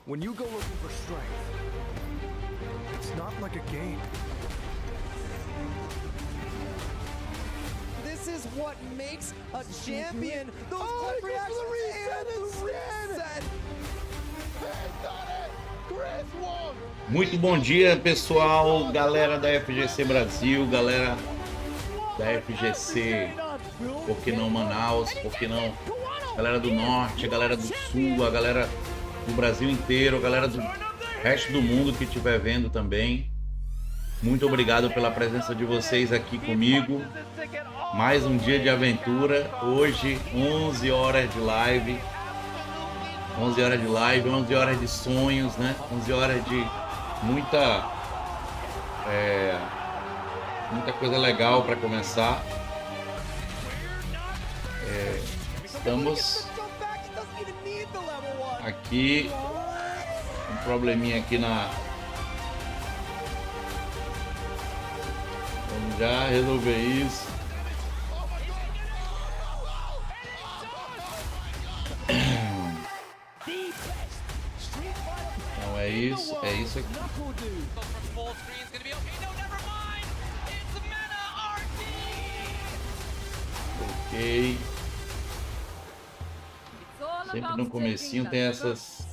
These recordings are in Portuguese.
When you go looking for strength, it's not like a game. This is what makes a champion. Those quick reactions and the reset. Muito bom dia, pessoal, galera da FGC Brasil, galera da FGC, por que não Manaus, por que não galera do Norte, a galera do Sul, a galera do Brasil inteiro, a galera do resto do mundo que estiver vendo também. Muito obrigado pela presença de vocês aqui comigo. Mais um dia de aventura. Hoje, 11 horas de live. 11 horas de live, 11 horas de sonhos, né? 11 horas de muita coisa legal para começar. Estamos aqui, um probleminha aqui na... Vamos já resolver isso. Então é isso aqui. Ok. Sempre no comecinho tem essas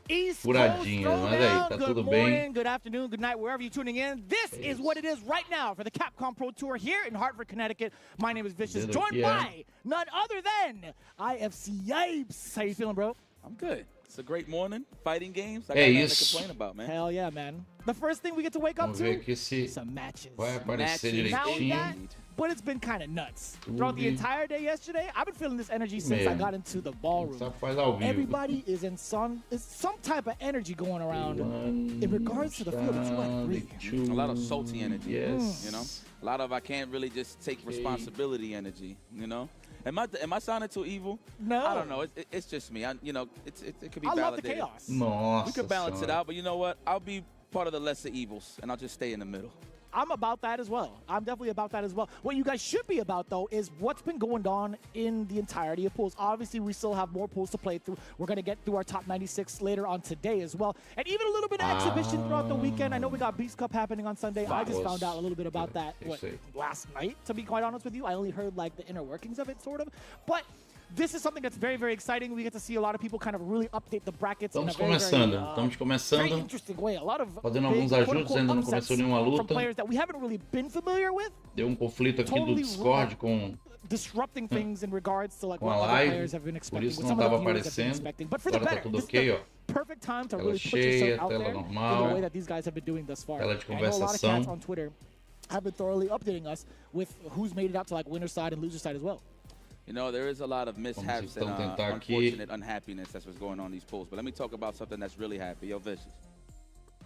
furadinhas. Mas aí, tá tudo bem? Good afternoon, good night, wherever you're tuning in. This is what it is right now for the Capcom Pro Tour here in Hartford, Connecticut. My name is Vicious, joined by none other than IFC Yipes. How you feeling, bro? I'm good. It's a great morning. Fighting games. I got nothing to complain about, man. Hell yeah, man. The first thing we get to wake up Vamos ver to, aqui se some matches. vai aparecer Now we got, direitinho. but it's been kind of nuts. Throughout the entire day yesterday, I've been feeling this energy since I got into the ballroom. Só faz ao vivo. Everybody is in some type of energy going around in regards to the field that you like breathing. A lot of salty energy. Yes. You know, a lot of I can't really just take responsibility energy. You know, am I sounding too evil? No. I don't know. It's just me. You know, it could be I love the validated. chaos. Nossa We could balance it senhora. out, but you know what? I'll be part of the lesser evils, and I'll just stay in the middle. I'm about that as well. I'm definitely about that as well. What you guys should be about, though, is what's been going on in the entirety of pools. Obviously, we still have more pools to play through. We're going to get through our top 96 later on today as well. And even a little bit of exhibition throughout the weekend. I know we got Beast Cup happening on Sunday. I just found out a little bit about that last night, to be quite honest with you. I only heard like the inner workings of it, sort of. But this is something that's very, very exciting. We get to see a lot of people kind of really update the brackets Estamos in a começando, very interesting way. A lot of fazendo big, alguns ajustes, quote-unquote, ainda não upsets começou nenhuma from luta. players that we haven't really been familiar with. Deu conflito aqui do Discord com Disrupting things in regards to like a what other live, players have been por expecting. isso What não some of the estava viewers have been aparecendo. expecting. But for the Agora tá better. tudo This ok, ó. is the perfect time to Tela really put cheia, yourself out tela there normal. in the way that these guys have been doing thus far. Tela de I know a lot of conversação. cats on Twitter have been thoroughly updating us with who's made it out to like winner side and loser side as well. You know, there is a lot of mishaps and então tentar aqui. unfortunate unhappiness that's what's going on in these polls. But let me talk about something that's really happy. Yo, Vicious.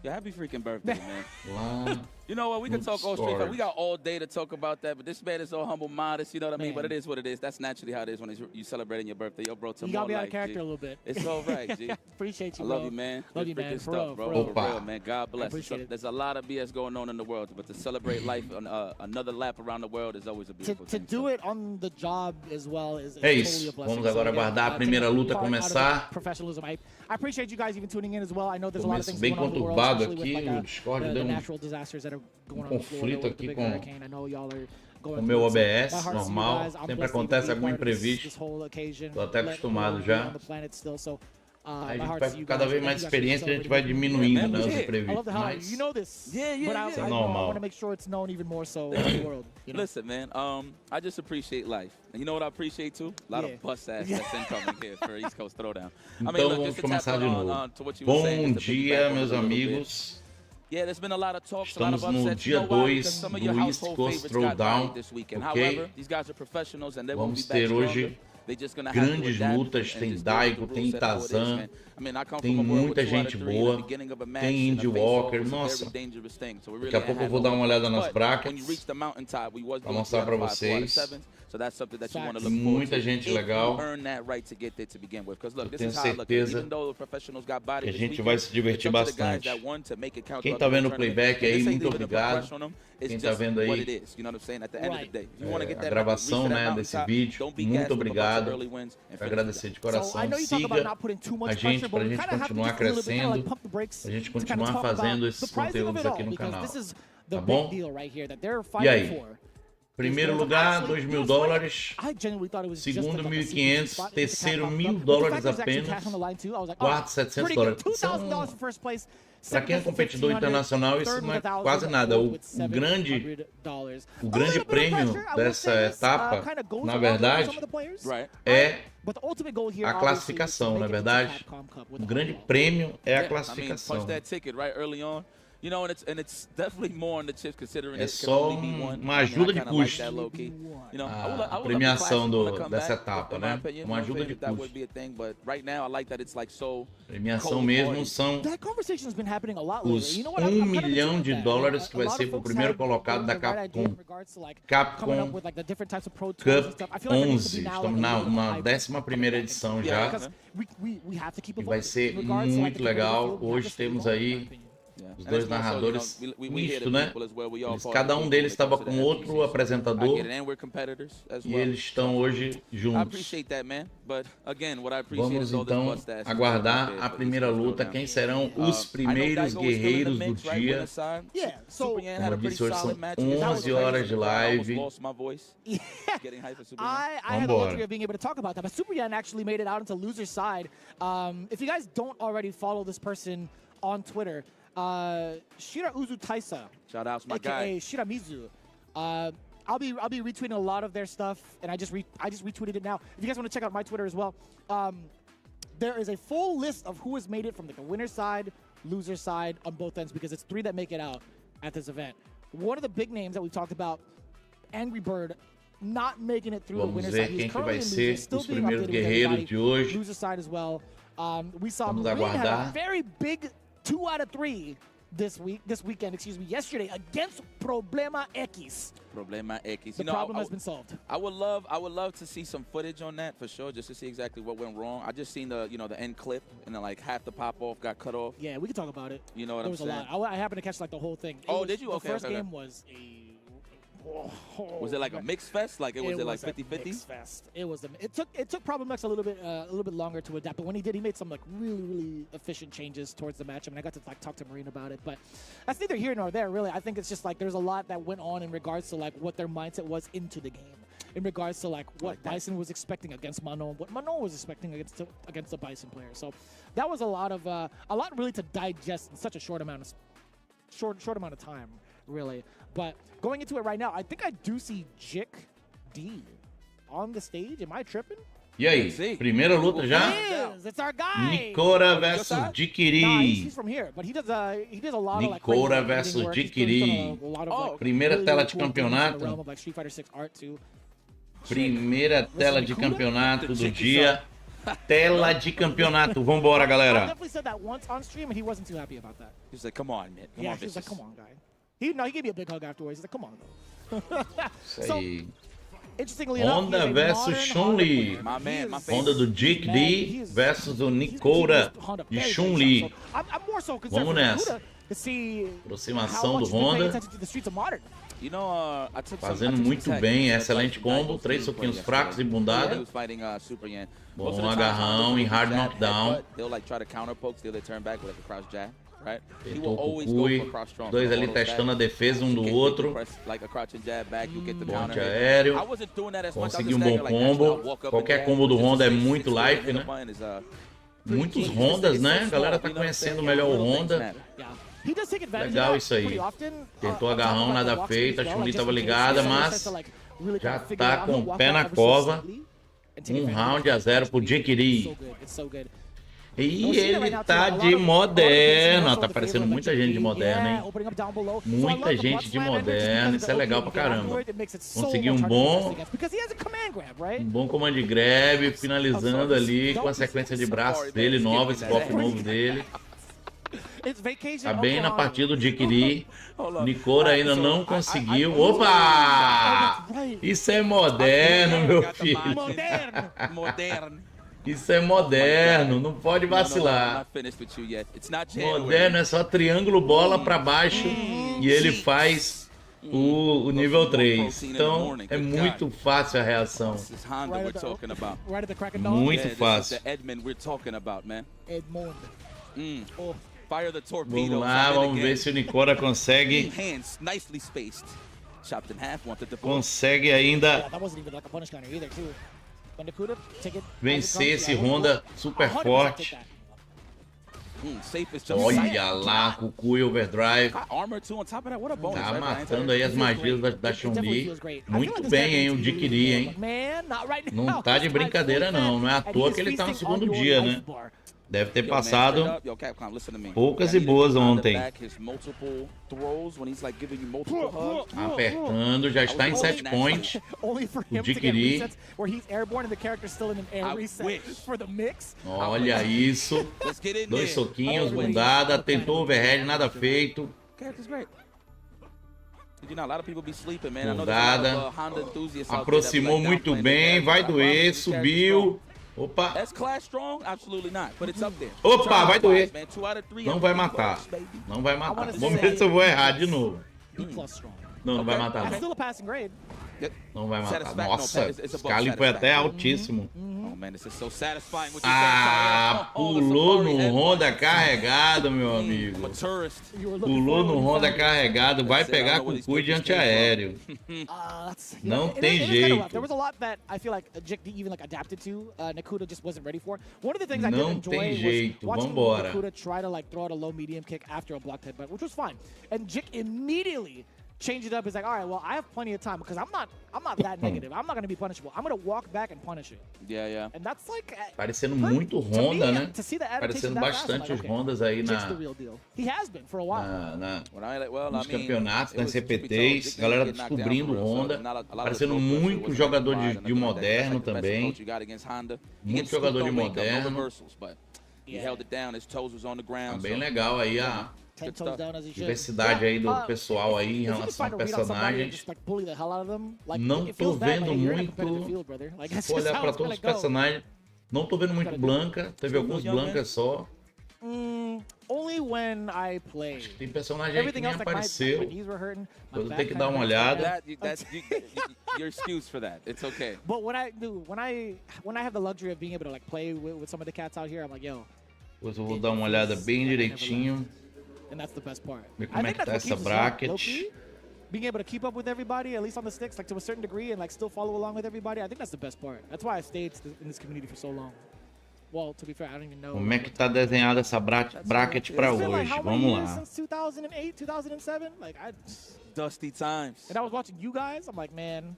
Yo, happy freaking birthday, man. Lá. You know what? We can talk all straight. Discord. We got all day to talk about that, but this man is so humble, modest. You know what I mean? Man. But it is what it is. That's naturally how it is when you celebrating your birthday. Yo, bro, You got me out of life, character G. a little bit. It's all right, G. Appreciate you, I bro. love you, man. Love Good you, man. freaking For stuff, real, bro. for real. For Opa. real, man. God bless. appreciate it. There's a lot of BS going on in the world, but to celebrate life on another lap around the world is always a beautiful To thing. do it on the job as well is É totally isso. a blessing. Vamos agora again, aguardar a to primeira be luta part out of começar. the Professionalism. I appreciate you guys even tuning in as well. I know there's a lot of Começo things bem going on in the world, conturbado especially aqui, with like o Discord the deu natural disasters that are going on in conflito Florida with the aqui big com hurricane. I know y'all are going o meu through it, OBS so my heart's with you normal. guys. I'm Sempre blessed to acontece be algum part of this imprevisto. whole occasion. Tô até acostumado já. On the planet still, so, A my gente heart's vai with you cada guys. vez Thank mais you guys for experiente, a gente vai celebrating. diminuindo, né, os Yeah, I love imprevistos. the how Mas you know this. Yeah, But I é I normal. want to make sure it's known even more so in the world. You know? Listen, man, I just appreciate life. And you know what I appreciate too? A lot of bust ass that's incoming here for East Coast Throwdown. Então vamos just to começar tap de on, novo. to what you were saying, Bom just to piggyback dia, on it meus a little bit. amigos. Yeah, there's been a lot of talks, a lot of Estamos no upsets. dia You know why? 2 Because some of your do East household Coast favorites got Throwdown, buried this weekend. ok? However, these guys are professionals and they won't be Vamos back ter stronger. hoje They just gonna have to grandes adapt lutas, and tem just deal with Daigo, the tem rules set how it is, Tazan, man. I mean, I come tem from a world muita with 2 out of gente 3 in the boa, beginning of a match, tem and a Indy face-off Walker, is a nossa. very dangerous thing. So we Daqui a really pouco eu had vou dar no uma olhada nas But brackets, when you reach the mountaintop, we was pra doing mostrar pra 4 out of 5, 4 out of vocês. 7. So that's something that you want to Facts. look forward Muita to. gente If legal. you earn that right to get there to begin with. Because look, this tenho is how I look at it. certeza Even though the professionals got bodied que a this gente weekend, vai se divertir it's up to the guys bastante. that won to make it count Quem throughout tá the vendo o tournament. playback And aí, this ain't muito even a obrigado. pressure on them. It's Quem tá just vendo aí, what it is. You know what I'm saying? At the end of the day. If you want to get a that gravação, reach that né, desse mountaintop, vídeo, don't be muito gassed with a bunch of obrigado. early wins and Quero finish agradecer de So coração. I know you talk about Siga not putting too a much gente pressure, pra but we gente kind of have to continuar just a little bit, kind of like crescendo, pump the brakes pra gente to kind of continuar talk about fazendo the esses pricing of conteúdos it all, aqui no because canal. this is the Tá big bom? deal right here that they're E fighting aí? for. Primeiro lugar, $2.000. I genuinely thought it was just Segundo, like a 1.500. spot. Terceiro, But $1.000 the fact there's actually apenas. cash on the line too, I was like, Quarto, pretty good. $700. $2,000 for first place. Para quem é competidor internacional, isso não é quase nada. O grande prêmio dessa etapa, na verdade, é a classificação, na verdade. O grande prêmio é a classificação. You know, and it's definitely more on the chips considering É it can só only be one. uma ajuda de custo. You know, A premiação dessa etapa, né? Uma ajuda de custo. Premiação mesmo são os $1 milhão que vai ser para o primeiro colocado da Capcom. Capcom Cup 11. Estamos na 11ª edição já. E vai ser muito legal. Hoje temos aí Os dois narradores misto, né? Cada um deles estava com outro apresentador e eles estão hoje juntos. Vamos então aguardar a primeira luta. Quem serão os primeiros guerreiros do dia? Como eu disse, hoje são 11 horas de live. I had the luxury of being able to talk about that, but Super Yan actually made it out into loser's side. If you guys don't already follow this person on Twitter, Shira Uzu Taisa, shout out to my aka guy Shiramizu. I'll be retweeting a lot of their stuff, and I just retweeted it now. If you guys want to check out my Twitter as well, there is a full list of who has made it from like the winner's side, loser's side on both ends, because it's 3 that make it out at this event. One of the big names that we talked about, Angry Bird, not making it through the winner's side. He's currently in loser, still being updated with everybody. Loser side as well. We saw Marine had a very big 2 out of 3 this weekend, excuse me, yesterday against Problema X. Problema X. The problem has been solved. I would love to see some footage on that for sure, just to see exactly what went wrong. I just seen the the end clip, and then like half the pop off got cut off. Yeah, we can talk about it. You know what there I'm was saying? A lot. I happened to catch like the whole thing. Did you? Okay. The first game was a. Was it like a mix fest? Like it was like 50-50? Mix fest. It was. It took Problem X a little bit longer to adapt, but when he did, he made some like really efficient changes towards the match. I mean, I got to like talk to Marine about it, but that's neither here nor there, really. I think it's just like there's a lot that went on in regards to like what their mindset was into the game, in regards to like what Bison was expecting against Manon, what Manon was expecting against the Bison player. So that was a lot really to digest in such a short amount of time, really. But going into it right now, I think I do see Jick D on the stage. Am I tripping? E aí, primeira luta já? It's our guy. Nicora versus Dikiri. Nah, he's from here, but he does a lot of like Nicora versus Dikiri. Primeira tela de campeonato. Primeira tela de campeonato do dia. Tela de campeonato. Vambora, I galera. definitely said that once on stream, and he wasn't too happy about that. He's like, come on, man. Yeah, he's like, come on, guy. He gave me a big hug afterwards. He's like, come on. Isso aí. Interestingly enough, Honda versus Chun-Li. Honda do Dick D versus o Nicora de Chun-Li. Vamos nessa. Aproximação do Honda. Fazendo muito bem, excelente combo. 3 soquinhos fracos e bundada. Bom agarrão e hard knockdown. Tentou o Kukui, os dois ali testando a defesa um do outro. Ponte aéreo. Conseguiu um bom combo. Qualquer combo do Honda é muito life, né? Muitos Hondas, né? A galera tá conhecendo melhor o Honda. Legal isso aí. Tentou agarrão, nada feito. A Chun-Li tava ligada, mas já tá com o pé na cova. 1-0 pro Dikiri. E ele tá de moderno. Tá parecendo muita gente de moderno, hein? Muita gente de moderno. Isso é legal pra caramba. Conseguiu um bom command grab, finalizando ali com a sequência de braços dele nova, esse golpe novo dele. Tá bem na partida do Dikiri. Nicora ainda não conseguiu. Opa! Isso é moderno, meu filho. Moderno. Isso é moderno, não pode vacilar. Moderno é só triângulo, bola pra baixo e ele faz o nível 3. Então é muito fácil a reação. Muito fácil. Vamos lá, vamos ver se o Nicora consegue. Consegue ainda vencer esse Honda super forte. Olha lá, Kukui Overdrive. Tá matando aí as magias da Chun-Li. Muito bem, hein, o Dikiri, hein. Não tá de brincadeira, não. Não é à toa que ele tá no segundo dia, né. Deve ter passado poucas e boas ontem. Apertando, já está em set point. O Dikiri. Olha isso. 2 soquinhos, bundada. Tentou overhead, nada feito. Bundada. Aproximou muito bem. Vai doer, subiu. Opa. That's class strong? Absolutely not, but it's up there. Opa, vai doer. Man, 2 out of 3 Não vai matar. Não vai matar. Vamos ver se eu vou errar de novo. B+ strong. Não, não vai matar That's não. still a passing grade. Não vai matar. Satisfaction, Nossa, no, it's o above Scaling foi até satisfaction. altíssimo. Oh man, this is so satisfying. What Ah, pulou no Honda carregado, meu amigo. I'm a tourist. You were looking Pulou forward no when you Honda found it. carregado, vai pegar com cu de antiaéreo. Não tem jeito. There was a lot that I feel like Jick even like adapted to. Nakuda just wasn't ready for. One of the things I did Não enjoy tem was jeito, watching vambora. Nakuda try to like throw out a low medium kick after a blocked headbutt, which was fine. And Jick immediately changed it up. He's like, all right, well, I have plenty of time because I'm not that negative. I'm not going to be punishable. I'm going to walk back and punish it. Yeah, yeah. And that's like Parecendo muito Honda, né? To see the adaptation Parecendo that fast, I'm bastante like, os okay, Hondas aí Jick's the real deal. He has been for a while. Nos campeonatos, nas CPTs, galera descobrindo Honda, parecendo muito jogador de moderno também, muito jogador de moderno. Tá bem legal aí a diversidade aí do pessoal aí em relação a personagens. Não tô vendo muito, se for olhar pra todos os personagens, não tô vendo muito Blanca, teve alguns Blancas só. Only when I play. Tem personagem aí que nem apareceu. Eu vou ter que dar uma olhada. Your excuse for that. It's okay. But when I have the luxury of being able to like play with some of the cats out here, I'm like, yo. Depois eu vou dar uma olhada bem direitinho. And that's the best part. Ver como é que tá essa bracket. Being able to keep up with everybody, at least on the sticks, like to a certain degree, and like still follow along with everybody. I think that's the best part. That's why I stayed in this community for so long. Well, to be fair, I don't even know. Como é que tá desenhada essa bracket pra hoje? Vamos lá. Since 2008, 2007, like Dusty times. And I was watching you guys. I'm like, man,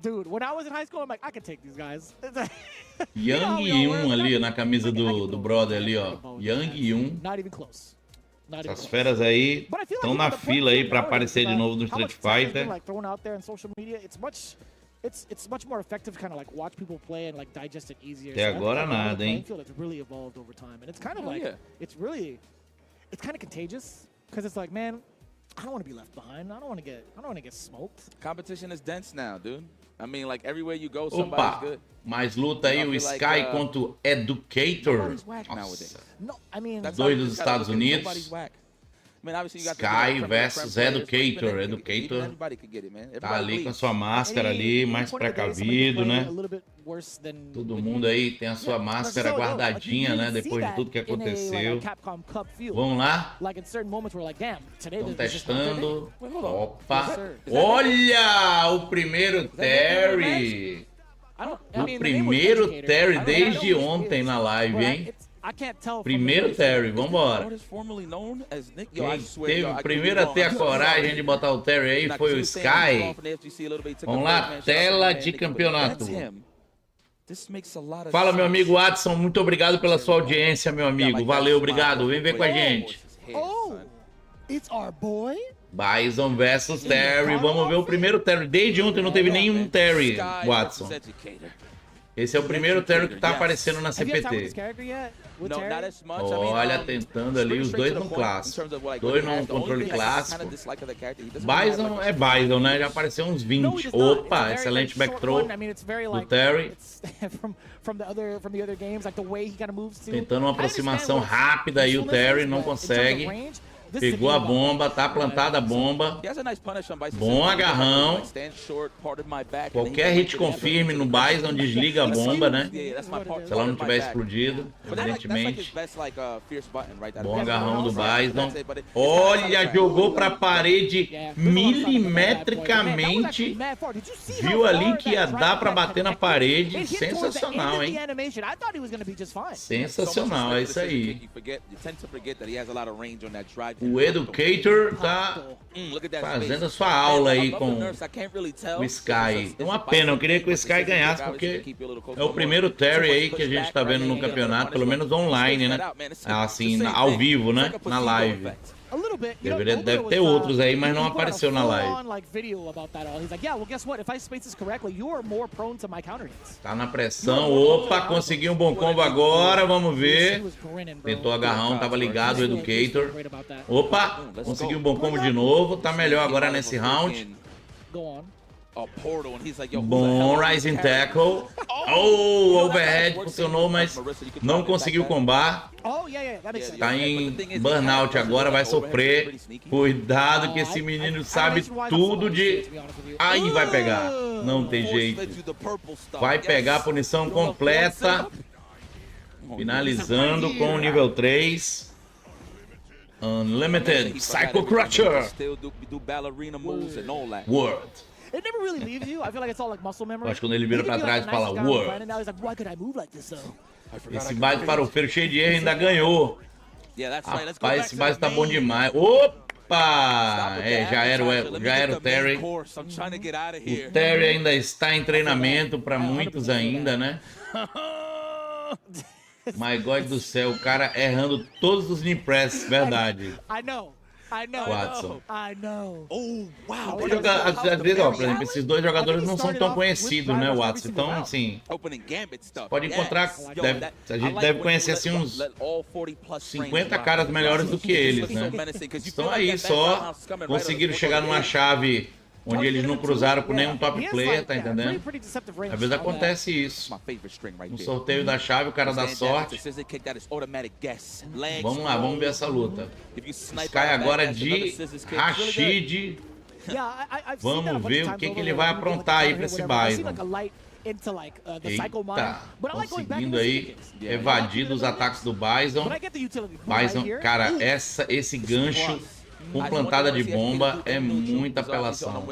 dude. When I was in high school, I'm like, I could take these guys. Yang 1 ali na camisa do brother ali, ó. Yang 1. Not even close. Essas feras aí estão na fila aí pra aparecer de novo no Street Fighter. It's much more effective to kind of like watch people play and like digest it easier. Até agora nada, hein? It's really evolved over time, and it's kind of like it's kind of contagious because it's like, man, I don't want to be left behind. I don't want to get smoked. Competition is dense now, dude. I mean, like everywhere you go, somebody's good. Mais luta aí, o Sky contra o Educator. No, I mean, dois dos Estados Unidos. Sky versus Educator. Educator tá ali com a sua máscara ali, mais precavido, né? Todo mundo aí tem a sua máscara guardadinha, né? Depois de tudo que aconteceu. Vamos lá? Estão testando. Opa! Olha! O primeiro Terry! O primeiro Terry desde ontem na live, hein? Primeiro Terry, vambora. Quem teve o primeiro a ter a coragem de botar o Terry aí foi o Sky. Vamos lá, tela de campeonato. Fala, meu amigo Watson, muito obrigado pela sua audiência, meu amigo. Valeu, obrigado. Vem ver com a gente. Bison versus Terry. Vamos ver o primeiro Terry. Desde ontem não teve nenhum Terry, Watson. Esse é o primeiro Terry que tá aparecendo na CPT. Olha, tentando ali os dois no clássico. Dois no controle clássico. Bison é Bison, né? Já apareceu uns 20. Opa, excelente back throw do Terry. Tentando uma aproximação rápida aí o Terry, não consegue. Pegou a bomba, tá plantada a bomba. Bom agarrão. Qualquer hit confirme no Bison desliga a bomba, né? Se ela não tiver explodido, evidentemente. Bom agarrão do Bison. Olha, jogou pra parede milimetricamente. Viu ali que ia dar pra bater na parede. Sensacional, hein? Sensacional, é isso aí. O Educator tá fazendo a sua aula aí com o Sky. É uma pena, eu queria que o Sky ganhasse, porque é o primeiro Terry aí que a gente tá vendo no campeonato, pelo menos online, né? Assim, ao vivo, né? Na live. Deve ter outros aí, mas não apareceu na live. Tá na pressão. Opa, conseguiu um bom combo agora. Vamos ver. Tentou agarrão, tava ligado o Educator. Opa, conseguiu um bom combo de novo. Tá melhor agora nesse round. a portal, and he's like, yo, Bom Rising Tackle. Oh, overhead funcionou, mas não conseguiu combar. Oh, yeah, that makes sense. Tá em burnout agora, vai sofrer. Cuidado que esse menino sabe tudo de... Aí vai pegar. Não tem jeito. Vai pegar a punição completa. Finalizando com o nível 3. Unlimited Psycho Crusher. Word. It never really leaves you. I feel like it's all like muscle memory. Acho que quando ele vira pra trás e fala Word. Esse base farofeiro cheio de erro ainda ganhou. Rapaz, esse base tá bom demais. Opa! Já era o Terry. O Terry ainda está em treinamento para muitos ainda, né? My God do céu, o cara errando todos os knee press, verdade. Watson. Oh, wow. Às vezes, ó, por exemplo, esses dois jogadores não são tão conhecidos, né, Watson? Então, assim, pode encontrar, a gente deve conhecer, assim, uns 50 caras melhores do que eles, né? Estão aí só, conseguiram chegar numa chave onde eles não cruzaram com nenhum top player, tá entendendo? Às vezes acontece isso. No sorteio da chave, o cara dá sorte. Vamos lá, vamos ver essa luta. Sky agora de Rashid. Vamos ver o que ele vai aprontar aí pra esse Bison. Eita, conseguindo aí evadir dos ataques do Bison. Bison, cara, esse gancho com plantada de bomba é muita apelação.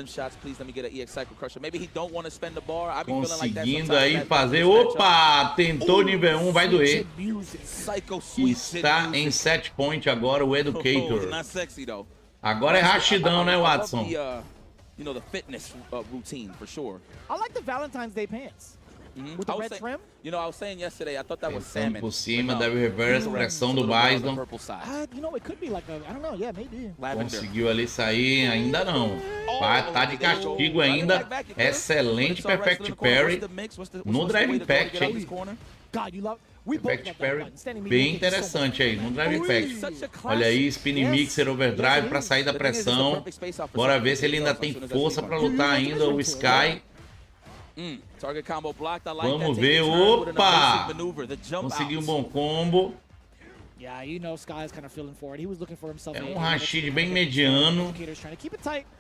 Conseguindo aí fazer... Opa! Tentou nível 1, vai doer. Está em set point agora o Educator. Agora é Rashidão, né, Watson? I like the Valentine's Day pants. With the red trim? You know, I was saying yesterday, I thought that was Pensando salmon. por cima, deve reverse, pressão do Bison. You know, it could be like a, I don't know, yeah, maybe. Conseguiu ali sair, ainda não. Tá de castigo ainda. Excelente Perfect Parry no Drive Impact, hein? Perfect Parry bem interessante aí no Drive Impact. Olha aí, Spin Mixer Overdrive para sair da pressão. Bora ver se ele ainda tem força para lutar ainda, o Sky. Vamos ver, opa! Conseguiu um bom combo. É um Rashid bem mediano.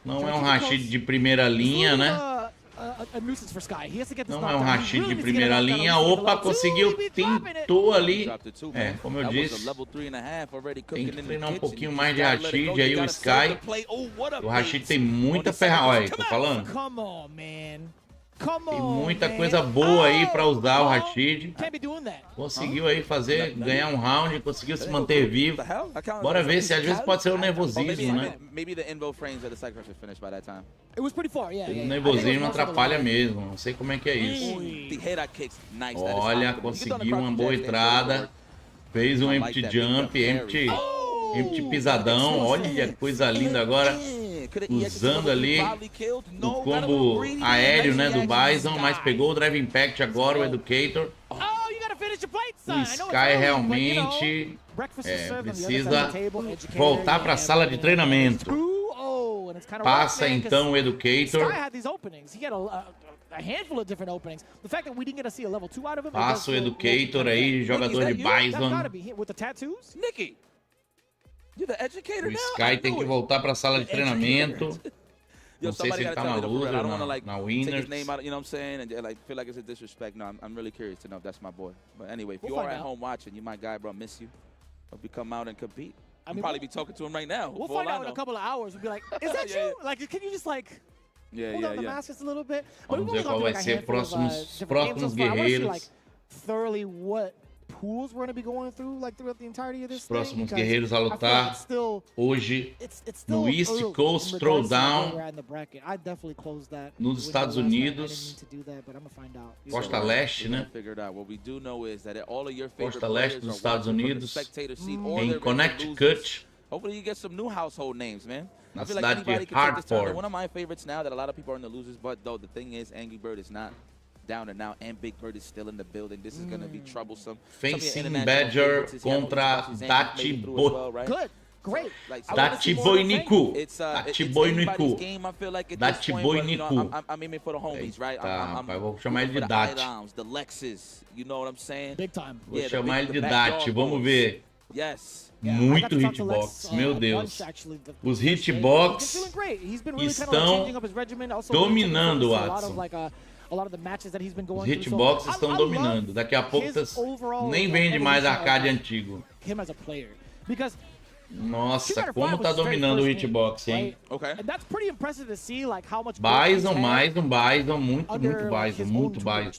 Não é um Rashid de primeira linha, né? Não é um Rashid de primeira linha. Opa, conseguiu, tentou ali. Como eu disse, tem que treinar um pouquinho mais de Rashid aí, o Sky. O Rashid tem muita ferramenta, olha aí, tô falando. Tem muita coisa boa aí pra usar o Rashid. Conseguiu aí ganhar um round, conseguiu se manter vivo. Bora ver se às vezes pode ser o nervosismo, né? O nervosismo atrapalha mesmo, não sei como é que é isso. Olha, conseguiu uma boa entrada. Fez um empty jump, empty pisadão. Olha, coisa linda agora. Usando ali o combo aéreo, né, do Bison, mas pegou o Drive Impact agora, o Educator. O Sky realmente precisa voltar para a sala de treinamento. Passa então o Educator. Passa o Educator aí, jogador de Bison. O Sky tem que voltar para a sala de treinamento. Não sei se ele tá na loser, na winners. Hope you come out and compete. You'll probably be talking to him right now. We'll find out in a couple of hours. We'll be like, is that you? Like, can you just like pull down the mask just a little bit? Vamos ver qual vai ser próximos guerreiros. Thoroughly what pools we're going to be going through like throughout the entirety of this thing. Os próximos guerreiros a lutar hoje no East Coast Throwdown nos Estados Unidos. Costa Leste, né? Costa Leste dos Estados Unidos, em Connecticut. Hopefully you get some new household names, man. Na cidade de Hartford. One of my favorites now that a lot of people are in the losers, but though the thing is, Angry Bird is not down and out, and Big Bird is still in the building. This is going to be troublesome. Facing Badger contra Dati great. Like, Dati Boiniku. Dati Boiniku. Dati Boiniku. I'm aiming for the homies, right? Tá, rapaz, vou chamar ele de Dati. The Lexus, you know what I'm saying? Big time. Vou chamar ele de Dati, vamos ver. Yes. Muito hitbox, meu Deus. Os hitbox estão dominando o Watson. Os hitbox estão dominando. Daqui a pouco nem vende mais arcade antigo. Nossa, como tá dominando o hitbox, hein? Bison, mais um Bison, muito Bison, muito Bison.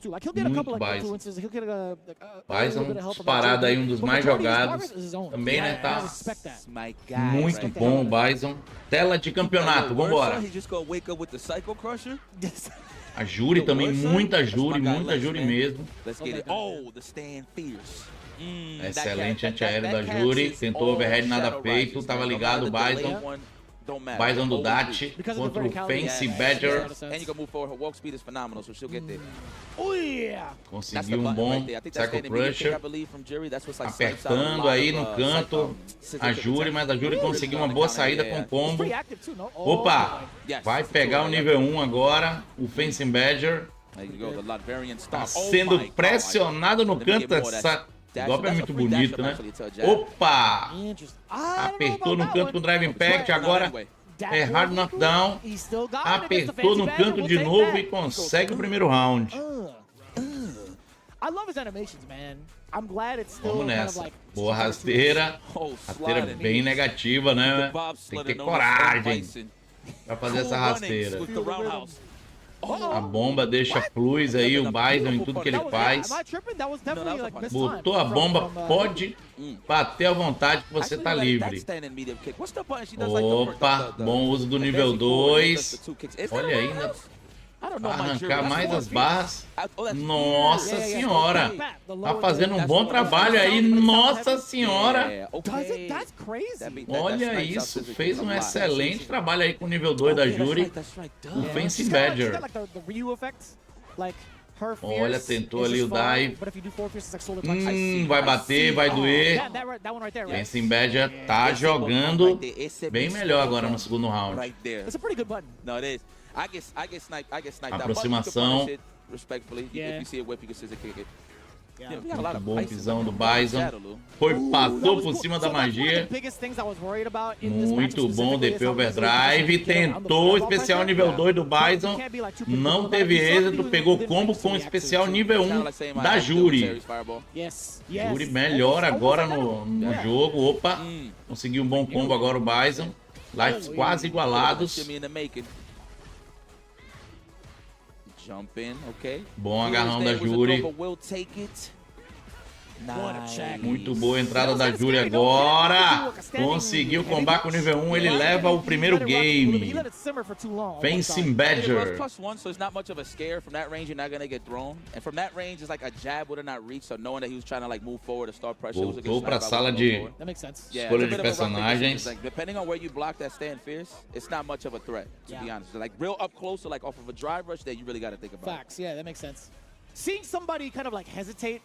Muito Bison. Bison disparado aí, um dos mais jogados. Também, né? Tá muito bom o Bison. Tela de campeonato, vambora. A Júri também, muita Júri mesmo. Excelente antiaéreo da Júri. Tentou overhead, nada feito. Tava ligado o Bison. Bison do Dati contra o Fancy Badger. Conseguiu um bom Cycle Crusher. Apertando aí no canto a Júri, mas a Júri conseguiu uma boa saída com combo. Opa! Vai pegar o nível 1 agora. O Fancy Badger. Tá sendo pressionado no canto. Essa golpe é muito bonito, né? Opa! Apertou no canto com Drive Impact, agora é Hard Knockdown. Apertou no canto de novo e consegue o primeiro round. Vamos nessa. Boa rasteira. Rasteira bem negativa, né? Tem que ter coragem pra fazer essa rasteira. A bomba deixa fluis aí, o Bison em tudo que ele faz. Botou a bomba, pode bater à vontade que você tá livre. Opa, bom uso do nível 2. Olha aí, né? Arrancar mais as barras. Nossa senhora. Tá fazendo um bom trabalho aí. Nossa senhora. Olha isso. Fez um excelente trabalho aí com o nível 2 da Júri. O Fancy Badger. Olha, tentou ali o dive. Vai bater, vai doer. Fancy Badger tá jogando bem melhor agora no segundo round. Aproximação. Muito bom pisão do Bison. Passou por cima da magia. Muito bom DP Overdrive. Tentou o especial nível 2 do Bison. Não teve êxito. Pegou combo com o especial nível 1 da Júri. Júri melhor agora no jogo. Opa, conseguiu um bom combo agora o Bison. Lives quase igualados. Bom agarrão da Júri. Muito boa entrada da Júri agora. Conseguiu combar com o nível 1. Ele leva o primeiro game. Fancy Badger. Voltou para a sala de escolha de personagens. Seeing somebody kind of like hesitate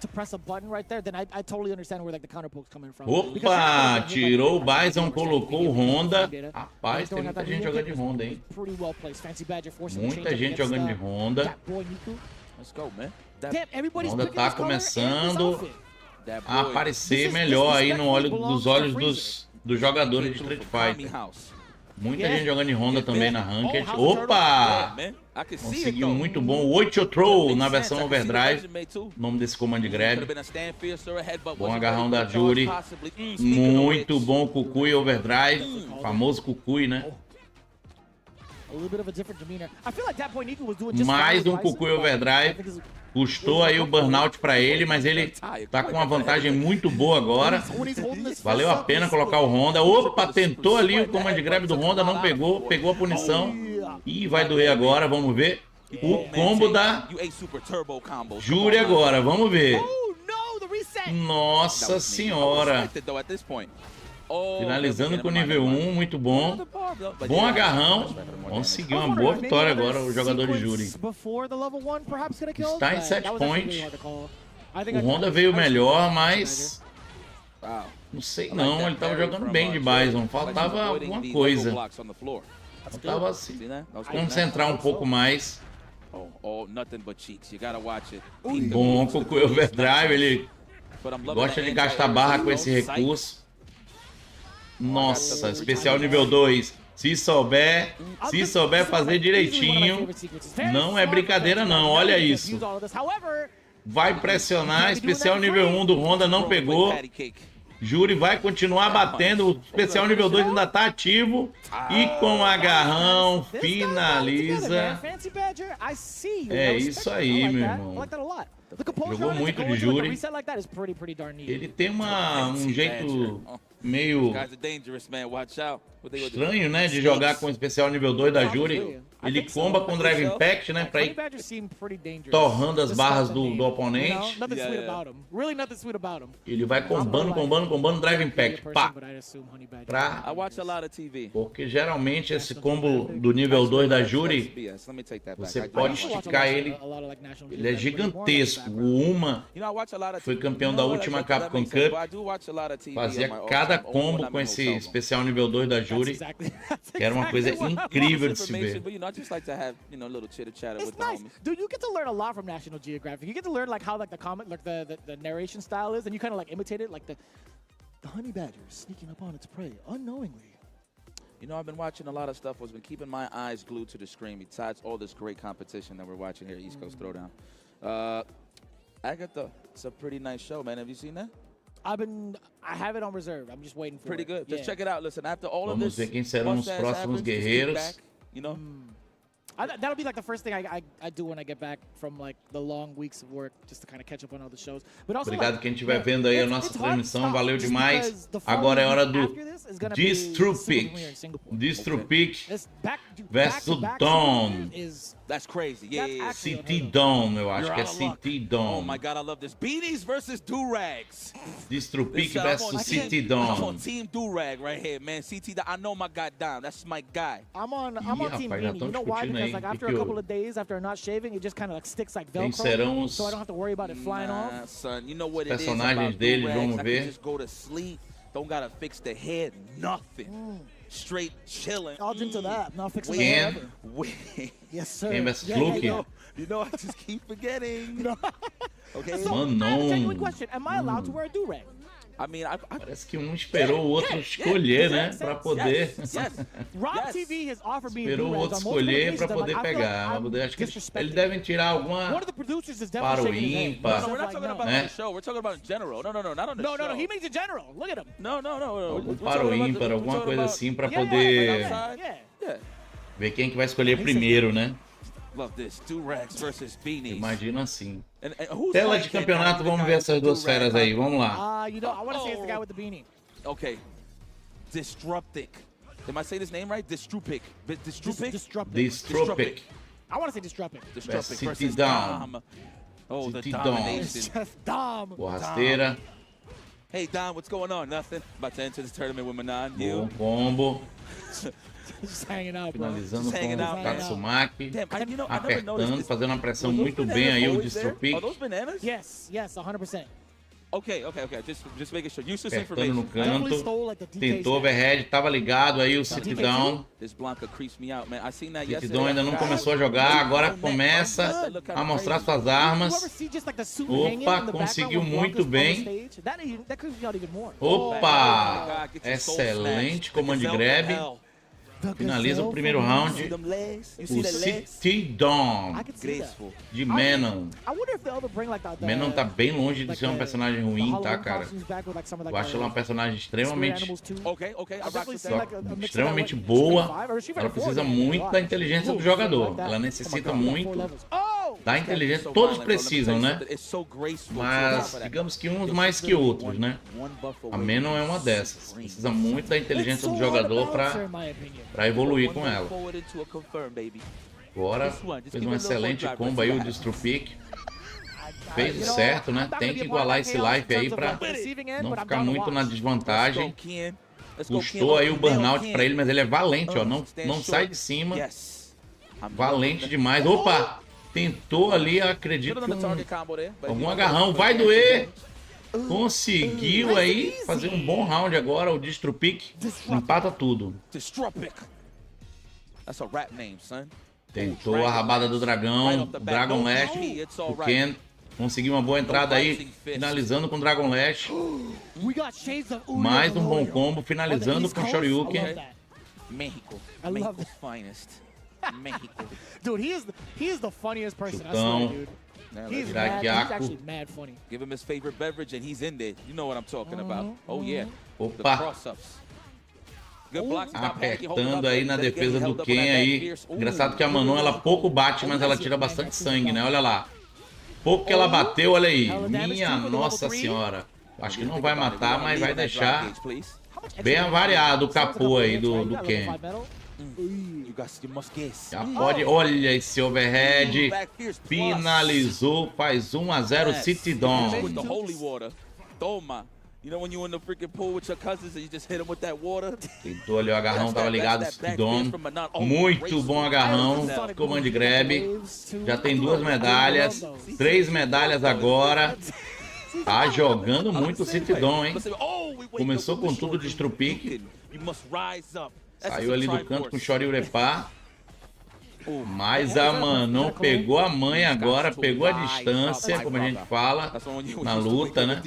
to press a button right there, then I totally understand where like the counter poke's coming from. Opa, tirou o Bison, colocou o Honda. Rapaz, tem muita gente jogando de Honda, hein? Muita gente jogando de Honda. Honda tá começando a aparecer melhor aí no olho dos olhos dos jogadores de Street Fighter. Muita gente jogando de Honda também na Ranked. Opa! Conseguiu muito bom. O Ocho Throw na versão Overdrive. O nome desse comando de grab. Bom agarrão da Júri. Muito bom Kukui Overdrive. Famoso Kukui, né? Mais um Kukui Overdrive. Custou aí o burnout pra ele, mas ele tá com uma vantagem muito boa agora. Valeu a pena colocar o Honda. Opa, tentou ali o command grab do Honda, não pegou. Pegou a punição. E vai doer agora, vamos ver. O combo da Júri agora, vamos ver. Nossa senhora. Finalizando com o nível 1, muito bom. Bom agarrão. Conseguiu uma boa vitória agora o jogador de Júri. Está em set point. O Honda veio melhor, mas Wow. Não sei I like não, that ele tava parry jogando from, bem de Jay. Bison. Like Faltava he's avoiding alguma the coisa. Lego blocks on the floor. Faltava See se that? That was good. concentrar um pouco mais. Oh, nothing but cheeks. You gotta watch it. Bom, com o overdrive, ele But I'm loving gosta the de gastar anti-air barra as com esse well. recurso. Nossa, especial nível 2. Se souber fazer direitinho, não é brincadeira não, olha isso. Vai pressionar, especial nível 1 do Honda não pegou. Júri vai continuar batendo, o especial nível 2 ainda tá ativo. E com agarrão, finaliza. É isso aí, meu irmão. Jogou muito de Júri. Ele tem um jeito meio estranho, né, de jogar com o especial nível 2 da Júri. Ele comba com Drive Impact, né, pra ir torrando as barras do oponente. Ele vai combando Drive Impact, pá. Porque geralmente esse combo do nível 2 da Júri, você pode esticar ele. Ele é gigantesco. O Uma foi campeão da última Capcom Cup. Fazia cada combo com esse especial nível 2 da Júri. Que era uma coisa incrível de se ver. It's nice, dude. You get to learn a lot from National Geographic. You get to learn like how like the comment, like the narration style is, and you kind of like imitate it, like the honey badger sneaking upon its prey unknowingly. You know, I've been watching a lot of stuff. I've been keeping my eyes glued to the screen besides all this great competition that we're watching here at East Coast Throwdown. Agatha, it's a pretty nice show, man. Have you seen that? I have it on reserve. I'm just waiting for Pretty it. good. Just check it out. Listen, after all of Vamos this, ver quem serão os próximos guerreiros. You know? That'll be like the first thing I do when I get back from like the long weeks of work, just to kind of catch up on all the shows. But also, Obrigado quem estiver vendo aí a nossa transmissão, valeu demais. Agora é hora do Distrupic versus Dawn. That's crazy. Yeah. City Dawn, eu acho que é City Dawn. Oh my God, I love this. Beanies versus do-rags. Distrupic versus City I'm on Dawn. Team do-rag right here, man. CT, I know my guy down. That's my guy. I'm on Team rapaz, já Beanie. tão You know why? discutindo Because aí. like Que after que a couple houve? of days, after not shaving, it just kind of like sticks like Quem Velcro. serão os So I don't have to worry about it flying Nah, off. son, you know what it is personagens about deles, do-rags? vamos I ver. can just go to sleep. Don't gotta fix the head, nothing. Straight chilling. I'll into that. Not fixing the Quem? hair ever. Wait. Yes, sir. Quem versus Yeah, Fluke? yeah, You know, I just keep forgetting. Okay. So, Mano, I have a não. genuine question. Am I allowed to wear a do-rag? I mean, I Parece que um esperou o outro escolher, né? Pra poder. Yes. Rob Yes. TV has offered me Esperou o do-rags outro on multiple escolher pra occasions. I'm poder like, I feel pegar. like I'm Acho que eles disrespecting. devem tirar alguma. One of the producers is Para o definitely shaking his head. ímpar. No, we're not Like, talking about Eh? on the show. We're talking about in general. No, not on the show. No, he means in general. Look at him. No. Algum We're para o talking about ímpar, the- alguma we're coisa talking assim pra Yeah, poder outside. Yeah. Yeah. ver quem que vai escolher primeiro, né? Love this. Do-rags versus beanies. Imagino assim. And who's Tela playing de that campeonato, guy? vamos ver essas duas Do-rag feras aí, vamos lá. You know, I want to say it's the guy with the beanie. Okay. Disruptic. Am I saying his name right? Distrupic. Distrupic? Distropic. I want to say Disruptic. Distrupic City versus Dom. Dom. Oh, the City Dom. domination. Just Dom. Boa rasteira. Hey, Dom, what's going on? Nothing. About to enter this tournament with Manon. Bom You? combo. Just hanging out, bro. Finalizando Just hanging com out, o man. Tatsumaki. Damn, I never noticed Apertando, this. fazendo uma pressão Were those muito bem bananas aí o always there? Distropic. Are those bananas? Yes, 100%. Okay. Just making sure. Useless Apertando no information. I definitely canto. stole like the DK Tentou stat. overhead, tava ligado aí o City DK2? Down. This Blanca creeps me out, man. I seen that City yesterday. Down ainda não começou a jogar, agora começa a mostrar suas You armas. ever see just like the suit Opa, hanging in the background conseguiu with muito Blanca's on the bem. stage? That creeps me out even more. Opa! Get your soul Excelente snatched. command The grab. hell. Finaliza o primeiro You round. see them legs? You see O the legs? City Dawn I can see that. Graceful. de Menon. I wonder if they'll ever bring like the Menon tá bem longe de ser um personagem ruim, tá, Halloween cara? costumes back with, like, some of, like, Eu acho ela uma personagem extremamente, Okay. I I've rock definitely with seen, that. like, a mix of extremamente that, like, boa. Street 5 or Street Ela Fighter 4 precisa game, muito right? da inteligência do Ooh, jogador. like that. Ela Oh my necessita God, muito 4 levels. Oh! da It's inteligência. so Todos violent, bro. Let me precisam, tell you né? something. It's so graceful. Mas digamos que uns mais que outros, né? A Menon é uma dessas. Precisa muito da inteligência do jogador para evoluir com ela. Agora fez um excelente combo aí o Distropic. Fez o certo, né? Tem que igualar esse life aí para não ficar muito na desvantagem. Custou aí o burnout para ele, mas ele é valente, ó. Não sai de cima. Valente demais. Opa! Tentou ali, acredito que algum agarrão. Vai doer! conseguiu aí fazer um bom round agora. O Destrupic empata tudo. Destrupic. That's a rap name, son. Tentou a rabada do dragão, Dragon Lash, o Ken conseguiu uma boa entrada aí, finalizando com Dragon Lash. Mais um bom combo, finalizando com Shoryuken. México, Mexico's finest. México. Dude, he's the funniest person. I Então, swear, dude. He's actually mad funny. Give him his favorite beverage and he's in there. You know what I'm talking about. Oh yeah. The Opa, cross-ups. Good blocks, not panicking, hold it apertando up, aí na but getting defesa do held up Ken on that aí. fierce. Engraçado que a Manon, ela pouco bate, mas ela tira bastante sangue, né? Olha lá. Pouco que ela bateu, olha aí. Minha nossa senhora. Acho que não vai matar, mas vai deixar bem avariado o capô aí do Ken. Já pode, olha esse overhead. Finalizou, faz 1 a 0 City Dawn. Toma. You know when you in the freaking pool with your cousins and you just hit them with that water? Tentou ali o agarrão, tava ligado, City Dawn. Muito bom agarrão, command grab. Já tem 2 medalhas, 3 medalhas agora. Tá jogando muito o City Dawn, hein? Começou com tudo de Destrupic. Saiu ali do canto com o Shoryurepa. Mas a Manon pegou a manha agora, pegou a distância, como a gente fala, na luta, né?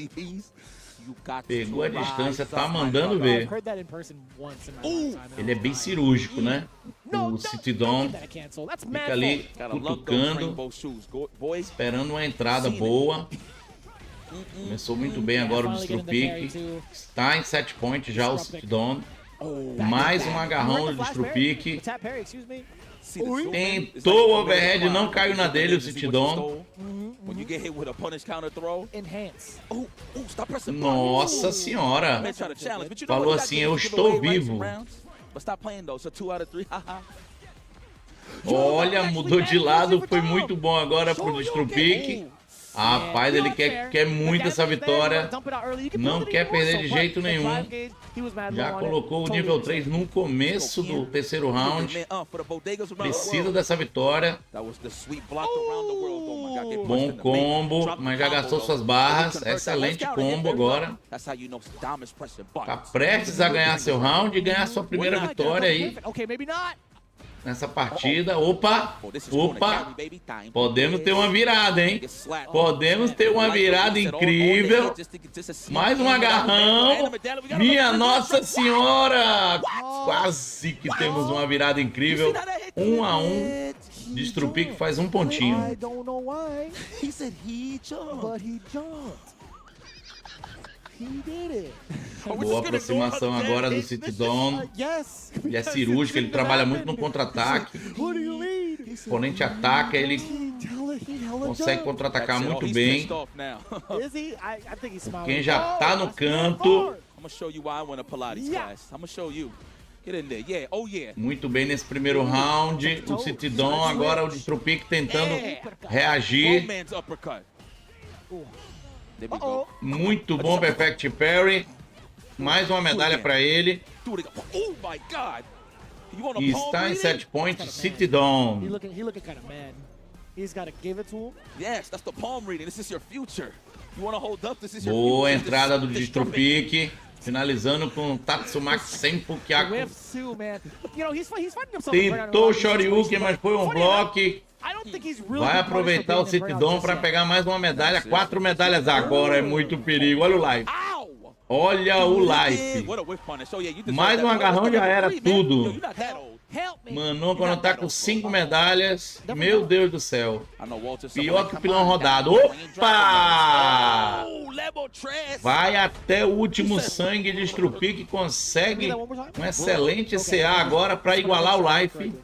Pegou a distância, tá mandando ver. Ele é bem cirúrgico, né? O City Dawn fica ali cutucando, esperando uma entrada boa. Começou muito bem agora o Destrupic. Está em 7 points já o City Dawn. Mais um agarrão do Destrupic. Tentou o overhead, não caiu na dele o City Dawn. Nossa senhora. Falou assim, eu estou vivo. Olha, mudou de lado, foi muito bom agora pro Destrupic. Rapaz, ele quer muito essa vitória. Não quer perder de jeito nenhum. Já colocou o nível 3 no começo do terceiro round. Precisa dessa vitória. Bom combo, mas já gastou suas barras. Excelente combo agora. Tá prestes a ganhar seu round e ganhar sua primeira vitória aí nessa partida. Opa, opa, podemos ter uma virada, hein? Podemos ter uma virada incrível. Mais um agarrão. Minha Nossa Senhora! Quase que temos uma virada incrível. 1 a 1. Destrupic faz um pontinho. Boa aproximação agora do City Dawn. Ele é cirúrgico, ele trabalha muito no contra-ataque. O oponente ataca, ele consegue contra-atacar muito bem. Quem já tá no canto. Muito bem nesse primeiro round. O City Dawn, agora o Destrupic tentando reagir. Muito bom Perfect Parry. Mais uma medalha para ele. E está em 7 points, City Dawn. Boa entrada do Destrupic. Finalizando com Tatsumaki sem Pukiaku. Tentou o Shoryuken, mas foi um bloco. Vai aproveitar o City Dawn para pegar mais uma medalha. 4 medalhas agora, é muito perigo. Olha o life. Olha o life. Mais um agarrão já era tudo. Manon, quando tá com 5 medalhas, meu Deus do céu. Pior que o pilão rodado. Opa! Vai até o último sangue. Destrupic consegue um excelente CA agora para igualar o life.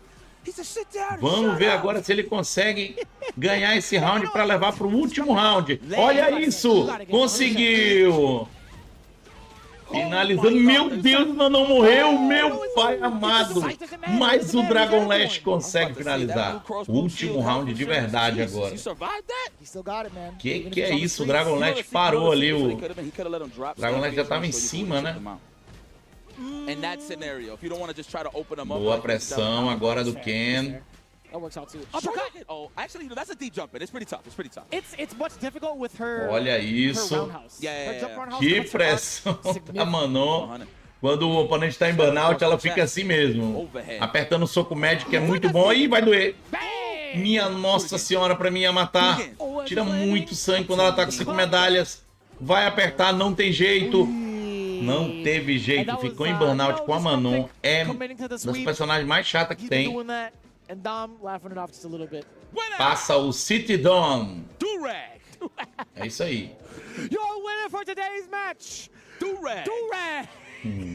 Vamos ver agora se ele consegue ganhar esse round para levar para o último round. Olha isso! Conseguiu! Finalizando. Meu Deus, não morreu, meu pai amado. Mas o Dragon Lash consegue finalizar. Último round de verdade agora. Que é isso? O Dragon Lash parou ali. O Dragon Lash já estava em cima, né? Boa pressão agora do Ken. That works out too. Sure. Uppercut. Oh, actually, you know, that's a deep jump in. It's pretty tough. It's pretty tough. It's much difficult with her. Olha Her isso. roundhouse. Yeah. Her jump roundhouse Que cuts her arc pressão da significantly. Manon. Quando o oponente está em burnout, ela fica assim mesmo. Apertando o soco médio, que é muito bom. Ih, vai doer. Bang! Minha nossa senhora, pra mim ia matar. Tira muito sangue quando ela tá com 5 medalhas. Vai apertar, não tem jeito. Não teve jeito, ficou em burnout com a Manon. É das personagens mais chatas que tem. Passa o City Dom. É isso aí. Your winner for today's match. Durag. Durag.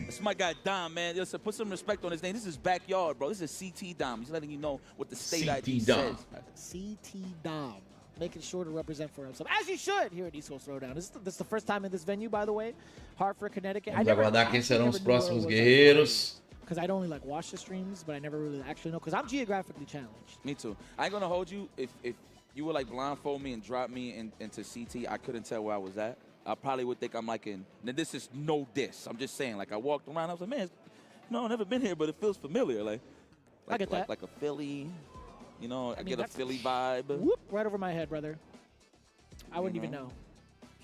That's my guy Dom, man. Listen, put some respect on his name. This is backyard, bro. This is CT Dom. He's letting you know what the state ID Dom. says. CT Dom. Making sure to represent for himself, as he should here at East Coast Throwdown. This is the first time in this venue, by the way. Hartford, Connecticut. Vamos aguardar quem serão os próximos guerreiros. Because I'd only like watch the streams, but I never really actually know. Because I'm geographically challenged. Me too. I ain't gonna hold you. If you would like blindfold me and drop me into CT, I couldn't tell where I was at. I probably would think I'm like in. Now this is no diss. I'm just saying. Like I walked around, I was like, man, no, I've never been here, but it feels familiar. Like I get that. Like a Philly. You know, I get a Philly vibe. Whoop, right over my head, brother. I wouldn't even know.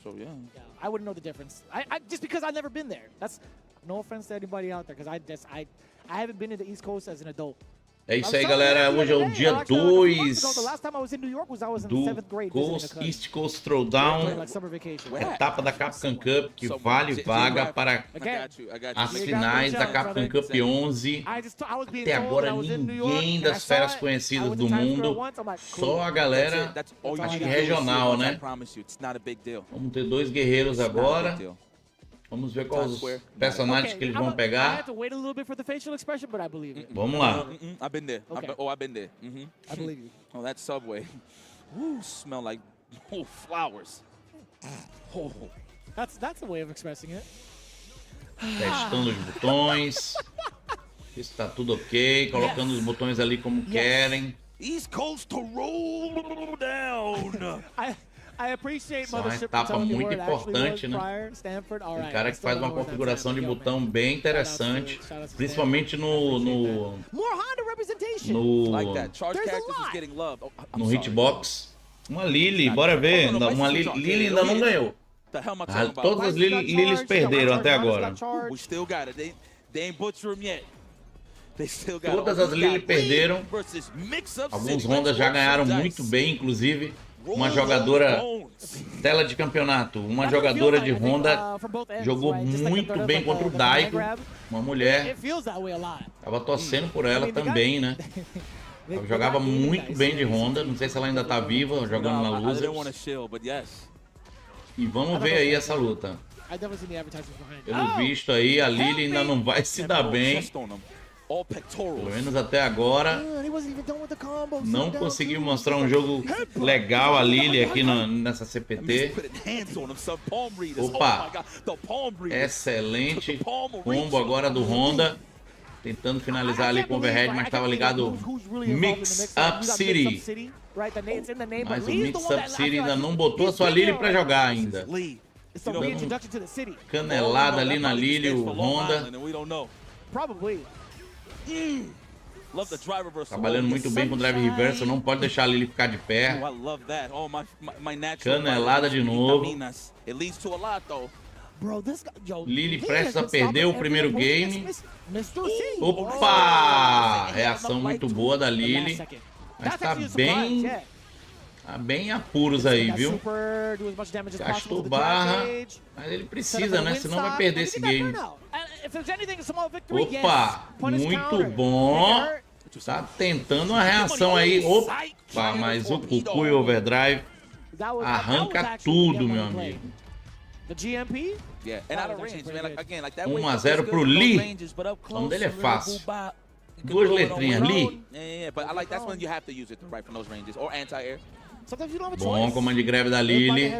So yeah. Yeah, I wouldn't know the difference. I just because I've never been there. That's no offense to anybody out there, because I haven't been to the East Coast as an adult. É isso aí, galera. Hoje é o dia 2 do East Coast Throwdown, etapa da Capcom Cup, que vale vaga para as finais da Capcom Cup 11. Até agora, ninguém das feras conhecidas do mundo, só a galera, acho que regional, né? Vamos ter 2 guerreiros agora. Vamos ver quais os personagens que eles vão pegar. Vamos lá. I've been there. Okay. I've been there. I believe you. Oh, that Subway. Ooh, smell like flowers. Oh. That's a way of expressing it. Testando os botões. Está tudo ok. Colocando os botões ali como querem. East Coast to roll down. I appreciate Essa é uma Mothership etapa telling me muito where it actually importante, was né? prior. Stanford, all Um right. cara I que still faz don't uma know where that configuração de time, botão man. bem interessante, Shout out to principalmente no More Honda representation. Like that. Charge There's a characters is lot. getting love. Oh, I'm no sorry. hitbox. Uma Lily, bora ver. Uma Lily ainda não ganhou. The hell am I talking about? Todas as Lilies perderam até agora. We still got it. They ain't butcher him yet. They still got Todas it. as Lily perderam. Alguns Hondas já ganharam muito bem, inclusive uma jogadora tela de campeonato, uma jogadora de Honda jogou muito bem contra o Daigo, uma mulher. Tava torcendo por ela também, né? Ela jogava muito bem de Honda, não sei se ela ainda tá viva, jogando na Losers. E vamos ver aí essa luta. Pelo visto aí, a Lily ainda não vai se dar bem. Pelo menos até agora. Não conseguiu mostrar um jogo legal a Lily aqui nessa CPT. Opa! Excelente combo agora do Honda. Tentando finalizar ali com o overhead, mas estava ligado Mix Up City. Mas o Mix Up City ainda não botou a sua Lily para jogar ainda. Canelada ali na Lily, o Honda. Trabalhando muito bem com o drive reverso, não pode deixar a Lily ficar de pé. Canelada de novo. Lily prestes a perder o primeiro game. Opa! Reação muito boa da Lily. Mas tá bem apuros aí, viu? Gastou barra, mas ele precisa, né? Senão vai perder esse game. Opa! Muito bom. Tá tentando uma reação aí. Opa! Mas o Cucu e o Overdrive arranca tudo, meu amigo. 1-0 pro Lee. O nome dele é fácil. 2 letrinhas, Lee. Bom comando de greve da Lily.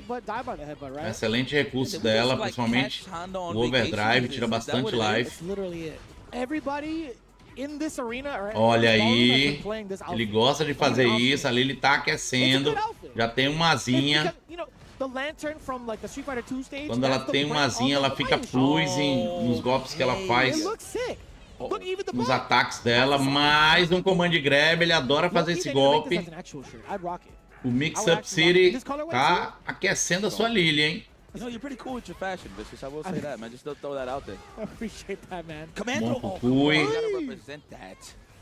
Excelente recurso dela, principalmente o overdrive, tira bastante life. Olha aí, ele gosta de fazer isso, a Lily tá aquecendo, já tem uma asinha. Quando ela tem uma asinha, ela fica plus nos golpes que ela faz. Look, even the nos back. ataques dela. Mais um command grab, ele adora fazer esse golpe. As an actual shirt. I'd rock it. O Mix Up City tá aquecendo a sua Lily, hein? You know, you're pretty cool with your fashion, Vicious. I will say that, man. Just throw that out there. I appreciate that, man. Commando. Bom Oh, Kukui. you gotta represent that.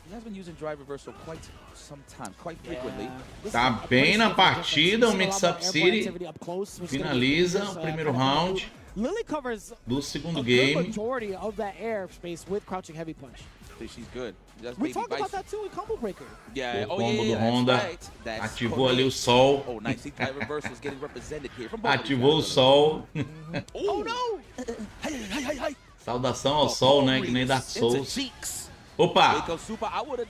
He has been using drive reversal quite some time, quite frequently. Tá bem na partida, o Mix Up City finaliza o primeiro round Lily covers do segundo a good game. majority of that airspace with crouching heavy punch. She's good. That's We baby talked about bison. that too in Combo Breaker. Yeah. O Oh, combo do yeah, Honda that's right. That's ativou ali o correct. sol. Oh, nice. See, that reversal is getting represented here. From both of these Ativou o guys. sol. Oh no! Hey. Saudação ao sol, né? Que nem Dark Souls. Opa!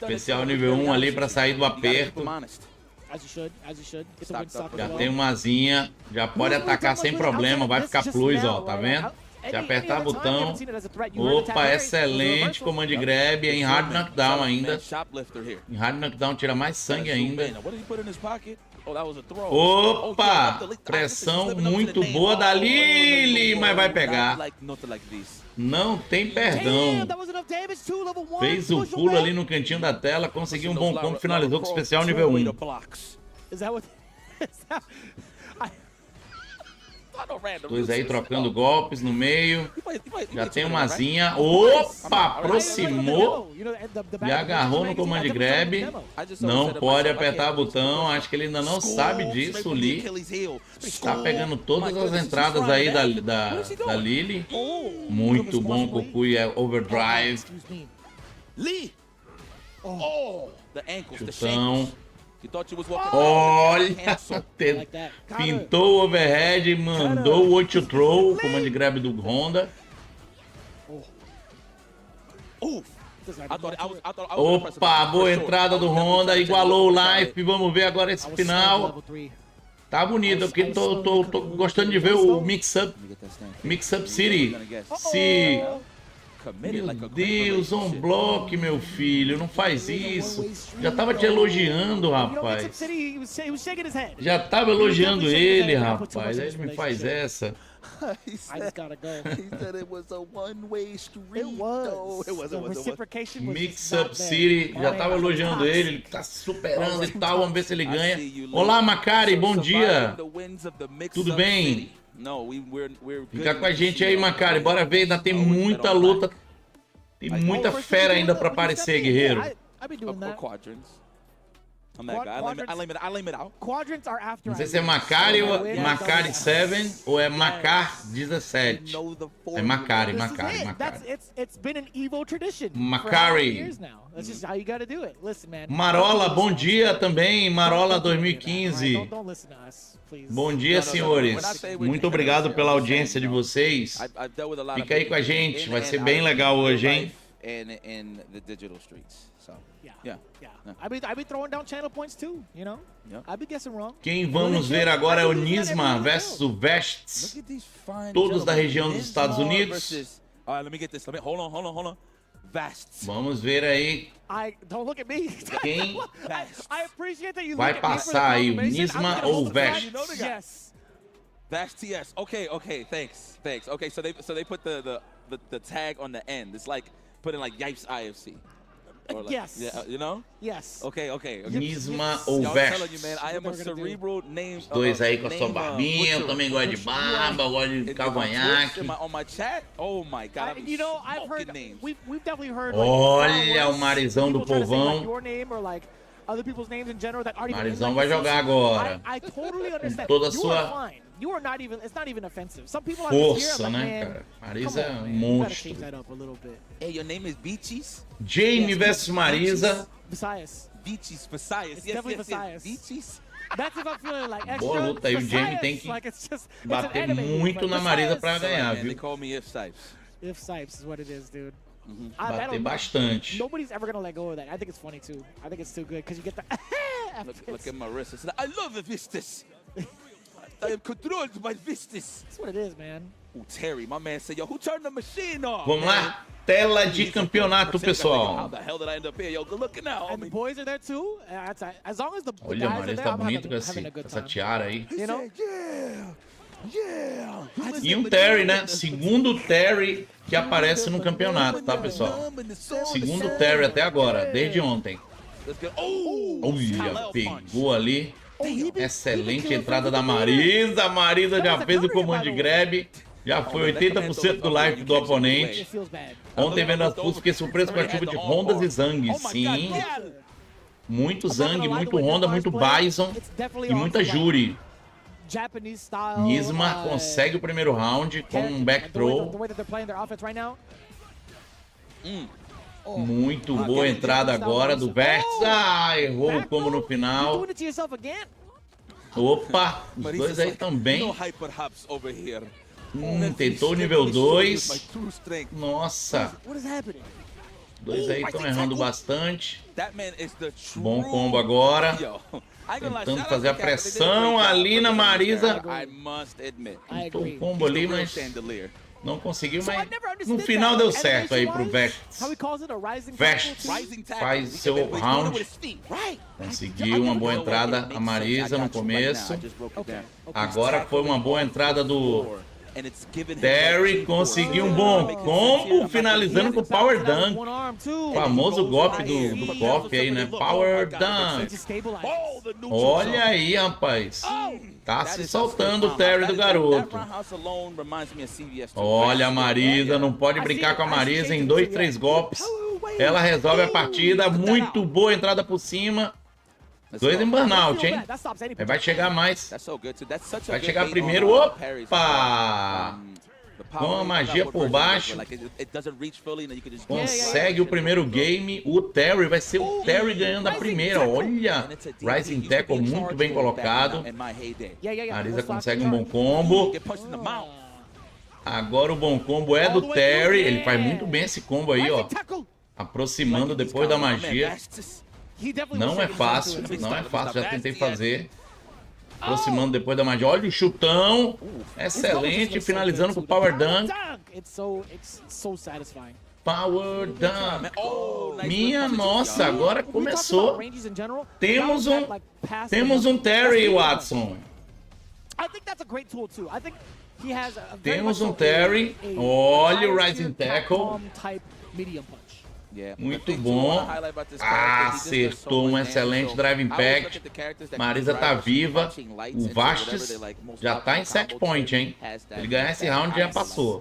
Especial nível 1 ali pra sair do aperto. As you should, as you should. Get the windsock as Já well. tem uma asinha. Já pode atacar sem problema. Vai ficar plus, ó. Tá vendo? Se apertar o botão. Opa, excelente command grab em hard knockdown ainda. Em hard knockdown tira mais sangue ainda. Opa, pressão muito boa da Lily, mas vai pegar. Não tem perdão. Fez o pulo ali no cantinho da tela, conseguiu um bom combo, finalizou com especial nível 1. Is that what? Dois aí trocando golpes no meio. Já tem uma asinha. Opa, aproximou. E agarrou no command grab. Não pode apertar o botão. Acho que ele ainda não sabe disso, Lee. Está pegando todas as entradas aí da Lily. Muito bom, Kukui é overdrive. Chutão. Olha, pintou o overhead, mandou o 8 throw, command grab do Honda. Opa, boa entrada do Honda, igualou o life. Vamos ver agora esse final. Tá bonito, porque tô gostando de ver o Mix Up City. Se... Meu Deus, on block, meu filho, não faz isso. Já tava te elogiando, rapaz. Já tava elogiando ele, rapaz. Aí ele me faz essa. I just gotta go. He said it was a one-way street. It was. It was The reciprocation was Mix not Up there. City, já tava elogiando ele, ele tá se superando e tal, vamos ver se ele ganha. Olá, Macari, bom dia. Tudo bem? Fica com a gente aí, Macari, bora ver, ainda tem muita luta. Tem muita fera ainda pra aparecer, guerreiro. I've been doing that. Quadrants. I'm that guy. I lame it out. Quadrants are after. Não sei se é Macari ou Macari 7 ou é Macar 17. É Macari. It's been an Evo tradition. Macari. Years now. That's just how you gotta do it. Listen, man. Marola, bom dia também, Marola 2015. Don't listen to us, please. Bom dia, senhores. Muito obrigado pela audiência de vocês. Fica aí com a gente, vai ser bem legal hoje, hein? In the digital streets. So, yeah. I be throwing down channel points too, you know? I be guessing wrong. Quem vamos ver agora é o Nisma versus o Vests. Todos da região dos Estados Unidos. Let me get this. Hold on. Vests. Vamos ver aí Don't look at me. quem I appreciate that you vai look at me for the passar aí, o confirmation. Nisma I'm gonna ou o hold the Vests. phone. Yes. Vast TS. Okay. Thanks. Okay, so they put the tag on the end. It's like putting like Yipes IFC. Or like, Yes. Yeah, you know? Yes. Okay. Nisma ou Yo, I'm telling you, Vests. man, I am a cerebral name. Dois aí com a sua barbinha, eu também gosto de barba, gosto de cavanhaque. On my chat, oh my God, You know, I've heard. names. We've definitely heard. Olha o Marizão do people trying to say, povão. like, your name or like other people's names in general that aren't even Marizão in, vai like, jogar the agora. I totally understand. toda a You sua are fine. You are not even. It's not even offensive. Some people out here, Força, I'm like, né, man, cara? come Marisa é on, um man. You gotta monstro. change that up a little bit. Hey, your name is Beaches? Jamie versus Marisa. Besides, Beaches, Fasias. It's definitely Fasias. Beaches? that's if I'm feeling like extra. Boa luta aí, o Jamie Besides, tem que like, it's just, it's an bater anime move, muito but na Marisa Besides, pra ganhar, Man, they viu? call me If Sipes. If Sipes is what it is, dude. Bater bastante. Nobody's ever gonna let go of that. I think it's funny too. I think it's too good because you get the. Look at my wrist. It's like, I love the Vistas. I am controlled by Vistas. That's what it is, man. Oh, Terry, my man said, yo, who turned the machine off? Vamos lá, tela de campeonato, How pessoal. the hell did I end up here? Yo, good looking now, And the homie. boys are there too. As long as the Olha, guys are Marisa there, tá I'm bonito com having a good essa time. tiara aí. You know? Yeah. E um Terry, né? Segundo Terry que aparece no campeonato, tá, pessoal? Segundo Terry até agora, desde ontem. Olha, pegou ali. Excelente entrada da Marisa. A Marisa já fez o comando de grab. Já foi 80% do life do oponente. Ontem vendo as pulls, fiquei surpreso com a chuva de Hondas e Zang. Sim. Muito Zang, muito Honda, muito Bison e muita Juri. Nisma consegue o primeiro round com um back throw. Muito boa entrada agora do Vex. Ah, errou o combo no final. Opa, os dois aí também. Tentou o nível 2. Nossa. Os dois aí estão errando bastante. Bom combo agora. Tentando fazer a pressão ali na Marisa. Tentou o combo ali, mas não conseguiu, mas no final deu certo aí pro Vex. Vex faz seu round. Conseguiu uma boa entrada a Marisa no começo. Agora foi uma boa entrada do Terry, conseguiu um bom combo, finalizando com o Power Dunk. O famoso golpe do KOF aí, né? Power Dunk. Olha aí, rapaz. Tá se soltando o Terry do garoto. Olha a Marisa, não pode brincar com a Marisa em 2, 3 golpes. Ela resolve a partida, muito boa entrada por cima. 2 em burnout, hein? Vai chegar mais. Vai chegar primeiro. Opa! Com a magia por baixo. Consegue o primeiro game. O Terry vai ser o Terry ganhando a primeira. Olha! Rising Tackle muito bem colocado. Marisa consegue um bom combo. Agora o bom combo é do Terry. Ele faz muito bem esse combo aí, ó. Aproximando depois da magia. Não é fácil, não é fácil, já tentei fazer. Aproximando depois da magia. Olha o chutão. Excelente, finalizando com o Power Dunk. Power Dunk. Minha nossa, agora começou. Temos um Terry, Watson. Temos um Terry. Olha o Rising Tackle. Muito bom. Acertou um excelente Drive Impact. Marisa tá viva. O Vastas já tá em set point, hein? Ele ganhar esse round já passou.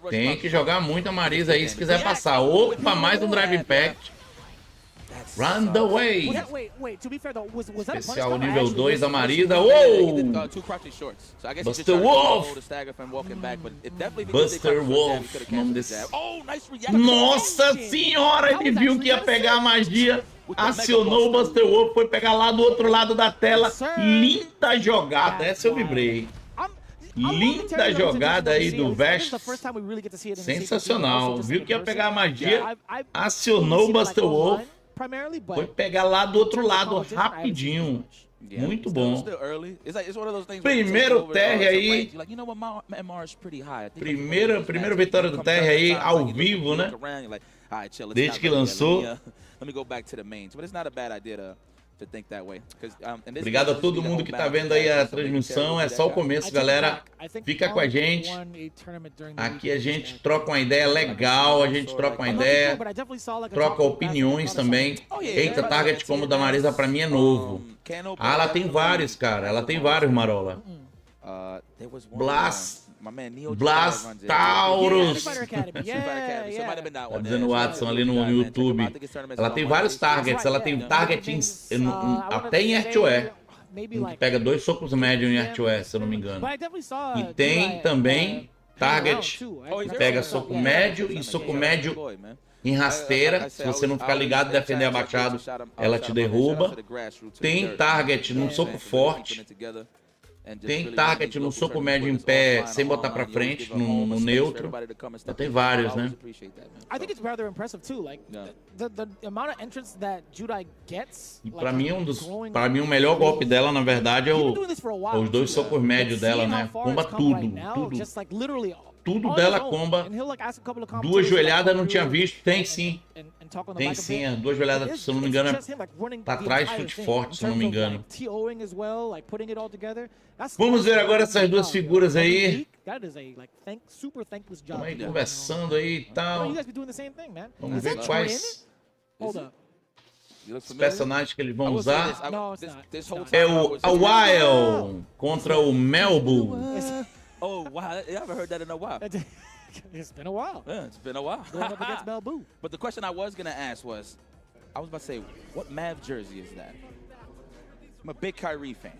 Tem que jogar muito a Marisa aí se quiser passar. Opa, mais um Drive Impact. Run the way. Especial nível 2 da Marisa. Uou! Buster Wolf. Buster Wolf. Nome desse... Nossa senhora! Ele viu que ia pegar a magia. Acionou o Buster Wolf. Foi pegar lá do outro lado da tela. Linda jogada. Essa eu vibrei. Linda jogada aí do Vest. Sensacional. Viu que ia pegar a magia. Acionou o Buster Wolf. Foi pegar lá do outro lado rapidinho. Muito bom. Primeiro Terry aí. Primeira vitória do Terry aí ao vivo, né? Desde que lançou. Obrigado a todo mundo que tá vendo aí a transmissão. É só o começo, galera. Fica com a gente. Aqui a gente troca uma ideia legal. A gente troca uma ideia. Troca opiniões também. Eita, target como o da Marisa pra mim é novo. Ah, ela tem vários, cara. Ela tem vários, Marola. Blastaurus. Tá dizendo o Watson ali no YouTube. Ela tem vários targets. Ela tem target até em Artware. Que pega 2 socos médios em Artware, se eu não me engano. E tem também target que pega soco médio e soco médio em rasteira. Se você não ficar ligado e defender abaixado, ela te derruba. Tem target no soco forte. Tem target no soco médio em pé, sem botar pra frente, no neutro. Tem vários, né? E pra mim, pra mim, o melhor golpe dela, na verdade, é os 2 socos médios dela, né? Comba tudo. tudo dela comba. Duas joelhadas não tinha visto. Tem sim. Tem sim, as duas joelhadas, se eu não me engano, tá atrás chute forte, se eu não me engano. Vamos ver agora essas duas figuras aí. Estamos aí conversando aí e tal. Vamos ver quais os personagens que eles vão usar. É o Awile contra o Melbu. Oh, wow. I haven't heard that in a while. It's been a while. Yeah, it's been a while. Going up against Melbu. But the question I was going to ask was, I was about to say, what Mav jersey is that? I'm a big Kyrie fan.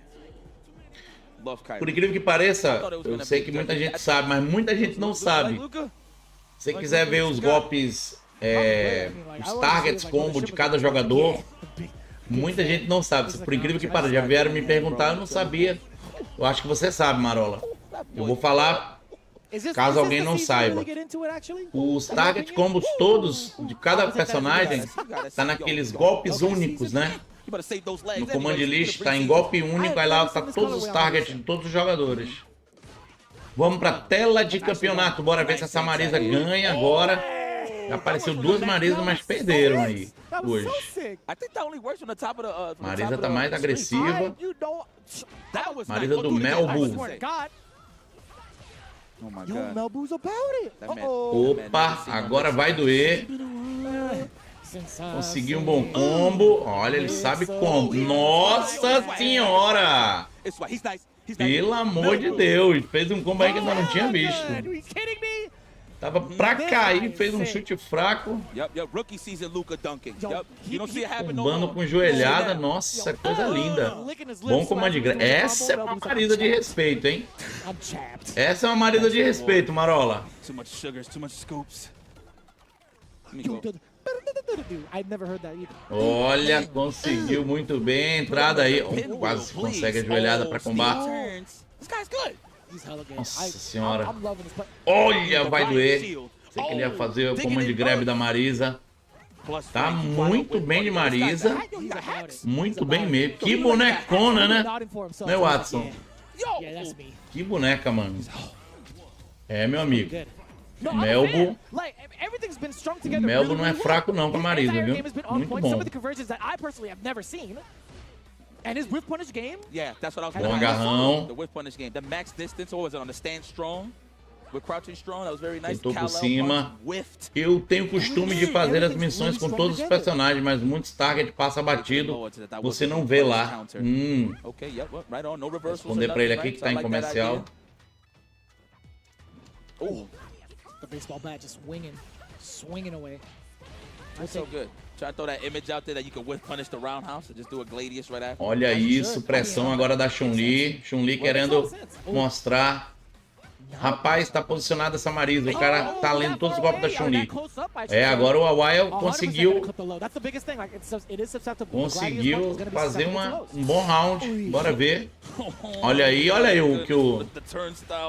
Love Kyrie. Por incrível que pareça, eu sei que muita gente sabe, mas muita gente não sabe. Se você quiser ver os golpes, os targets combo de cada jogador, muita gente não sabe. Por incrível que pareça, já vieram me perguntar, eu não sabia. Eu acho que você sabe, Marola. Eu vou falar, caso alguém não saiba. Os target combos todos de cada personagem tá naqueles golpes únicos, né? No Command List tá em golpe único, aí lá tá todos os targets de todos os jogadores. Vamos pra tela de campeonato. Bora ver se essa Marisa ganha agora. Já apareceu duas Marisas, mas perderam aí hoje. Marisa tá mais agressiva. Marisa do Melbu. Oh my God. Opa, agora vai doer. Conseguiu um bom combo. Olha, ele sabe como. Nossa senhora! Pelo amor de Deus. Fez um combo aí que eu não tinha visto. Tava pra cair, fez um chute fraco. Bombando com joelhada. Nossa, coisa linda. Bom command grab. Essa é uma Marisa de respeito, hein? Essa é uma Marisa de respeito, Marola. Olha, conseguiu muito bem. Entrada aí. Oh, quase consegue a joelhada pra combate. Nossa senhora. Olha, vai doer. Sei que ele ia fazer o command grab da Marisa. Tá muito bem de Marisa. Muito bem mesmo. Que bonecona, né? Né, Watson? Que boneca, mano. É, meu amigo. Melbu. Melbu não é fraco não com a Marisa, viu? Muito bom. And his whiff punish game? Yeah, that's what I was Bom agarrão. The whiff punish game. The max distance, or was it on the stand strong? With crouching strong, that was very nice. Tentou por cima. Eu tenho o costume de fazer as missões com todos os personagens, mas muitos targets passa batido. Você não vê lá. Responder pra ele aqui que tá em comercial. The baseball bat just swinging away. That's so good. Try to throw that image out there that you can whiff punish the roundhouse and just do a gladius right after. Olha isso, pressão agora da Chun-Li. Chun-Li querendo mostrar. Rapaz, tá posicionada essa Marisa. O cara tá lendo todos os golpes da Chun-Li. É, agora o Awile conseguiu fazer um bom round. Bora ver. Olha aí o que o...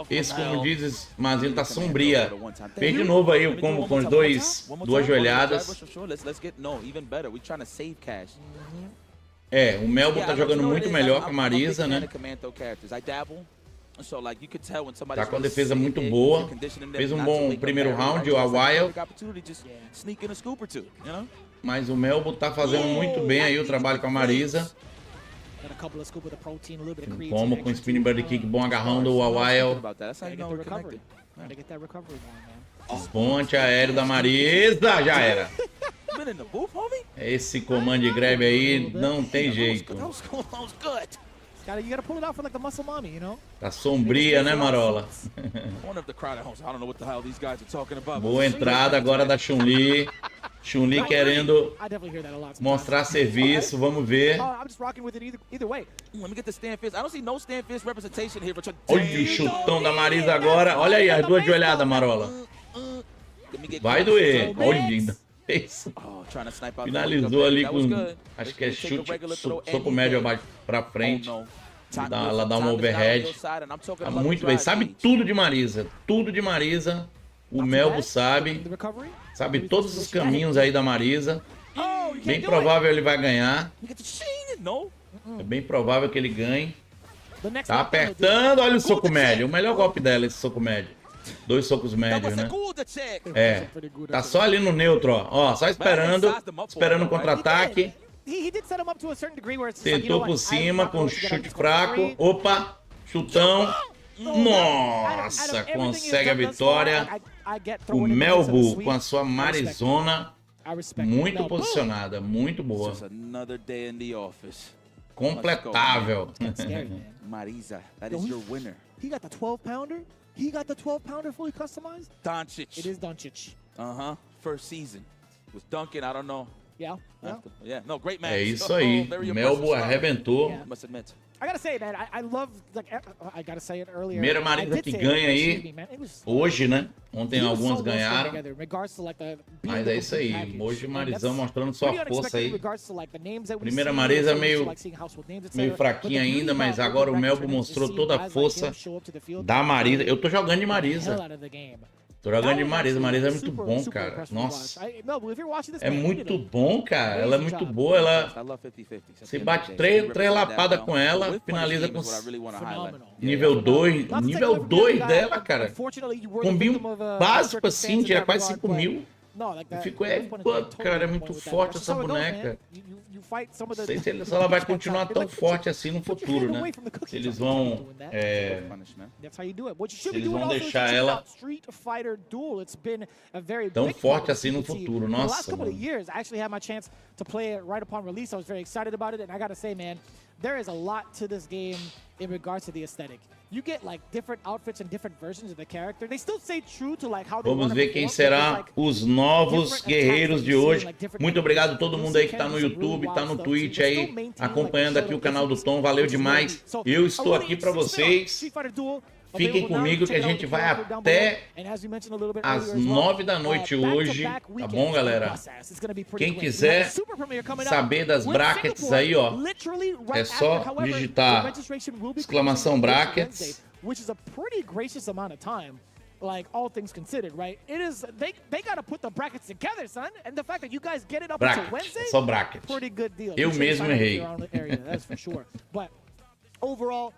Esse, como diz, Mazinho, tá sombria. Fez de novo aí o combo com duas joelhadas. É, o Melbu tá jogando muito melhor que a Marisa, né? Tá com a defesa muito boa. Fez um bom primeiro round, o Awile. Mas o Melbu tá fazendo muito bem aí o trabalho com a Marisa. Como com o spinning bird kick, bom agarrão do Awile. Bom antiaéreo da Marisa, já era. Esse command grab aí não tem jeito. Tá sombria, né, Marola? Boa entrada agora da Chun-Li. Chun-Li querendo mostrar serviço, vamos ver. Olha o chutão da Marisa agora. Olha aí as duas joelhadas, Marola. Vai doer. Olha, isso. Finalizou ali com, acho que é chute, soco médio abaixo pra frente. Ela dá uma overhead. Tá muito bem. Sabe tudo de Marisa. Tudo de Marisa. O Melbu sabe. Sabe todos os caminhos aí da Marisa. Bem provável ele vai ganhar. É bem provável que ele ganhe. Tá apertando. Olha o soco médio. O melhor golpe dela, esse soco médio. 2 socos médios, né? Segunda check. É, tá só ali no neutro, ó. Ó, só esperando o contra-ataque. Tentou por cima com chute fraco. Opa, chutão. Nossa, consegue a vitória. O Melbu com a sua Marizona. Muito posicionada, muito boa. Completável. Marisa, that is your winner. He got the 12-pounder. He got the 12-pounder fully customized. Doncic. It is Doncic. First season. Was Duncan, I don't know. Yeah. Yeah, no, great match. É isso aí. Melbu arrebentou. Must admit. I gotta say, man, I love, like, I gotta say it earlier. Primeira Marisa que ganha aí hoje, né? Ontem alguns ganharam. Mas é isso aí. Hoje Marizão mostrando sua força aí. Primeira Marisa meio fraquinha ainda, mas agora o Melbu mostrou toda a força da Marisa. Eu tô jogando de Marisa. Tô jogando de Marisa. Marisa é muito bom, cara. Nossa. É muito bom, cara. Ela é muito boa. Ela... Você bate três lapadas com ela, finaliza com nível 2. Nível 2 dela, cara. Combinho básico assim, já é quase 5 mil. Eu fico, cara, é muito forte essa boneca. Não sei se ela vai continuar tão forte assim no futuro, né? Se eles vão deixar ela tão forte assim no futuro. Nossa, mano. There is a lot to this game in regards to the aesthetic. You get like different outfits and different versions of the character. They still stay true to like how they Vamos ver quem será os novos guerreiros de hoje. Muito obrigado a todo mundo aí que tá no YouTube, tá no Twitch aí, acompanhando aqui o canal do Tom. Valeu demais. Eu estou aqui para vocês. Fiquem comigo que a gente vai até às 9 da noite hoje, tá bom, galera? Quem quiser saber das brackets aí, ó, é só digitar exclamação brackets. Like all things considered, right? It is they got to put the brackets together, son. And the fact that you guys get it up until Wednesday, só bracket. Pretty good deal. Eu mesmo errei. That's for sure. But overall,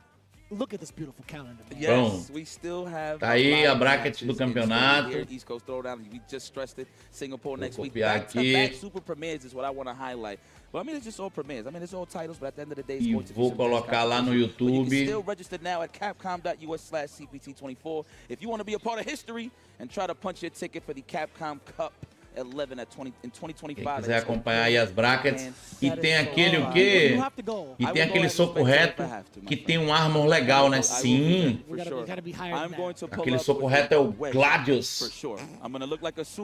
look at this beautiful calendar. Yes, we still have tá aí a bracket do campeonato. East Coast Throwdown. We just stressed it. Singapore next week. Aqui. Super premieres is what I want to highlight. But I mean, it's just all premieres. I mean, it's all titles, but at the end of the day, it's going to be vou colocar lá no YouTube. You can still register now at capcom.us/CPT24 if you want to be a part of history and try to punch your ticket for the Capcom Cup 11 in 2025. Quem quiser acompanhar aí as brackets. E tem aquele o quê? E tem aquele soco reto que tem um armor legal, né? Sim. Aquele soco reto é o Gladius.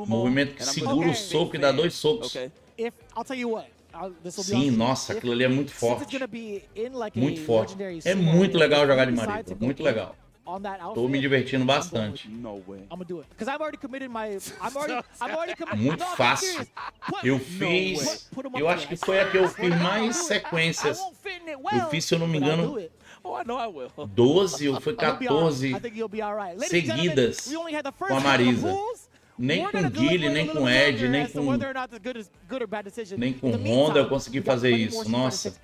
Movimento que segura o soco e dá 2 socos. Sim, nossa, aquilo ali é muito forte. Muito forte. É muito legal jogar de Marisa. Muito legal. Tô me divertindo bastante. Muito fácil. Eu fiz... Eu acho que foi a que eu fiz mais sequências. Eu fiz, se eu não me engano, 12 ou foi 14 seguidas com a Marisa. Nem com Guile, nem com Ed, nem com Honda eu consegui fazer isso. Nossa.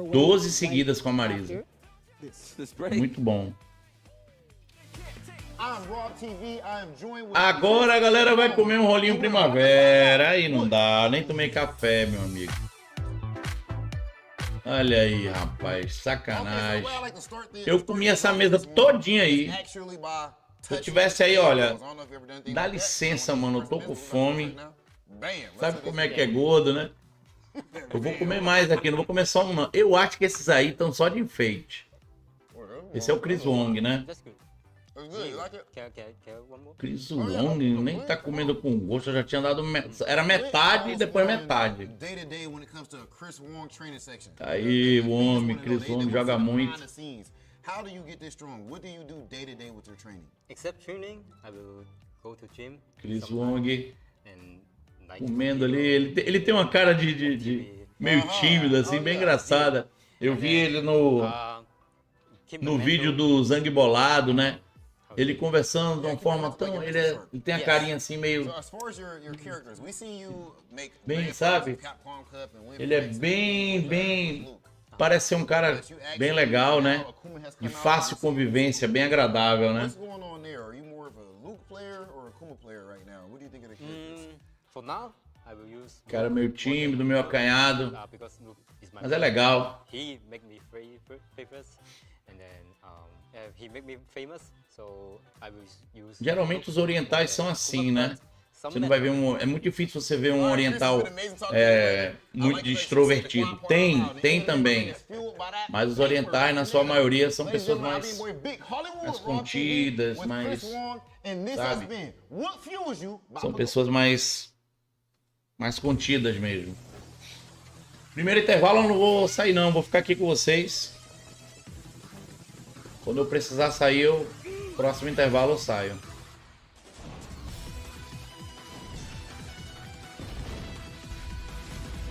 12 seguidas com a Marisa. Muito bom. Agora a galera vai comer um rolinho primavera. Aí não dá, nem tomei café, meu amigo. Olha aí, rapaz, sacanagem. Eu comi essa mesa todinha aí. Se eu tivesse aí, olha, dá licença, mano, eu tô com fome. Sabe como é que é gordo, né? Eu vou comer mais aqui, não vou comer só um, não. Eu acho que esses aí estão só de enfeite. Esse é o Chris Wong, né? Chris Wong nem tá comendo com gosto, eu já tinha dado... Era metade e depois metade. Aí, o homem, Chris Wong joga muito. How do you get this strong? What do you do day to day with your training? Except training, I will go to gym. Chris Wong comendo ali. Ele tem uma cara de meio tímido, assim, bem engraçada. Eu vi ele no vídeo do Zang Bolado, né? Ele conversando de uma forma tão... Ele tem a carinha assim meio... Bem, sabe? Ele é bem... Parece ser um cara bem legal, né? De fácil convivência, bem agradável, né? For now, I will use. Cara meio tímido, meio acanhado. Because Noob is my Mas é legal. He make me famous, and then he make me famous, so I will use. Geralmente os orientais são assim, né? Você não vai ver é muito difícil você ver um oriental muito extrovertido. Tem também. Mas os orientais, na sua maioria, são pessoas mais contidas, mais, sabe? São pessoas mais contidas mesmo. Primeiro intervalo eu não vou sair não, vou ficar aqui com vocês. Quando eu precisar sair, próximo intervalo eu saio.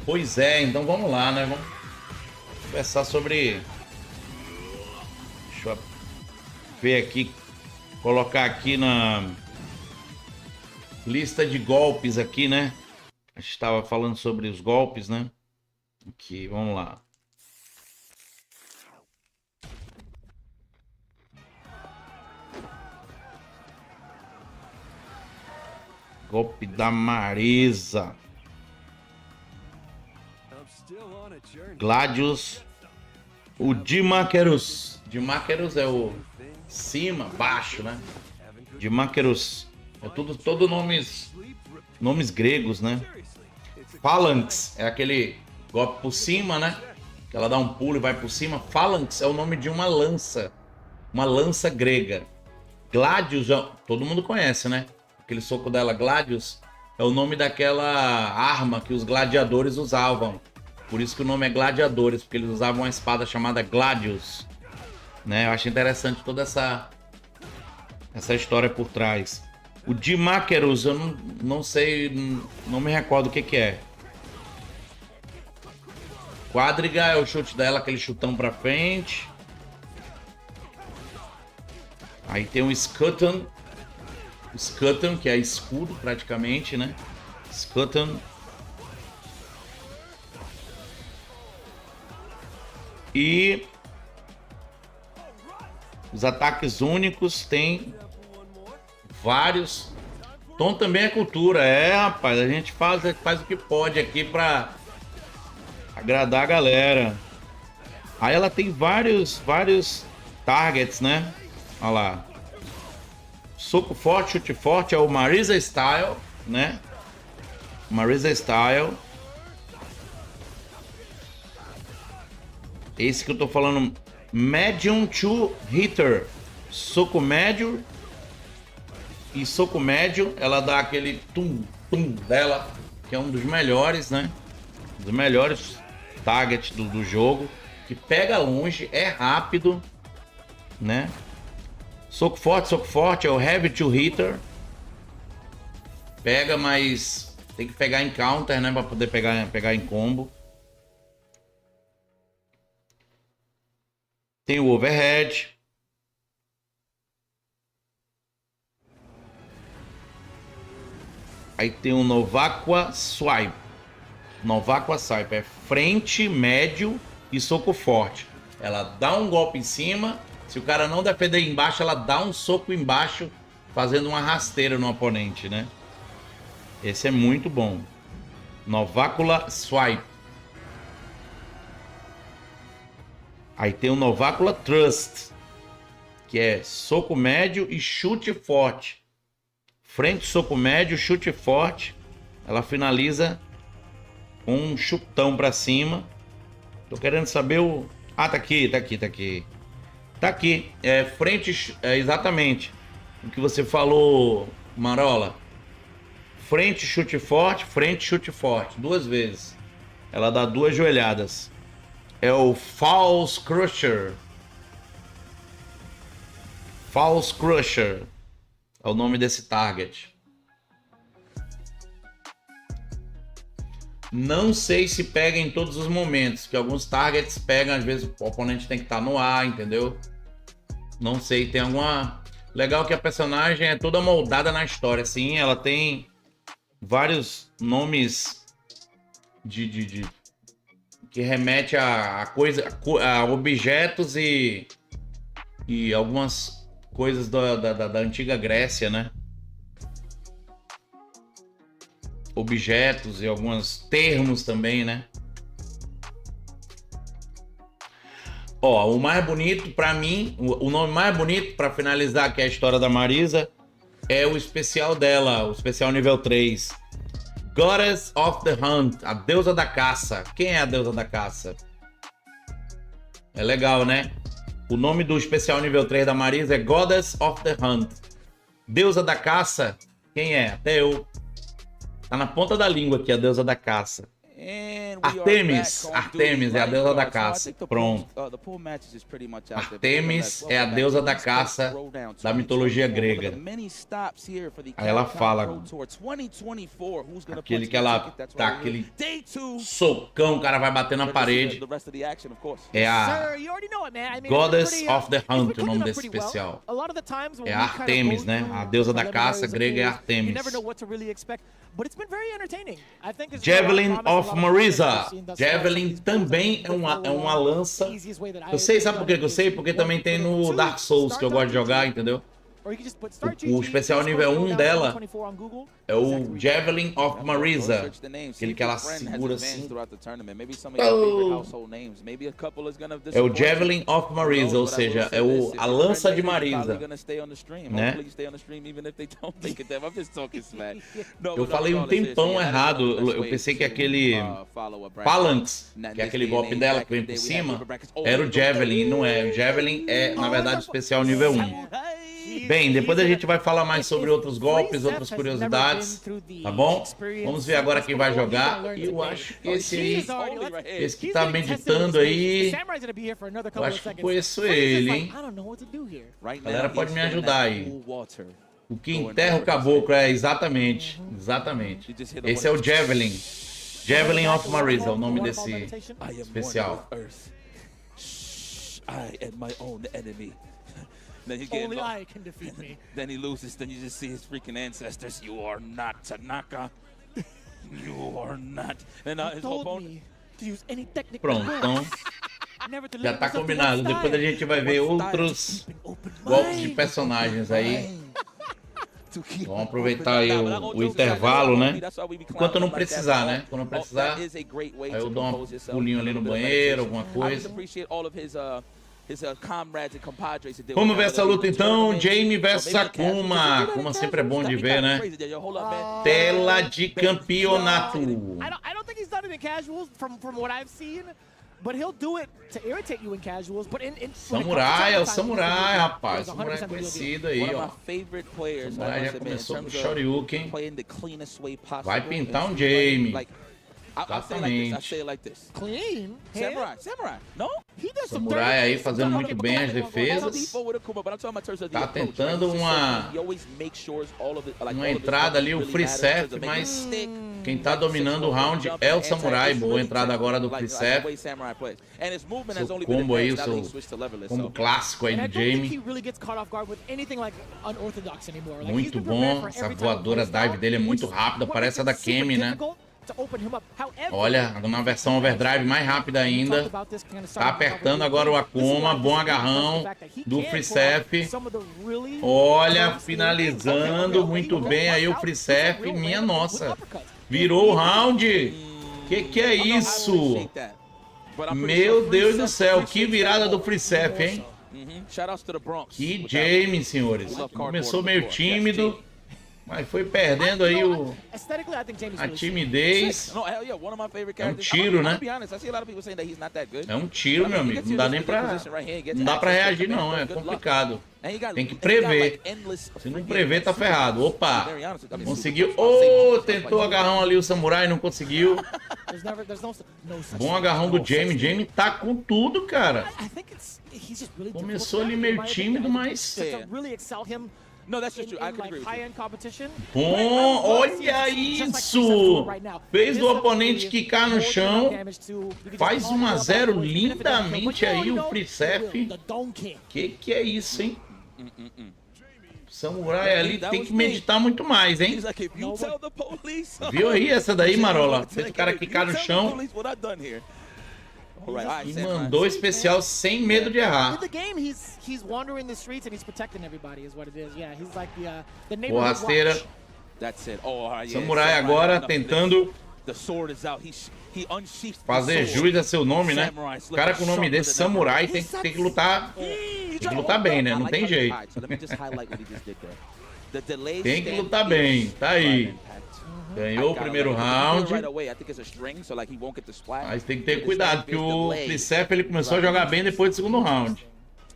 Pois é, então vamos lá, né? Vamos conversar sobre... Deixa eu ver aqui, colocar aqui na lista de golpes aqui, né? A gente estava falando sobre os golpes, né? Aqui, vamos lá. Golpe da Marisa. Gladius. O Dimakerus. Dimakerus é o cima, baixo, né? Dimakerus. É todo nomes gregos, né? Phalanx é aquele golpe por cima, né? Que ela dá um pulo e vai por cima. Phalanx é o nome de uma lança. Uma lança grega. Gladius, todo mundo conhece, né? Aquele soco dela, Gladius, é o nome daquela arma que os gladiadores usavam. Por isso que o nome é Gladiadores, porque eles usavam uma espada chamada Gladius. Né? Eu acho interessante toda essa história por trás. O Dimakerus, eu não sei, não me recordo o que é. Quadriga é o chute dela, aquele chutão pra frente. Aí tem o Curtam. Curtam, que é escudo praticamente, né? Curtam. E os ataques únicos tem vários. Tom também é cultura, rapaz, a gente faz o que pode aqui pra agradar a galera. Aí ela tem vários targets, né? Olha lá. Soco forte, chute forte é o Marisa Style, né? Marisa Style. Esse que eu tô falando, Medium to Hitter. Soco médio. E soco médio, ela dá aquele tum dela, que é um dos melhores, né? Dos melhores targets do jogo. Que pega longe, é rápido, né? Soco forte é o Heavy to Hitter. Pega, mas tem que pegar em counter, né? Pra poder pegar em combo. Tem o Overhead. Aí tem o Novaqua Swipe. Novaqua Swipe é frente, médio e soco forte. Ela dá um golpe em cima. Se o cara não defender embaixo, ela dá um soco embaixo, fazendo uma rasteira no oponente, né? Esse é muito bom. Novaqua Swipe. Aí tem o Novaqua Thrust, que é soco médio e chute forte. Frente, soco médio, chute forte. Ela finaliza com um chutão pra cima. Tô querendo saber o... Ah, tá aqui. Tá aqui. É frente... É exatamente o que você falou, Marola. Frente, chute forte. Frente, chute forte. 2 vezes. Ela dá 2 joelhadas. É o False Crusher. False Crusher é o nome desse target. Não sei se pega em todos os momentos, que alguns targets pegam, às vezes o oponente tem que estar no ar, entendeu? Não sei, tem alguma... Legal que a personagem é toda moldada na história, sim, ela tem vários nomes que remete a objetos e algumas coisas da antiga Grécia, né? objetos e alguns termos também, né? Ó, o mais bonito pra mim, o nome mais bonito pra finalizar aqui a história da Marisa é o especial dela, o especial nível 3. Goddess of the Hunt, a deusa da caça. Quem é a deusa da caça? É legal, né? O nome do especial nível 3 da Marisa é Goddess of the Hunt. Deusa da caça, quem é? Até eu. Tá na ponta da língua aqui, a deusa da caça. Artemis. Artemis é a deusa da caça. Pronto. Artemis é a deusa da caça da mitologia grega. Aí ela fala aquele que ela tá, aquele socão, o cara vai bater na parede. É a Goddess of the Hunt, o nome desse especial. É a Artemis, né? A deusa da caça grega é Artemis. Javelin of Marisa. Javelin também é uma lança. Eu sei, sabe por que eu sei? Porque também tem no Dark Souls que eu gosto de jogar, entendeu? O especial nível 1 dela é o Javelin of Marisa. Aquele que ela segura assim. É o Javelin of Marisa, ou seja, é a lança de Marisa, né? Eu falei um tempão errado. Eu pensei que aquele Phalanx, que é aquele golpe dela que vem por cima, era o Javelin. Não é. O Javelin é, na verdade, o especial nível 1. Bem, depois a gente vai falar mais sobre outros golpes, outras curiosidades, tá bom? Vamos ver agora quem vai jogar. Eu acho que esse aí, esse que tá meditando aí, eu acho que eu conheço ele, hein? A galera pode me ajudar aí. O que enterra o caboclo, exatamente. Esse é o Javelin. Javelin of Marisa, é o nome desse especial. I am my own enemy. Then he Only I can defeat me. Then he loses, then you just see his freaking ancestors. You are not Tanaka. You are not. And his opponent... Pronto, então já tá combinado. Depois a gente vai ver outros golpes de personagens aí. Vamos aproveitar aí o intervalo, né? Enquanto não precisar, né? Quando não precisar, aí eu dou um pulinho ali no banheiro, alguma coisa. Vamos ver essa luta então, Jamie versus Akuma. Akuma sempre é bom de ver, né? Tela de campeonato. Samurai, é o Samurai, rapaz. Samurai é conhecido aí, ó. Samurai já começou com o Shoryuken. Vai pintar um Jamie. Exatamente. Samurai aí fazendo muito bem as defesas. Tá tentando uma entrada ali, o free set, mas quem tá dominando o round é o Samurai. Boa entrada agora do free set. Seu combo aí, o seu combo clássico aí do Jamie. Muito bom. Essa voadora dive dele é muito rápida, parece a da Kemi, né? Olha, na versão overdrive mais rápida ainda. Tá apertando agora o Akuma. Bom agarrão do Freesef. Olha, finalizando muito bem aí o Freesef. Minha nossa. Virou o round. Que é isso? Meu Deus do céu. Que virada do Freesef, hein? Que Jamie, senhores. Começou meio tímido, mas foi perdendo aí a timidez. É um tiro, né? É um tiro, meu amigo. Não dá nem pra reagir, não. É complicado. Tem que prever. Se não prever, tá ferrado. Opa! Conseguiu. Oh, tentou agarrão ali o Samurai, não conseguiu. Bom agarrão do Jamie. Jamie tá com tudo, cara. Começou ali meio tímido, mas... Bom, olha isso! Fez o oponente quicar no chão. Faz 1-0 lindamente aí o Freesef. Que é isso, hein? Samurai ali tem que meditar muito mais, hein? Viu aí essa daí, Marola? Fez o cara quicar no chão. E mandou especial sem medo de errar. Pô, rasteira. That's it. Oh, yeah. Samurai agora tentando The sword is out. He unsheathed the fazer sword. jus a seu nome, né? O cara com o nome desse, Samurai, tem que lutar. Tem que lutar bem, né? Não tem jeito. Tem que lutar bem. Tá aí. Ganhou o primeiro round. Mas tem que ter cuidado, que o Plicef ele começou a jogar bem depois do segundo round.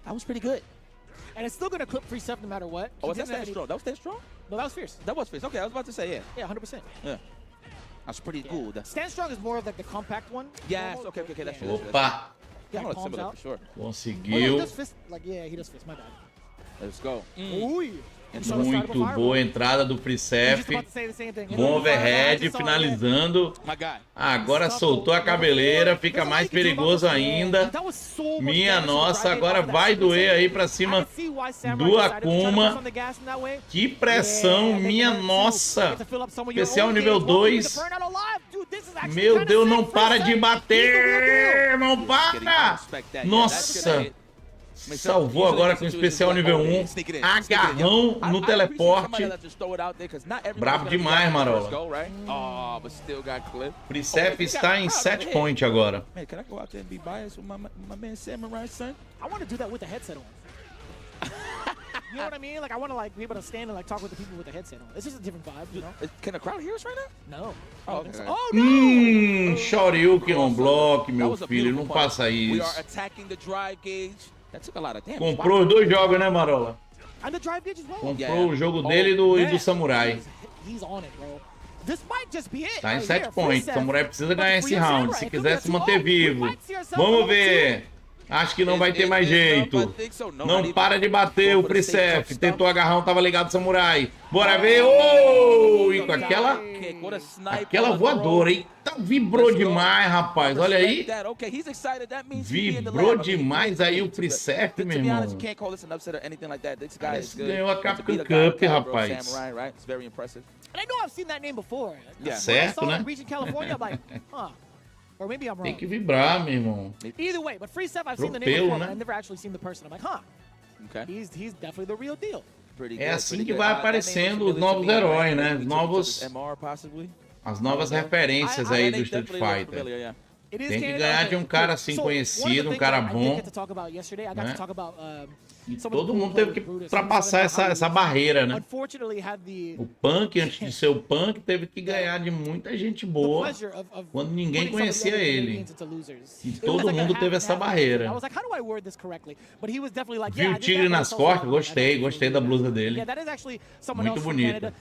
That was pretty good. And it's still going to clip free stuff no matter what. Oh, that's that strong. That was that strong? No, that was fierce. That was fierce. Okay, I was about to say, yeah. Yeah, 100%. Yeah. That's pretty good. Stand strong is more of like the compact one. Yes, okay, that's true. Opa! Yeah, Palms palms out. for sure. Oh, no, he Conseguiu. does fist. Like, yeah, he does fist. My bad. Let's go. Ui. Muito boa entrada do Plicef. Bom overhead, finalizando. Agora soltou a cabeleira, fica mais perigoso ainda. Minha nossa, agora vai doer aí pra cima do Akuma. Que pressão, minha nossa. Especial nível 2. Meu Deus, não para de bater. Não para. Nossa. Salvou agora com o especial nível 1. Agarrão no teleporte. Brabo demais, Marola. Plicef está em 7 points agora. You know what I mean? Like, I want to like be able to stand and like talk with the people with the headset on. It's just a different vibe, you know? Can the crowd hear us right now? No. Oh, okay. Oh no! Shoryuken on block, meu filho. Não faça We are isso. attacking the drive gauge. That took a lot of damage. Comprou os dois jogos, né, Marola? And the drive gauge as well. Comprou o jogo dele e do Samurai. He's on it, bro. This might just be it. Tá em right 7 here. points. Free Samurai set. precisa ganhar esse Free round. Samurai. Se It quiser could se be a manter 2. We vivo. might see ourselves Vamos on the ver. Acho que não vai ter mais jeito. Não para de bater o Plicef. Tentou agarrar, tava ligado o Samurai. Bora ver. Oh! E com aquela voadora, hein? Vibrou demais, rapaz. Olha aí. Vibrou demais aí o Plicef, meu irmão. Parece que ganhou a Capcom Cup, rapaz. And I know I've seen that name before. Certo, né? Region California, I'm like, huh. Or maybe I'm wrong. Tem que vibrar, meu irmão. Either way, but Free Step, I've seen the name Tropelo, before, né? but I've never actually seen the person. I'm like, huh. Okay. He's definitely the real deal. É assim que vai aparecendo os novos heróis, né? As novas referências aí do Street Fighter. Tem que ganhar de um cara assim conhecido, um cara bom. Né? E todo mundo teve que ultrapassar essa barreira, né? O Punk, antes de ser o Punk, teve que ganhar de muita gente boa quando ninguém conhecia ele. E todo mundo teve essa barreira. Viu o tigre nas costas? Gostei da blusa dele. Muito bonita.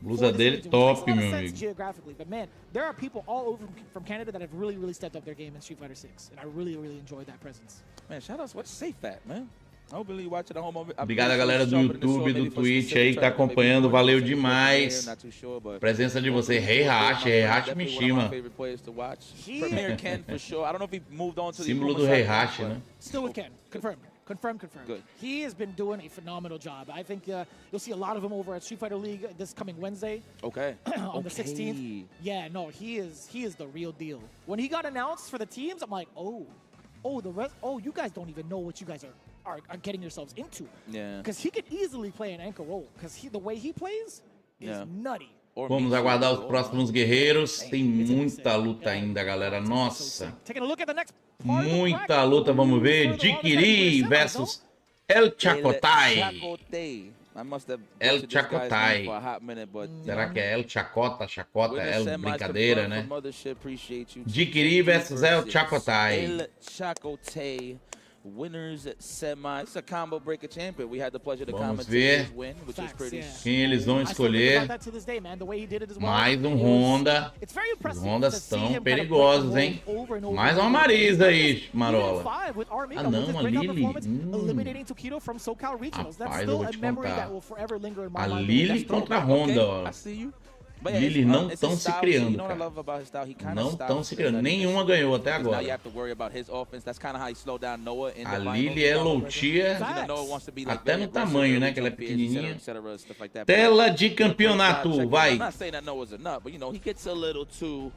Blusa dele top, meu amigo. But man, there are people all over from Canada that have really stepped up their game in Street Fighter 6, and I really enjoyed that presence. Man, shout out, what's safe at, man? Obrigado a galera do YouTube, do Twitch aí que tá acompanhando, valeu demais. Presença de vocês, Heihachi Mishima. Símbolo do Heihachi, né? Still with Ken, confirmed. Confirmed. Good. He has been doing a phenomenal job. I think you'll see a lot of him over at Street Fighter League this coming Wednesday. Okay. On the 16th. Yeah, no, he is the real deal. When he got announced for the teams, I'm like, oh, you guys don't even know what you guys are getting yourselves into. Yeah. Because he could easily play an anchor role. Because the way he plays is nutty. Vamos aguardar os próximos guerreiros. Tem muita luta ainda, galera. Nossa. Muita luta, vamos ver. Jikiri versus El Chacotai. El Chacotai. Será que é El Chacota? Chacota é El brincadeira, né? Jikiri versus El Chacotai. Winners at semi. It's a combo breaker champion. We had the pleasure to Vamos ver win, which is pretty. Quem eles vão escolher. Mais um Honda. Os Hondas estão perigosos, hein? Mais uma Marisa aí, Marola. Ah não, a Lily. Rapaz, eu vou te contar. A Lily contra a Honda, ó. Lily não estão se criando, cara. Não estão se criando. Nenhuma ganhou até agora. A Lily é loutia até no tamanho, né? Que ela é pequenininha. Tela de campeonato, vai.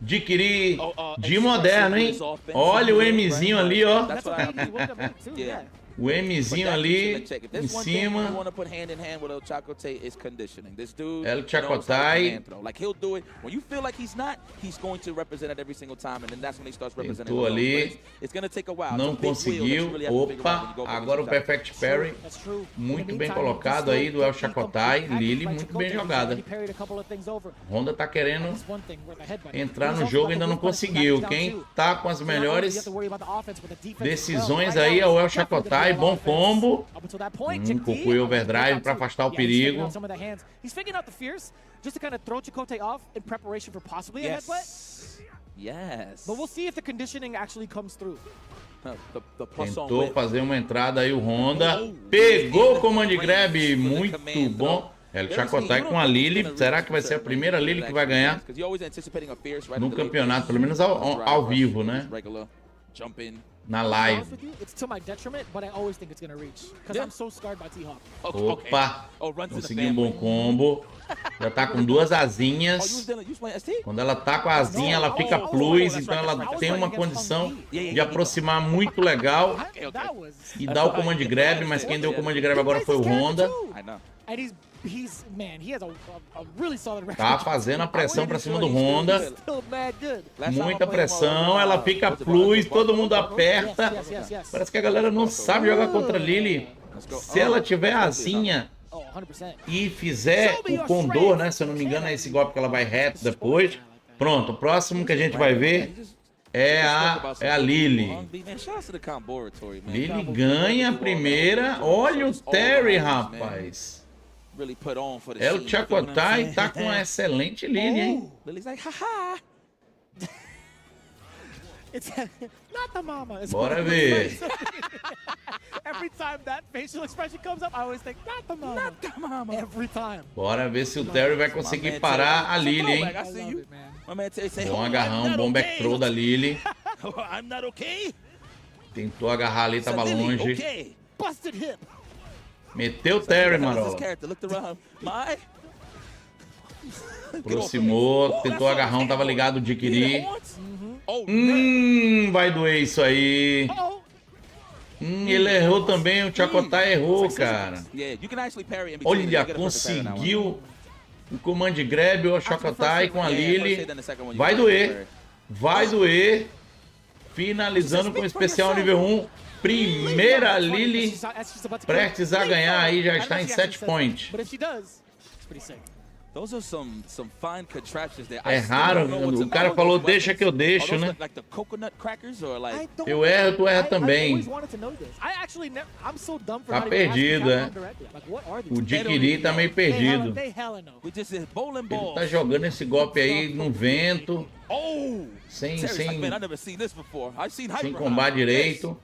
Adquirir de moderno, hein? Olha o Mzinho ali, ó. O Mzinho ali em cima. El Chacotai. Tentou ali. Não conseguiu. Opa, agora o Perfect Parry. Muito bem colocado aí do El Chacotai. Lily, muito bem jogada. Honda tá querendo entrar no jogo e ainda não conseguiu. Quem tá com as melhores decisões aí é o El Chacotai. Bom combo. Cucuy Overdrive para afastar o perigo. Tentou fazer uma entrada aí o Honda. Pegou o Command Grab. Muito bom. El Chacotai com a Lily. Será que vai ser a primeira Lily que vai ganhar no campeonato? Pelo menos ao vivo, né? Na live. Opa! Conseguiu um bom combo. Já tá com duas asinhas. Quando ela tá com a asinha, ela fica plus. Então ela tem uma condição de aproximar muito legal. E dar o Command Grab. Mas quem deu o Command Grab agora foi o Honda. Tá fazendo a pressão pra cima do Honda. Muita pressão, ela fica plus, todo mundo aperta. Parece que a galera não sabe jogar contra a Lily. Se ela tiver a asinha e fizer o condor, né? Se eu não me engano, é esse golpe que ela vai reto depois. Pronto, o próximo que a gente vai ver é a Lily. Lily ganha a primeira. Olha o Terry, rapaz. El Chacotai tá com uma excelente Lily, hein? Bora ver. Bora ver se o Terry vai conseguir parar a Lily, hein? Bom agarrão, bom back throw da Lily. Tentou agarrar ali, tava longe. Meteu o Terry, Marola. Aproximou, tentou agarrão, tava ligado o Dikiri. Vai doer isso aí. Ele errou também, o Chacotai errou, cara. Olha, conseguiu o Command Grab, o Chacotai com a Lily. Vai doer. Vai doer. Finalizando com o especial nível 1. Primeira Lily prestes a ganhar aí, já está em 7 points. É raro, o cara falou deixa que eu deixo, né? Eu erro, tu erra também. Tá perdido, é. O Dikiri tá meio perdido. Ele tá jogando esse golpe aí no vento. Sem combate direito.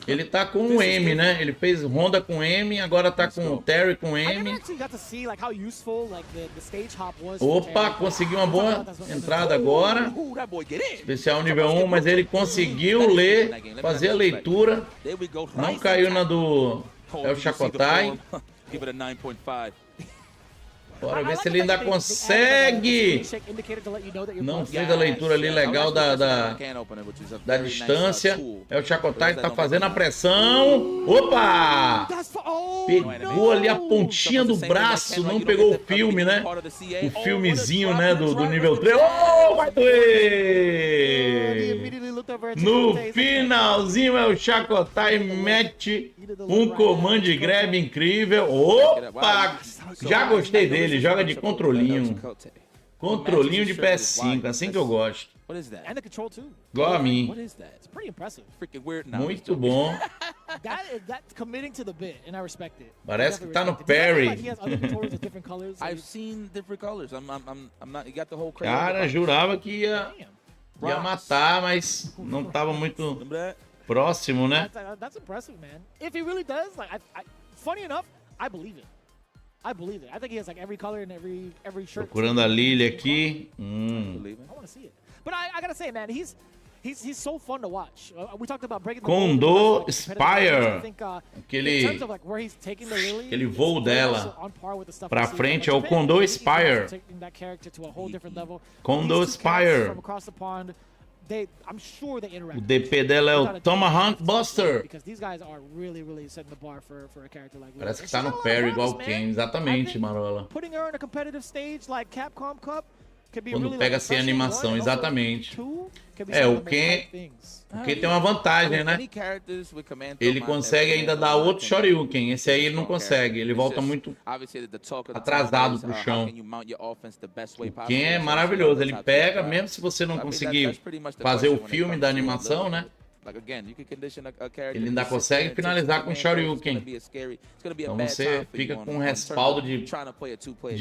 Ele tá com o M, né? Ele fez Honda com M, agora tá com o Terry com M. Opa, conseguiu uma boa entrada agora. Especial nível 1, mas ele conseguiu ler, fazer a leitura. Não caiu na do El Chacotai. Bora ver se ele ainda consegue. Não fez a leitura ali legal da distância. É o Chacotai que tá fazendo a pressão. Opa! Pegou ali a pontinha do braço. Não pegou o filme, né? O filmezinho, né? Do nível 3. Oh, vai doer! No finalzinho é o Chacotai mete um Command Grab incrível. Opa! Já gostei dele, joga de controlinho. Controlinho de PS5, assim que eu gosto. Igual a mim. Muito bom. Parece que tá no parry. Cara, jurava que ia matar, mas não tava muito próximo, né? Procurando a Lily aqui. Condor Spire. Aquele voo dela pra frente é o Condor Spire. Condor Spire. I'm sure they interact. O DP dela é o Tomahawk Buster. Because these guys are really setting the bar for a character like Lulu. Parece que tá no parry igual o Ken. Exatamente, Marola. Putting her in a competitive stage like Capcom Cup could be Quando really pega like sem refreshing, animação, one, and also exatamente. two, could be É, some o of the most Ken, hype things. o Ken tem uma vantagem, né? Ele consegue ainda dar outro Shoryuken. Esse aí ele não consegue. Ele volta muito atrasado pro chão. O Ken é maravilhoso. Ele pega, mesmo se você não conseguir fazer o filme da animação, né? Ele ainda consegue finalizar com Shoryuken. Então você fica com um respaldo de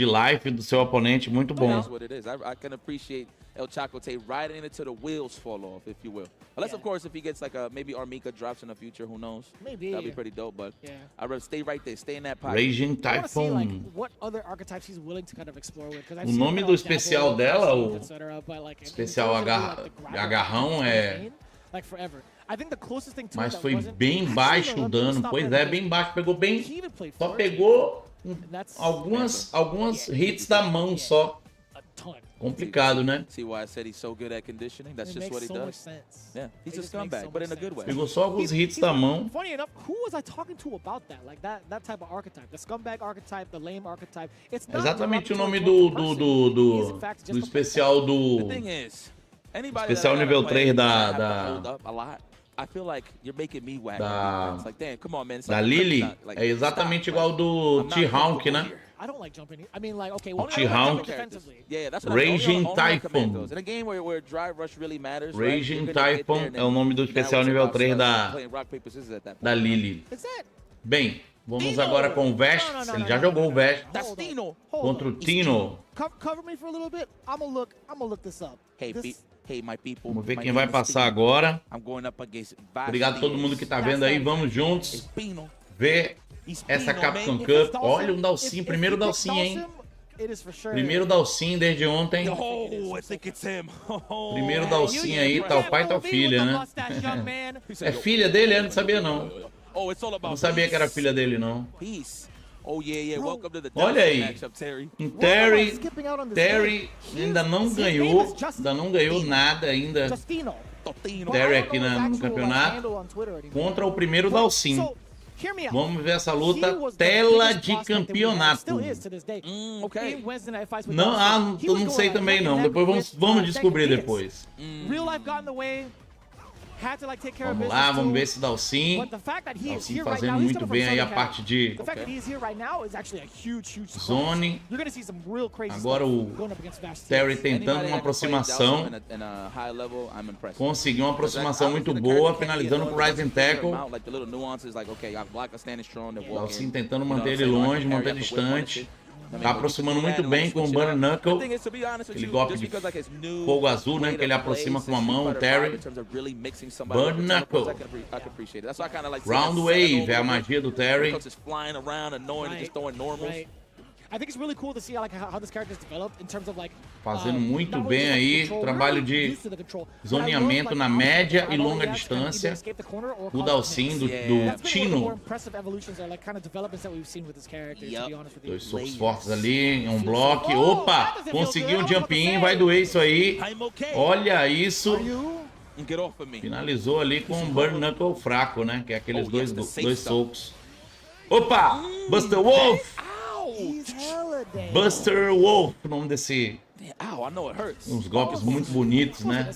life do seu oponente muito bom. El Chacote riding into the wheels fall off, if you will. Unless, of course, if he gets like a maybe Armika drops in the future, who knows? Maybe. That'd be pretty dope, but I'd rather stay right there, stay in that pocket. Raging I wanna see, like, Typhoon. what other archetypes he's willing to kind of explore with, 'cause I've O seen nome him do on especial Dabble, dela, o etc., but, like, in especial terms of, like, the grapple agarrão é... like forever. I think the closest thing to Mas it that foi wasn't- bem Actually, baixo no, o let me dano. stop Pois there, é, bem baixo. Pegou bem... he even played Só forward, pegou and that's algumas hits da mão só. a ton. Complicado, né? See why I said he's so good at conditioning? That's It just makes what he so much does. sense. Yeah, he's It a just makes scumbag, so but much in a good sense. way. Pegou só alguns hits He's da mão. Funny enough, who was I talking to about that? Like that type of archetype, the scumbag archetype, the lame archetype. It's not Exatamente o nome derogatory towards the person. He is, in do fact, just a especial do... The thing is, anybody Especial that I nível gotta play 3 that I da- have to da- hold up a lot, I feel like you're making me whack. Da- It's like, damn, come on, man. It's Da like a Lily kryptonite. Like, é exatamente stop. igual Like, do I'm not T-Hawk, comfortable né? here. I don't like jumping. I mean, like, okay, O well, I T-Hawk. don't like defensively. Yeah, that's what Raging only on Typhoon. commandos. In a game where drive rush really matters, right, Raging you're gonna get there Typhoon and é o nome do now especial it's nível about 3 playing rock, paper, scissors at that point. da Lily. Is that? Bem, vamos agora com o Vest. Ele já jogou o Vest That's Tino. contra o Tino. Cover me for a little bit. I'm gonna look this up. Hey, This- hey, my people. Vamos ver my quem name vai is passar Tino. agora. I'm going up against Obrigado a todo mundo que tá vendo aí. Vamos juntos Espino. ver Espino, essa man. Capcom If Cup. it's Dawson, Olha o Dalsin, if primeiro you pick Dalsin, hein? Dawson, it is for sure. Primeiro Dalsin desde ontem. Oh, I think it's him. Primeiro Dalsin aí, tal pai, tal filha, né? É filha dele? Eu não sabia não. Oh, it's all Eu about não sabia que era peace. filha dele não. Peace. Oh, yeah. Welcome to the Olha aí. matchup, Terry. Em Terry ainda não ganhou nada ainda. Justino. Totino. Terry aqui no campeonato contra o primeiro Dalsin. Vamos ver essa luta, tela de campeonato. Okay. Não, eu não sei também não. Depois vamos descobrir depois. Real life got in the way. Had to, like, take care of Vamos business lá, vamos too. ver esse Dalsin. But the fact that he is Dalsin here right fazendo now, he's muito coming from bem aí a Southern parte de The fact that he's here right now is actually a huge surprise. zone. You're gonna see some real crazy Agora stuff o going up against Vast Terry TX. tentando uma aproximação. Conseguiu uma aproximação muito boa, finalizando com o Rising Tackle. Dalsin tentando manter ele longe, manter distante. Tá aproximando muito bem com o Burn Knuckle. Aquele golpe de fogo azul, né? Que ele aproxima com a mão, o Terry. Burn Knuckle. Round Wave é a magia do Terry. Right. I think it's really cool to see how this character is developed in terms of like Fazendo muito not only bem just aí, control, trabalho we're de used to the control, but I zoneamento love, na like, média how e longa React can distância. either escape the corner or O cause Dalsin do hits. That's been one of the more Tino. impressive evolutions or like kind of developments that we've seen with this character, to be honest with you. Dois socos fortes ali, um bloco. Opa! Conseguiu um jump in, vai doer isso aí. Olha isso. Finalizou ali com um Burn Knuckle fraco, né? Que é aqueles dois socos. Opa! Buster Wolf! Buster Wolf, o nome desse... Uns golpes muito bonitos, né?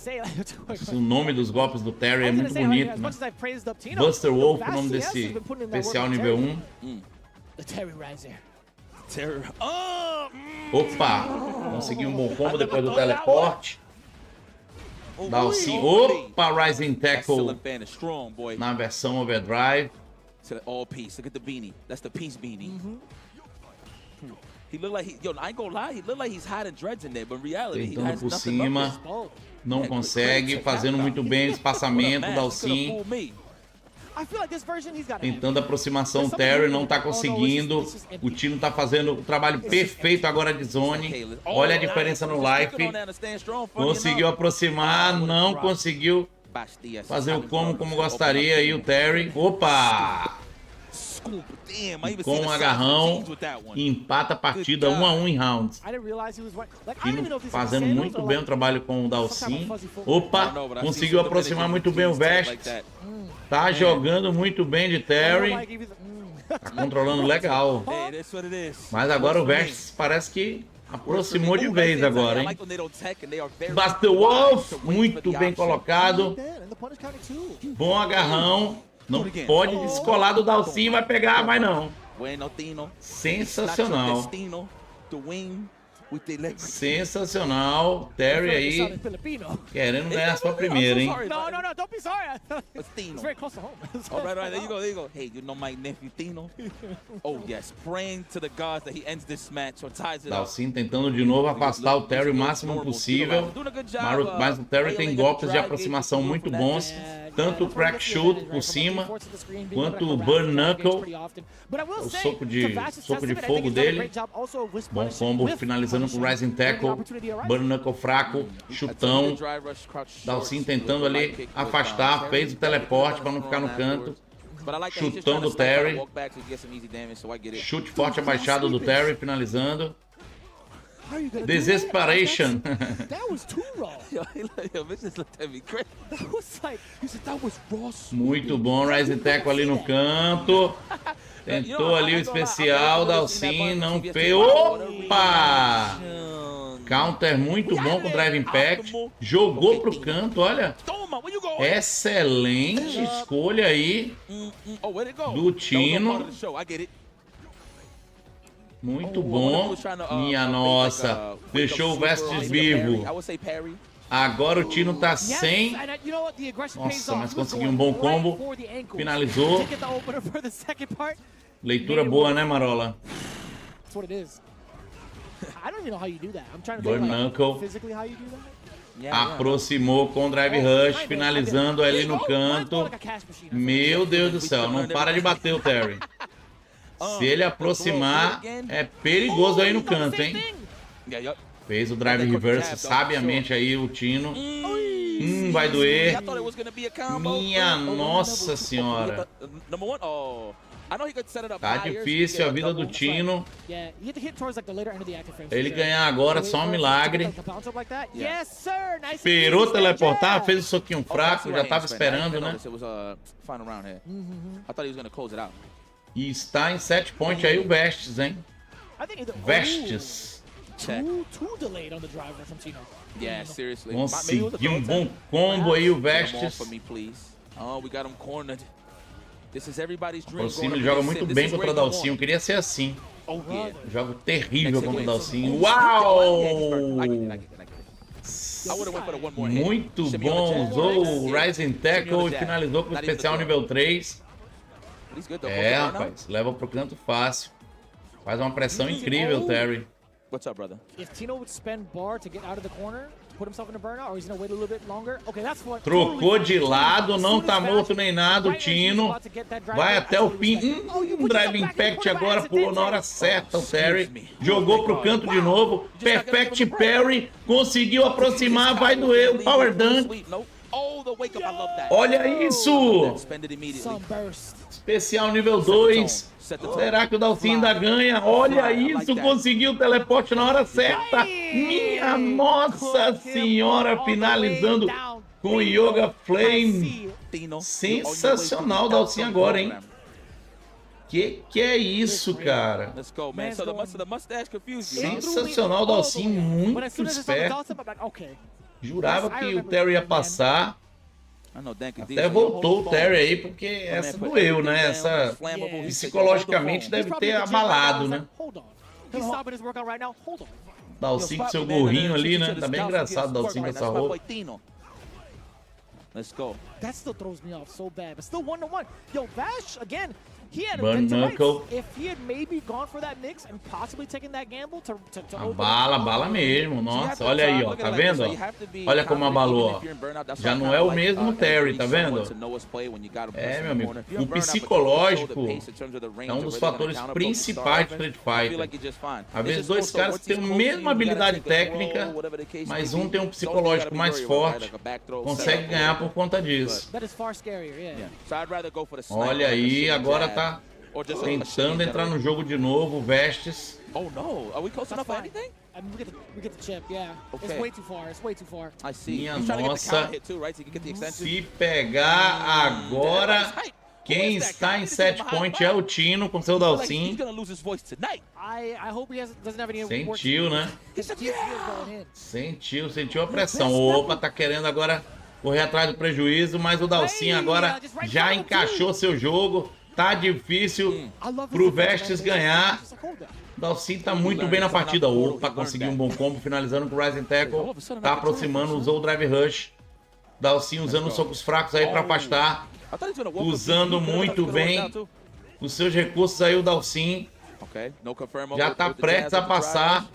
O nome dos golpes do Terry é muito bonito, né? Buster Wolf, o nome desse especial nível 1. Opa! Conseguiu um bom combo depois do teleporte. Dalsin. Opa! Rising Tackle na versão Overdrive. All peace. Look at the beanie. That's the peace beanie. He look like I ain't gonna lie, he look like he's hiding dreads in there, but in reality he Tentando has por nothing cima, up there. não consegue, fazendo muito bem o espaçamento, Dalsin. Tentando aproximação, Terry não tá conseguindo. O Tino tá fazendo o trabalho perfeito agora de zone. Olha a diferença no life. Conseguiu aproximar, não conseguiu fazer o como gostaria aí o Terry. Opa! E com um agarrão, empata a partida 1 a 1 em rounds. Tino fazendo muito bem o trabalho com o Dalsin. Opa, conseguiu aproximar muito bem o Vest. Tá jogando muito bem de Terry. Tá controlando legal. Mas agora o Vest parece que aproximou de vez agora, hein? Buster Wolf, muito bem colocado. Bom agarrão. Não pode descolar do Dalsin, vai pegar, mas não. Sensacional. Sensacional. Terry aí querendo ganhar sua primeira, hein? No, don't be sorry. It's very close to home. All right, there you go. Hey, you know my nephew Tino? Oh yes, praying to the gods that he ends this match or ties it up. Dalsin tentando de novo afastar o Terry o máximo possível. Mas o Terry tem golpes de aproximação muito bons. Tanto o crack shoot por cima, quanto o burn knuckle, o soco de fogo dele. Bom combo, finalizando com o rising tackle, burn knuckle fraco, chutão. Dalsin tentando ali afastar, fez o teleporte para não ficar no canto. Chutão do Terry. Chute forte abaixado do Terry, finalizando. Desesperation. That was too raw. That was like, you said that was raw. Muito bom, Rising Tackle ali no canto. Tentou ali o especial, Dalsin não fez. Opa! Counter muito bom com Drive Impact. Jogou pro canto, olha. Excelente escolha aí do Tino. Muito bom. Minha nossa. Deixou o Vestes vivo. Agora o Tino tá sem. Nossa, mas conseguiu um bom combo. Finalizou. Leitura boa, né, Marola? Burn knuckle. Aproximou com Drive Rush. Finalizando ali no canto. Meu Deus do céu. Não para de bater o Terry. Se ele aproximar, é perigoso aí no canto, hein? Fez o drive reverse sabiamente aí o Tino. Vai doer. Minha nossa senhora. Tá difícil a vida do Tino. Ele ganhar agora só um milagre. Esperou teleportar, fez o soquinho fraco, já tava esperando, né? E está em 7 pontos aí o Vestes, hein? Vestes. Conseguiu um bom combo aí o Vestes. O Cine joga muito bem contra o Dalsin. Eu queria ser assim. Jogo terrível contra o Dalsin. Uau! Muito bom. Usou o Rising Tackle e finalizou com o especial nível 3. É, rapaz, leva pro canto fácil. Faz uma pressão incrível, Terry. What's up, brother? If Tino would spend bar to get out of the corner, put himself in a burnout, or he's gonna wait a little bit longer. Okay, that's what. Trocou de lado, não tá morto nem nada, o Tino. Vai até o fim. Drive Impact agora, pulou na hora certa o Terry. Jogou pro canto de novo. Perfect Parry. Conseguiu aproximar, vai doer o Power Dunk. Olha isso! Especial nível 2. Será que o Dalsin ainda ganha? Olha isso, conseguiu o teleporte na hora certa. Minha nossa senhora, finalizando com Yoga Flame. Sensacional o Dalsin agora, hein? Que é isso, cara? Sensacional o Dalsin, muito esperto. Jurava que o Terry ia passar. Até voltou o Terry aí, porque essa doeu, né? Essa psicologicamente deve ter abalado, né? Dalsin com seu gorrinho ali, né? Tá bem engraçado o Dalsin com essa roupa. Let's go. That still throws me off so bad, but still 1-1. Yo, Vash again. He had Burn knuckle. If he had maybe gone for that mix and possibly taken that gamble to bala mesmo. Nossa, olha aí, ó. Tá vendo? Olha como abalou, ó. Já não é o mesmo Terry, tá vendo? É, meu amigo. O psicológico é um dos fatores principais do Street Fighter. Às vezes dois caras que têm a mesma habilidade técnica, mas um tem um psicológico mais forte, consegue ganhar por conta disso. Olha aí, agora tá Tentando entrar no jogo de novo, Vestes. Oh no, are we close enough for fine. anything? I mean, we get the chip, yeah. It's Okay. way too far. It's way too far. I see. Minha He's trying to get the nossa. counter hit too, right? So you can get the extension. Se pegar agora, quem está em set point é o Tino com seu He's Dalsin. gonna lose his voice tonight. I hope he doesn't have any work. Sentiu, né? He's going in. Sentiu a pressão. Opa, tá querendo agora correr atrás do prejuízo, mas o Dalsin agora já encaixou seu jogo. Tá difícil pro Vestes ganhar. O Dalsin tá muito bem na partida. Opa, conseguiu um bom combo, finalizando com o Rising Tackle. Tá aproximando, usou o Drive Rush. Dalsin usando os socos fracos aí pra afastar. Usando muito bem os seus recursos aí o Dalsin. Já tá prestes a passar.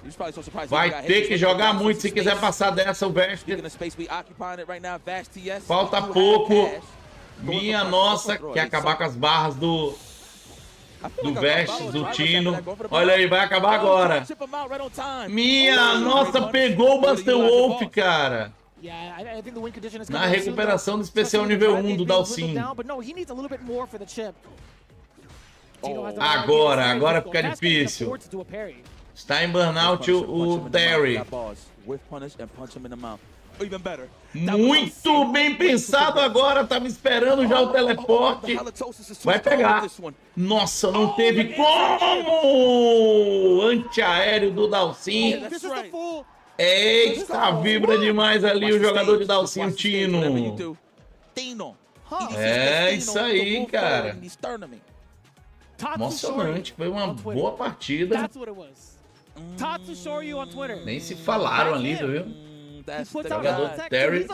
Vai ter que jogar muito se quiser passar dessa o Vestes. Falta pouco. Minha nossa, quer acabar com as barras do Vestes, do Tino. Olha aí, vai acabar agora. Minha nossa, pegou o Buster Wolf, cara. Na recuperação do especial nível 1 do Dalsin. Agora fica difícil. Está em burnout o Terry. Muito bem pensado agora, tava esperando já o teleporte. Vai pegar. Nossa, não teve como! Antiaéreo do Dalsin. Eita, vibra demais ali o jogador de Dalsin, o Tino. É isso aí, cara. Emocionante, foi uma boa partida. Nem se falaram ali, viu? Jogador de Terry.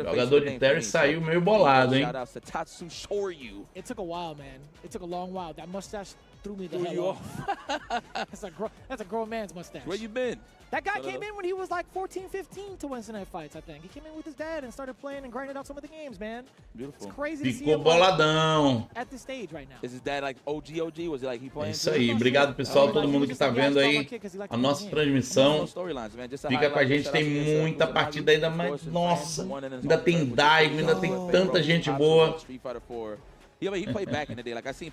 Jogador de Terry saiu meio bolado, hein? It took a while, man. It took a long while. That mustache threw me the hell off. That's a grown man's mustache. Where you been? That guy came in when he was like 14, 15 to Wednesday Night Fights, I think. He came in with his dad and started playing and grinding out some of the games, man. Beautiful. It's crazy to see Ficou him boladão. at this stage right now. Is his dad like OG? Was it like he É playing? isso aí. Obrigado, pessoal, todo mundo que tá vendo aí a nossa transmissão. Fica com a gente, tem muita partida ainda, mas nossa, ainda tem Daigo, ainda tem tanta gente boa.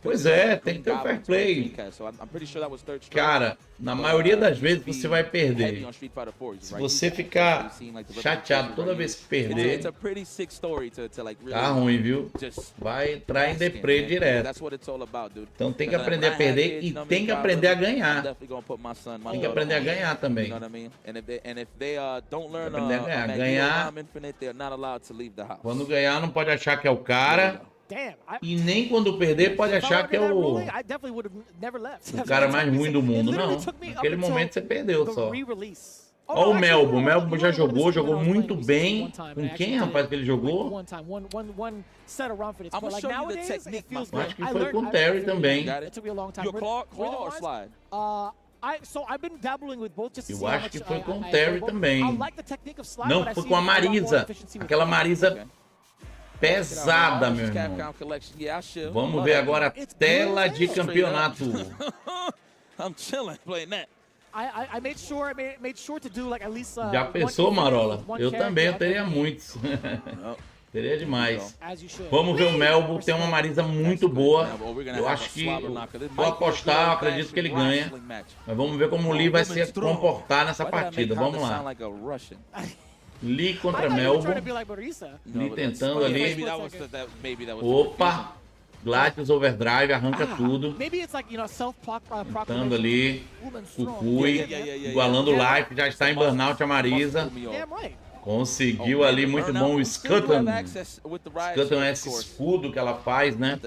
Pois é, tem que ter o fair play. Cara, na maioria das vezes você vai perder. Se você ficar chateado toda vez que perder, tá ruim, viu? Vai entrar em deprê direto. Então tem que aprender a perder e tem que aprender a ganhar. Tem que aprender a ganhar também. Aprender a ganhar. Quando ganhar não pode achar que é o cara. E nem quando perder pode achar que é o cara mais ruim do mundo. Não, naquele momento você perdeu só. Olha o Melbo. O Melbo já jogou muito bem. Com quem, rapaz, que ele jogou? Acho que foi com o Terry também. Eu acho que foi com o Terry também. Não, foi com a Marisa. Aquela Marisa pesada, meu irmão. Vamos ver agora a tela de campeonato. Já pensou, Marola? Eu também, eu teria muitos. Teria demais. Vamos ver o Melbo, tem uma Marisa muito boa. Eu acho que, vou apostar, eu acredito que ele ganha. Mas vamos ver como o Lee vai se comportar nessa partida. Vamos lá. Lee contra Melbo. Lee tentando ali. Opa! Gladius Overdrive, arranca tudo. Tentando ali. Kukui. Igualando o life. Já está em burnout a Marisa. Conseguiu ali, muito bom o Curtam. Curtam é esse escudo que ela faz, né?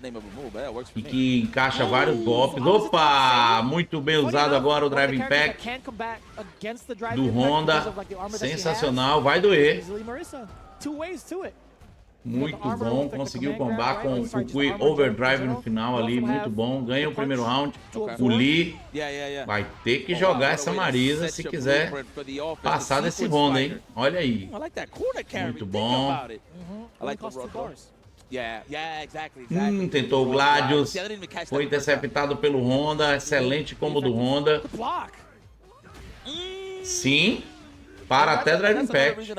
E que encaixa vários golpes. Opa! Muito bem usado agora o Drive Impact do Honda. Sensacional, vai doer. Muito bom, conseguiu combar com o Kukui Overdrive no final ali, muito bom. Ganha o primeiro round. O Lee vai ter que jogar essa Marisa se quiser passar desse Honda, hein? Olha aí. Muito bom. Tentou o Gladius. Foi interceptado pelo Honda. Excelente combo do Honda. Sim. para até Drive Impact.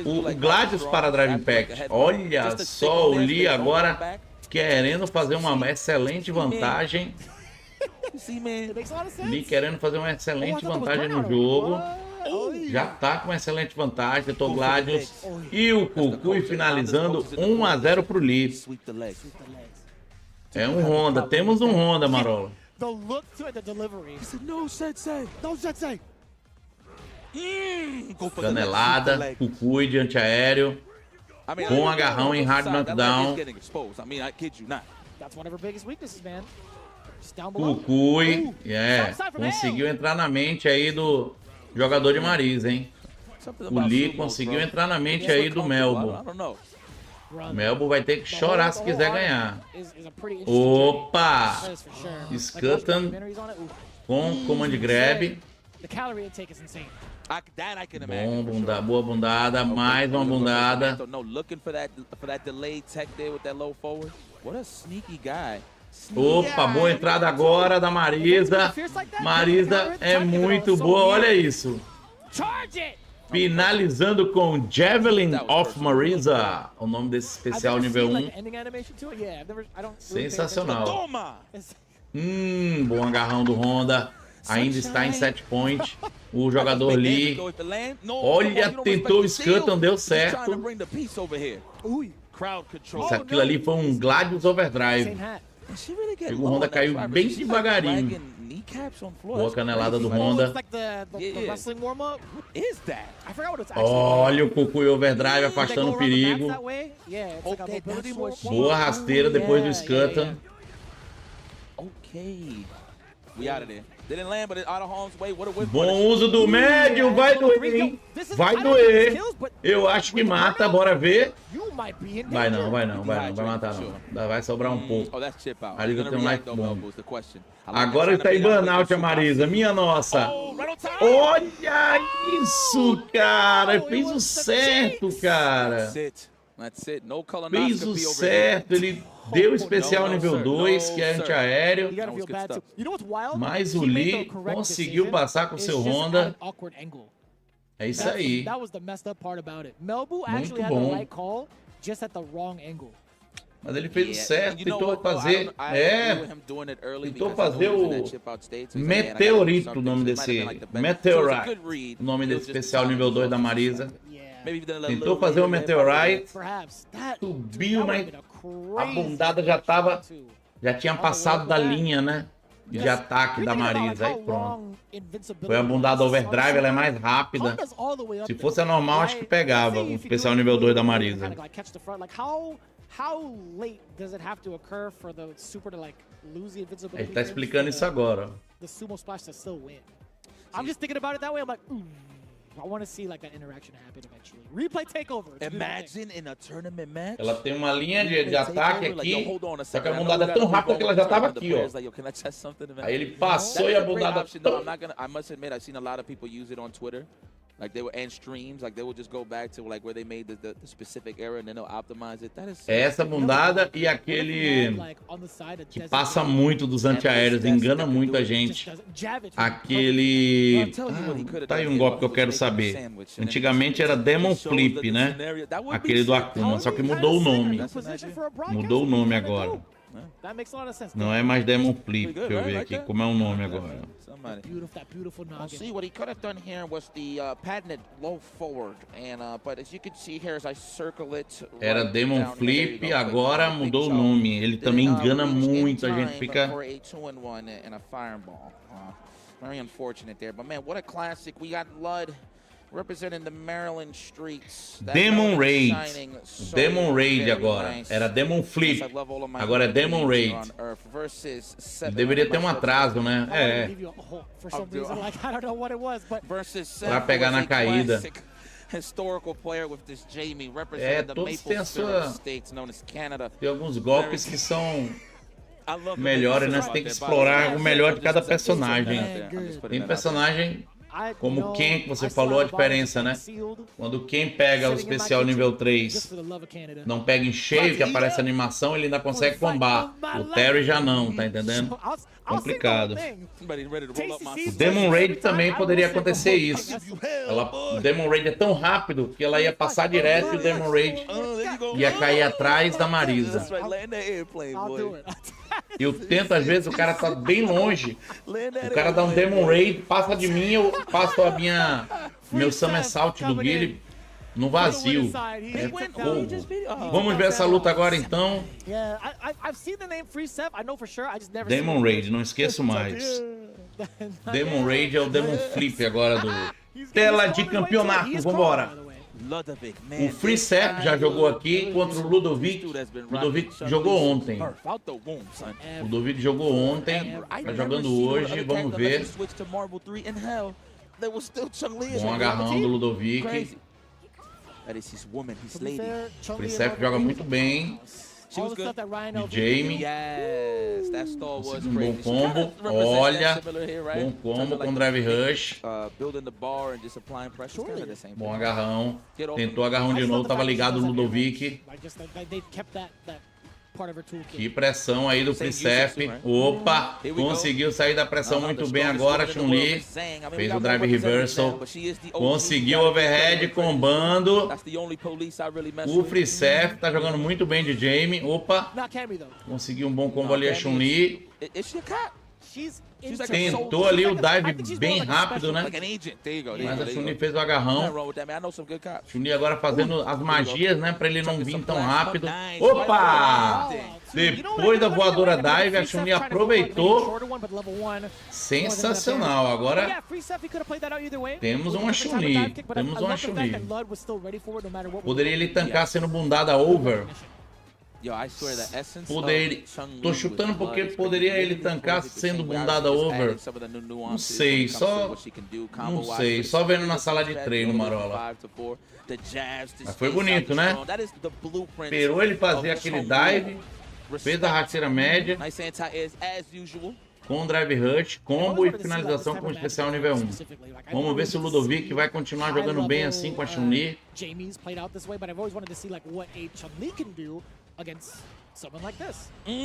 O Gladius para Drive Impact. Olha só o Lee agora querendo fazer uma excelente vantagem. Lee querendo fazer uma excelente vantagem no jogo. Já tá com uma excelente vantagem. Tentou Gladius. E o Cucuy finalizando 1 a 0 pro Lee. É um Honda. Temos um Honda, Marola. The look to it, the delivery. He said, no sensei, no sensei. Canelada, Cucuy de antiaéreo. Com agarrão em hard knockdown. That's one of her biggest weaknesses, man. Just down below. Cucuy, conseguiu entrar na mente aí do jogador de Marisa, hein? O Lee conseguiu entrar na mente aí do Melbo. O Melbo vai ter que chorar se quiser ganhar. Opa! Curtam com command grab. Bom, bunda, boa bundada, mais uma bundada. Opa, boa entrada agora da Marisa. Marisa é muito boa, olha isso. Finalizando com Javelin of Marisa, o nome desse especial nível 1. Sensacional. Bom agarrão do Honda. Ainda está em 7 point. O jogador Lee. Olha, tentou o Curtam, deu certo. Isso aquilo ali foi um Gladius Overdrive. O Honda caiu bem devagarinho. Boa canelada do Honda. Olha o Cucuy Overdrive afastando o perigo. Boa rasteira depois do Curtam. Bom uso do médio, vai doer, hein? Vai doer. Eu acho que mata, bora ver. Vai não, vai matar não. Vai sobrar um pouco. Ali já tem um life bomb. Agora ele tá em burnout a Marisa, minha nossa. Olha isso, cara. Fez o certo, cara. Fez o certo, ele deu especial nível 2, que é antiaéreo. Mas o Lee conseguiu passar com o seu Honda. É isso aí. Muito bom. Mas ele fez o certo, tentou fazer... tentou fazer o Meteorito, o nome desse... Meteorite, o nome desse especial nível 2 da Marisa. Tentou fazer o Meteorite, subiu, mas a bundada já tinha passado da linha, né? De ataque da Marisa, aí pronto. Foi a bundada Overdrive, ela é mais rápida. Se fosse a normal, acho que pegava o especial nível 2 da Marisa. Ele tá explicando isso agora. I want to see like that interaction happen eventually. Replay takeover. Imagine in a tournament match. Ela tem uma linha de ataque aqui, só que a bundada é tão rápida que ela já tava aqui, ó. Aí ele passou e a bundada... I must admit, I've seen a lot of people use it on Twitter. Like they will end streams, like they will just go back to like where they made the specific error and then they'll optimize it. That is essa bundada e aquele que passa muito dos antiaéreos, engana muito a gente. Aquele... tá aí um golpe que eu quero saber. Antigamente era Demon Flip, né? Aquele do Akuma, só que mudou o nome. Mudou o nome agora. Não é mais Demon Flip, deixa eu ver aqui como é o nome agora. See what he could have done here was the patented low forward, and but as you can see here as I circle it. Era Demon Flip, agora mudou o nome. Ele também engana muito, a gente fica. Very unfortunate there, but man, what a classic. We got Lud representing the Maryland streets. Demon Raid. Demon Raid agora. Era Demon Flip. Agora é Demon Raid. Deveria ter um atraso, né? Pra pegar na caída. Todos têm a sua... Tem alguns golpes que são melhores, né? Você tem que explorar o melhor de cada personagem. Tem personagem Como o Ken, que você falou a diferença, né? Quando o Ken pega o especial nível 3, não pega em cheio, que aparece a animação, ele ainda consegue combar. O Terry já não, tá entendendo? Complicado. O Demon Raid também poderia acontecer isso. O Demon Raid é tão rápido que ela ia passar direto e o Demon Raid ia cair atrás da Marisa. E eu tento, às vezes, o cara tá bem longe. O cara dá um Demon Raid, passa de mim, eu passo meu Somersault do Guile no vazio. É fogo. Vamos ver essa luta agora, então. Demon Raid, não esqueço mais. Demon Raid é o Demon Flip agora do Tela de Campeonato. Vambora. O Free Sep já jogou aqui contra o Ludovic. Ludovic jogou ontem. O Ludovic jogou ontem, tá jogando hoje, vamos ver. Bom agarrão do Ludovic. O Free Sep joga muito bem. De Jamie. Um bom combo. Olha. Bom combo com Drive Rush. Bom agarrão. Tentou agarrão de novo. Tava ligado o Ludovic. Que pressão aí do Free-Sep. Opa, conseguiu sair da pressão muito bem agora, Chun-Li. Fez o drive reversal. Conseguiu overhead combando. O Free-Sep tá jogando muito bem de Jamie. Opa, conseguiu um bom combo ali a Chun-Li. Tentou ali o dive bem rápido, né? Mas a Chun-Li fez o agarrão. Chun-Li agora fazendo as magias, né? Pra ele não vir tão rápido. Opa! Depois da voadora dive, a Chun-Li aproveitou. Sensacional. Agora temos uma Chun-Li. Temos uma Chun-Li. Poderia ele tancar sendo bundada over? Tô chutando porque poderia ele tancar sendo bundada over. Não sei, só vendo na sala de treino, Marola. Mas foi bonito, né? Esperou ele fazer aquele dive, fez a rasteira média com drive rush, combo e finalização com especial nível 1. Vamos ver se o Ludovic vai continuar jogando bem assim com a Chun-Li.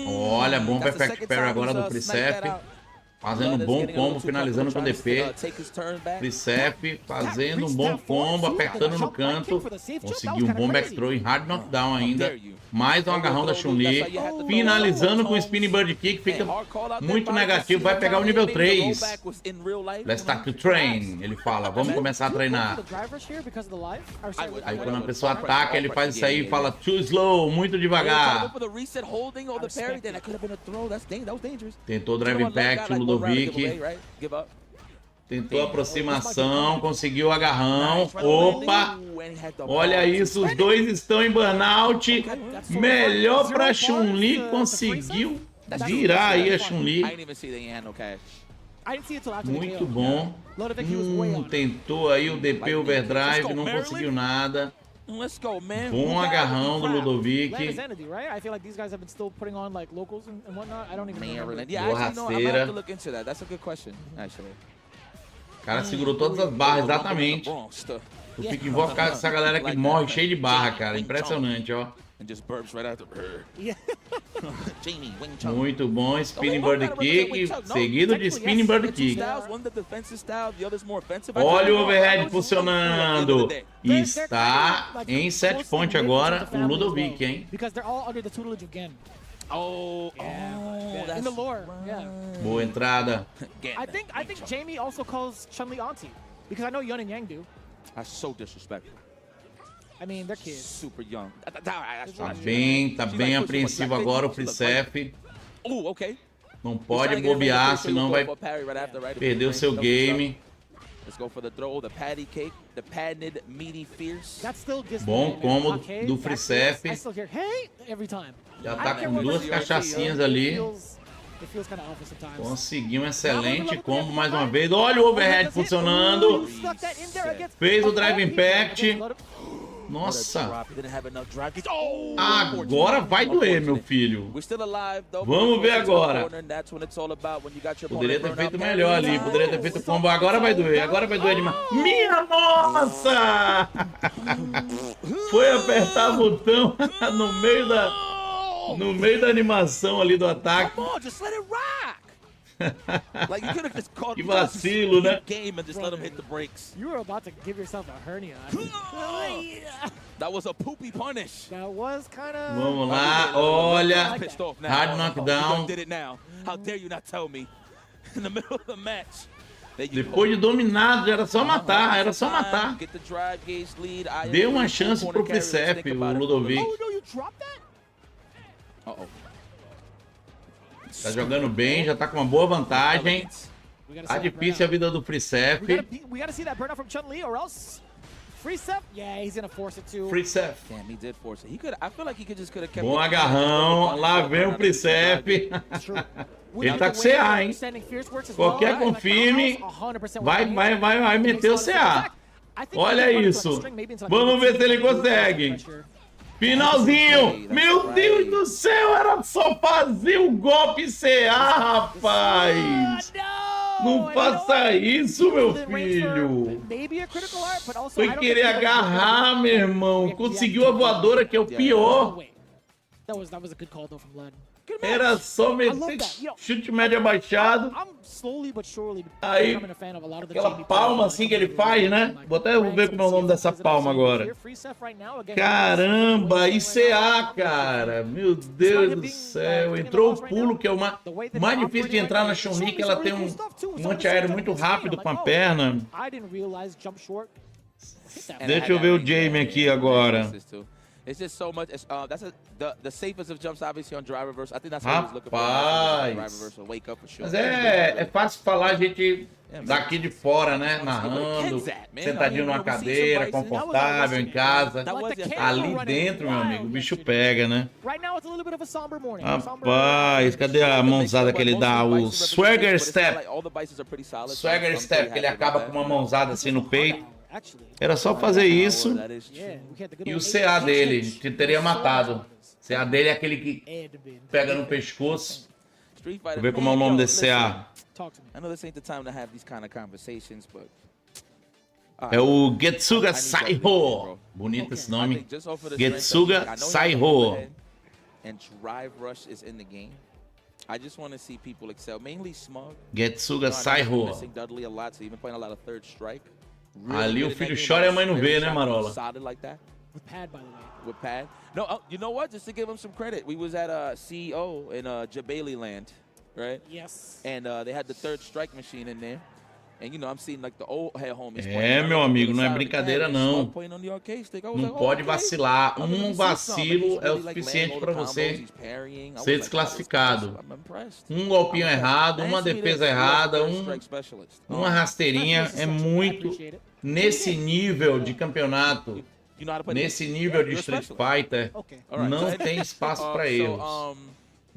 Olha, bom perfect parry agora do Free-Sep. Fazendo um bom combo, finalizando com DP. Free-Sep fazendo um bom combo, apertando no canto. Conseguiu um bom back throw em hard knockdown ainda. Mais um agarrão da Chun-Li. Finalizando com o spinning bird kick. Fica muito negativo. Vai pegar o nível 3. Let's start to train. Ele fala, vamos começar a treinar. Aí quando a pessoa ataca, ele faz isso aí e fala too slow, muito devagar. Tentou drive impact, o Ludovic. Tentou aproximação, conseguiu o agarrão. Opa! Olha isso, os dois estão em burnout. Melhor pra Chun-Li, conseguiu virar aí a Chun-Li. Muito bom. Tentou aí o DP overdrive, não conseguiu nada. Bom agarrão do Ludovic. Boa rasteira. O cara segurou todas as barras, exatamente. Tu fica invocado com essa galera que morre cheio de barra, cara. Impressionante, ó. Muito bom, spinning bird kick, seguido de spinning bird kick. Olha o overhead funcionando. Está em set point agora o Ludovic, hein? In the lore, yeah. Boa entrada. I think Jamie also calls Chun-Li auntie because I know Yun and Yang do. That's so disrespectful. I mean, they're kids. Super young. Tá bem apreensivo agora o Free-Sep. Não pode bobear, senão vai perder o seu game. Bom combo do Free-Sep. Já tá com duas cachaçinhas ali. Conseguiu um excelente combo mais uma vez. Olha o overhead funcionando. Fez o drive impact. Nossa. Didn't have enough drive. Agora vai doer, meu filho. We're still alive, though. Vamos ver agora. That's when it's all about, when you got your Poderia ter opponent feito burned out. melhor ali, poderia ter feito combo. Agora vai doer demais. Minha nossa! Foi apertar o botão no meio da animação ali do ataque. Come on, just let it rock. Like you could have just called Que vacilo, né? game and just let him hit the brakes. You were about to give yourself a hernia. That was a poopy punish. That was kind of... Vamos lá, olha. Pissed off now. Hard You knockdown. done did it now. How dare you not tell me in the middle of the match. Depois de dominado, era só matar, era só matar. Get the drive gauge lead. Deu uma chance pro Pricep, o Ludovic. Oh, no, you dropped that? Uh-oh. Tá jogando bem, já tá com uma boa vantagem. Tá difícil a vida do Pricep. We gotta see that burnout from Chun-Li or else... Pricep? Yeah, he's gonna force it too. Pricep. Damn, he did force it. He could. I feel like he could just could have kept. Bom agarrão, lá vem o Pricep. Ele tá com CA, hein? Qualquer confirme, vai meter o CA. Olha isso. Vamos ver se ele consegue. Finalzinho. Meu Deus do céu, era só fazer o golpe CA, rapaz. Não faça isso, meu filho. Foi querer agarrar, meu irmão. Conseguiu a voadora, que é o pior. Era só meter chute médio abaixado. Aí, aquela palma assim que ele faz, né? Vou até ver como é o nome dessa palma agora. Caramba, e CA, cara. Meu Deus do céu. Entrou o pulo, que é o mais difícil de entrar na Chun-Li, que ela tem um antiaéreo muito rápido com a perna. Deixa eu ver o Jamie aqui agora. It's just so much. That's the safest of jumps, obviously, on drive reverse. I think that's what he's looking for. Drive reverse will wake up for sure. Mas é fácil falar, a gente daqui de fora, né? Narrando, sentadinho numa cadeira, confortável, em casa. Ali dentro, meu amigo, o bicho pega, né? Rapaz, cadê a mãozada que ele dá? O Swagger Step. Swagger Step, que ele acaba com uma mãozada assim no peito. Era só fazer isso e o CA dele te teria matado. O CA dele é aquele que pega no pescoço. Vou ver como é o nome desse CA. É o Getsuga Saiho. Bonito esse nome. Getsuga Saiho. Getsuga Saiho. Ali o filho chora e a mãe não vê, né, Marola? With pad, by the way. With pad? No, you know what? Just to give him some credit, we was at CEO in Jabali Land, right? Yes. And they had the third strike machine in there. And you know, I'm seeing like the old head homies. Meu amigo, não é brincadeira não. Não pode vacilar. Um vacilo é o suficiente para você ser desclassificado. Um golpinho errado, uma defesa errada, uma rasteirinha é muito nesse nível de campeonato. Nesse nível de Street Fighter, não tem espaço para erros.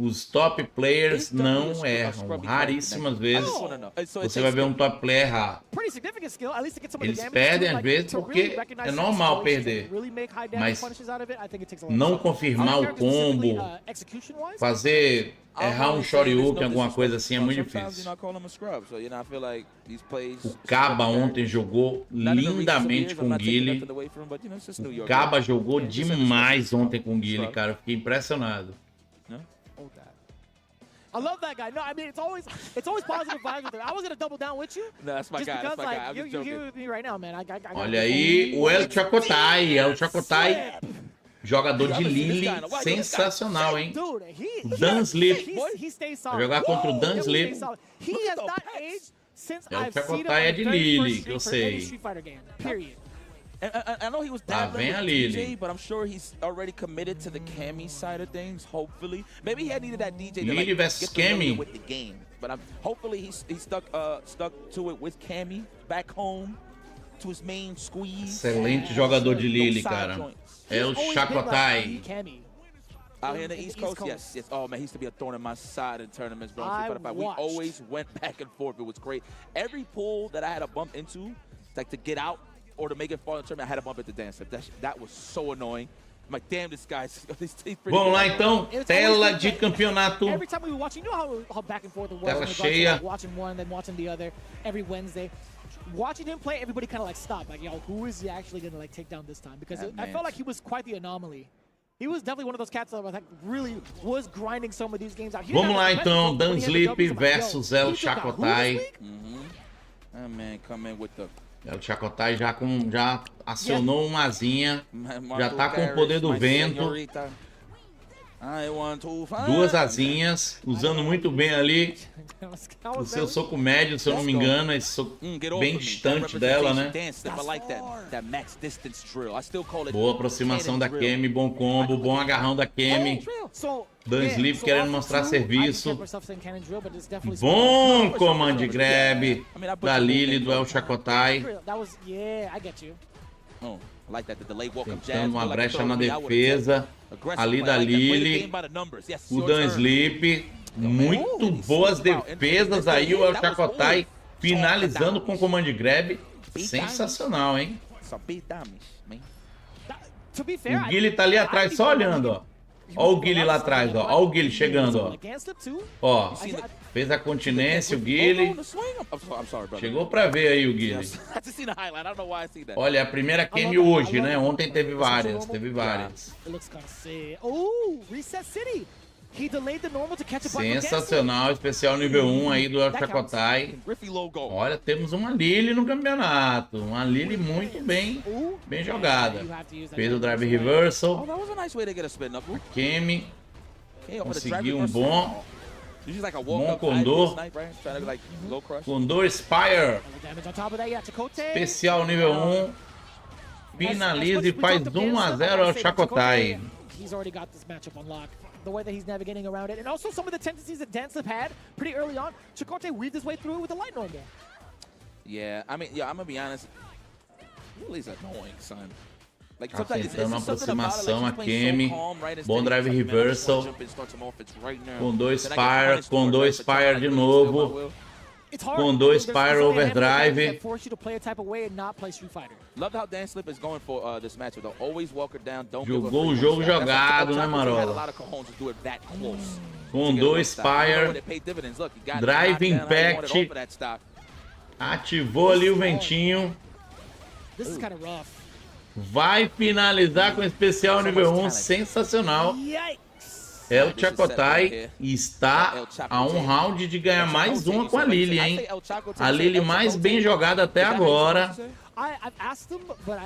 Os top players não erram. Raríssimas vezes você vai ver um top player errar. Eles perdem às vezes porque é normal perder. Mas não confirmar o combo, fazer errar um shoryuken, alguma coisa assim, é muito difícil. O Kaba ontem jogou lindamente com o Guile. O Kaba jogou demais ontem com o Guile, cara. Eu fiquei impressionado. I love that guy. No, I mean it's always positive vibes with him. I was gonna double down with you. No, that's my guy. That's my guy. I'm just joking. You're with me right now, man. Olha aí, o El Chacotai. El Chacotai, jogador de Lily, sensacional, hein? O Dan Slip. Vai jogar contra o Dan Slip. El Chacotai é de Lily, que eu sei. I know he was dabbling with DJ, but I'm sure he's already committed to the Cammy side of things. Hopefully, maybe he had needed that DJ to like, get familiar with the game. But hopefully he's stuck to it with Cammy back home to his main squeeze. Excelente jogador de Lily, cara. El Chacotai. Out here in the East Coast, yes. Oh man, he used to be a thorn in my side in tournaments, bro. We always went back and forth. It was great. Every pool that I had to bump into, like to get out, or to make it fall in the tournament, I had to bump it to dance slip. That was so annoying. I'm like, damn, this guy's pretty Vamos lá good. então, tela de campeonato. Every time we were watching, you know how back and forth it was Tela in regards to, cheia. like, watching one, then watching the other every Wednesday. Watching him play, everybody kind of like stopped. Like, yo, who is he actually going to like take down this time? Because I felt like he was quite the anomaly. He was definitely one of those cats that I think really was grinding some of these games out. Vamos lá então, Dan Sleep versus El Chacotai. That man come in with the... El Chacotai já acionou uma asinha, já tá com o poder do vento. Duas asinhas, usando muito bem ali o seu soco médio, se eu não me engano, esse soco bem distante dela, né? Boa aproximação da Kemi, bom combo, bom agarrão da Kemi. Dan Sleep querendo mostrar serviço. Bom command grab da Lily do El Chacotai. Tentando uma brecha na defesa ali da Lily. O Dan Sleep. Muito boas defesas aí. O El Chacotai finalizando com command grab. Sensacional, hein? O Guile tá ali atrás só olhando, ó. Ó o Guile lá atrás, ó. Ó o Guile chegando, ó. Ó, fez a continência o Guile. Chegou pra ver aí o Guile. Olha, a primeira Kemi hoje, né? Ontem teve várias, Sensacional, especial nível 1 aí do El Chacotai. Olha, temos uma Lily no campeonato. Uma Lily muito bem jogada. Fez o drive reversal. A Kemi conseguiu um bom Condor. Condor Spire. Especial nível 1. Finaliza e faz 1 a 0 ao Chacotai. The way that he's navigating around it, and also some of the tendencies that Dan Slip had pretty early on. Chakotay weaved his way through it with a light normal. Yeah, I mean, I'm gonna be honest. Really annoying, son. Like, tá tentando uma aproximação a Kemi. Bom drive reversal. Com 2 Spire, com 2 Spire de novo. Com 2 Spire overdrive. Jogou o jogo jogado, né, Marola? Com 2 Spire. Drive Impact. Ativou ali o ventinho. Vai finalizar com especial nível 1. Sensacional. El Chacotai está a um round de ganhar mais uma com a Lily, hein? A Lily mais bem jogada até agora.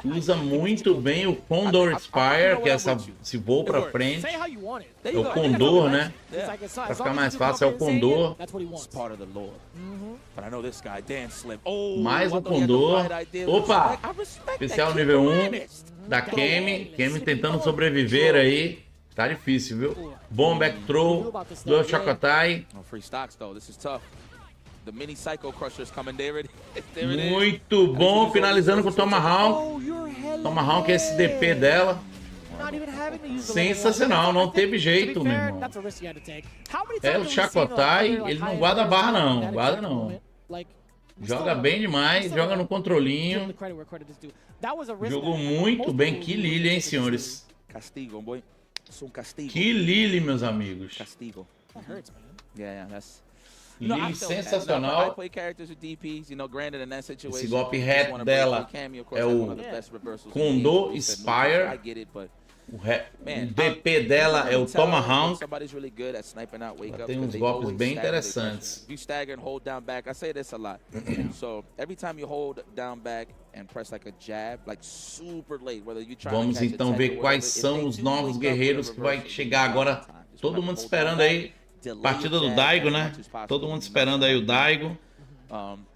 Usa muito bem o Condor Spire, que é esse voo pra frente. É o Condor, né? Pra ficar mais fácil, é o Condor. Mais um Condor. Opa! Especial nível 1 da Kemi. Kemi tentando sobreviver aí. Tá difícil, viu? Bom back throw do El Chacotai. Muito bom, finalizando com o Tomahawk. Tomahawk é esse DP dela. Sensacional, não teve jeito, meu irmão. El Chacotai, ele não guarda a barra não, guarda não. Joga bem demais, joga no controlinho. Jogou muito bem, que Lily, hein, senhores? Que Lily, meus amigos. Lily sensacional. Esse golpe reto dela é o Condor Spire. O DP dela é o Tomahawk. Ela tem uns golpes bem interessantes. Vamos então ver quais são os novos guerreiros que vai chegar agora. Todo mundo esperando aí. Partida do Daigo, né? Todo mundo esperando aí o Daigo.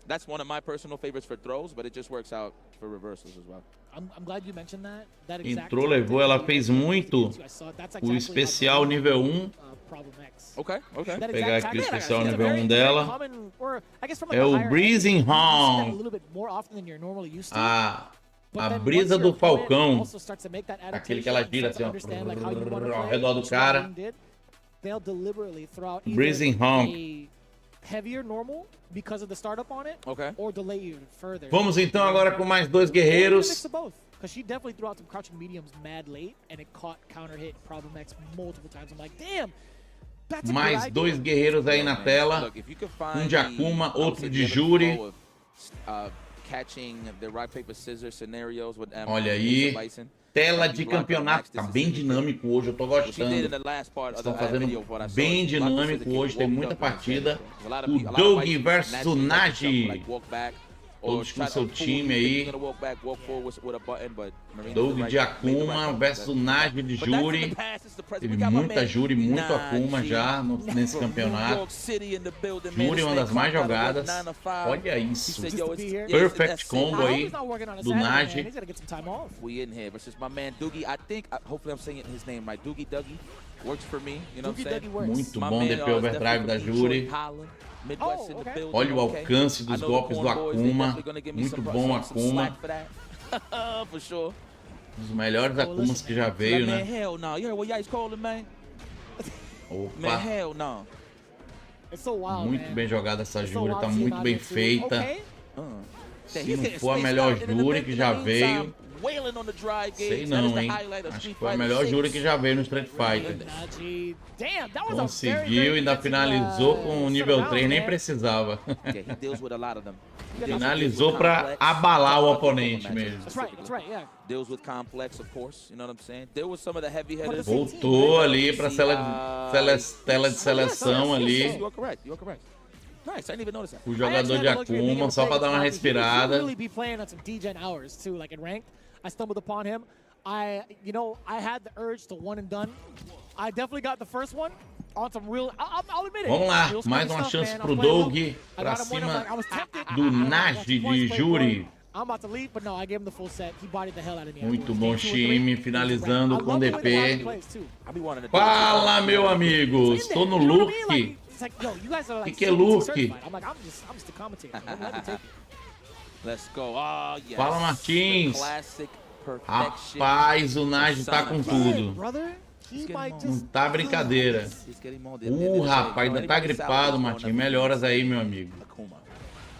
That's one of my personal favorites for throws, but it just works out for reversals as well. I'm glad you mentioned that. Entrou, levou, ela fez muito o especial nível 1. Okay. Vou pegar aqui o especial nível 1 dela. É o Breezing Home. A brisa do Falcão. Aquele que ela gira assim, ó, ao redor do cara. Breezing Home. heavier normal because of the startup on it, Okay. or delay even further. Vamos então agora com mais dois Or even a mix guerreiros. of both. Because she definitely threw out some crouching mediums mad late, and it caught counter hit Problem X multiple times. I'm like, damn, that's a Mais good dois idea. guerreiros aí na tela. Look, if you could find Um de Akuma, I would outro say de the Juri. flow of, catching the rock paper scissors scenarios with Olha aí. Bison. Tela de campeonato. Tá bem dinâmico hoje, eu tô What she did in gostando. the last part of Estão the fazendo video of what I saw bem is rock, paper, dinâmico scissors, hoje, tem walk muita up and partida. a lot of O people- a lot of Doug Bison versus o naturally like Naji. jump, like walk back, or Todos com try to seu pull, time think aí. you're gonna walk back, walk forward with a button, but Marina Doug did the de right- made the right Akuma call. versus o Naji de But that's in the Juri. past, it's the present. Teve We got my muita man Juri, muito Akuma Naji já nesse from New campeonato. York City in the building, man. Juri é This uma man das mais clocked out at jogadas. 9 to 5. Olha He isso. said, yo, it's- yeah, Perfect that's it. combo I hope aí he's not working on a do Saturday, man. Naji. He's gotta get some time off. We in here versus my man Doogie. I think, hopefully I'm saying his name right. Dougie works for me. You know Doogie what I'm Dougie saying? works. Muito My bom man, DP is overdrive da definitely from Juri. Detroit, Holland, Midwest in the okay. building, Olha o okay? alcance I dos know the golpes do Corn Boys, they Akuma. definitely gonna give me Muito some bom some Akuma. slack for that. For sure. Um dos melhores Akumas que já Like, veio, man, né? hell no. You heard what Yikes calling, man? Man, Opa, hell no. It's so wild, muito man. bem jogada essa It's so Juri, wild tá to see muito Naji bem too. feita. Okay. Se He's não getting for a spaced melhor out in the Juri mid- que in já the meantime, veio, wailing on the drive sei gauge. That is não, the hein? highlight of Acho que Street foi a Fighter melhor 6. Juri que já veio no Street Fighter. Naji, damn, that was a very, Conseguiu, very ainda convincing, finalizou com o set nível around, 3, nem man. precisava. Yeah, he deals with a lot of them. Finalizou pra abalar o oponente mesmo. That's right, yeah. Deals with complex, of course. You know what I'm saying? There was some of the heavy hitters. Voltou ali pra tela de seleção ali. You are correct. You are correct. Nice. I didn't even notice that. O jogador de Akuma, só pra dar uma respirada. He really be playing on some DGen hours too, like in ranked. I stumbled upon him. I had the urge to one and done. I definitely got the first one on some real. I'll admit it. Vamos lá, real mais scummy uma stuff, chance man. pro I'm playing Doug low. I pra got him one, I'm cima like, I was tempted. do I got Naji some points de played Juri. for him. I'm about to leave, but no, I gave him the full set. He bodied the hell out of me. Muito afterwards. bom Game 2 or 3, time, he was finalizando right. I com love the way the DP. Naji plays, too. I be wanting to. Fala, meu amigo, It's in estou there, no you know what I mean? look. Like, it's like, yo, you guys are like Que é CPT look? certified. I'm like, I'm just a commentator. Let me take it. Let's go. Oh, yes. Fala, Martins. The classic perfection. Rapaz, o Naji tá com tudo. Brother, he might Não just tá brincadeira. He's getting molded. Rapaz, ainda tá gripado, Martins. Melhoras aí, meu amigo.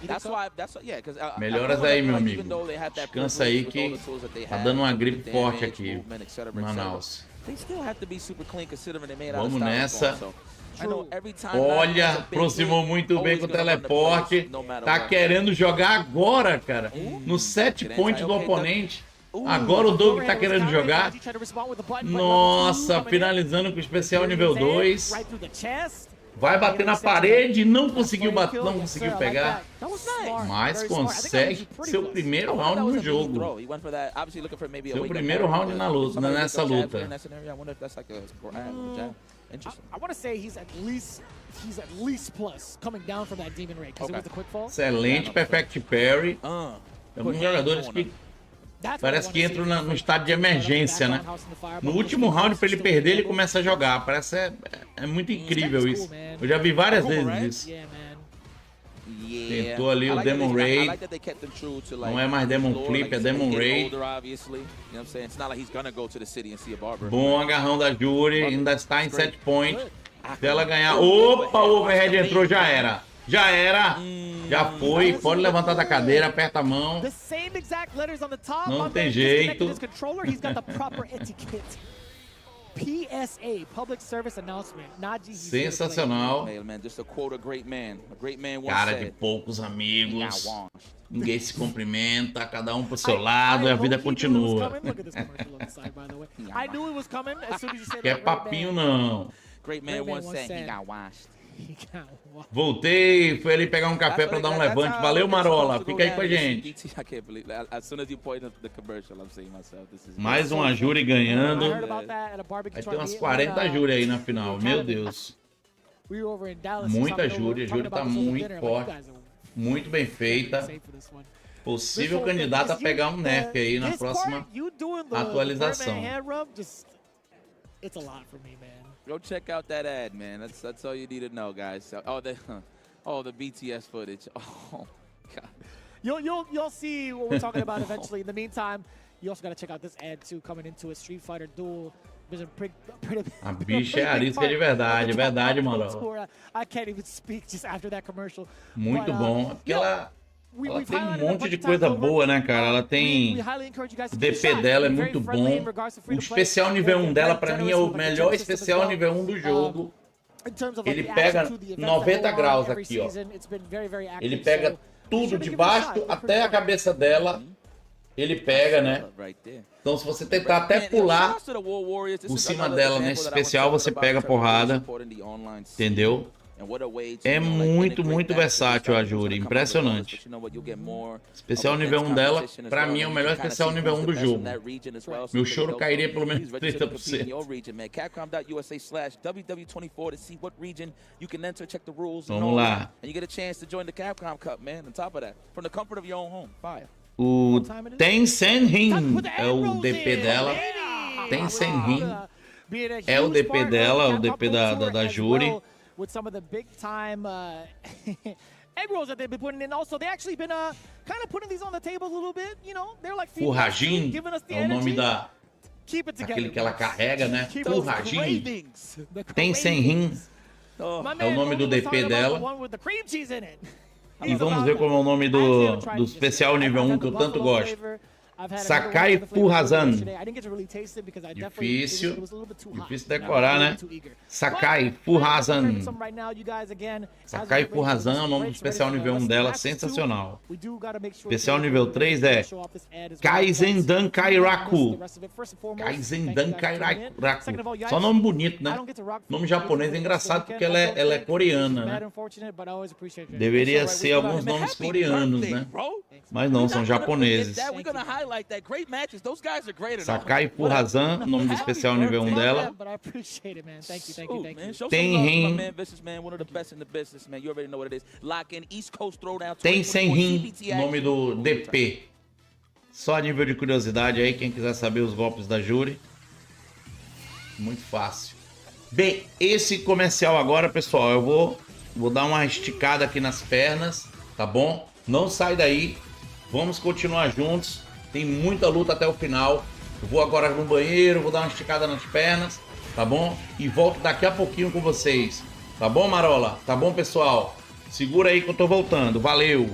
That's why, yeah, because Melhoras aí, meu amigo. Descansa aí que tá dando uma gripe forte aqui em Manaus. Vamos nessa. Olha, aproximou muito bem com o teleporte. Tá querendo jogar agora, cara. No set point do oponente. Agora o Doug tá querendo jogar. Nossa, finalizando com o especial nível 2. Vai bater na parede, não conseguiu bater, não conseguiu pegar. Mas consegue seu primeiro round no jogo. Seu primeiro round na luta, nessa luta. I want to say he's at least plus coming down from that demon ray because it was the quick fall. Excelente perfect parry. Alguns jogadores que parece que entram no estado de emergência, né? No último round, para ele perder, ele começa a jogar. Parece é muito incrível isso. Eu já vi várias vezes isso. Tentou ali o Demon Ray. Não é mais Demon Flip, é Demon Ray. Bom agarrão da Juri. Ainda está em set point. Se ela ganhar... Opa, o overhead entrou, já era. Já era. Já foi. Pode levantar da cadeira, aperta a mão. Não tem jeito. PSA, Public Service Announcement. Sensacional. Cara de Cara poucos amigos. Ninguém se cumprimenta, cada um pro seu lado e a vida continua. Quer papinho não. Great man once said he got washed. Voltei, fui ali pegar um café pra dar um levante. Valeu, Marola. Fica aí com a gente. Mais uma Juri ganhando. Vai ter umas 40 Juri aí na final. Meu Deus. Muita Juri. A Juri tá muito forte. Muito bem feita. Possível candidato a pegar um nerf aí na próxima atualização. It's a lot for me, man. Go check out that ad, man. That's all you need to know, guys. Oh, the BTS footage. Oh, God. You'll see what we're talking about eventually. In the meantime, You also got to check out this ad too, coming into a Street Fighter duel. A bicha é arisca de verdade, mano. I can't even speak just after that commercial. Muito bom. Porque ela tem um monte de coisa boa, né, cara? Ela tem... O DP dela é muito bom. O especial nível 1 dela, pra mim, é o melhor especial nível 1 do jogo. Ele pega 90 graus aqui, ó. Ele pega tudo de baixo até a cabeça dela. Ele pega, né? Então, se você tentar até pular por cima dela nesse especial, você pega porrada. Entendeu? É muito, muito versátil a Juri. Impressionante. Especial nível 1 dela, pra mim, é o melhor especial nível 1 do jogo. Meu choro cairia pelo menos 30%. Vamos lá. O Tencent é o DP dela. Tencent é o DP dela, o DP da Juri. With some of the big time egg rolls that they've been putting in. Also, they actually been kind of putting these on the table a little bit. You know, they're like Furragin é o nome daquele que ela carrega, né? Furragin. Tencent é o nome do DP dela. E vamos ver como é o nome do especial nível 1 que eu tanto gosto. Sakai Furrazan. Difícil decorar, né? Sakai Furrazan. Sakai Furrazan é o nome do especial nível 1 dela, sensacional. Especial nível 3 é Kaizen Dankairaku. Kaizen Dankairaku. Só nome bonito, né? Nome japonês é engraçado porque ela é coreana, né? Deveria ser alguns nomes coreanos, né? Mas não, são japoneses. Sakai Furrazan, nome do especial nível 1 dela. Tenhen. Tencent, nome do DP. Só nível de curiosidade aí, quem quiser saber os golpes da Juri. Muito fácil. Bem, esse comercial agora, pessoal, eu vou dar uma esticada aqui nas pernas, tá bom? Não sai daí. Vamos continuar juntos. Tem muita luta até o final. Eu vou agora no banheiro, vou dar uma esticada nas pernas, tá bom? E volto daqui a pouquinho com vocês. Tá bom, Marola? Tá bom, pessoal? Segura aí que eu tô voltando. Valeu!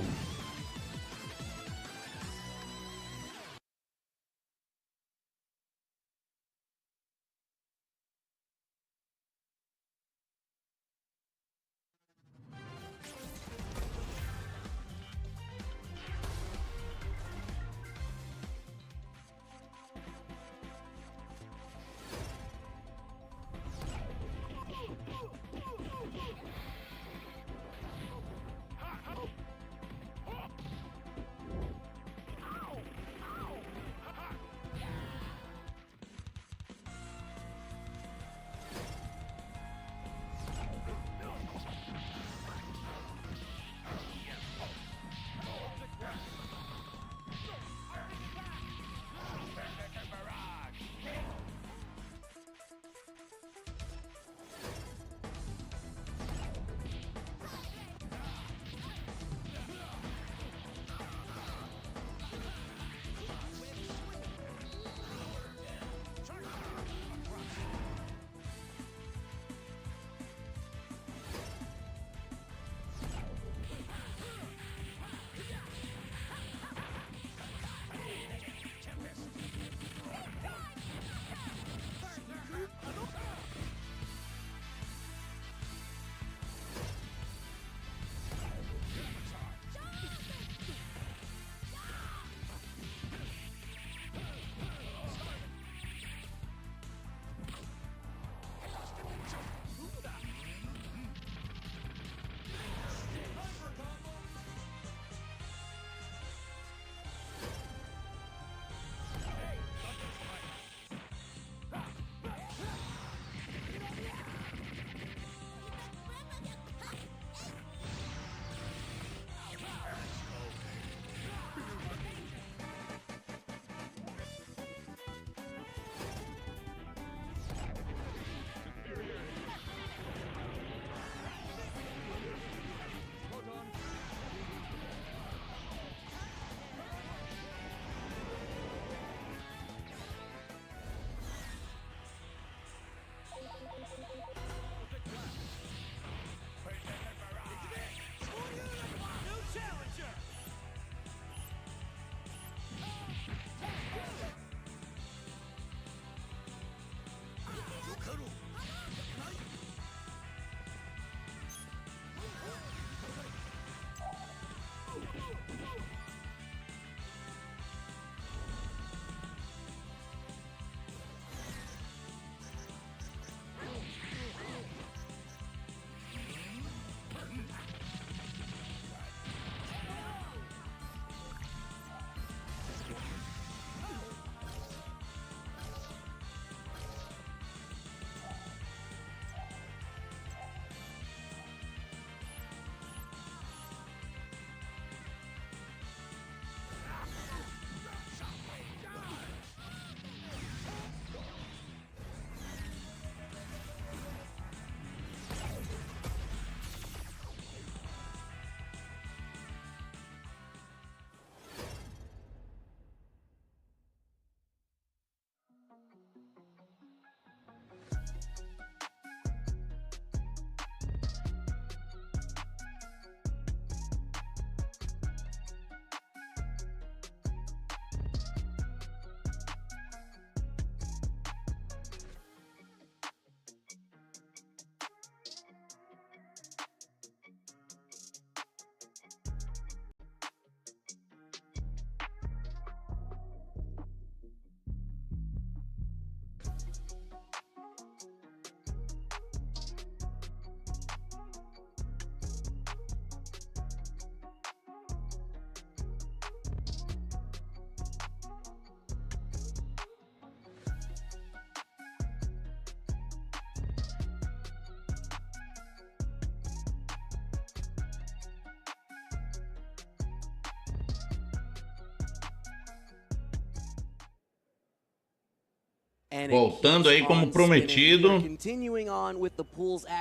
Voltando aí como prometido.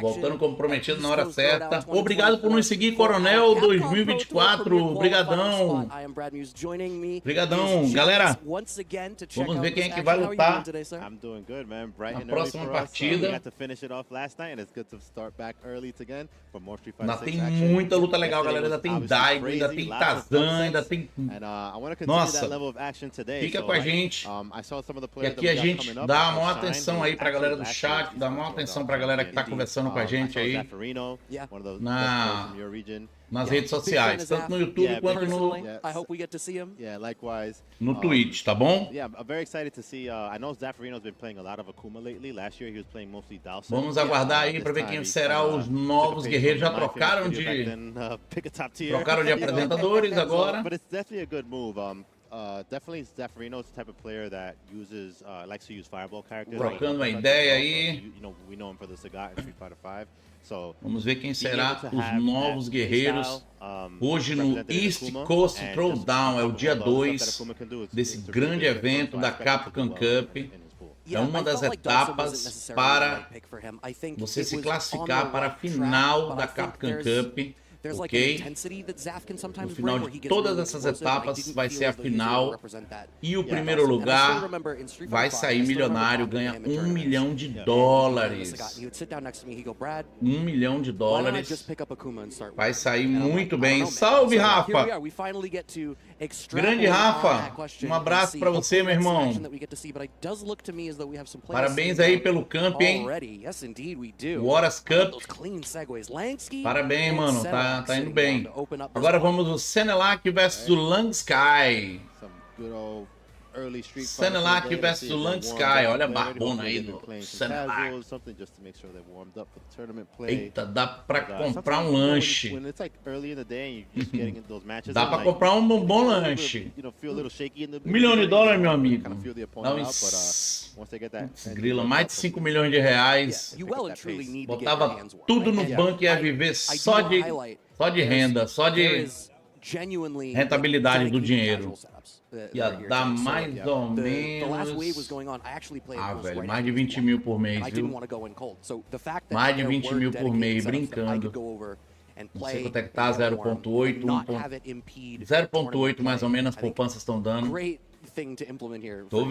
Voltando como prometido na hora certa. Obrigado por nos seguir, Coronel 2024. Obrigadão. Obrigadão, galera. Vamos ver quem é que vai lutar na próxima partida. Ainda tem muita luta legal, galera. Ainda tem Daigo, ainda tem Tazan, ainda tem... Nossa, fica com a gente. E aqui a gente dá a maior atenção aí pra galera do chat, dá a maior atenção pra galera que tá conversando com a gente aí nas redes sociais, tanto no YouTube quanto no Twitch, tá bom? Vamos aguardar aí pra ver quem será os novos guerreiros. Já trocaram de apresentadores agora. Definitely Zaffarino's the type of player that uses likes to use fireball characters. Trocando uma ideia aí. We know him for the Sagat in Street Fighter V. So, vamos ver quem será os novos guerreiros hoje no East Coast Throwdown. É o dia 2 desse grande evento da Capcom Cup. É uma das etapas para você se classificar para a final da Capcom Cup. Ok? No final de todas essas etapas vai ser a final e o primeiro lugar vai sair milionário, ganha $1 milhão. $1 milhão. Vai sair muito bem. Salve, Rafa! Grande Rafa, um abraço pra você, meu irmão. Parabéns aí pelo camp, hein? O Horas Cup. Parabéns, mano. Tá indo bem. Agora vamos o Senelac versus o Langsky. Senelac versus o Langsky. Olha a barbona aí do Senelac. Eita, dá pra comprar um lanche. Dá pra comprar um bom lanche. $1 milhão, meu amigo. Dá uns... grila, mais de $5 milhões. Botava tudo no banco e ia viver só de renda, só de rentabilidade do dinheiro. Ia dar mais ou menos... Ah, velho, mais de 20 mil por mês, viu? Mais de 20 mil por mês, brincando. Não sei quanto é que tá, 0.8, 0.8 mais ou menos, poupanças estão dando. Tô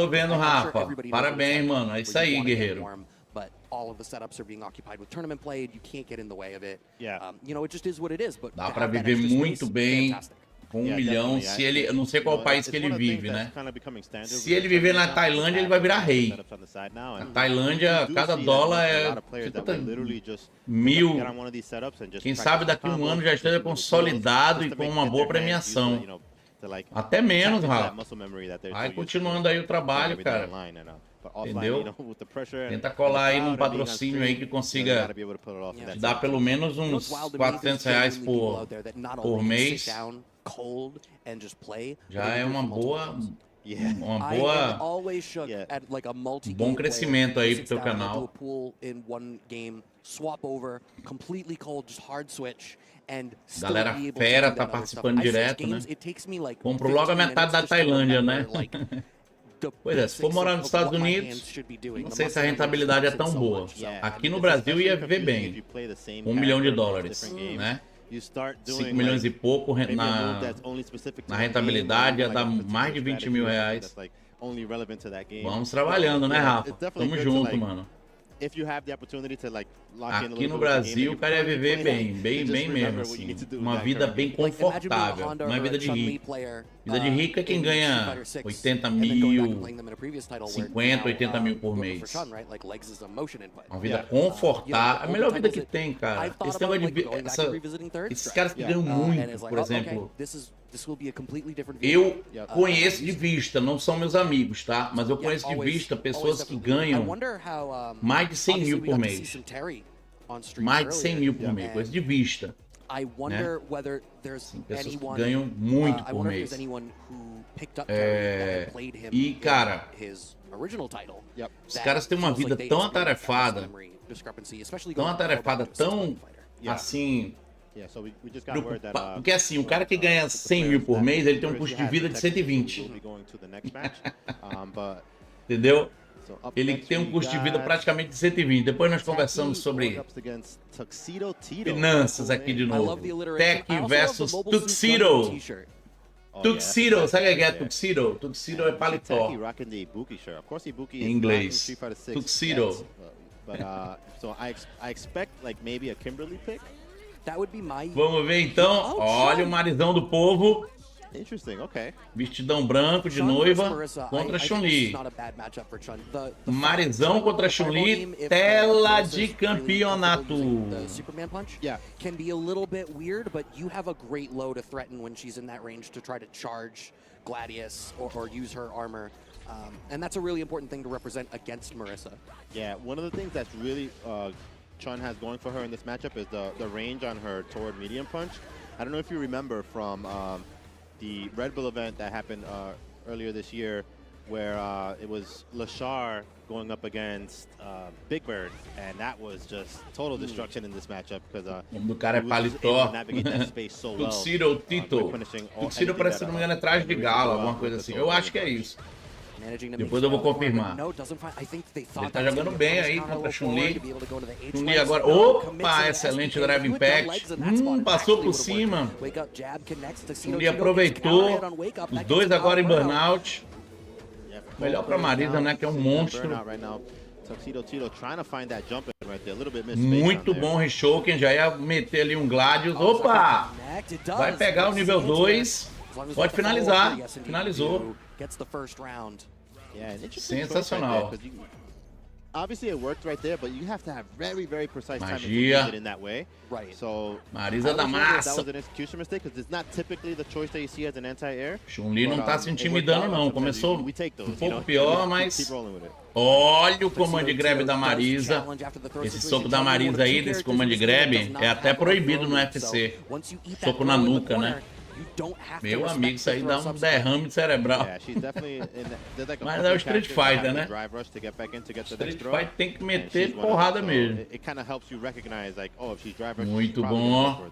vendo, Rafa. Parabéns, mano. É isso aí, guerreiro. Dá pra viver muito bem com $1 milhão. Se ele, eu não sei qual país que ele vive, né? Se ele viver na Tailândia, ele vai virar rei. Na Tailândia, cada dólar é $1.000. Quem sabe daqui a um ano já esteja consolidado e com uma boa premiação. Até menos, Rafa. Aí continuando aí o trabalho, cara. Entendeu? Tenta colar aí num patrocínio aí que consiga te dar pelo menos uns R$400 por mês. Já é uma boa... bom crescimento aí pro teu canal. Galera fera tá participando direto, né? Comprou logo a metade da Tailândia, né? Pois é, se for morar nos Estados Unidos, não sei se a rentabilidade é tão boa. Aqui no Brasil ia viver bem. $1 milhão, né? 5 milhões e pouco na rentabilidade ia dar mais de $20 mil. Vamos trabalhando, né, Rafa? Tamo junto, mano. Aqui no Brasil, o cara ia viver bem mesmo, assim. Uma vida bem confortável, não é vida de rico. Vida de rico é quem ganha 80 mil, 50, 80 mil por mês. Uma vida confortável, a melhor vida que tem, cara. Esse negócio de... esses caras que ganham muito, por exemplo... Eu conheço de vista, não são meus amigos, tá? Mas eu conheço de vista pessoas que ganham mais de 100 mil por mês. Mais de 100 mil por mês, coisa de vista. Né? Sim, pessoas que ganham muito por mês. E, cara, os caras têm uma vida tão atarefada, tão assim... Porque assim, o cara que ganha 100 mil por mês, ele tem um custo de vida de 120. Entendeu? Ele tem um custo de vida praticamente de 120. Depois nós conversamos sobre finanças aqui de novo. Tech versus Tuxedo. Tuxedo, sabe o que é Tuxedo? Tuxedo é paletó em inglês. Tuxedo. Vamos ver então. Olha o marizão do povo. Vestidão branco de noiva contra Chun-Li. Marizão contra Chun-Li, tela de campeonato. Can be a little bit weird, but you have a great low to threaten when she's in that range to try to charge Gladius or use her armor. And that's a really important thing to represent against Marisa. Yeah, one of the things that's really Chun has going for her in this matchup is the range on her toward medium punch. I don't know if you remember from the Red Bull event that happened earlier this year, where it was Lashar going up against Big Bird, and that was just total destruction in this matchup because o nome do cara é paletó. Tuxedo Tito. Tuxedo parece, se não me engano, é traje de gala, alguma coisa assim. Eu acho que é isso. Depois eu vou confirmar. Ele tá jogando bem aí contra Chun-Li. Chun-Li agora. Opa, excelente Drive Impact. Passou por cima. Chun-Li aproveitou. Os dois agora em burnout. Melhor pra Marisa, né? Que é um monstro. Muito bom Reshoken. Já ia meter ali um Gladius. Opa! Vai pegar o nível 2. Pode finalizar. Finalizou. Sensacional. Magia. Marisa da massa. Chun-Li não tá se intimidando não. Começou um pouco pior, mas... Olha o command grab da Marisa. Esse soco da Marisa aí, desse command grab, é até proibido no UFC. Soco na nuca, né? Meu amigo, isso aí dá um derrame cerebral. Mas é o Street Fighter, né? Street Fighter tem que meter porrada mesmo. Muito bom.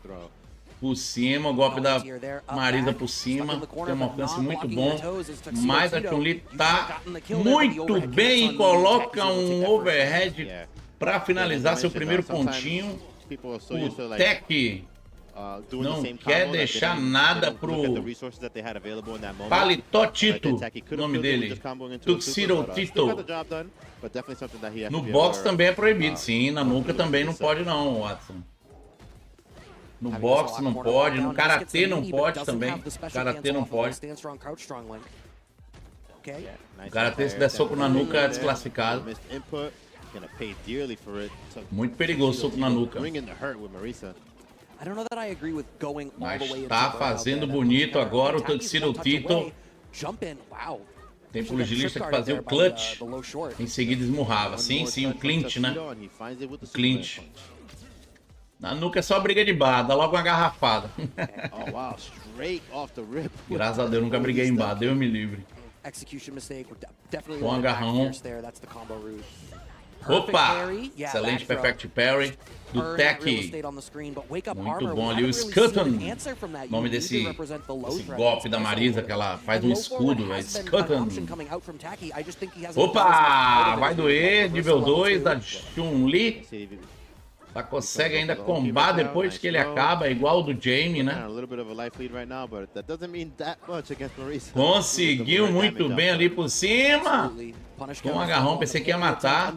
Por cima, o golpe da Marisa por cima. Tem um alcance muito bom. Mas a Chun-Li tá muito bem. Coloca um overhead para finalizar seu primeiro pontinho. O Tech não quer deixar nada pro Paletó Tito, o nome dele. Tuxedo Tito. No box também é proibido, sim. Na nuca também não pode não, Watson. No box não pode, no karatê não pode também. Karatê não pode. O karatê, se der soco na nuca, é desclassificado. Muito perigoso soco na nuca. Mas tá fazendo bonito agora o Tuxedo Tito. Tem pugilista que fazia o clutch, em seguida esmurrava. Sim, sim, o clinch, né? O clinch. Na nuca é só briga de bar, dá logo uma garrafada. Graças a Deus, nunca briguei em bar, Deus me livre. Com agarrão. Opa! Excelente Perfect Parry do Tech. Muito bom ali o Curtam. Nome desse golpe da Marisa, que ela faz um escudo. É Curtam. Opa! Vai doer. Nível 2 da Chun-Li. Ela consegue ainda combar depois que ele acaba, igual o do Jamie, né? Conseguiu muito bem ali por cima. Com um agarrão, pensei que ia matar.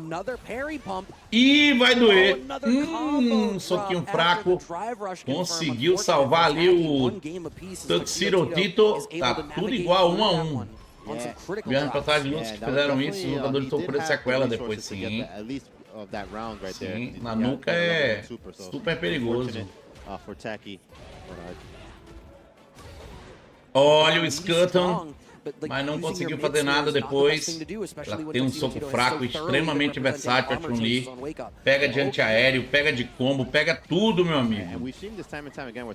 E vai doer. Soquinho fraco. Conseguiu salvar ali o Tuxedo Tito. Tá tudo igual, 1 a 1. Viajando pra trás de lutas que fizeram isso, os lutadores sofreram sequela depois, sim. Sim, na nuca é super perigoso. Olha o Curtam, mas não conseguiu fazer nada depois. Ela tem um soco fraco, extremamente versátil, a Chun-Li. Pega de antiaéreo, pega de combo, pega tudo, meu amigo.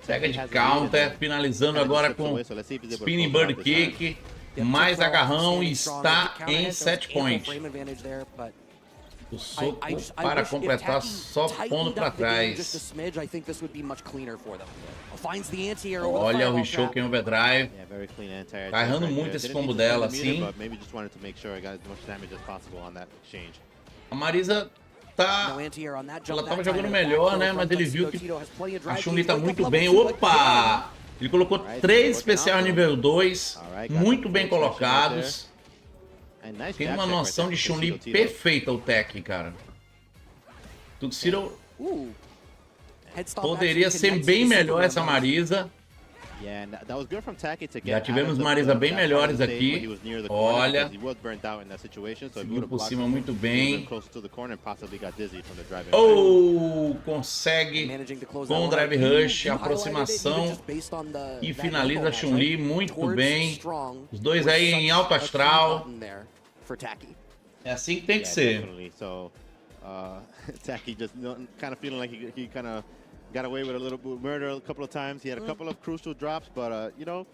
Pega de counter, finalizando agora com Spinning Bird Kick. Mais agarrão e está em 7 points. O soco para completar só pondo para trás. Olha o Rishoken Overdrive. Tá errando muito esse combo dela, assim. A Marisa tá... Ela tava jogando melhor, né? Mas ele viu que a Chun-Li tá muito bem. Opa! Ele colocou 3 especiais nível 2. Muito bem colocados. Tem uma noção de Chun-Li perfeita o Tech, cara. Tuxedo poderia ser bem melhor essa Marisa. Já tivemos Marisa bem melhores aqui. Olha. Seguiu por cima muito bem. Oh, consegue com o Drive Rush, aproximação. E finaliza a Chun-Li muito bem. Os dois aí em alto astral. É assim que tem que ser. Tacky just kind of feeling like he kind of got away with a little murder a couple of times. He had a couple of crucial drops, but you know,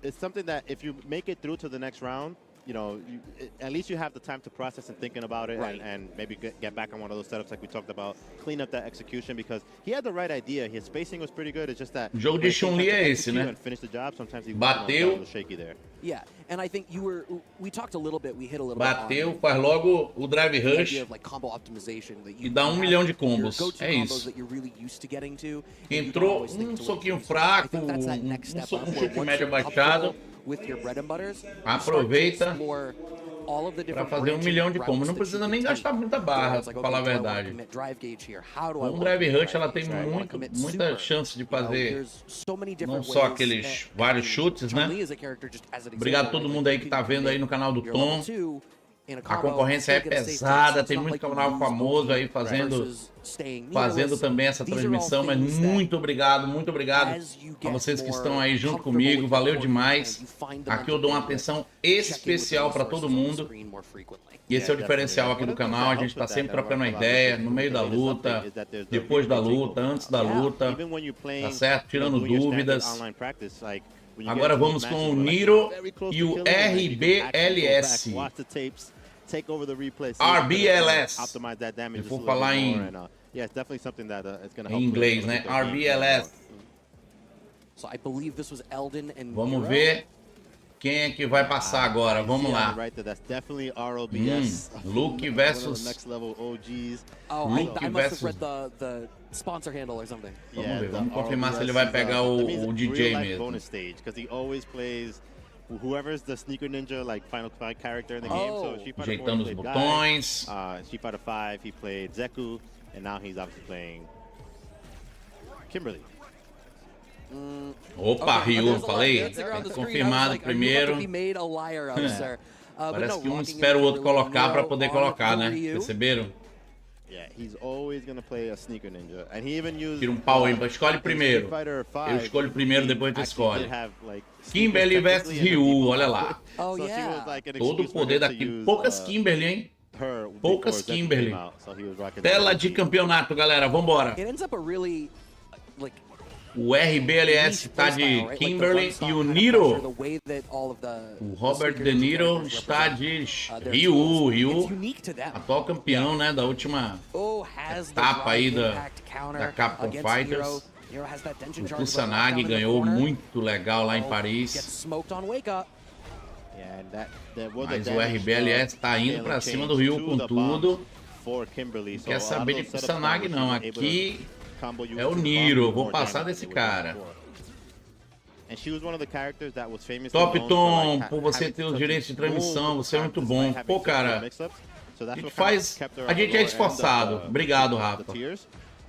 it's something that if you make it through to the next round, you know, at least you have the time to process and thinking about it, and maybe get back on one of those setups like we talked about, clean up that execution, because he had the right idea. His spacing was pretty good. It's just that o jogo de Chun-Li é esse, né? Bateu. Yeah, and I think we talked a little bit, we hit a little Bateu, faz logo o Drive Rush e dá 1 milhão de combos. É isso. Entrou um soquinho fraco, um chute médio baixado. Aproveita para fazer 1 milhão de combos. Não precisa nem gastar muita barra, pra falar a verdade. Com o Drive Rush ela tem muita chance de fazer não só aqueles vários chutes, né? Obrigado a todo mundo aí que tá vendo aí no canal do Tom. A concorrência é pesada, tem muito canal famoso aí fazendo também essa transmissão, mas muito obrigado a vocês que estão aí junto comigo, valeu demais. Aqui eu dou uma atenção especial para todo mundo. E esse é o diferencial aqui do canal, a gente está sempre trocando uma ideia, no meio da luta, depois da luta, antes da luta, tá certo? Tirando dúvidas. Agora vamos com o Niro e o RBLS. RBLS. Se for falar em inglês, né? RBLS. Vamos ver quem é que vai passar agora. Vamos lá. Luke versus... Luke versus... Vamos ver, vamos confirmar se ele vai pegar o DJ mesmo. Whoever's the sneaker ninja, like final fight character in the game. So ajeitando os botões. Street Fighter 5, he played Zeku, and now he's obviously playing Kimberly. Opa, Ryu, falei? Confirmado primeiro. Parece que um espera o outro colocar para poder colocar, né? Perceberam? Tira um pau aí, escolhe primeiro. Eu escolho primeiro, depois tu escolhe. Kimberly versus Ryu, olha lá. Todo o poder daqui. Poucas Kimberly, hein? Poucas Kimberly. Tela de campeonato, galera. Vambora. O RBLS está de Kimberly e o Niro, o Robert De Niro, está de Ryu. Ryu, atual campeão, né, da última etapa aí da Capcom Fighters. O Kusanagi ganhou muito legal lá em Paris. Mas o RBLS está indo para cima do Ryu com tudo. Não quer saber de Kusanagi não, aqui... É o Niro, vou passar desse cara. Top Tom, por você ter os direitos de transmissão, você é muito bom. Pô, cara, a gente é esforçado. Obrigado, Rafa.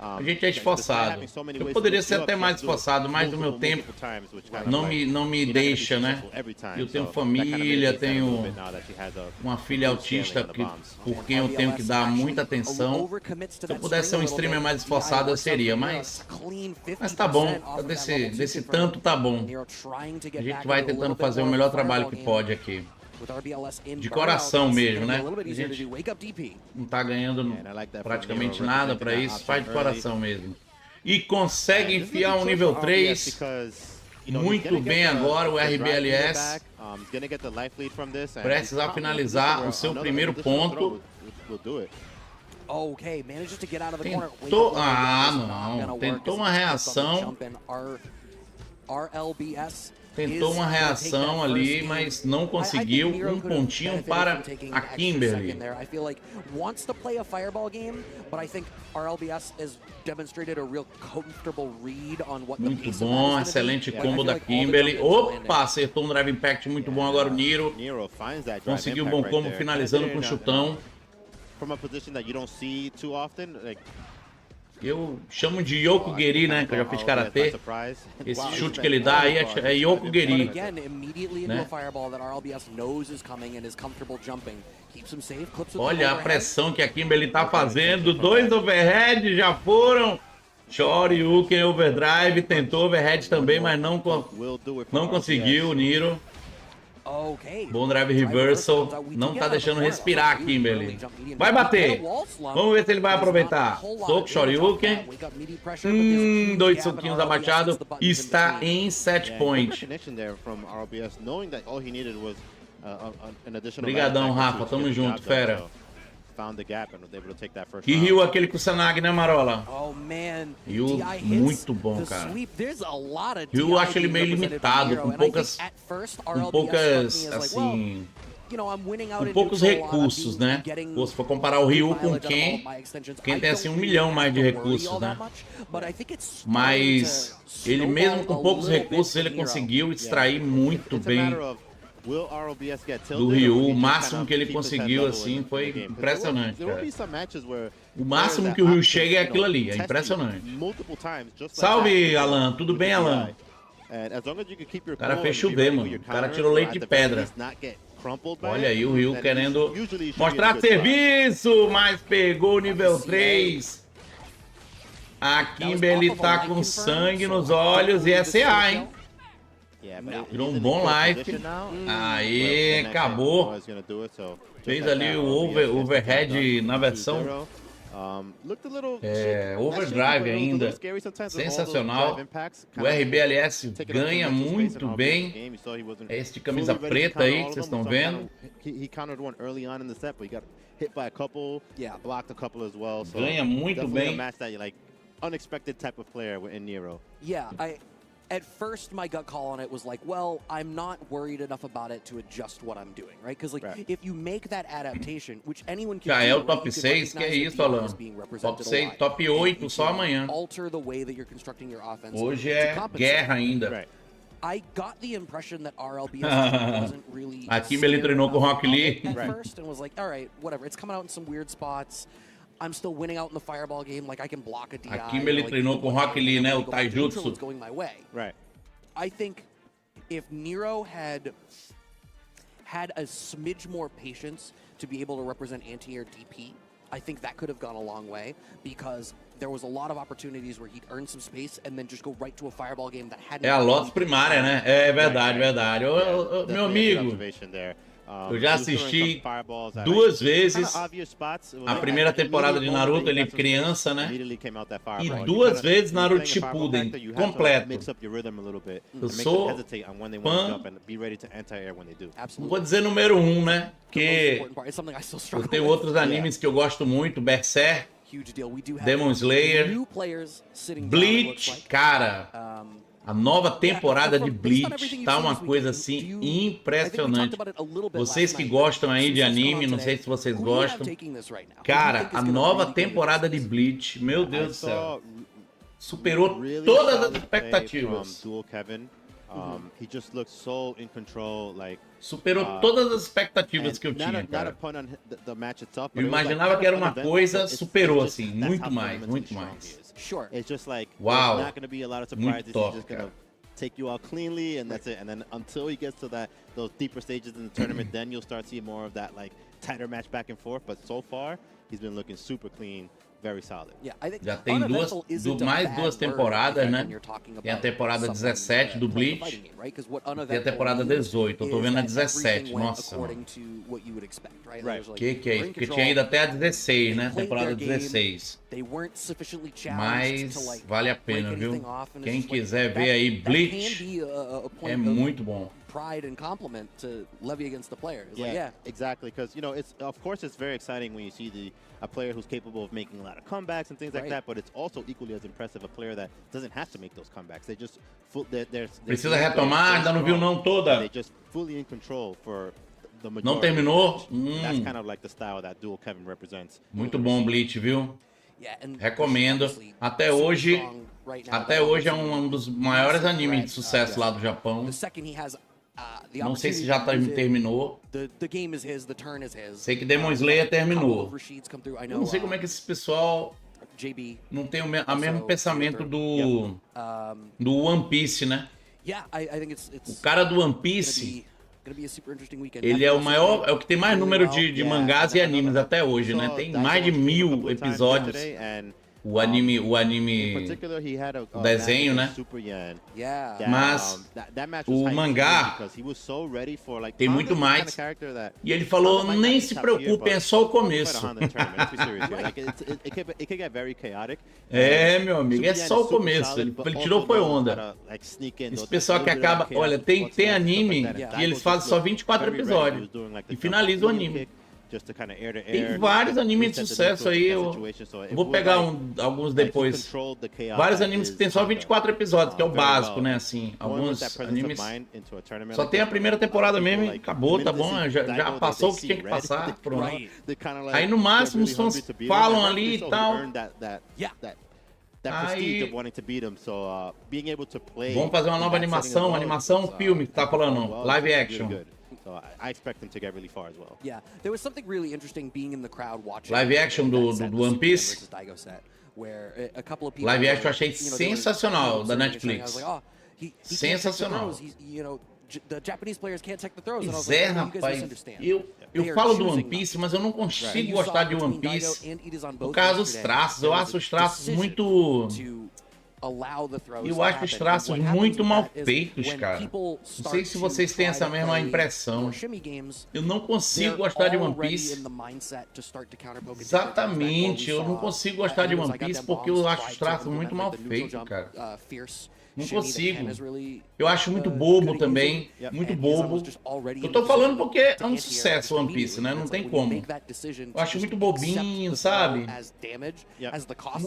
A gente é esforçado. Eu poderia ser até mais esforçado, mas o meu tempo não me deixa, né? Eu tenho família, tenho uma filha autista por quem eu tenho que dar muita atenção. Se eu pudesse ser um streamer mais esforçado, eu seria, mas tá bom. Desse tanto tá bom. A gente vai tentando fazer o melhor trabalho que pode aqui. De coração mesmo, né? A gente não tá ganhando praticamente nada pra isso, faz de coração mesmo. E consegue enfiar um nível 3 muito bem agora o RBLS. Prestes a finalizar o seu primeiro ponto. Okay, manages to get out of the corner. Tentou... Ah, não. Tentou uma reação. RLBS Tentou uma reação ali, mas não conseguiu. Um pontinho para a Kimberly. I feel like wants to play a fireball game, but I think RLBS has demonstrated a real comfortable read on what muito bom, excelente combo da Kimberly. Opa, acertou um drive impact muito bom agora o Nero. Conseguiu um bom combo finalizando com o chutão. From a position that you don't see too often, like eu chamo de Yokogeri, né? Que eu já fiz karatê. Esse chute que ele dá aí é Yokogeri. Né? Olha a pressão que a Kimberly tá fazendo. 2 overhead já foram. Shoryuken overdrive. Tentou overhead também, mas não conseguiu o Nero. Bom drive reversal. Não tá deixando respirar a Kimberly. Vai bater. Vamos ver se ele vai aproveitar. Soco Shoryuken. 2 soquinhos abaixados. Está em set point. Obrigadão, Rafa. Tamo junto, fera. Que Ryu aquele com o Sanag, né, Marola? Ryu muito bom, cara. Ryu eu acho ele meio limitado, com poucas assim, com poucos recursos, né? Ou se for comparar o Ryu com quem tem assim 1 milhão mais de recursos, né? Mas ele mesmo com poucos recursos, ele conseguiu extrair muito bem do Ryu. O máximo que ele conseguiu, assim, foi impressionante, cara. O máximo que o Ryu chega é aquilo ali, é impressionante. Salve, Alan. Tudo bem, Alan? O cara fez chover, mano. O cara tirou leite de pedra. Olha aí o Ryu querendo mostrar serviço, mas pegou o nível 3. A Kimberly tá com sangue nos olhos e é CA, hein? Tirou um bom life. Aí, acabou. Fez ali o overhead na versão overdrive ainda. Sensacional. O RBLS ganha muito bem. É esse de camisa preta aí que vocês estão vendo. Ganha muito bem. At first, my gut call on it was like, well, I'm not worried enough about it to adjust what I'm doing, right? Because, like, if you make that adaptation, which anyone can já do, é o top 6, que é isso, Alan? Top 6, top 8, só amanhã. Hoje é guerra ainda. I got the impression that RLBS wasn't really a Kimberly treinou com o Rock Lee. At first, and was like, all right, whatever. It's coming out in some weird spots. I'm still winning out in the fireball game, like I can block a DI. A Kimberly treinou com o Rock Lee, né? O Taijutsu. Going my way. Right. I think if Nero had a smidge more patience to be able to represent anti-air DP, I think that could have gone a long way, because there was a lot of opportunities where he'd earn some space and then just go right to a fireball game that hadn't. É a Lotus primária, né? É verdade, verdade. Meu amigo, eu já assisti 2 vezes a primeira temporada de Naruto, ele criança, né? E 2 vezes Naruto Shippuden, completo. Eu sou fã, não vou dizer número 1, né? Porque eu tenho outros animes que eu gosto muito, Berserk, Demon Slayer, Bleach, cara... A nova temporada de Bleach tá uma coisa assim impressionante. Vocês que gostam aí de anime, não sei se vocês gostam. Cara, a nova temporada de Bleach, meu Deus do céu, superou todas as expectativas. Superou todas as expectativas que eu tinha, cara. Eu imaginava que era uma coisa, superou assim, muito mais, muito mais. Uau, muito top, cara. Take you out cleanly, and that's it. And then until he gets to those deeper stages in the tournament, then you'll start seeing more of that like tighter match back and forth. But so far, he's been looking super clean. Very solid. Já tem mais 2 temporadas, né? Tem a temporada 17 do Bleach e a temporada 18. Eu tô vendo a 17, nossa. Que é isso? Porque tinha ido até a 16, né? Temporada 16. Mas vale a pena, viu? Quem quiser ver aí Bleach, é muito bom. pride and compliment to levy against the player. It's Yeah, like, yeah, exactly. Because it's of course it's very exciting when you see a player who's capable of making a lot of comebacks and things like that. But it's also equally as impressive a player that doesn't have to make those comebacks. They just Precisa retomar, ainda não viu não toda. They just fully in control for the majority. Não terminou? That's kind of like the style that Dual Kevin represents. Muito bom Bleach, viu? yeah, and Recomendo. Até hoje é um dos maiores animes de sucesso lá do Japão. The second he has Não sei se já terminou. the game is his, the turn is his. Sei que Demon Slayer terminou. Rashids come through. I Eu know, não sei como é que esse pessoal JB. não tem o mesmo pensamento do One Piece, né? Yeah, I think it's O cara do One Piece, gonna be a super interesting weekend. ele é o maior, é o que tem mais número de mangás e animes até hoje, né? Tem mais de 1000 episódios. O anime, o desenho, né? Mas o mangá tem muito mais. E ele falou, nem se preocupem, é só o começo. É, meu amigo, é só o começo. Ele tirou foi onda. Esse pessoal que acaba... Olha, tem anime que eles fazem só 24 episódios e finaliza o anime. Tem vários animes de sucesso aí, eu vou pegar alguns depois. Vários animes que tem só 24 episódios, que é o básico, né, assim. Alguns animes só tem a primeira temporada mesmo e acabou, tá bom, já passou o que tinha que passar, pronto. Aí no máximo os fãs falam ali e tal. Aí, vamos fazer uma nova animação, filme, que tá falando, live action. So I expect them to get really far as well. Yeah, there was something really interesting being in the crowd watching. Live action do One Piece. Where a couple of people Live action eu achei sensacional da Netflix. Sensacional. The Japanese players can't check the throws. Pois é, rapaz. Eu falo do One Piece, mas eu não consigo gostar de One Piece por causa dos traços. Eu acho os traços muito... Eu acho os traços muito mal feitos, cara. Não sei se vocês têm essa mesma impressão. Eu não consigo gostar de One Piece. Exatamente, eu não consigo gostar de One Piece porque eu acho os traços muito mal feitos, cara. Não consigo. Eu acho muito bobo também. Muito bobo. Eu tô falando porque é um sucesso One Piece, né? Não tem como. Eu acho muito bobinho, sabe?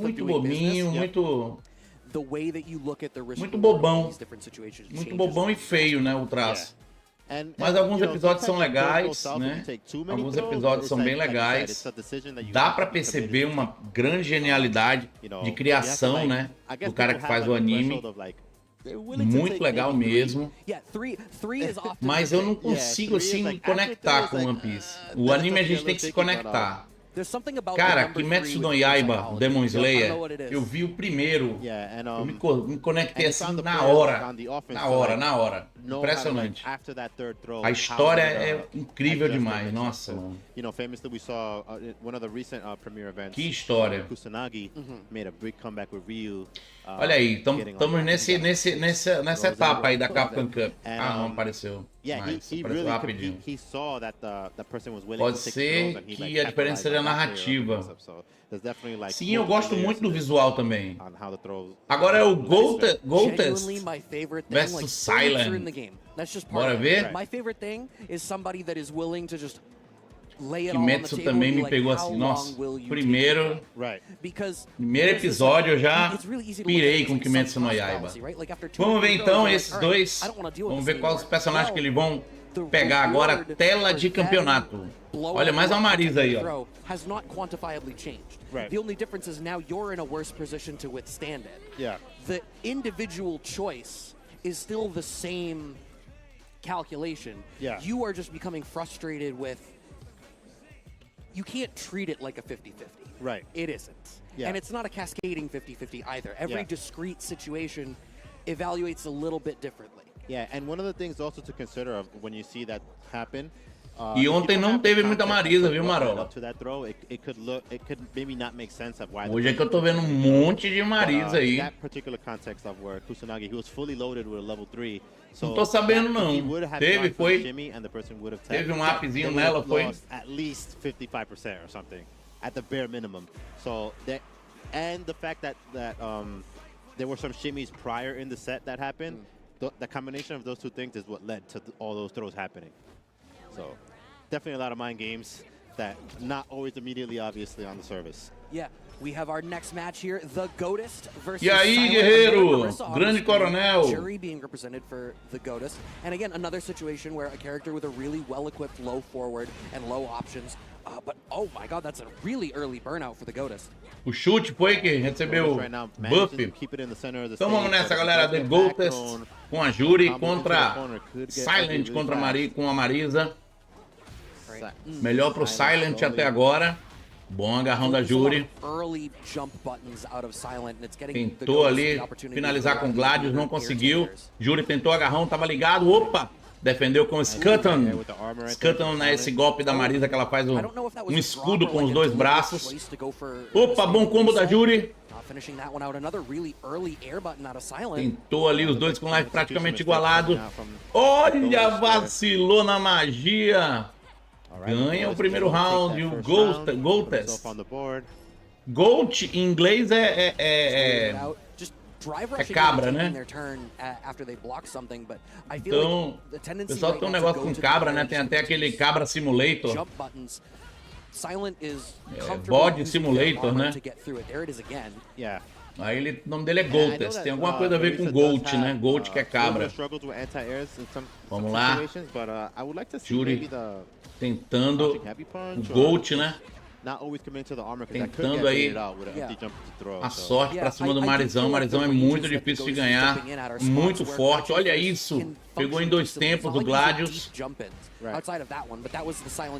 Muito bobinho, muito... Muito bobão. Muito bobão e feio, né, o traço. Mas alguns episódios são legais, né? Alguns episódios são bem legais. Dá pra perceber uma grande genialidade de criação, né? Do cara que faz o anime. Muito legal mesmo. Mas eu não consigo, assim, conectar com One Piece. O anime a gente tem que se conectar. Cara, Kimetsu no Yaiba, Demon Slayer, eu vi o primeiro, eu me conectei assim na hora. Impressionante. A história é incrível demais, nossa, mano. Que história. Olha aí, estamos nessa etapa aí da Capcom Cup. Ah, não apareceu. Mas apareceu rapidinho. Pode ser que a diferença seja a narrativa. Sim, eu gosto muito do visual também. Agora é o Goldust versus Silent. Bora ver? Kimetsu também me pegou assim, nossa, primeiro episódio eu já pirei com Kimetsu no Yaiba. Vamos ver então esses dois, vamos ver quais os personagens que eles vão pegar agora, tela de campeonato. Olha, mais uma Marisa aí, ó. The only difference is now you're in a worse position to withstand it. Yeah. The individual choice is still the same calculation. Yeah. You are just becoming frustrated with... You can't treat it like a 50-50. Right. It isn't. Yeah. And it's not a cascading 50-50 either. Every discrete situation evaluates a little bit differently. Yeah, and one of the things also to consider of when you see that happen... E ontem não teve muita Marisa, viu, Marola? Hoje é que eu tô vendo um monte de Marisa aí. Não tô sabendo não. Teve um upzinho nela, foi? At least 55% or something, at the bare minimum. So that, and the fact that there were some shimmies prior in the set that happened. the combination of those two things is what led to all those throws happening. So definitely a lot of mind games that not always immediately obviously on the surface. Yeah, we have our next match here, the Goatist versus E aí, Silent. guerreiro? Grande coronel. Jury being represented for the Goatist. And again, another situation where a character with a really well-equipped low forward and low options. But oh my god, that's a really early burnout for the Goatist. O chute foi que recebeu buff. Então vamos nessa, galera. The Goatist com a Jury contra Silent contra com a Marisa. Melhor pro Silent até agora. Bom agarrão da Jury. Tentou ali finalizar com Gladius, não conseguiu. Jury tentou agarrão, tava ligado. Opa! Defendeu com Curtam. Curtam nesse golpe da Marisa que ela faz um escudo com os dois braços. Opa, bom combo da Jury. Tentou ali os dois com life praticamente igualado. Olha, vacilou na magia. Ganha o primeiro round, o Goatist. Goat em inglês é cabra, né? Então, o pessoal tem um negócio com cabra, né? Tem até aquele cabra simulator. Bode simulator, né? Aí o nome dele é Goatist. Tem alguma coisa a ver com Goat, né? Goat que é cabra. Vamos lá. Jury tentando o Goat, né? Tentando aí a sorte pra cima do Marizão. O Marizão é muito difícil de ganhar, muito forte. Olha isso, pegou em dois tempos o Gladius.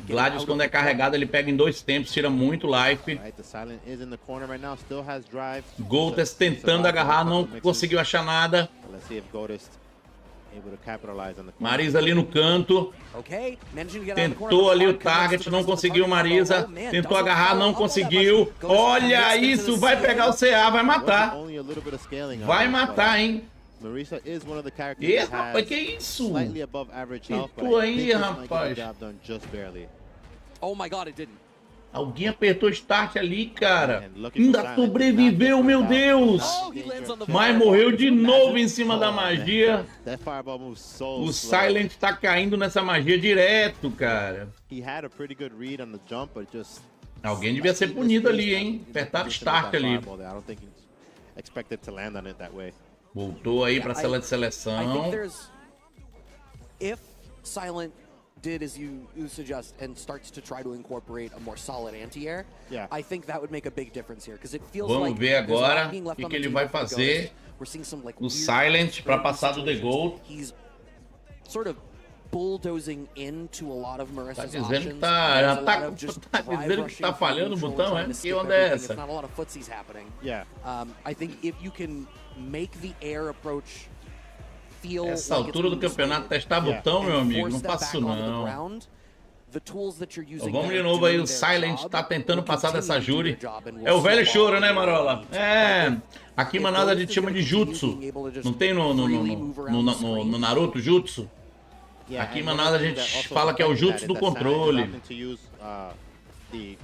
Gladius, quando é carregado, ele pega em dois tempos, tira muito life. Goatist tentando agarrar, não conseguiu achar nada. Marisa ali no canto. Tentou ali o target, não conseguiu Marisa. Tentou agarrar, não conseguiu. Olha isso, vai pegar o CA, vai matar. Vai matar, hein? E rapaz, que isso? Tentou aí, rapaz. Alguém apertou start ali, cara. Ainda sobreviveu, meu Deus. Mas morreu de novo em cima da magia. O Silent tá caindo nessa magia direto, cara. Alguém devia ser punido ali, hein? Apertaram start ali. Voltou aí pra sala de seleção. Did as you suggest and starts to try to incorporate a more solid anti-air, I think that would make a big difference here because it feels like vamos ver agora o que ele vai fazer. O Silent para passar do The Gold. He's sort of bulldozing into a lot of Marissa's dizendo que tá dizendo que tá falhando o botão, é? Que onda é essa? Not a lot of footsies happening. I think if you can make the air approach essa altura do campeonato testar botão, meu amigo, não faço isso não. Então, vamos de novo aí, o Silent tá tentando passar dessa Jury. É o velho choro, né, Marola? É, aqui em Manaus a gente chama de Jutsu. Não tem no Naruto Jutsu? Aqui em Manaus a gente fala que é o Jutsu do controle. Ih,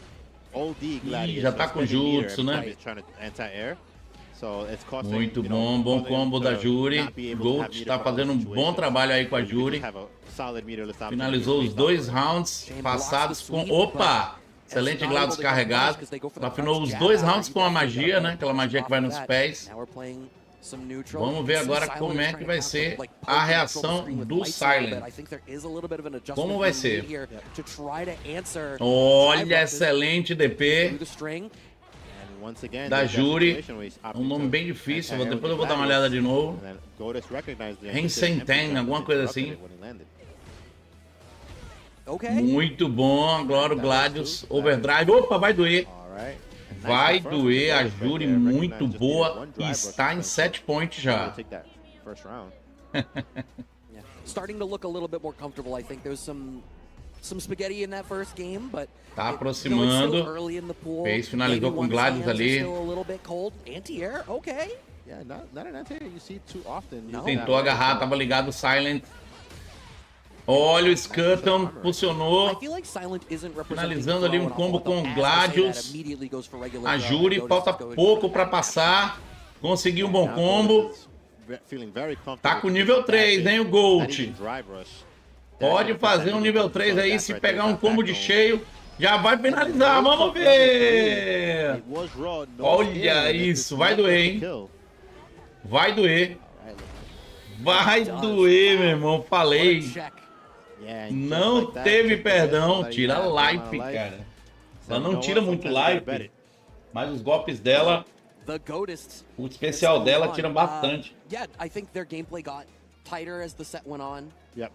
já tá com Jutsu, né? Muito bom, bom combo da Jury. Goat está fazendo um bom trabalho aí com a Jury. Finalizou os dois rounds passados com... Opa! Excelente Gladius carregado. Afinou os dois rounds com a magia, né? Aquela magia que vai nos pés. Vamos ver agora como é que vai ser a reação do Silent. Como vai ser? Olha, excelente DP da Jury, um nome bem difícil, depois eu vou dar uma olhada de novo. Rensenten, alguma coisa assim. Muito bom, agora o Gladius, Overdrive, opa, vai doer. Vai doer, a Jury muito boa e está em 7 points já. Starting to look a little bit more comfortable, I think there's some spaghetti in that first game, but tá aproximando. Fez, finalizou com Gladius ali. Tentou agarrar, tava ligado o Silent. Olha o Curtam, funcionou. Finalizando ali um combo com o Gladius. A Jury, falta pouco para passar. Conseguiu um bom combo. Tá com nível 3, hein, o Gold. Pode fazer um nível 3 aí, se pegar um combo de cheio, já vai finalizar. Vamos ver. Olha isso, vai doer, hein? Vai doer. Vai doer, meu irmão, falei. Não teve perdão. Tira life, cara. Ela não tira muito life, mas os golpes dela, o especial dela tira bastante. Yeah, I think their gameplay got tighter as the set went on. Yep.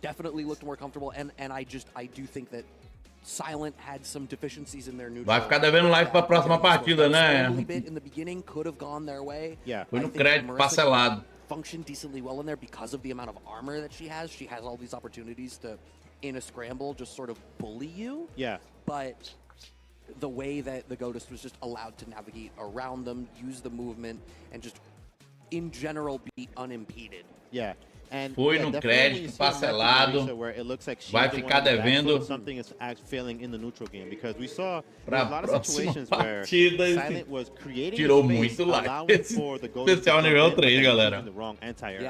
Definitely looked more comfortable, and I do think that Silent had some deficiencies in their neutral. Vai ficar devendo live pra próxima partida, né? In the beginning could have gone their way. Yeah. Foi no crédito parcelado. Functioned decently well in there because of the amount of armor that she has. She has all these opportunities to, in a scramble, just sort of bully you. Yeah. But the way that the Godist was just allowed to navigate around them, use the movement, and just, in general, be unimpeded. Yeah. And foi no crédito parcelado, vai ficar devendo para a próxima partida. Tirou muito live. Esse especial nível 3, galera.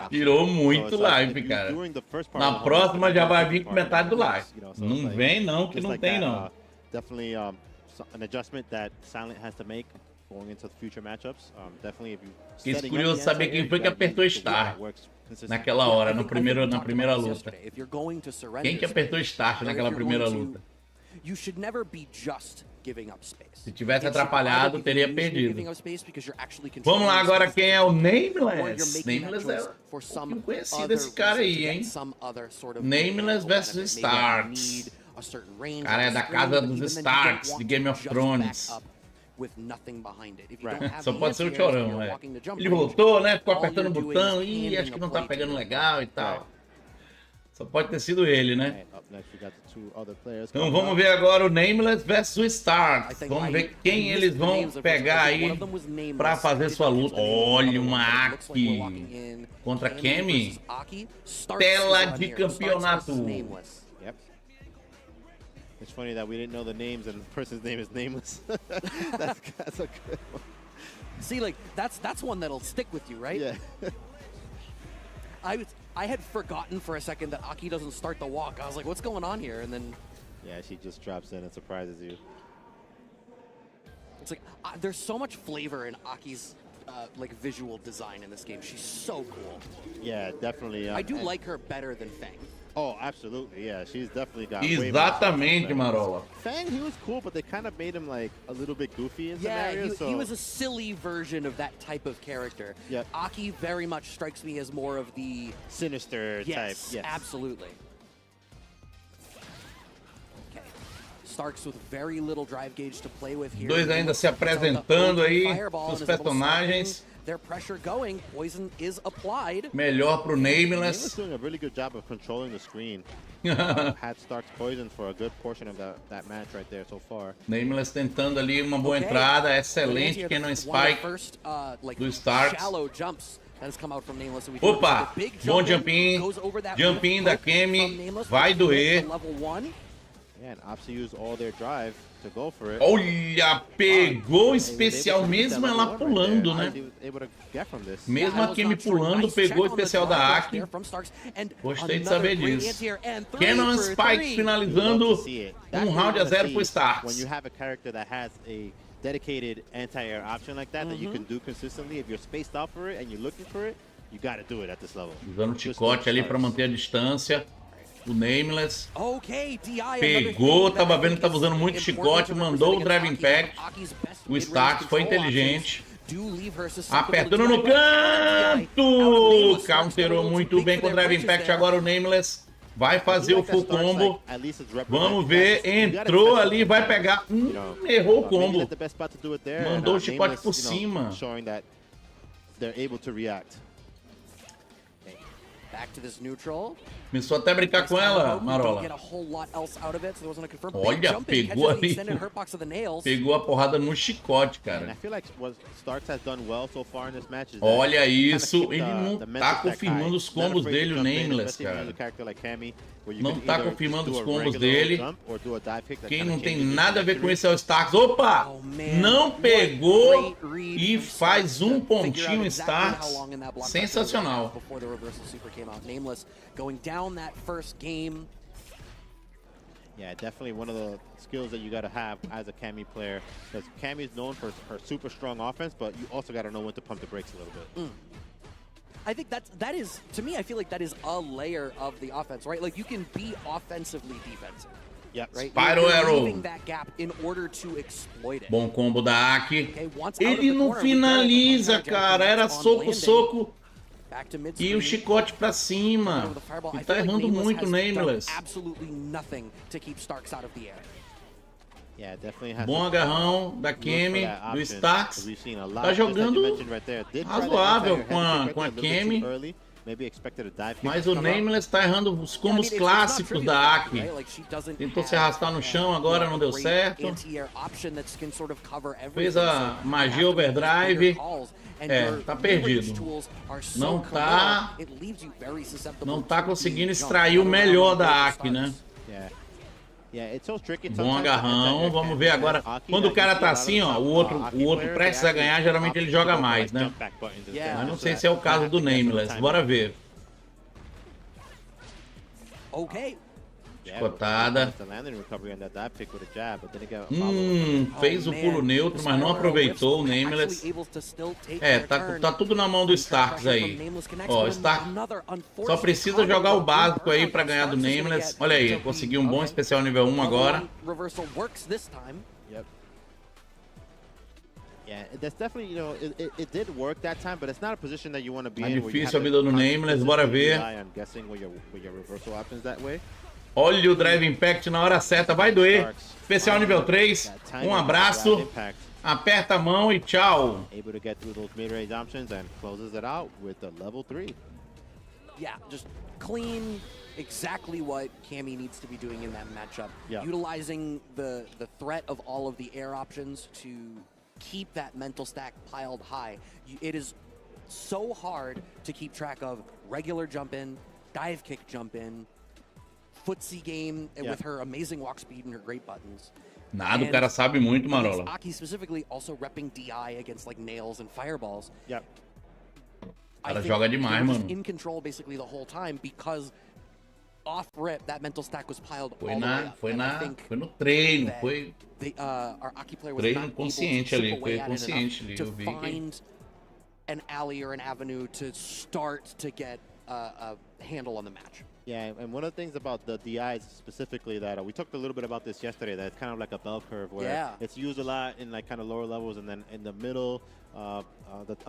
Tirou muito live, cara. Na próxima já vai vir com metade do live. Não vem não, que não tem não. Definitely an adjustment that Silent has to make going into the future matchups. Definitely if you. Fiquei curioso saber quem foi que apertou Start naquela hora, na primeira luta. Quem que apertou Start naquela primeira luta? Se tivesse atrapalhado, teria perdido. Vamos lá agora, quem é o Nameless? Nameless é um pouquinho conhecido esse cara aí, hein? Nameless versus Starks. O cara é da casa dos Starks, de Game of Thrones. Só pode ser o Chorão, né? Ele voltou, né? Ficou apertando o botão. Ih, acho que não tá pegando legal e tal. Só pode ter sido ele, né? Então vamos ver agora o Nameless versus Starks. Vamos ver quem eles vão pegar aí pra fazer sua luta. Olha uma Aki contra Kemi. Tela de campeonato. It's funny that we didn't know the names and the person's name is Nameless. that's a good one. See, like that's one that'll stick with you, right? Yeah. I had forgotten for a second that Aki doesn't start the walk. I was like, what's going on here? And then yeah, she just drops in and surprises you. It's like there's so much flavor in Aki's like visual design in this game. She's so cool. Yeah, definitely. I do like her better than Fang. Oh, absolutely, yeah. She's definitely got Exatamente, Marola. Fang, he was cool, but they kind of made him like a little bit goofy in some areas. He was a silly version of that type of character. Yep. Aki very much strikes me as more of the sinister type. Yes, absolutely. Okay. Starks with very little drive gauge to play with here. Dois ainda se apresentando aí, os personagens. Their pressure going, poison is applied. Melhor pro Nameless. Doing a really good job of controlling the screen. Had Starks poisoned for a good portion of that match right there so far. Nameless tentando ali uma boa entrada, excelente Cannon Spike do Starks. Opa, bom jumping da Kemi, vai doer. Yeah, and Opsi used all their drive to go for it. Olha, pegou o especial mesmo ela pulando, né? Mesmo a Kemi pulando, pegou o especial da Aki. Gostei de saber disso. Cannon Spike finalizando 1-0 pro Starks. When you have a character that has a dedicated anti-air option like that, that you can do consistently, if you're spaced out for it and you're looking for it, you gotta do it at this level. Usando o chicote ali para manter a distância. O Nameless pegou, tava vendo que tava usando muito chicote, mandou o Drive Impact. O Starks foi inteligente. Apertando no canto! Counterou muito bem com o Drive Impact. Agora o Nameless vai fazer o full combo. Vamos ver, entrou ali, vai pegar. Errou o combo. Mandou o chicote por cima. Back to this neutral. Começou até a brincar com ela, Marola. Olha, pegou ali. Pegou a porrada no chicote, cara. Olha isso. Ele não tá confirmando os combos dele, o Nameless, cara. Não tá confirmando os combos dele. Quem não tem nada a ver com isso é o Starks. Opa! Não pegou e faz um pontinho Starks. Sensacional. Yeah, definitely one of the skills that you got to have as a Cammy player, because Cammy is known for her super strong offense, but you also got to know when to pump the brakes a little bit. I think that is, to me, I feel like that is a layer of the offense, right? Like, you can be offensively defensive. Yep. Right? Spiral Arrow. That gap in order to exploit it. Bom combo da Aki. Ele não finaliza, cara. Era soco, soco. E o chicote pra cima. E tá errando muito o Nameless. Bom agarrão da Kemi, do Starks. Tá jogando razoável com a Kemi. Mas o Nameless tá errando os combos clássicos da Aki. Tentou se arrastar no chão, agora não deu certo. Fez a magia overdrive. É, tá perdido. Não tá conseguindo extrair o melhor da Aki, né? Bom agarrão, vamos ver agora. Quando o cara tá assim, ó, o outro prestes a ganhar, geralmente ele joga mais, né? Mas não sei se é o caso do Nameless. Bora ver. Chicotada. Fez o pulo neutro, mas não aproveitou o Nameless. É, tá tudo na mão do Starks aí. Ó, Starks só precisa jogar o básico aí pra ganhar do Nameless. Olha aí, conseguiu um bom especial nível 1 agora. Tá difícil a vida do Nameless, bora ver. Olha o Drive Impact na hora certa, vai doer. Especial nível 3, um abraço, aperta a mão e tchau. Yeah, just clean, exactly what Cammy needs to be doing in that matchup. Utilizing the threat of all of the air options to keep that mental stack piled high. It is so hard to keep track of regular jump in, dive kick jump in, footsie game with her amazing walk speed and her great buttons. Nada, o cara sabe muito, Marola. Aki specifically also repping DI against like nails and fireballs. Yep. O cara joga demais, mano. In control basically the whole time because off rip that mental stack was piled Foi all the way up. Foi no treino, foi our Aki player was treino not consciente able to ali, chip away foi at it consciente ali, to eu vi. find an alley or an avenue to start to get a handle on the match. Yeah, and one of the things about the DIs specifically that we talked a little bit about this yesterday, that it's kind of like a bell curve where it's used a lot in like kind of lower levels, and then in the middle of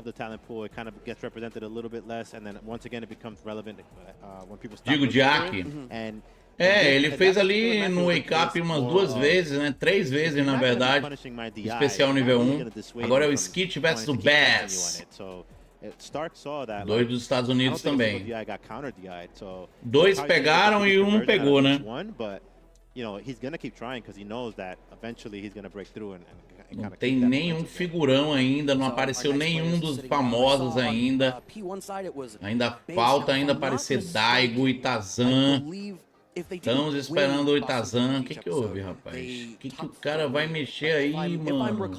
the talent pool, it kind of gets represented a little bit less, and then once again it becomes relevant when people stop. Digo de Aki. Ele fez ali no Wake Up umas 2 vezes, né? 3 vezes na verdade. Especial nível 1. Agora é o Skit versus o Bass. Dois dos Estados Unidos também. 2 pegaram e um pegou, né? Não tem nenhum figurão ainda, não apareceu nenhum dos famosos ainda. Ainda falta aparecer Daigo, Itazan. Estamos esperando o Itazan. O que houve, rapaz? O que o cara vai mexer aí, mano?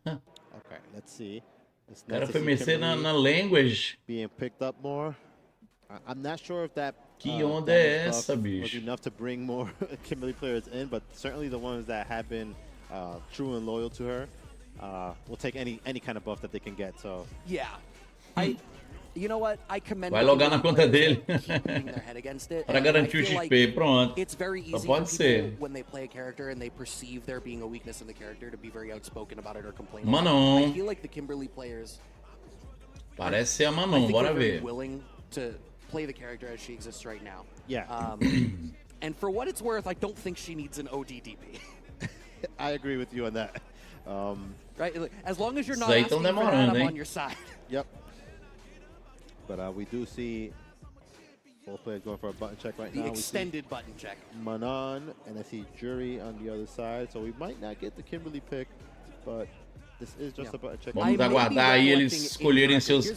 Okay, let's see. O cara foi mexer na language. Being picked up more. I'm not sure if that que onda é essa, bicho? Was enough to bring more Kimberly players in, but certainly the ones that have been true and loyal to her will take any kind of buff that they can get. So you know what? I commend vai logar na conta dele para garantir o XP. Pronto. It's very easy pode ser. When they play a character and they perceive there being a weakness in the character to be very outspoken about it or complain. Manon. I feel like the Kimberly players parece ser a Manon, bora ver. Willing to play the character as she exists right now. Yeah. And for what it's worth, I don't think she needs an ODDP. I agree with you on that. Right? As long as you're not asking for that, I'm on your side. Yep. But we do see both players going for a button check right now. The extended button check. Manon, and I see Jury on the other side, so we might not get the Kimberly pick, but this is just a button check. Vamos aguardar aí eles escolherem seus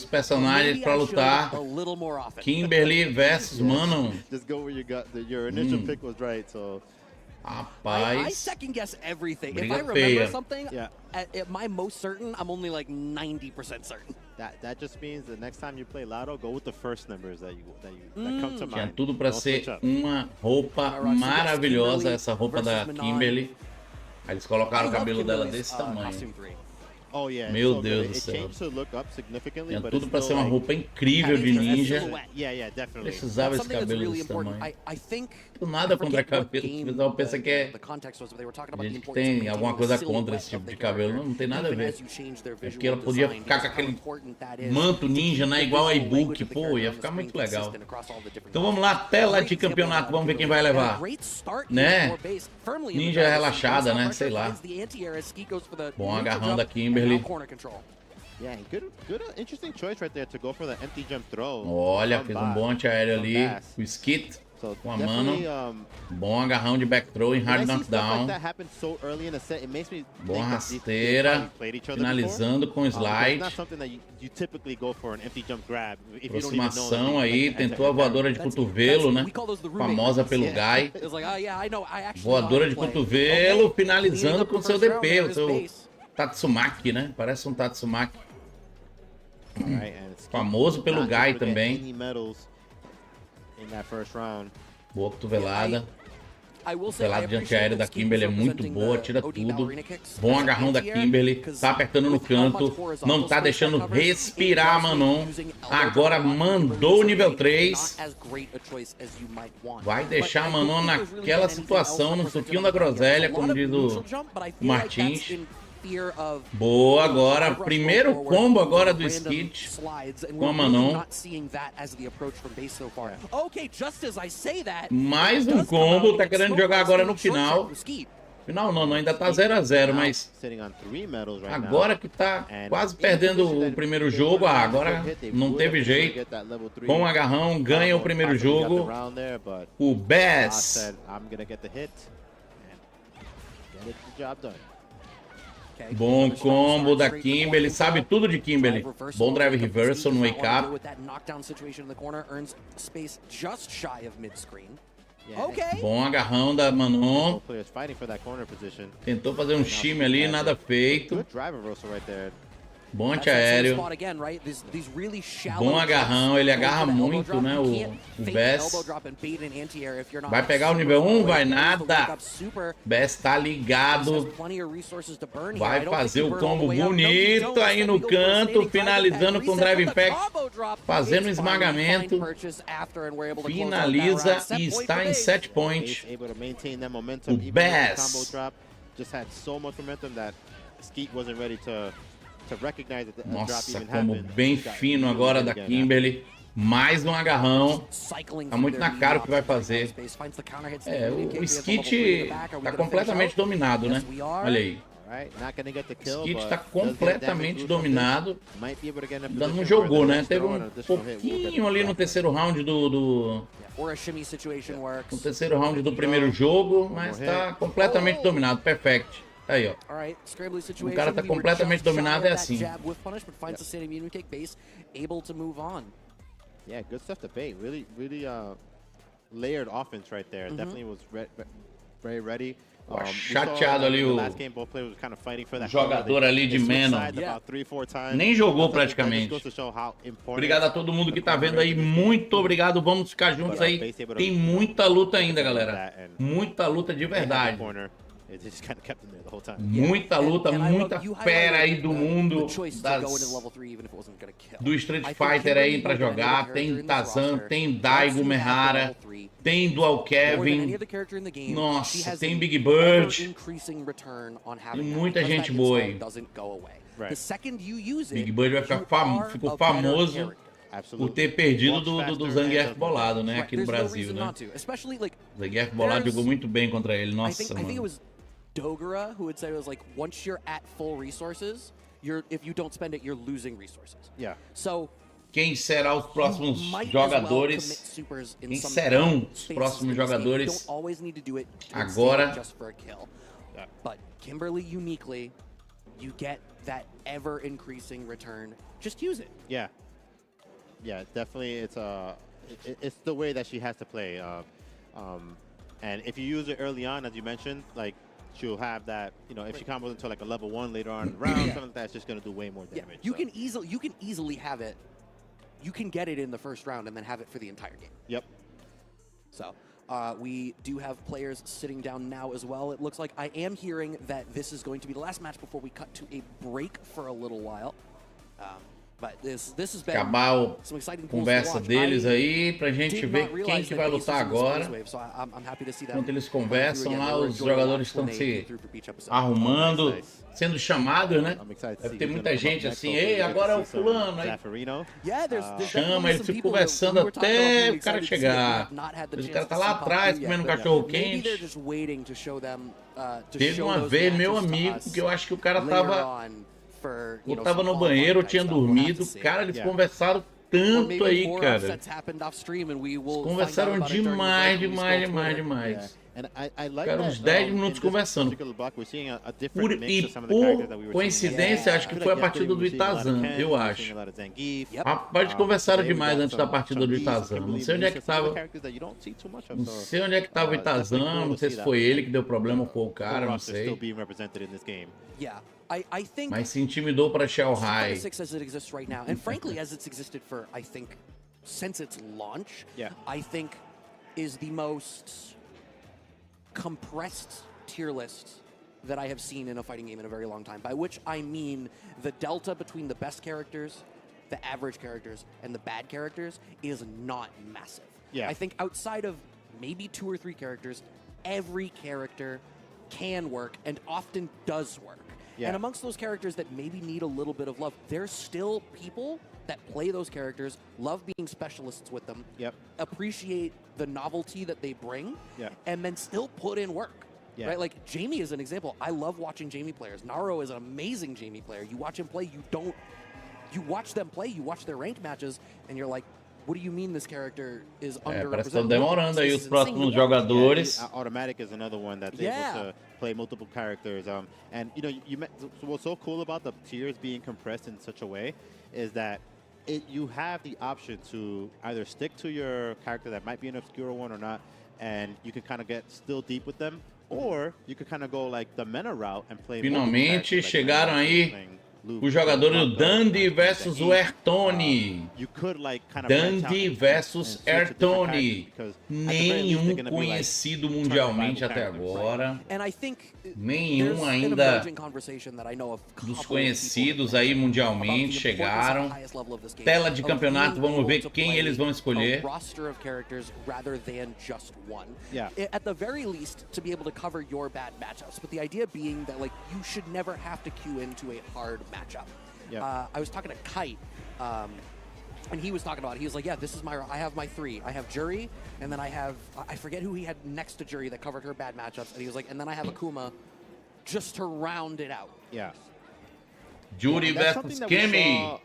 personagens para lutar. Kimberly versus Manon. Just go where you got your initial pick was right, so. I second guess everything. If I remember something, at my most certain, I'm only like 90% certain. That just means the next time you play Lotto, go with the first numbers that come to mind. Tinha tudo para ser uma roupa maravilhosa, essa roupa da Kimberly. Aí eles colocaram o cabelo dela desse tamanho. Oh, yeah. Meu Deus do céu. Tinha tudo pra ser uma roupa incrível de ninja. Precisava esse cabelo desse tamanho. Do nada contra cabelo. O pessoal pensa que é... A gente tem alguma coisa contra esse tipo de cabelo. Não tem nada a ver. É porque ela podia ficar com aquele manto ninja, né? Igual a e-book. Pô, ia ficar muito legal. Então vamos lá, tela de campeonato. Vamos ver quem vai levar. Né? Ninja relaxada, né? Sei lá. Bom agarrão da Kimberly. Yeah, good, interesting choice right there to go for the empty jump throw. Olha, fez um bom anti-aéreo ali. O skit com a mano. Bom agarrão de back throw em hard knockdown. Bom rasteira. Finalizando com slide. Aproximação aí. Tentou a voadora de cotovelo, né? Famosa pelo Guy. Voadora de cotovelo. Finalizando com seu DP. O seu Tatsumaki, né? Parece um Tatsumaki. Famoso pelo Guy também. Boa cotovelada. Cotovelada de antiaéreo da Kimberly é muito boa, tira tudo. Bom agarrão da Kimberly. Tá apertando no canto. Não tá deixando respirar a Manon. Agora mandou o nível 3. Vai deixar a Manon naquela situação, no suquinho da groselha, como diz o Martins. Boa, agora, primeiro combo agora do Skit com a Manon. Mais um combo, tá querendo jogar agora no final. Final não, ainda tá 0 a 0, mas agora que tá quase perdendo o primeiro jogo, agora não teve jeito. Com o agarrão, ganha o primeiro jogo. O Bass. Bom combo da Kimberly, sabe tudo de Kimberly. Bom drive reversal no wake up. Bom agarrão da Manon. Tentou fazer um shimmy ali, nada feito. Bom antiaéreo. Bom agarrão, ele agarra muito, né, o Bass. Vai pegar o nível 1? Vai nada. Bass tá ligado. Vai fazer o combo bonito aí no canto, finalizando com Drive Impact, fazendo esmagamento. Finaliza e está em 7 points. O Bass. Nossa, combo bem fino agora da Kimberly. Mais um agarrão. Tá muito na cara o que vai fazer. É, o Skit tá completamente dominado, né? Olha aí. Skit tá completamente dominado. Ainda não jogou, né? Teve um pouquinho ali no terceiro round no terceiro round do primeiro jogo, mas tá completamente dominado. Perfect. Aí, ó. O cara tá completamente dominado, é assim. Yeah, good stuff to bait. Really layered offense right there. Definitely was very ready. Chateado ali o jogador ali de Manon. Nem jogou praticamente. Obrigado a todo mundo que tá vendo aí. Muito obrigado. Vamos ficar juntos aí. Tem muita luta ainda, galera. Muita luta de verdade. Muita luta, muita fera aí do mundo do Street Fighter aí pra jogar. Tem Tazan, tem Daigo Mehara, tem Dual Kevin, nossa, tem Big Bird, tem muita gente boa aí. Big Bird vai ficar ficou famoso por ter perdido do Zangief bolado, né, aqui no Brasil, né. O Zangief bolado jogou muito bem contra ele, nossa, mano. Dogura, who would say it was like, once you're at full resources, if you don't spend it, you're losing resources. Yeah. So Quem será os próximos jogadores? Quem serão os próximos jogadores agora? But Kimberly uniquely, you get that ever increasing return. Just use it. Yeah. Yeah, definitely. It's the way that she has to play. And if you use it early on, as you mentioned, like she'll have that, you know, if she combos into like a level 1 later on in the round, something like that, it's just going to do way more damage. You can easily have it. You can get it in the first round and then have it for the entire game. Yep. So we do have players sitting down now as well. It looks like I am hearing that this is going to be the last match before we cut to a break for a little while. But this has been some exciting conversa deles aí pra gente ver quem que vai lutar agora. Enquanto eles conversam lá, os jogadores estão se arrumando, sendo chamados, né? Deve ter muita gente assim, ei, agora é o fulano, aí chama, eles ficam conversando até o cara chegar. O cara tá lá atrás comendo um cachorro quente. Teve uma vez, meu amigo, que eu acho que o cara tava... ou tava no banheiro ou tinha dormido. Cara, eles conversaram tanto aí, cara. Eles conversaram demais. Ficaram uns 10 minutos conversando. Por coincidência, acho que foi a partida do Itazan, eu acho. Rapaz, conversaram demais antes da partida do Itazan. Não sei onde é que tava. Não sei onde é que tava o Itazan. Não sei se foi ele que deu problema ou foi o cara, não sei. Mas se intimidou para Shell High. As it exists right now, and frankly, as it's existed for, I think, since its launch, I think is the most compressed tier list that I have seen in a fighting game in a very long time. By which I mean the delta between the best characters, the average characters, and the bad characters is not massive. I think outside of maybe 2 or 3 characters, every character can work and often does work. And amongst those characters that maybe need a little bit of love, there's still people that play those characters, love being specialists with them, appreciate the novelty that they bring, and then still put in work. Right? Like Jamie is an example. I love watching Jamie players. Naro is an amazing Jamie player. You watch him play, you watch them play, you watch their ranked matches, and you're like, what do you mean this character is underrepresented? Parece que estão demorando aí os próximos jogadores. Automatic is another one that's able to play multiple characters. And you know, what's so cool about the tiers being compressed in such a way is that you have the option to either stick to your character that might be an obscure one or not, and you can kind of get still deep with them, or you could kind of go like the meta route and play. Finalmente chegaram aí os jogadores do Dandy versus o Airtone. Dandy versus Airtone. Nenhum conhecido mundialmente até agora. Nenhum ainda dos conhecidos aí mundialmente chegaram. Tela de campeonato, vamos ver quem eles vão escolher. At the very least, to be able to cover your bad matchups, but the idea being that like you should never have to queue into a hard matchup. I was talking to Kite, and he was talking about it. He was like, yeah, this is I have my 3. I have Jury, and then I forget who he had next to Jury that covered her bad matchups, and he was like, and then I have Akuma just to round it out. Jury versus Kemi.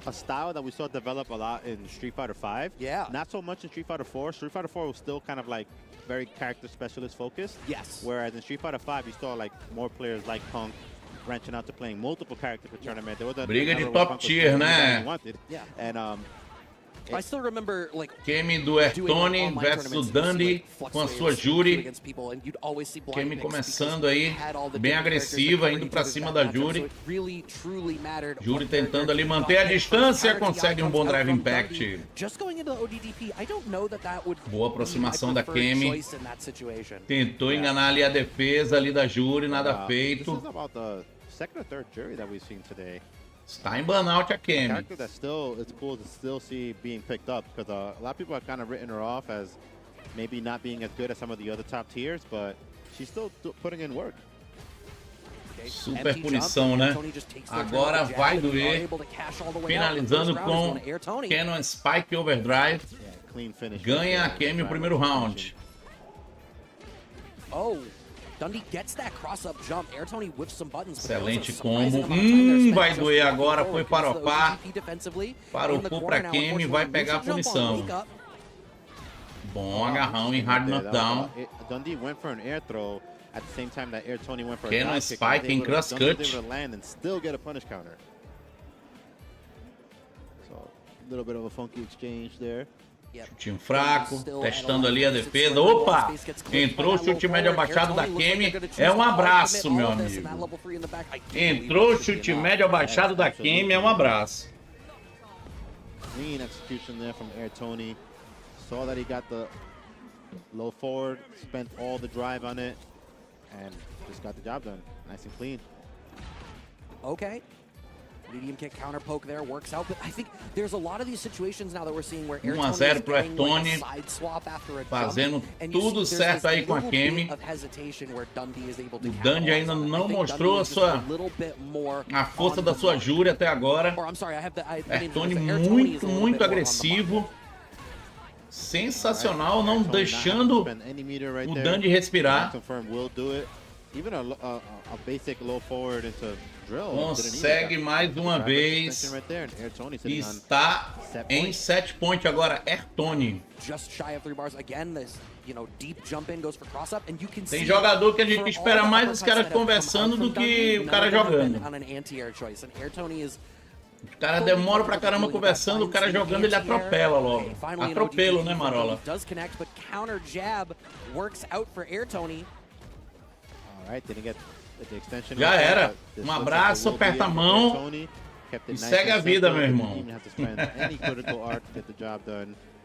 A style that we saw develop a lot in Street Fighter V. Not so much in Street Fighter 4. Street Fighter 4 was still kind of like very character specialist focused. Whereas in Street Fighter 5, you saw like more players like Punk branching out to playing multiple characters per tournament. There was briga de top tier, né? And I still remember like Kemi do Airtone versus Dandy com a sua Jury. Kemi começando aí bem agressiva, indo pra cima da Jury. Jury tentando ali manter a distância, consegue um bom drive impact. Boa aproximação da Kemi. Tentou enganar ali a defesa ali da Jury, nada feito. Está em burnout a Kemi. Character that still it's cool to still see being picked up because a lot of people have kind of written her off as maybe not being as good as some of the other top tiers, but she's still putting in work. Super punição, né? Agora vai doer. Finalizando com Cannon Spike Overdrive. Clean finish. Ganha a Kemi o primeiro round. Dundee gets that cross-up jump. Air Tony whiffs some buttons. Excelente combo. Vai doer agora. Foi para o par. Para o pull para Kemi. Vai pegar a punição. Bom agarrão em hard knockdown. Dundee went for an air throw at the same time that Air Tony went for a Cannon spike em cross cut. Land and still get a punish counter. So a little bit of a funky exchange there. Chutinho fraco, testando ali a defesa. Opa! Entrou o chute médio abaixado da Kemi. É um abraço, meu amigo. Entrou o chute médio abaixado da Kemi. É um abraço. Clean execution there from Air Tony. Saw that he got the low forward, spent all the drive on it, and just got the job done. Nice and clean. Okay. Medium kick counter poke there works out, but I think there's a lot of these situations now that we're seeing where Air Tony 1-0 pro Air Tony, fazendo tudo certo aí com a Kemi. O Dundee ainda não mostrou a força da sua júri até agora. Air Tony muito agressivo. Sensacional, não deixando o Dundee respirar. Consegue mais uma vez. Está em 7 pontos agora, Air Tony. Tem jogador que a gente espera mais os caras conversando do que o cara jogando. O cara demora pra caramba conversando, o cara jogando ele atropela logo. Atropelo, né, Marola? Já era. Um abraço, aperta a mão e segue a vida, meu irmão.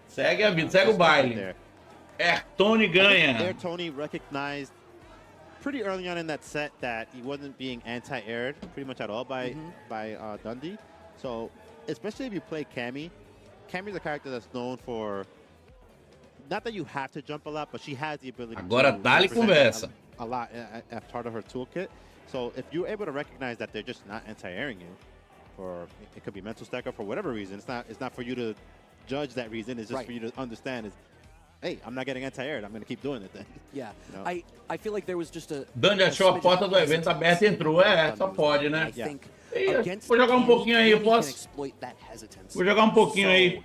Segue a vida, segue o baile. Air Tony ganha. Air Tony recognized pretty early on in that set that he wasn't being anti-aired pretty much at all by Dundee. So, especially if you play Cammy, Cammy's a character that's known for, not that you have to jump a lot, but she has the ability agora to dá-lhe conversa a lot as part of her toolkit. So if you're able to recognize that they're just not anti-airing you, or it could be mental stack up for whatever reason, it's not for you to judge that reason, it's just for you to understand is, hey, I'm not getting anti-aired, I'm going to keep doing it then. Yeah, you know? I feel like there was just a... Dundee achou a porta do evento aberta e entrou, só pode, né? Vou jogar um pouquinho aí, eu posso? Vou jogar um pouquinho aí.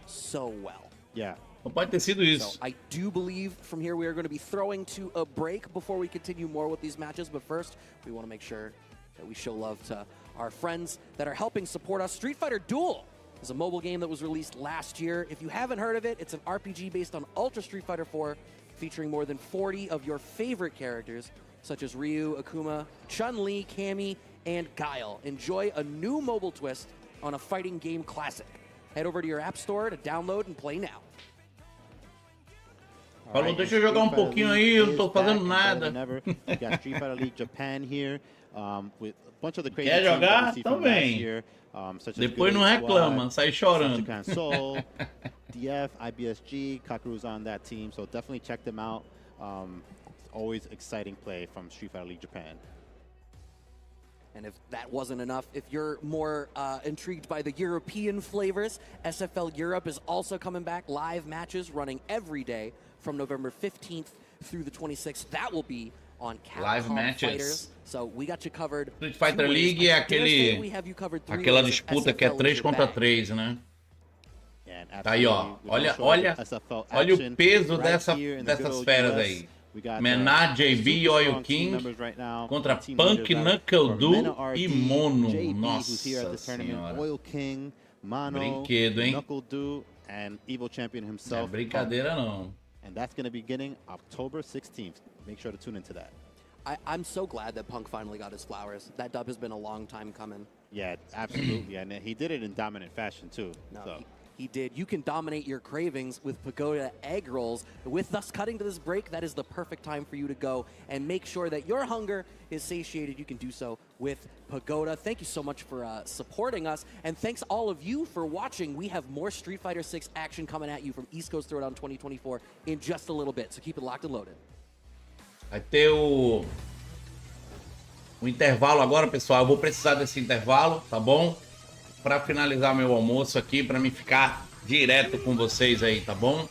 Não pode ter sido isso. I do believe from here we are going to be throwing to a break before we continue more with these matches, but first we want to make sure that we show love to our friends that are helping support us. Street Fighter Duel is a mobile game that was released last year. If you haven't heard of it, it's an RPG based on Ultra Street Fighter 4, featuring more than 40 of your favorite characters, such as Ryu, Akuma, Chun-Li, Cammy, and Guile. Enjoy a new mobile twist on a fighting game classic. Head over to your app store to download and play now. Falou, deixa eu jogar um pouquinho aí, eu não tô fazendo nada. Quer jogar? Então vem. Depois não reclama, sai chorando. DF, IBSG, Kakuru's on that team, so definitely check them out. Always exciting play from Street Fighter League Japan. And if that wasn't enough, if you're more intrigued by the European flavors, SFL Europe is also coming back. Live matches running every day from November 15th through the 26th. That will be on Capcom Live matches. Fighters. So we got you covered. Street Fighter League é aquela disputa que é 3 contra 3, né? Tá aí, ó. Olha o peso dessas feras aí. Menard, JB e Oil King contra Punk, Knuckle e Mono. Nossa senhora. Brinquedo, hein? Não é brincadeira, não. And that's going to be beginning October 16th. Make sure to tune into that. I'm so glad that Punk finally got his flowers. That dub has been a long time coming. Yeah, absolutely. And he did it in dominant fashion, too. No, so. He did. You can dominate your cravings with Pagoda egg rolls. With us cutting to this break, that is the perfect time for you to go and make sure that your hunger is satiated. You can do so with Pagoda. Thank you so much for supporting us, and thanks all of you for watching. We have more Street Fighter 6 action coming at you from East Coast Throwdown 2024 in just a little bit, so keep it locked and loaded. Vai ter o intervalo agora, pessoal. Eu vou precisar desse intervalo, tá bom? Para finalizar meu almoço aqui, para mim ficar direto com vocês aí, tá bom?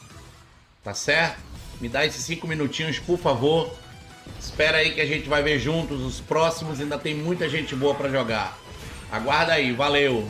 Tá certo? Me dá esses 5 minutinhos, por favor. Espera aí que a gente vai ver juntos os próximos. Ainda tem muita gente boa pra jogar. Aguarda aí, valeu!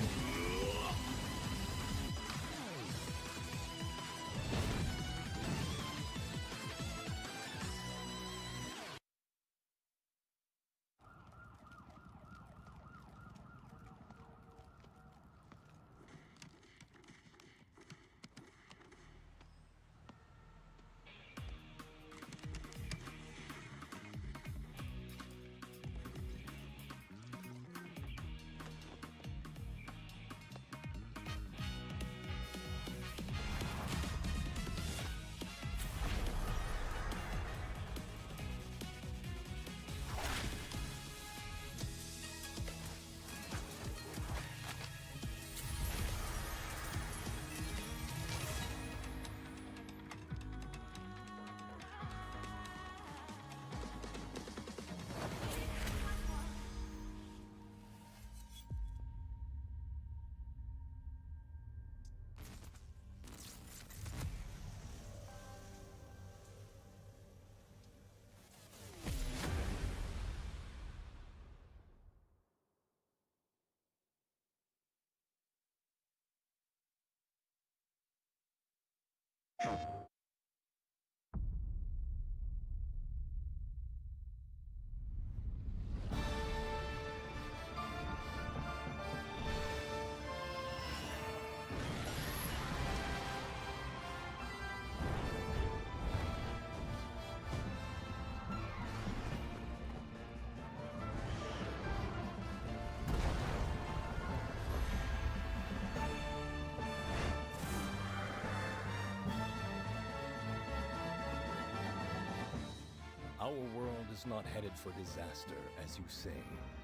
Our world is not headed for disaster, as you say.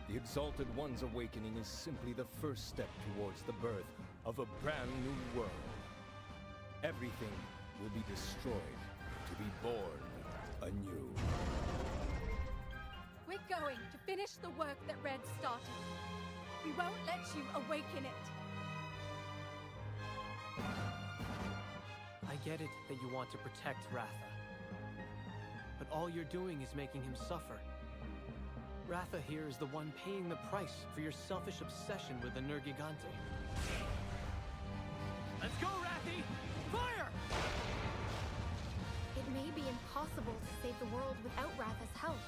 The Exalted One's awakening is simply the first step towards the birth of a brand new world. Everything will be destroyed to be born anew. We're going to finish the work that Red started. We won't let you awaken it. I get it that you want to protect Ratha. But all you're doing is making him suffer. Ratha here is the one paying the price for your selfish obsession with the Nergigante. Let's go, Rathy! Fire! It may be impossible to save the world without Ratha's help.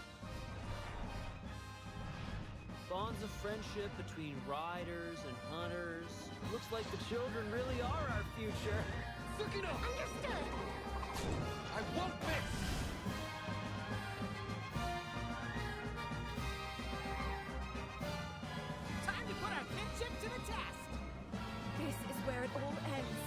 Bonds of friendship between riders and hunters. Looks like the children really are our future. Understood! I won't miss! Time to put our kinship to the test! This is where it all ends.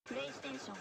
PlayStation.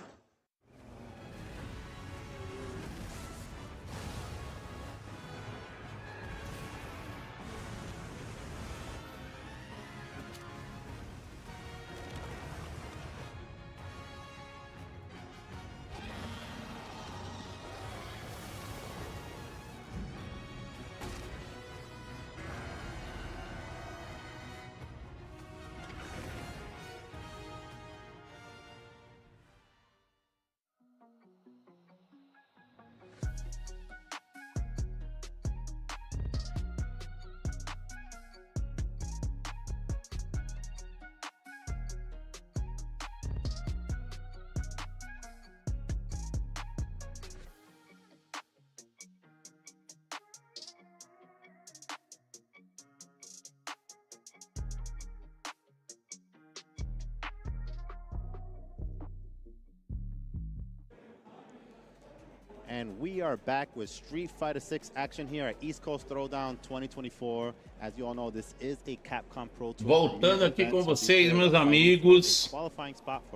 And we are back with Street Fighter 6 action here at East Coast Throwdown 2024. As you all know, this is a Capcom Pro Tour. Voltando aqui com vocês, meus amigos.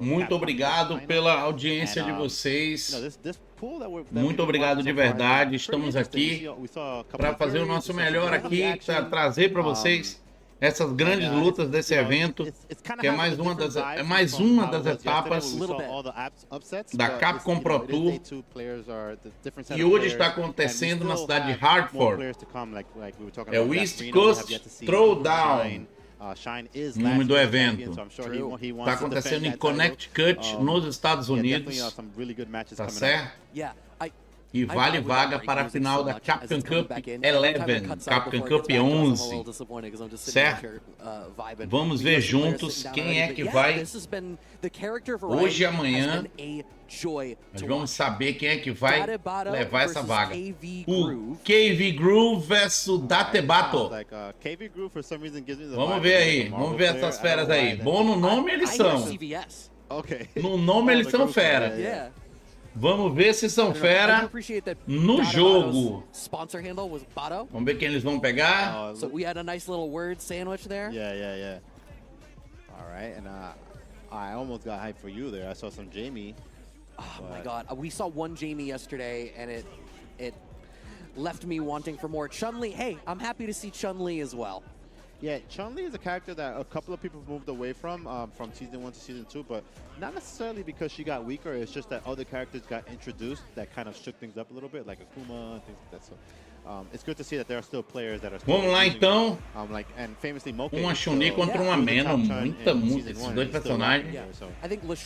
Muito obrigado pela audiência de vocês. Muito obrigado de verdade. Estamos aqui para fazer o nosso melhor aqui, para trazer para vocês essas grandes lutas desse evento, que é mais uma das etapas da Capcom Pro Tour, e hoje está acontecendo na cidade de Hartford. É o East Coast Throwdown, o nome do evento. Está acontecendo em Connecticut, nos Estados Unidos, tá certo? E vale vaga para a final da Capcom Cup 11, Capcom Cup 11, certo? Vamos ver juntos quem é que vai, hoje e amanhã, nós vamos saber quem é que vai levar essa vaga. O KV Groove versus Datebato. Vamos ver aí, vamos ver essas feras aí. Bom, no nome eles são. No nome eles são fera. Vamos ver se são fera no jogo. Vamos ver quem eles vão pegar. So we had a nice little word sandwich there. Yeah. All right, and I almost got hyped for you there. I saw some Jamie. Oh my God, we saw one Jamie yesterday, and it left me wanting for more. Chun-Li, hey, I'm happy to see Chun-Li as well. Yeah, Chun-Li is a character that a couple of people moved away from Season 1 to Season 2, but not necessarily because she got weaker. It's just that other characters got introduced that kind of shook things up a little bit, like Akuma and things like that. So it's good to see that there are still players that are still Vamos lá então. And famously Moke, uma Chun-Li contra uma Mena, muito esses dois personagens.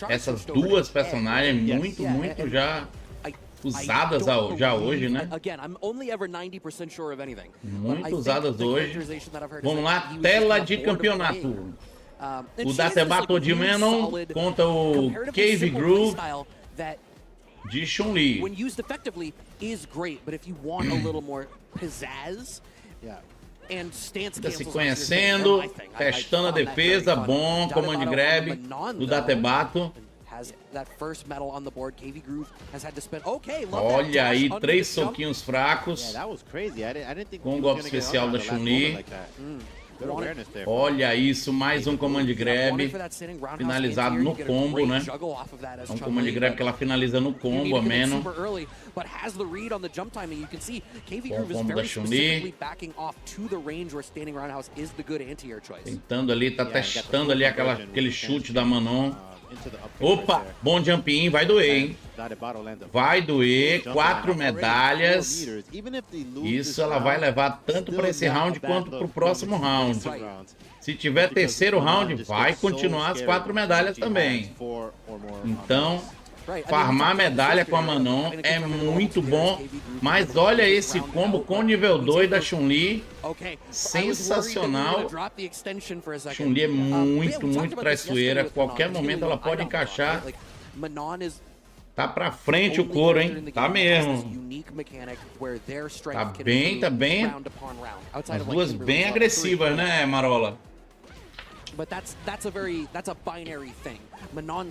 Essas duas personagens muito já usadas já hoje, né? Muito usadas hoje. Vamos lá, tela de campeonato. O Datebato de Menon contra o KV Groove de Chun-Li. Tá se conhecendo, testando a defesa, bom, command grab do Datebato. Olha aí, 3 soquinhos fracos com o golpe especial da Chun-Li. Olha isso, mais um command grab finalizado no combo, né? É um command grab que ela finaliza no combo, a Menon. Com o combo da Chun-Li. Tentando ali, tá testando ali aquele chute da Manon. Opa, bom jump in, vai doer, hein? Vai doer, 4 medalhas. Isso ela vai levar tanto para esse round quanto para o próximo round. Se tiver terceiro round, vai continuar as 4 medalhas também. Então, farmar medalha com a Manon é muito bom. Mas olha esse combo com nível 2 da Chun-Li. Sensacional. Chun-Li é muito traiçoeira. A qualquer momento ela pode encaixar. Tá pra frente o couro, hein? Tá mesmo. Tá bem. As duas bem agressivas, né, Marola?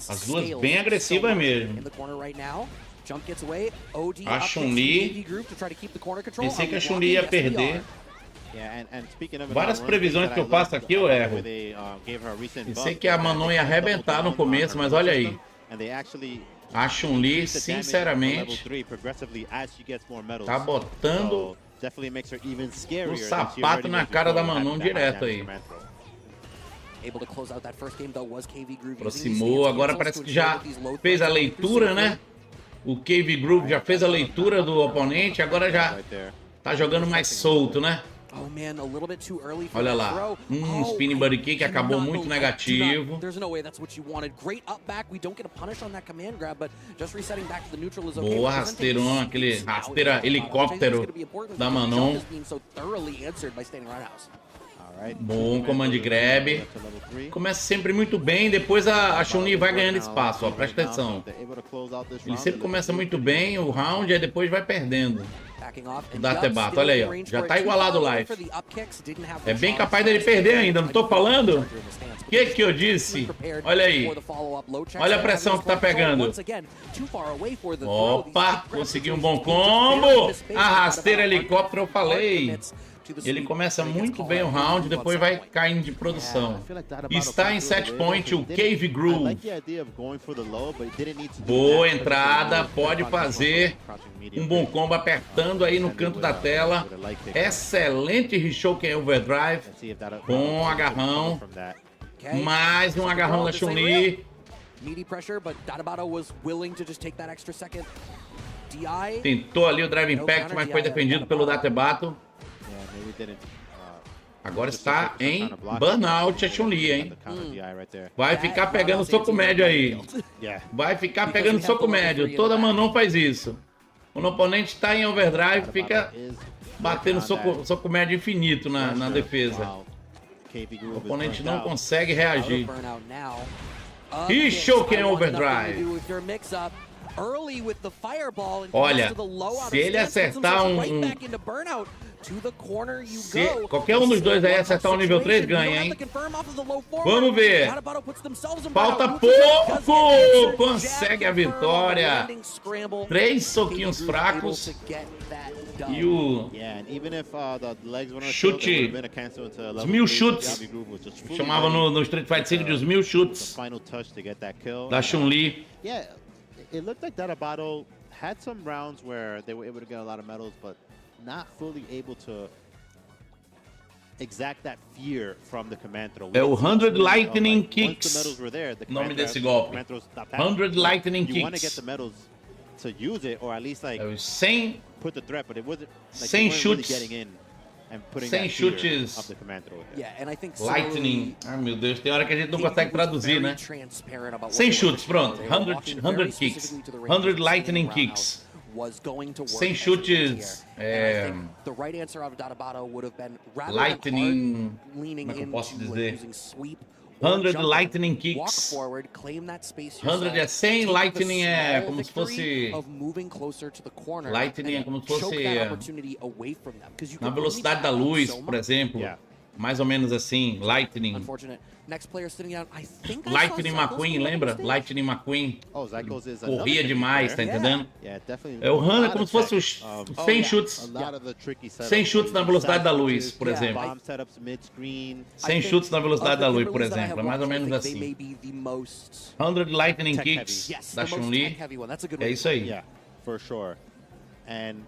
As duas bem agressivas mesmo. A Chun-Li, pensei que a Chun-Li ia perder. Várias previsões que eu faço aqui eu erro. Pensei que a Manon ia arrebentar no começo, mas olha aí. A Chun-Li, sinceramente, tá botando o sapato na cara da Manon direto aí. Aproximou, agora parece que já fez a leitura, né? O KV Groove já fez a leitura do oponente, agora já tá jogando mais solto, né? Olha lá, spinning body kick acabou muito negativo. Boa rasteirão, aquele rasteira helicóptero da Manon. Bom command grab. Começa sempre muito bem, depois a Chun-Li vai ganhando espaço, ó, presta atenção. Ele sempre começa muito bem o round, aí depois vai perdendo. O Datebato, olha aí, ó, já tá igualado o life. É bem capaz dele perder ainda, não tô falando? O que eu disse? Olha aí. Olha a pressão que tá pegando. Opa, conseguiu um bom combo. A rasteira helicóptero eu falei. Ele começa muito bem o round, depois vai caindo de produção. Está em set point o Cave Groove. Boa entrada, pode fazer um bom combo apertando aí no canto da tela. Excelente Rishouken Overdrive com agarrão. Mais um agarrão da Chun-Li. Tentou ali o Drive Impact, mas foi defendido pelo Datebato. Agora está em burnout a Chun-Li, hein? Vai ficar pegando soco médio aí. Vai ficar pegando soco médio. Toda Manon faz isso. Quando o oponente está em overdrive, fica batendo soco médio infinito na defesa. O oponente não consegue reagir. E Shouken Overdrive. Olha, se ele acertar se qualquer um dos dois aí acertar o nível 3, ganha, hein? Vamos ver. Falta pouco. Consegue a vitória. 3 soquinhos fracos. E o chute, os 1000 chutes, chamava no Street Fighter 5 de os 1000 chutes da Chun-Li. It looked like Datebato had some rounds where they were able to get a lot of medals, but not fully able to exact that fear from the command throw. É o 100 Lightning Kicks, o nome desse golpe. 100 Lightning Kicks. You want to get the medals to use it, or at least like put the threat, but it wasn't like 100 chutes. Really getting in. 100 chutes. Lightning. Ai meu Deus, tem hora que a gente não consegue traduzir, né? 100 chutes, pronto. 100 kicks. 100 lightning kicks. 100 chutes. Lightning. Como é que eu posso dizer? 100 lightning kicks. 100 é 100, lightning é como se fosse... Lightning é como se fosse na velocidade da luz, por exemplo. Mais ou menos assim, lightning. Lightning McQueen, lembra? Lightning McQueen. Corria demais, tá entendendo? É o 100 como se fosse os 100 chutes. 100 chutes na velocidade da luz, por exemplo. 100 chutes na velocidade da luz, por exemplo. É mais ou menos assim. 100 Lightning Kicks da Chun-Li. É isso aí. Yeah, for sure. And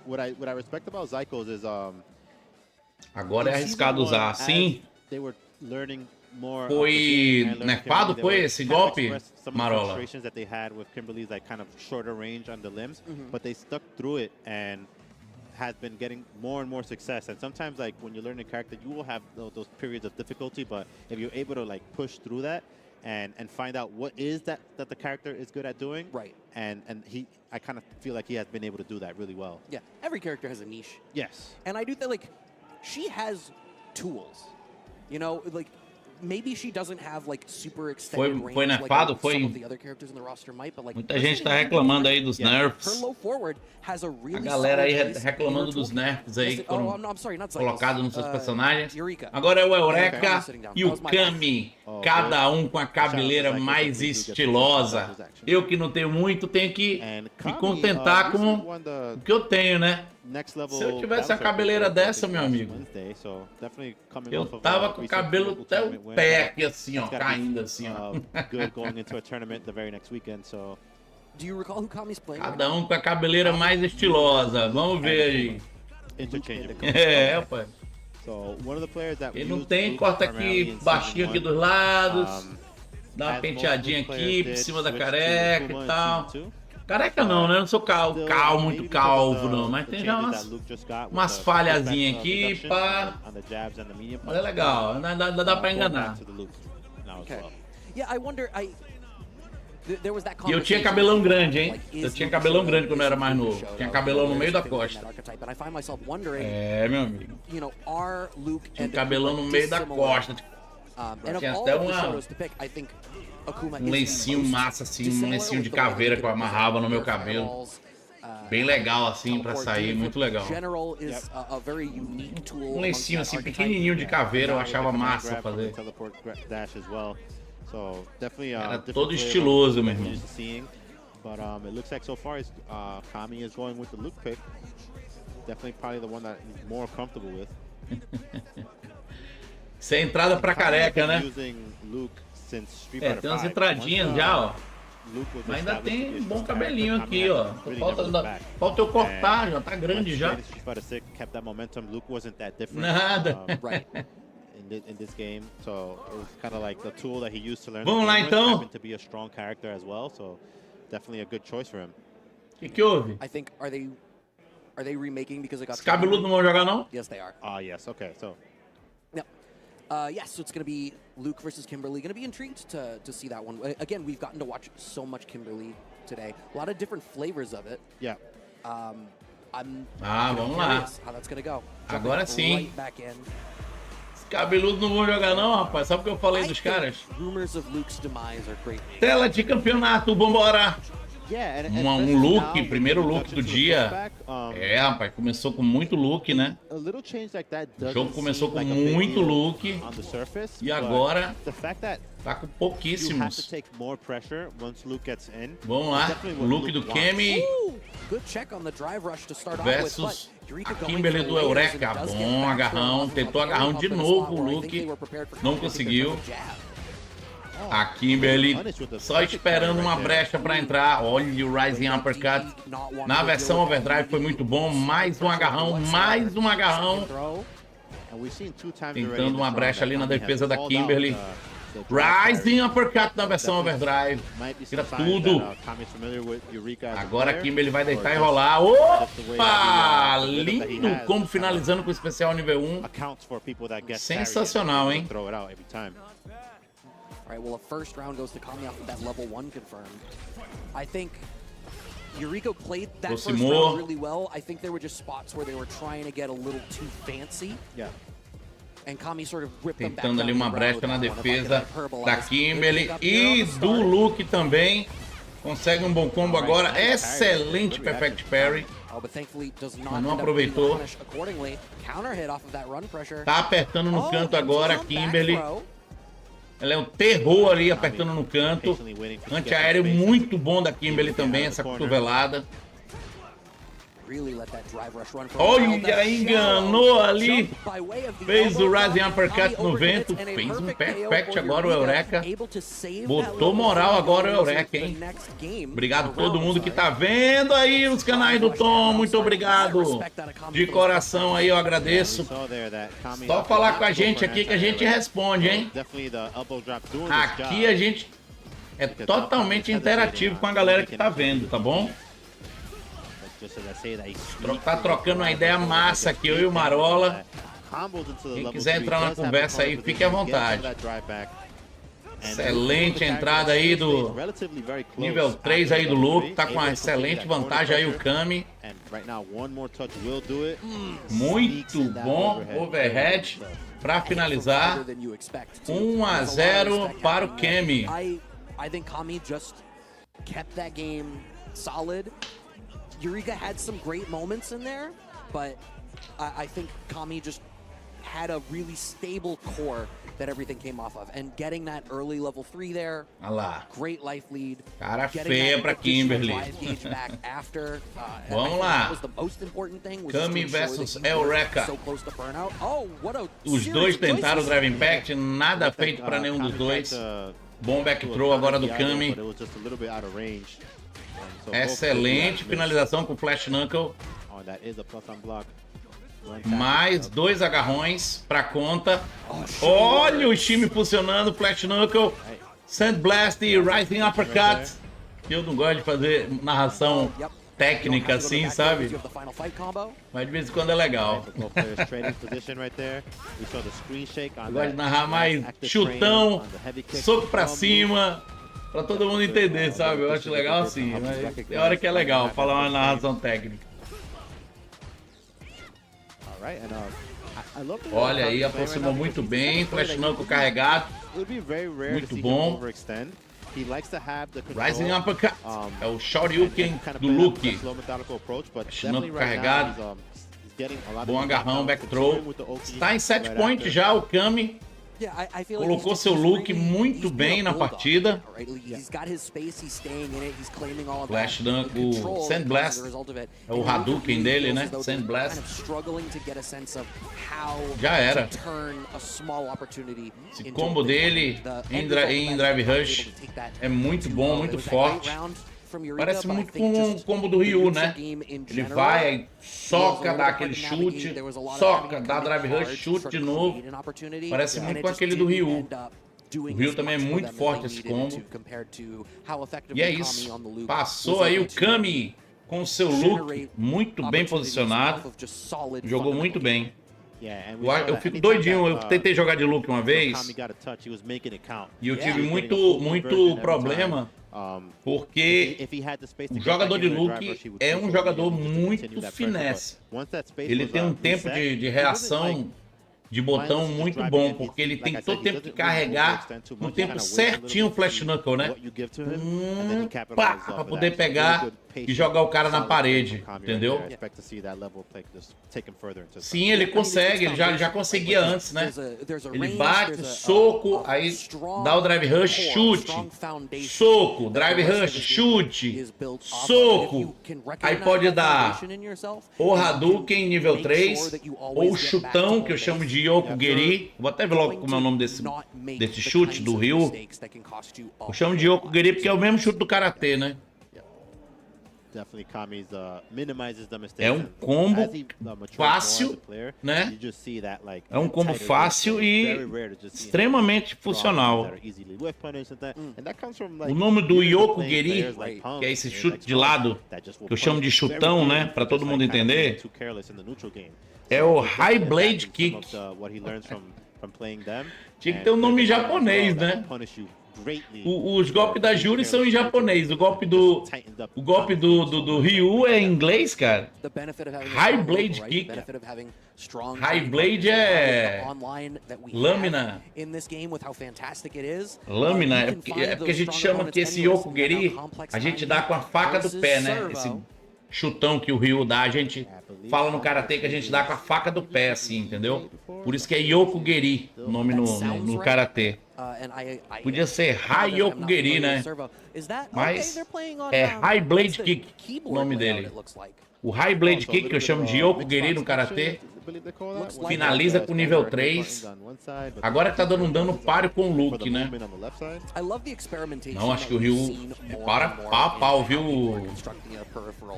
what I respect about Zycos is agora é arriscado usar. Sim. Foi nerfado, foi esse golpe, Marola? Has been getting more and more success, and sometimes like when you learn a character, you will have those periods of difficulty, but if you're able to like push through that and find out what is that the character is good at doing, right? And I kind of feel like he has been able to do that really well. Yeah, every character has a niche. Yes, and I do think like she has tools, you know, like maybe she doesn't have like super extended range foi nerfado, like some of the other characters in the roster might, but like muita gente tá reclamando aí dos nerfs. Her low forward has a really a galera aí reclamando dos nerfs aí que foram colocados nos seus personagens. Agora é o Eureka e o Kami, cada um com a cabeleira mais estilosa. Eu que não tenho muito, tenho que me contentar com o que eu tenho, né? Se eu tivesse a cabeleira dessa, meu amigo, eu tava com o cabelo até o pé aqui assim, ó, caindo assim, ó. Cada um com a cabeleira mais estilosa. Vamos ver aí. É, pai. Ele não tem, corta aqui baixinho aqui dos lados, dá uma penteadinha aqui por cima da careca e tal. Careca não, né? Eu não sou muito calvo não, mas tem já umas falhazinhas aqui, pá. Mas é legal, ainda dá pra enganar. E eu tinha cabelão grande, hein? Eu tinha cabelão grande quando eu era mais novo. Tinha cabelão no meio da costa. É, meu amigo. Tinha cabelão no meio da costa. Tinha até um lencinho massa, assim, um lencinho de caveira que eu amarrava no meu cabelo. Bem legal, assim, pra sair, muito legal. Um lencinho, assim, pequenininho de caveira, eu achava massa fazer. Era todo estiloso, meu irmão. But it looks like so far Kami is going with the Luke pick. Definitely probably the one that he's more comfortable with. Isso é entrada pra careca, né? É, tem umas entradinhas já, ó. Mas ainda tem um bom cabelinho aqui, ó. Falta eu cortar, já tá grande já. Nada. In this game, so it was kind of like the tool that he used to learn. Vamos lá então. To be a strong character as well, so definitely a good choice for him. Que houve? I think are they remaking because it got. Os cabeludos não vão jogar não? Yes, they are. Yes. Okay, so. No. Yes, so it's going to be Luke versus Kimberly. Going to be intrigued to see that one. Again, we've gotten to watch so much Kimberly today. A lot of different flavors of it. Yeah. Vamos lá. How that's going to go. Agora sim. Right back in. Cabeludos não vão jogar não, rapaz. Só porque eu falei dos caras. Tela de campeonato, vambora! Um look, primeiro look do dia. É, rapaz, começou com muito look, né? O jogo começou com muito look. E agora tá com pouquíssimos. Vamos lá, o look do Kemi versus a Kimberly do Eureka. Bom agarrão, tentou agarrão de novo o Luke, não conseguiu. A Kimberly só esperando uma brecha para entrar. Olha o Rising Uppercut. Na versão Overdrive foi muito bom. Mais um agarrão, mais um agarrão. Tentando uma brecha ali na defesa da Kimberly. Rising Uppercut na versão Overdrive. Tira tudo. Agora a Kimberly vai deitar e rolar. Opa! Lindo combo finalizando com o especial nível 1. Sensacional, hein? All right, well, the first round goes to Kami off of that level 1 confirmed. I think Yuriko played that first round really well. I think there were just spots where they were trying to get a little too fancy. Yeah. And Kami sort of ripped them back. Tentando ali uma brecha na defesa da Kimberly e do Luke também. Consegue um bom combo agora. Excelente Perfect Parry. Mas não aproveitou. Tá apertando no canto agora a Kimberly. Ela é um terror ali, apertando no canto. Antiaéreo muito bom da Kimberly também, essa cotovelada. Olha, enganou ali. Fez o Rising Uppercut no vento. Fez um perfect agora o Eureka. Botou moral agora o Eureka, hein? Obrigado a todo mundo que tá vendo aí os canais do Tom. Muito obrigado. De coração aí, eu agradeço. Só falar com a gente aqui que a gente responde, hein? Aqui a gente é totalmente interativo com a galera que tá vendo, tá bom? Tá trocando uma ideia massa aqui, eu e o Marola. Quem quiser entrar na conversa aí, fique à vontade. Excelente entrada aí do nível 3 aí do Luke. Tá com uma excelente vantagem aí o Kami. Muito bom overhead para finalizar. 1-0 para o Kami. I think Kami just kept that game solid. Eureka had some great moments in there, but I think Kami just had a really stable core that everything came off of. And getting that early level 3 there, great life lead. Cara feia pra Kimberly. Vamos lá. Kami versus Eureka. Os dois tentaram o Drive Impact, nada feito para nenhum dos dois. Bom back throw agora do Kami. Excelente finalização com Flash Knuckle. Mais 2 agarrões pra conta. Olha o time funcionando. Flash Knuckle, Sand Blast e Rising Uppercut. Eu não gosto de fazer narração técnica assim, sabe? Mas de vez em quando é legal. Eu gosto de narrar mais chutão, soco pra cima, Pra todo mundo entender, sabe? Eu acho legal assim, mas tem hora que é legal falar uma narração técnica. Olha aí, aproximou muito bem, Flash Knuckle carregado. Muito bom. Rising Uppercut. É o Shoryuken do Luke. Flash Knuckle carregado. Bom agarrão, back throw. Está em 7 points já o Kami. Colocou seu look muito bem na partida. Flash Knuckle, Sand Blast. É o Hadouken dele, né? Sand Blast. Já era. Esse combo dele em Drive Rush é muito bom, muito forte. Parece muito com o combo do Ryu, né? Ele vai, soca, dá aquele chute, soca, dá drive rush, chute de novo. Parece muito com aquele do Ryu. O Ryu também é muito forte esse combo. E é isso. Passou aí o Kami com o seu look muito bem posicionado. Jogou muito bem. Eu fico doidinho, eu tentei jogar de Luke uma vez e eu tive muito problema porque o jogador de Luke é um jogador muito finesse. Ele tem um tempo de reação de botão muito bom, porque ele tem todo o tempo que carregar no tempo certinho o Flash Knuckle, né? Pá, pra poder pegar e jogar o cara na parede, entendeu? Sim, ele consegue, ele já conseguia antes, né? Ele bate, soco, aí dá o drive rush, chute, soco, drive rush, chute, soco, aí pode dar ou Hadouken nível 3, ou chutão, que eu chamo de Yokogeri. Vou até ver logo como é o nome desse chute do Ryu. Eu chamo de Yokogeri porque é o mesmo chute do Karatê, né? É um combo fácil, né? É um combo fácil e extremamente funcional. O nome do Yokogeri, que é esse chute de lado, que eu chamo de chutão, né? Pra todo mundo entender, é o High Blade Kick. Tinha que ter um nome japonês, né? Os golpes da Juri são em japonês. O golpe do Ryu é em inglês, cara. High Blade Kick. High Blade é lâmina. Lâmina é porque a gente chama que esse Yokogeri a gente dá com a faca do pé, né? Esse chutão que o Ryu dá, a gente fala no karatê que a gente dá com a faca do pé, assim, entendeu? Por isso que é Yokogeri o nome no karatê. Podia ser High Yokogeri, né? Mas é High Blade Kick o nome dele. O High Blade Kick, que eu chamo de Yokogeri no karatê, finaliza com nível 3. Agora que tá dando um dano páreo com o Luke, né? Não, acho que o Ryu é pau, viu?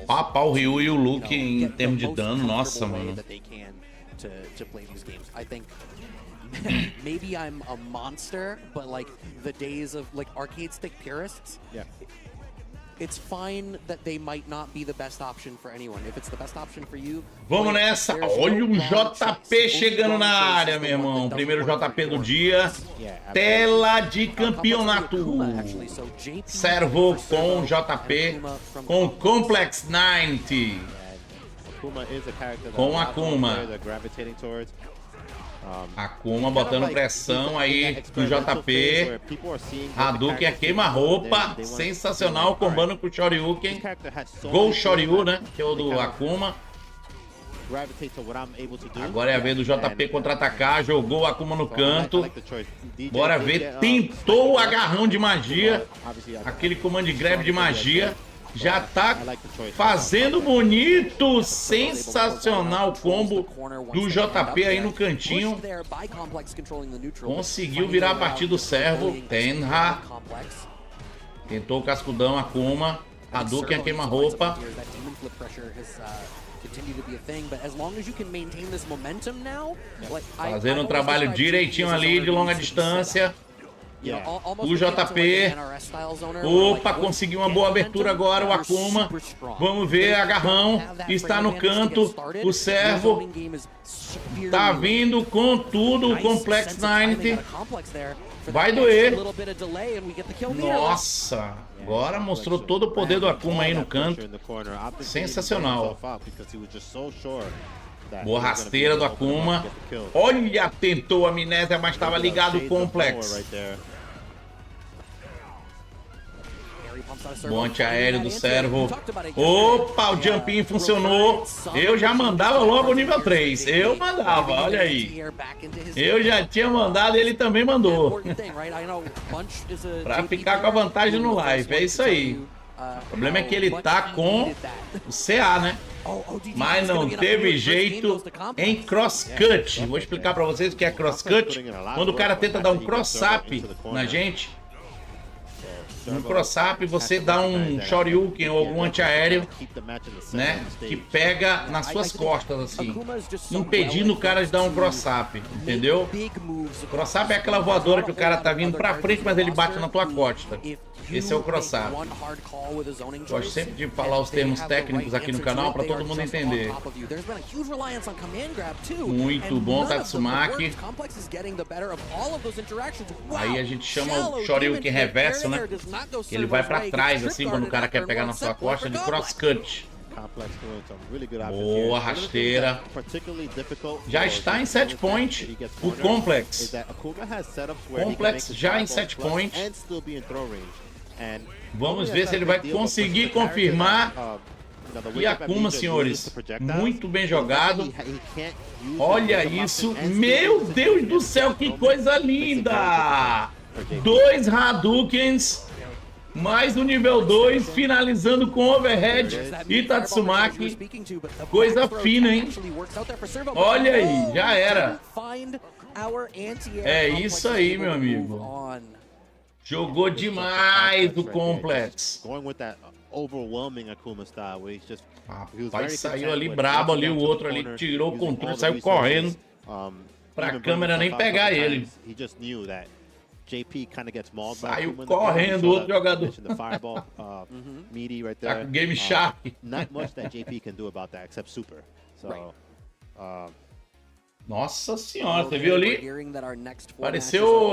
Pau o Ryu e o Luke em termos de dano. Nossa, mano. Maybe I'm a monster, but like the days of like arcade stick purists, it's fine that they might not be the best option for anyone. If it's the best option for you, vamos nessa. Olha o JP chegando na área, meu irmão. Primeiro JP do dia. Tela de campeonato. Servo com JP com Complex 90. Com Akuma. Akuma botando pressão aí do JP. Hadouken é queima-roupa. Sensacional, combando com o Shoryuken. Gol Shoryu, né? Que é o do Akuma. Agora é a vez do JP contra-atacar. Jogou o Akuma no canto. Bora ver. Tentou o agarrão de magia. Aquele command grab de magia. Já tá fazendo bonito, sensacional combo do JP aí no cantinho. Conseguiu virar a partida do servo. Tenha. Tentou o cascudão, Akuma. Hadouken a queima-roupa. Fazendo um trabalho direitinho ali de longa distância. O JP, opa, conseguiu uma boa abertura agora, o Akuma, vamos ver, agarrão, está no canto, o servo, tá vindo com tudo, o Complex 90, Vai doer. Nossa, agora mostrou todo o poder do Akuma aí no canto. Sensacional. Boa rasteira do Akuma. Olha, tentou a amnésia, mas estava ligado o Complex. Bom antiaéreo do servo. Opa, o jumpinho funcionou. Eu já mandava logo o nível 3. Eu mandava, olha aí. Eu já tinha mandado e ele também mandou. Pra ficar com a vantagem no live. É isso aí. O problema é que ele tá com o CA, né? Mas não teve jeito em crosscut. Vou explicar pra vocês o que é crosscut. Quando o cara tenta dar um cross-up na gente. No cross-up você dá um shoryuken ou algum antiaéreo, né, que pega nas suas costas assim, impedindo o cara de dar um cross-up, entendeu? Cross-up é aquela voadora que o cara tá vindo pra frente, mas ele bate na tua costa. Esse é o cross-up. Gosto sempre de falar os termos técnicos aqui no canal para todo mundo entender. Muito bom, Tatsumaki. Aí a gente chama o Shoryuken reverso, né? Que ele vai para trás, assim, quando o cara quer pegar na sua costa, de cross-cut. Boa rasteira. Já está em 7 point o Complex. Complex já em 7 point. Vamos ver se ele vai conseguir confirmar. E Akuma, senhores, muito bem jogado. Olha isso. Meu Deus do céu, que coisa linda. 2 Hadoukens. Mais o nível 2, finalizando com overhead e Tatsumaki. Coisa fina, hein? Olha aí, já era. É isso aí, meu amigo. Jogou demais o Complex. Rapaz, saiu ali brabo ali, o outro ali tirou o controle, saiu correndo pra câmera nem pegar ele. Saiu correndo o outro jogador. Tá com Game Shark. Nossa senhora, você viu ali? Pareceu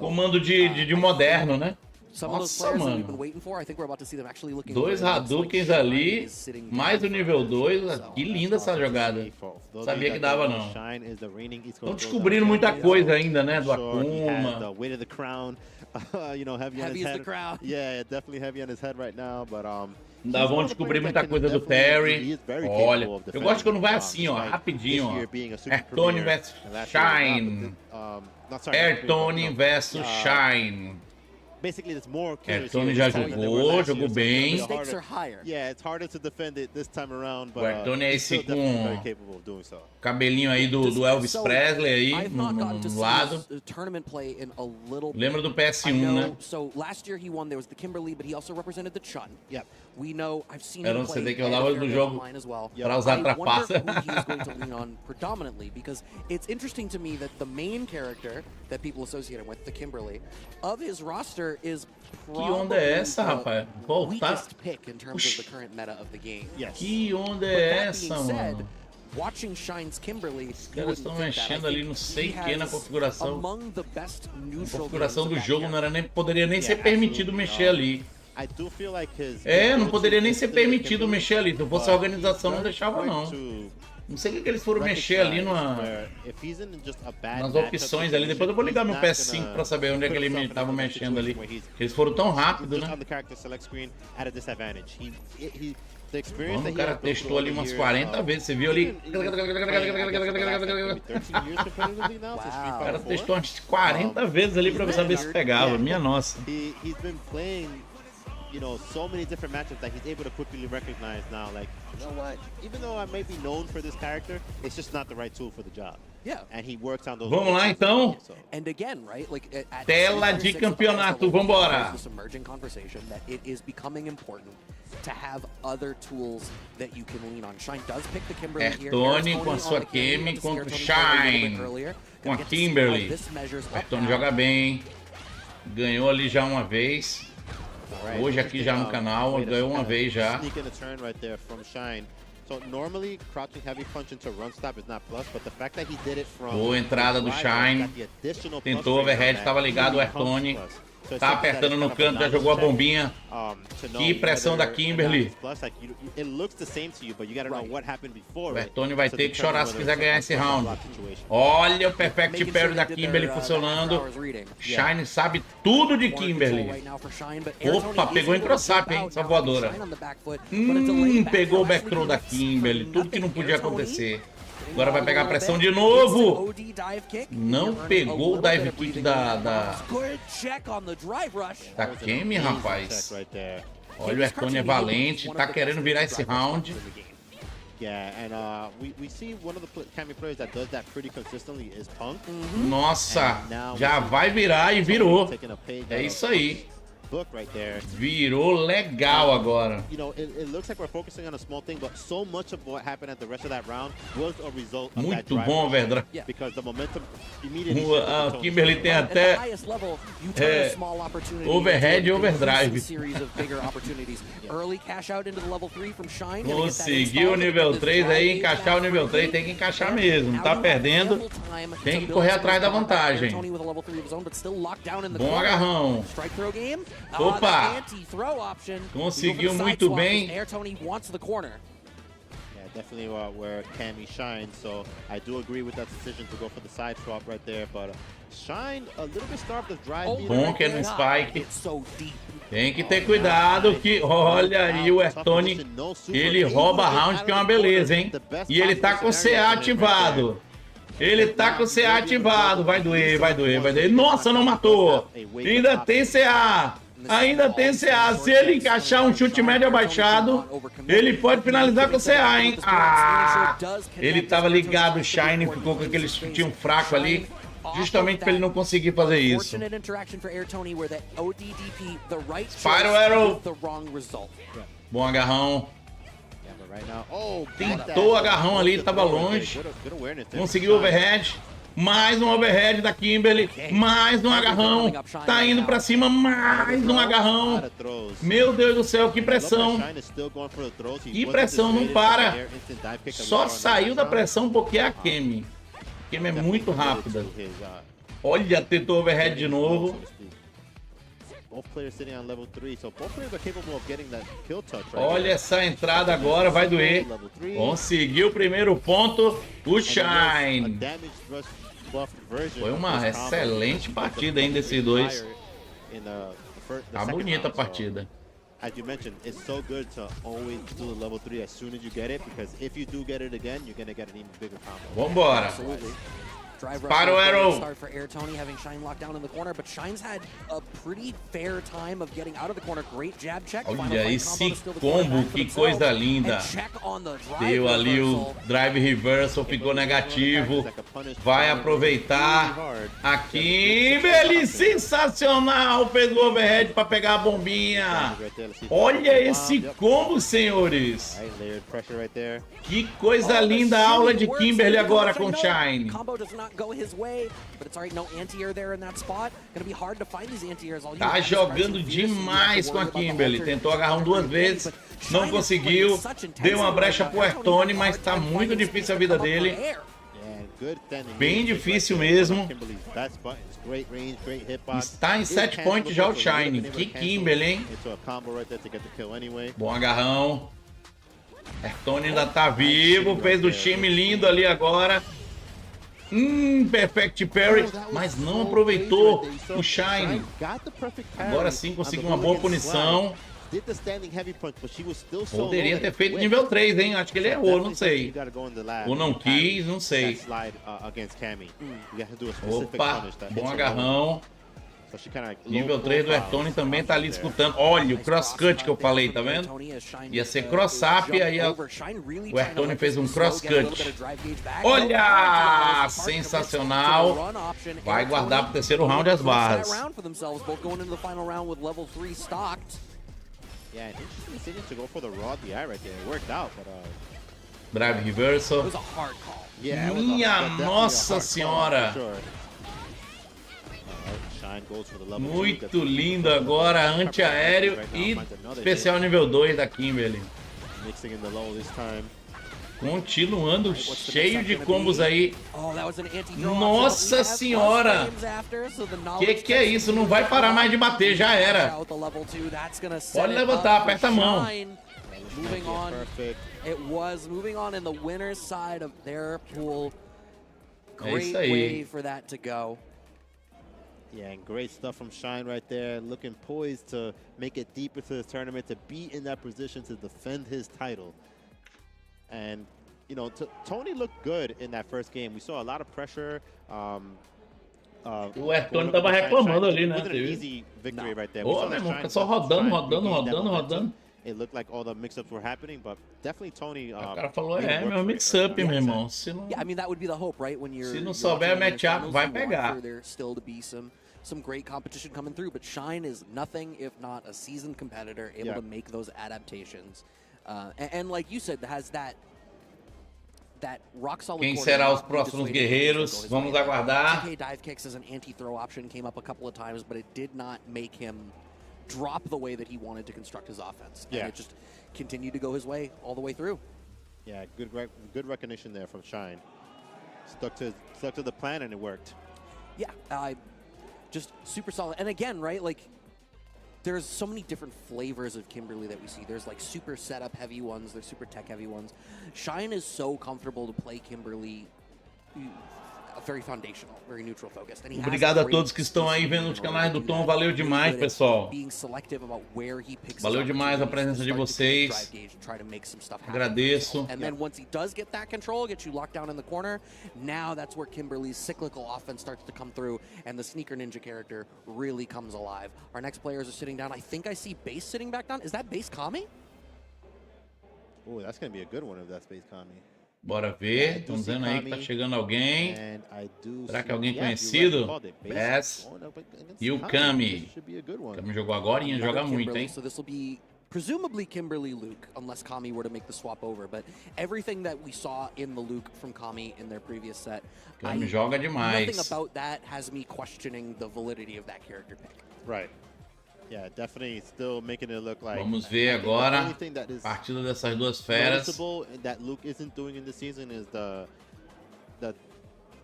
comando de moderno, né? Nossa, mano. 2 Hadoukens ali, mais o nível 2. Que linda essa jogada. Não sabia que dava, não. Estão descobrindo muita coisa ainda, né? Do Akuma. Ainda vão descobrir muita coisa do Terry. Olha, eu gosto quando vai assim, ó, rapidinho, ó. Airtone vs Shine. Airtone vs Shine. Airtone já jogou bem. O Airtone é esse com cabelinho aí do Elvis Presley aí no lado. Lembra do PS1, né? Era um CD que eu dava do jogo para usar trapaça. Que onda é essa, rapaz? Voltar? Que onda é essa, mano? Os caras estão mexendo ali, não sei o que na configuração. A configuração do jogo não era nem, poderia nem ser permitido mexer ali. Não poderia nem ser permitido mexer ali. Se eu fosse a organização, não deixava, não. Não sei o que eles foram mexer ali nas opções ali. Depois eu vou ligar meu PS5 pra saber onde é que ele estava mexendo ali. Eles foram tão rápido, né? Mano, o cara testou ali umas 40 vezes. Você viu ali? O cara testou umas 40 vezes ali pra saber se pegava. Minha nossa. So many different matchups that he's able to quickly recognize now. Like, you know what? Even though I may be known for this character, it's just not the right tool for the job. Yeah. And he works on those. Vamos lá então. And again, right? Like tela de campeonato, vambora. Airtone com a sua Kemi contra o Shine. Com a Kimberly. Airtone joga bem. Ganhou ali já uma vez. Hoje aqui já no canal, ganhou uma vez já. So normally crouching heavy punch into run stop is not plus, but the fact that he did it from Boa entrada do Shine. Tentou overhead, estava ligado o Airtone. Tá apertando no canto, já jogou a bombinha. Que pressão da Kimberly. O Airtone vai ter que chorar se quiser ganhar esse round. Olha o perfect parry da Kimberly funcionando. Shine sabe tudo de Kimberly. Opa, pegou em crossap, hein, essa voadora. Pegou o back throw da Kimberly. Tudo que não podia acontecer. Agora vai pegar a pressão de novo. Não pegou o dive kick da Kemi, rapaz. Olha, o Airtone é valente, tá querendo virar esse round. Nossa, já vai virar e virou. É isso aí. Virou legal agora. Muito bom overdrive. A Kimberly tem até overhead e overdrive. Conseguiu o nível 3 aí, encaixar o nível 3, tem que encaixar mesmo. Não tá perdendo, tem que correr atrás da vantagem. Bom agarrão. Opa! Conseguiu muito bem. Definitely where Cammy shines, so I do agree with that decision to go for the side swap right there, but Shine a little bit starved of drive. Bom que é no spike. Tem que ter cuidado que, olha aí o Airtone, ele rouba round que é uma beleza, hein? E ele tá com o CA ativado. Ele tá com o CA ativado. Vai doer, vai doer, vai doer. Nossa, não matou. Ainda tem CA. Ainda tem CA. Se ele encaixar um chute médio abaixado, ele pode finalizar com CA, hein? Ah! Ele tava ligado, o Shine ficou com aquele chutinho fraco ali, justamente para ele não conseguir fazer isso. Spiral Arrow. Bom agarrão. Tentou agarrão ali, tava longe. Conseguiu overhead. Mais um overhead da Kimberly, mais um agarrão, tá indo pra cima, mais um agarrão. Meu Deus do céu, que pressão. Que pressão, não para. Só saiu da pressão porque é a Kemi. A Kemi é muito rápida. Olha, tentou overhead de novo. Olha essa entrada agora, vai doer. Conseguiu o primeiro ponto, o Shine. Foi uma excelente partida ainda desses dois. Tá bonita a partida. As you mentioned, it's so good to always do the level 3 as soon as you get it, because if you do get it again, you're gonna get an even bigger combo. Vambora. Spiral Arrow. Start for Airtone, having Shine locked down in the corner, but Shine's had a pretty fair time of getting out of the corner. Great jab check. Olha esse combo, que coisa linda. Deu ali o drive reversal, ficou negativo. Vai aproveitar. A Kimberly, sensacional. Fez o overhead para pegar a bombinha. Olha esse combo, senhores. Que coisa linda a aula de Kimberly agora com Shine. Tá jogando demais com a Kimberly. Tentou agarrar duas vezes, não conseguiu. Deu uma brecha pro Airtone, mas tá muito difícil a vida dele. Bem difícil mesmo. Está em 7 points já o Shine. Que Kimberly, hein? Bom agarrão. Airtone ainda tá vivo. Fez o time lindo ali agora. Perfect parry, mas não aproveitou o Shine. Agora sim conseguiu uma boa punição. Poderia ter feito nível 3, hein? Acho que ele errou, não sei. Ou não quis, não sei. Opa, bom agarrão. Nível 3 do Airtone também tá ali disputando. Olha o crosscut que eu falei, tá vendo? Ia ser cross-up e aí o Airtone fez um crosscut. Olha! Sensacional. Vai guardar pro terceiro round as barras. Drive reversal. Minha Nossa Senhora! Muito lindo agora, anti-aéreo e especial nível 2 da Kimberly. Continuando, cheio de combos aí. Nossa senhora! Que é isso? Não vai parar mais de bater, já era. Pode levantar, aperta a mão. Moving on. It was moving on in the winner's side of their pool. Great way for that to go. Yeah, and great stuff from Shine right there, looking poised to make it deep into this tournament, to be in that position to defend his title. And, you know, Tony looked good in that first game. We saw a lot of pressure. O Tony tava reclamando ali, né? Easy victory right there. Ô, meu irmão, fica só rodando. It looked like all the mix-ups were happening, but definitely Tony. O cara falou, meu mix-up, meu irmão. Se não, yeah, I mean, that would be the hope, right? When you're, se não souber match-up, vai pegar. There still to be some great competition coming through, but Shine is nothing if not a seasoned competitor able to make those adaptations. And like you said, has that rock solid. Quem será os próximos guerreiros? Vamos aguardar. Dive kicks as an anti-throw option came up a couple of times, but it did not make him drop the way that he wanted to construct his offense. And it just continued to go his way all the way through. Yeah, good recognition there from Shine. Stuck to the plan and it worked. Yeah, just super solid. And again, right, like there's so many different flavors of Kimberly that we see. There's like super setup heavy ones, there's super tech heavy ones. Shine is so comfortable to play Kimberly very foundational, very neutral focused. And obrigado a todos que estão aí vendo os canais do Tom. Valeu demais, pessoal. Valeu demais a presença de vocês. Agradeço. And then once he does get that control, get you locked down in the corner, now that's where Kimberly's cyclical offense starts to come through and the sneaker ninja character really comes alive. Our next players are sitting down. I think I see Base sitting back down. Is that Base Kami? Oh, that's going to be a good one if that's Base Kami. Bora ver, estão dizendo aí que tá chegando alguém. Será que é alguém conhecido? Bass e o Kami. O Kami jogou agora e joga muito, hein? So this will be presumably Kimberly Luke, unless Kami were to make the swap over. But everything that we saw in the Luke from Kami in their previous set, Kami joga demais. Nothing about that has me questioning the validity of that character pick. Right. Yeah, definitely still making it look like. Vamos ver agora a partida dessas duas feras. That Luke isn't doing in the season is the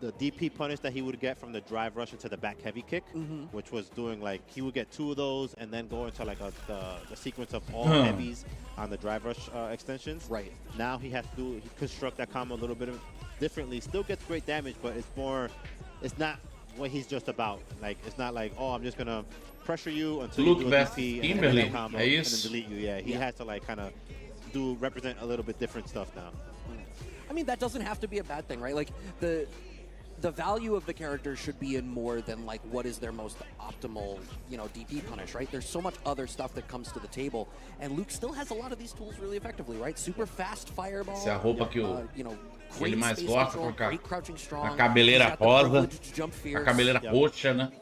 DP punish that he would get from the drive rush into the back heavy kick, which was doing like he would get 2 of those and then go into like the sequence of all heavies on the drive rush extensions. Right. Now he has to construct that combo a little bit differently. Still gets great damage, but it's not what he's just about. Like it's not like, oh, I'm just gonna pressure you until Luke you do a DP and then combo and then delete you. Yeah, he has to like kind of represent a little bit different stuff now. I mean, that doesn't have to be a bad thing, right? Like the value of the character should be in more than like what is their most optimal, you know, DP punish, right? There's so much other stuff that comes to the table, and Luke still has a lot of these tools really effectively, right? Super fast fireball. Essa é a roupa que ele mais gosta, com a cabeleira rosa, a cabeleira roxa, né?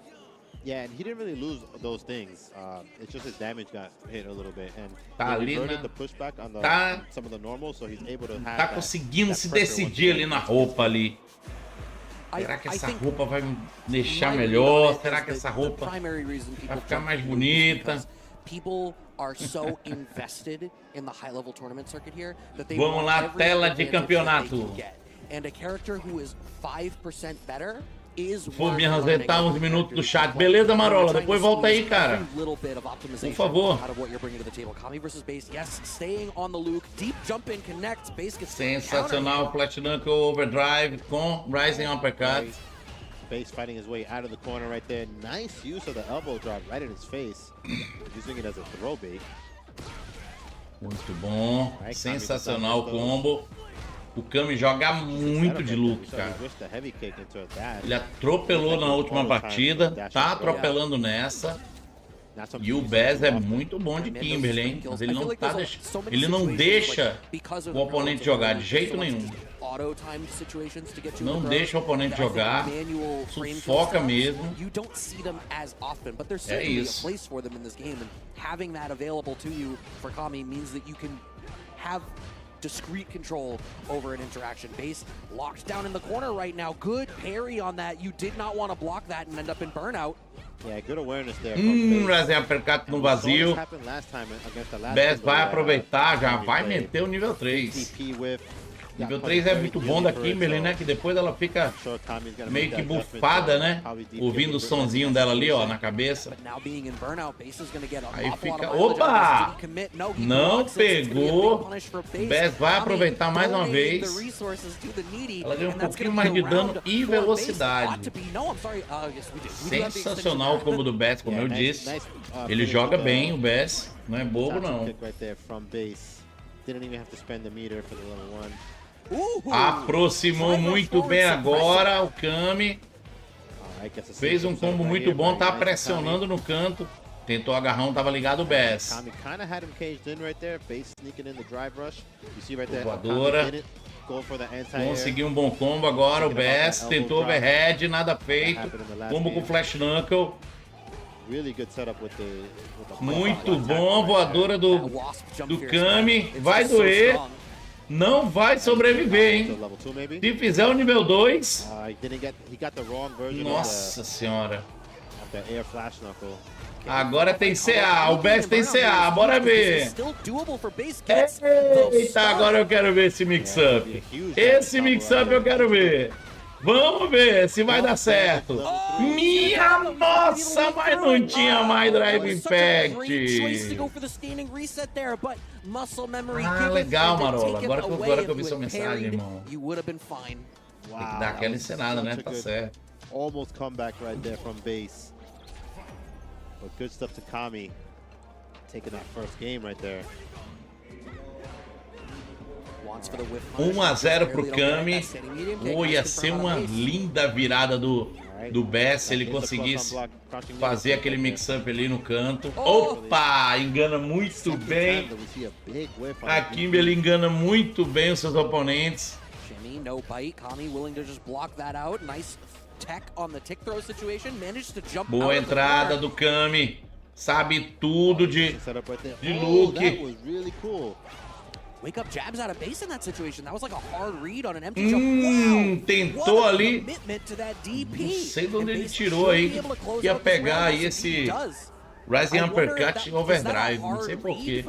Yeah, and he didn't really lose those things. It's just his damage got hit a little bit, and tá he ali, the pushback on some of the normals, so he's able to have. Tá conseguindo se decidir ali na roupa ali. Será que essa roupa vai me deixar melhor? Será que essa roupa vai ficar mais bonita? People are so invested in the high-level tournament circuit here that they Vamos lá, tela de campeonato. And a character who is 5% better is vou me resetar uns minutos do chat. Beleza, Marola? Depois volta aí, cara. Por favor. Sensacional, Platinum com Overdrive com Rising Uppercut. Base fighting his way out of the corner right there. Nice use of the elbow drop right in his face. Using it as a throw bait. Muito bom. Sensacional o combo. O Kami joga muito de Luke, cara. Ele atropelou na última partida, tá atropelando nessa. E o Bez é muito bom de Kimberly, hein? Mas ele não deixa o oponente jogar de jeito nenhum. Não deixa o oponente jogar, sufoca mesmo. É isso. Discrete control over an interaction. Base locked down in the corner right now. Good parry on that. You did not want to block that and end up in burnout. Yeah, good awareness there. Rising Uppercut no vazio. Best vai aproveitar, já vai meter o nível 3. Nível 3 é muito bom da Kimberly, né? Que depois ela fica meio que bufada, né? Ouvindo o sonzinho dela ali, ó, na cabeça. Aí fica... Opa! Não pegou. Bess vai aproveitar mais uma vez. Ela ganha um pouquinho mais de dano e velocidade. Sensacional o combo do Bess, como eu disse. Ele joga bem, o Bess. Não é bobo, não. Aproximou muito bem agora o Kami. Fez um combo muito bom, tá pressionando no canto. Tentou agarrão, tava ligado o Bass. Voadora. Conseguiu um bom combo agora, o Bass. Tentou overhead, nada feito. Combo com Flash Knuckle. Muito bom, voadora do Kami. Vai doer. Não vai sobreviver, hein? Se fizer o nível 2... Nossa senhora. Agora tem CA. O Bass tem CA. Bora ver. Eita, agora eu quero ver esse mix-up. Esse mix-up eu quero ver. Vamos ver se vai dar certo. Minha nossa, mas não tinha mais Drive Impact. Ah, legal, Marola. Agora que eu vi sua mensagem, irmão. Tem que dar aquela encenada, né? Tá certo. Almost comeback right there from base. But good stuff to Kami. Taking that first game right there. 1-0 pro Kami. Oh, ia ser uma linda virada do Bass se ele conseguisse fazer aquele mix-up ali no canto. Opa! Engana muito bem. A Kimberly engana muito bem os seus oponentes. Boa entrada do Kami. Sabe tudo de look. Wake up jabs out of base in that situation. That was like a hard read on an empty jump. Wow, tentou ali. Não sei de onde ele tirou aí. Ia pegar aí esse Rising Uppercut Overdrive. Não sei porquê.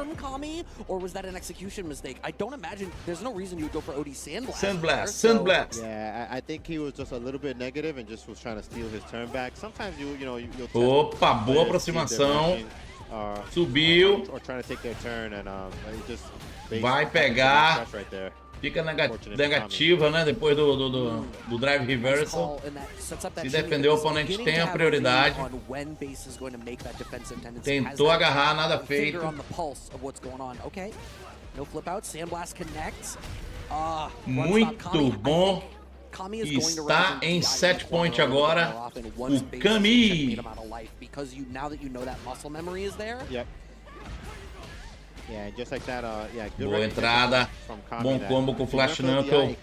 Or was that an execution mistake? I don't imagine. There's no reason you would go for OD Sandblast. Sandblast. Yeah, I think he was just a little bit negative and just was trying to steal his turn back. Sometimes you'll Opa, boa aproximação. Subiu. Vai pegar. Fica negativa, né? Depois do drive reversal. Se defender, o oponente tem a prioridade. Tentou agarrar, nada feito. Muito bom. Está em set point agora o Kami. Boa entrada, bom combo com Flash Knuckle.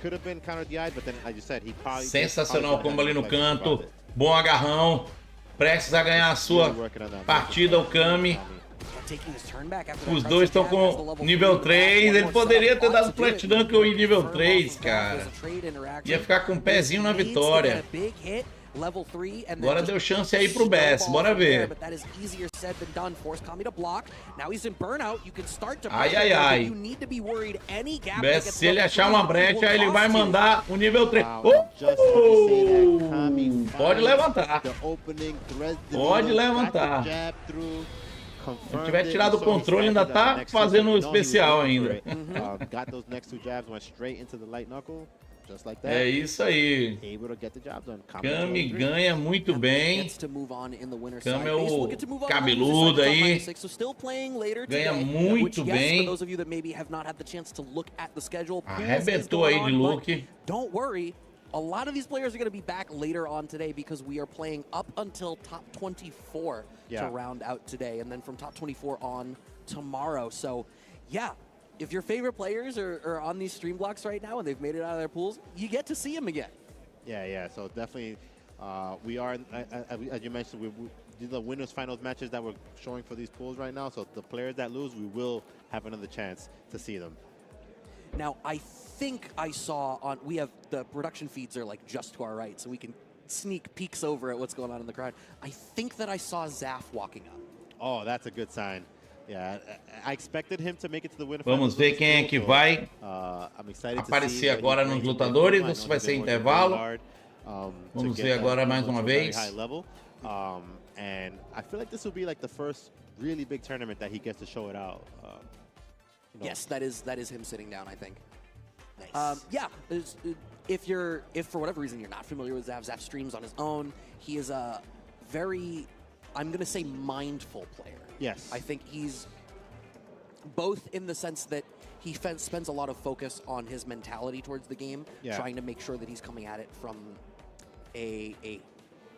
Sensacional combo ali no canto. Bom agarrão. Prestes a ganhar a sua partida, o Kami. Os dois estão com nível 3. Ele poderia ter dado Flash Knuckle em nível 3, cara. Ia ficar com um pezinho na vitória. Agora deu chance aí pro Bass, bora ver. Ai, ai, ai. Bass, se ele achar uma brecha, ele vai mandar o nível 3. Pode levantar. Pode levantar. Se não tiver tirado o controle, ainda tá fazendo o especial ainda. É isso aí. Kami ganha muito bem. Kami é o cabeludo aí. Ganha muito bem. Arrebentou aí de look. A lot of these players are going to be back later on today because we are playing up until top 24 to round out today, and then from top 24 on tomorrow. So, yeah, if your favorite players are on these stream blocks right now and they've made it out of their pools, you get to see them again. Yeah. So definitely, we are, as you mentioned, we the winners finals matches that we're showing for these pools right now. So the players that lose, we will have another chance to see them. Now, I think I saw on, we have the production feeds are like just to our right, so we can sneak peeks over at what's going on in the crowd. I think that I saw Zaf walking up. Oh, that's a good sign. Yeah, I expected him to make it to the winner. Vamos ver quem é que vai aparecer agora nos lutadores ou se vai ser intervalo. Vamos ver agora mais uma vez. And I feel like this will be like the first really big tournament that he gets to show it out. Yes, that is him sitting down, I think. Nice. Yeah, if for whatever reason you're not familiar with Zaf, Zaf streams on his own. He is a very, I'm going to say, mindful player. Yes. I think he's both in the sense that he spends a lot of focus on his mentality towards the game, trying to make sure that he's coming at it from a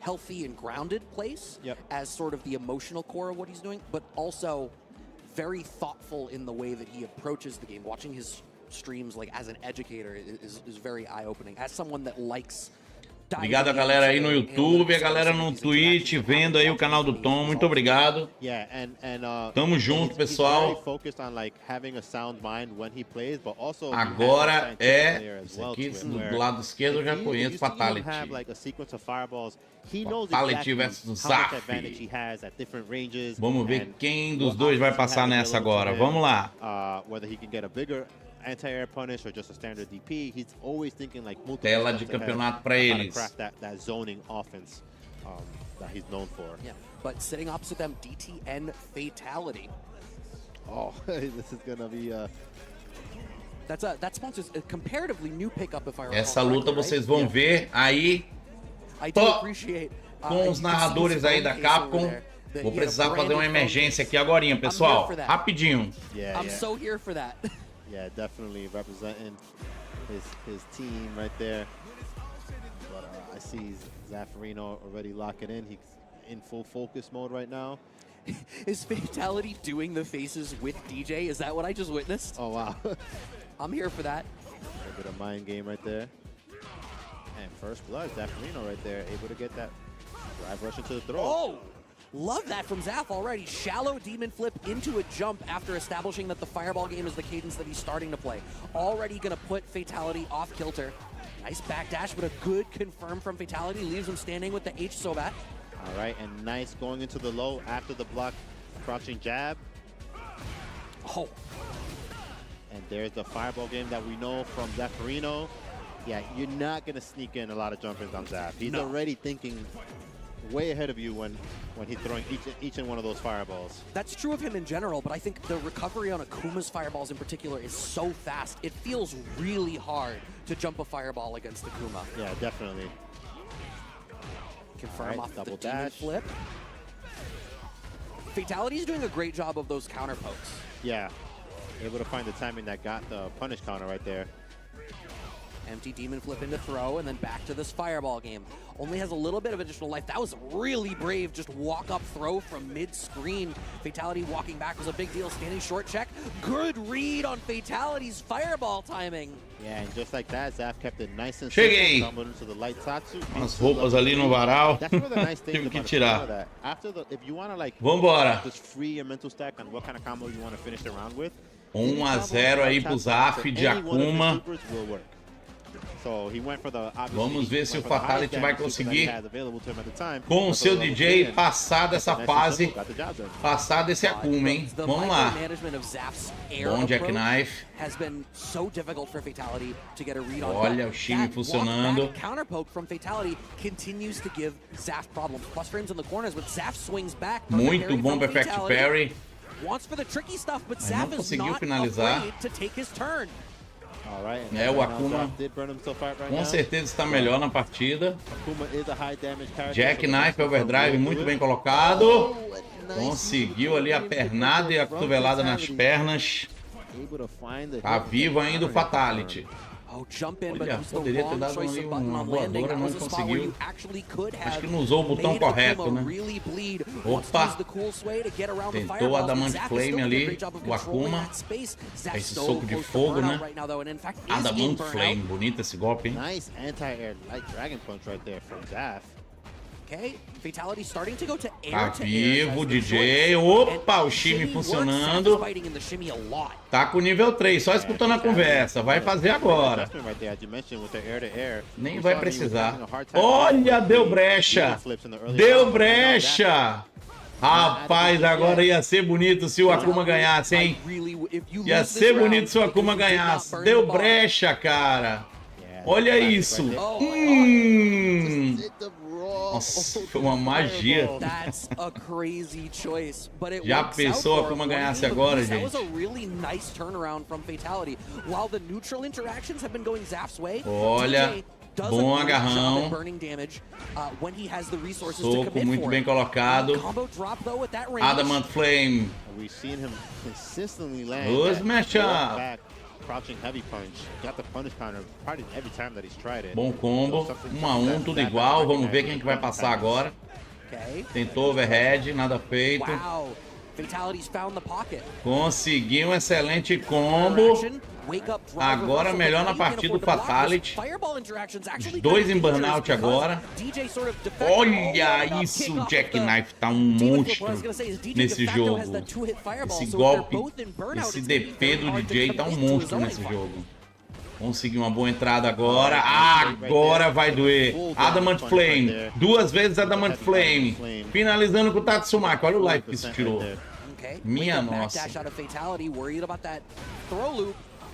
healthy and grounded place as sort of the emotional core of what he's doing, but also very thoughtful in the way that he approaches the game. Watching his streams like as an educator is very eye-opening. As someone that likes... Obrigado a galera aí no YouTube, a galera no Twitch, vendo aí o canal do Tom. Muito obrigado. Tamo junto, pessoal. Agora é... Esse aqui, do lado esquerdo, eu já conheço Fatality. Fatality versus Zaf. Vamos ver quem dos dois vai passar nessa agora. Vamos lá. Anti-air punish or just a standard DP, he's always thinking like tela de campeonato para eles. That zoning offense that he's known for. Yeah, but sitting opposite them, DTN Fatality. Oh, this is gonna be that sponsors a comparatively new pickup if I recall. Essa luta vocês vão ver aí com os narradores aí da Capcom. Vou precisar fazer uma emergência aqui agorinha, pessoal. Rapidinho. I'm so here for that. Yeah, definitely representing his team right there. But I see Zaffarino already locking in. He's in full focus mode right now. Is Fatality doing the faces with DJ? Is that what I just witnessed? Oh, wow. I'm here for that. A bit of mind game right there. And first blood, Zaffarino right there, able to get that drive rush into the throw. Oh! Love that from Zaf already. Shallow demon flip into a jump after establishing that the fireball game is the cadence that he's starting to play. Already going to put Fatality off kilter. Nice backdash, but a good confirm from Fatality. Leaves him standing with the H Sobat. All right, and nice going into the low after the block. Crouching jab. Oh. And there's the fireball game that we know from Zaffarino. Yeah, you're not going to sneak in a lot of jump-ins on Zaf. He's already thinking way ahead of you when he's throwing each and one of those fireballs. That's true of him in general, but I think the recovery on Akuma's fireballs in particular is so fast. It feels really hard to jump a fireball against Akuma. Yeah, definitely. Confirm off the demon flip. Fatality's doing a great job of those counter pokes. Yeah, able to find the timing that got the punish counter right there. Empty demon flip into throw, and then back to this fireball game. Only has a little bit of additional life. That was really brave, just walk-up throw from mid-screen. Fatality walking back was a big deal. Standing short check. Good read on Fatality's fireball timing. Yeah, and just like that, Zaf kept it nice and cheguei. Into the light tatsu. As roupas ali no varal. That's one of the nice things Tive que about tirar. that. After the, if you want to like just free your mental stack on what kind of combo you want to finish the round with. 1-0 aí pro Zaf de Akuma. Vamos ver se o Fatality vai conseguir, com o seu DJ, passar dessa fase, passar desse Akuma, hein? Vamos lá. Bom Jackknife. Olha o time funcionando. Muito bom Perfect Parry. Mas não conseguiu finalizar. É, o Akuma com certeza está melhor na partida. Jackknife Overdrive muito bem colocado. Conseguiu ali a pernada e a cotovelada nas pernas. Tá vivo ainda o Fatality. Olha, poderia ter dado ali uma voadora, não conseguiu. Acho que não usou o botão correto, né? Opa! Tentou Adamant Flame ali, o Akuma. Esse soco de fogo, né? Adamant Flame, bonito esse golpe, hein? Nice anti-air light dragon punch right there from Zaf. Tá vivo, DJ. Opa, o shimmy funcionando. Tá com nível 3, só escutando a conversa. Vai fazer agora. Nem vai precisar. Olha, deu brecha. Deu brecha. Rapaz, agora ia ser bonito se o Akuma ganhasse, hein? Ia ser bonito se o Akuma ganhasse. Deu brecha, cara. Olha isso. Nossa, foi uma magia. Já pensou a Akuma ganhasse agora, gente? Olha, bom agarrão. Soco muito bem colocado. Adamant Flame. Os matchup. Bom combo, 1 a 1, tudo igual. Vamos ver quem que vai passar agora. Tentou overhead, nada feito. Conseguiu um excelente combo. Agora melhor na partida o Fatality. Os dois em burnout agora. Olha isso, o Jackknife tá um monstro nesse jogo. Esse golpe, esse DP do DJ tá um monstro nesse jogo. Conseguiu uma boa entrada agora. Agora vai doer. Adamant Flame. 2 vezes Adamant Flame. Finalizando com o Tatsumaki. Olha o life que isso tirou. Minha nossa.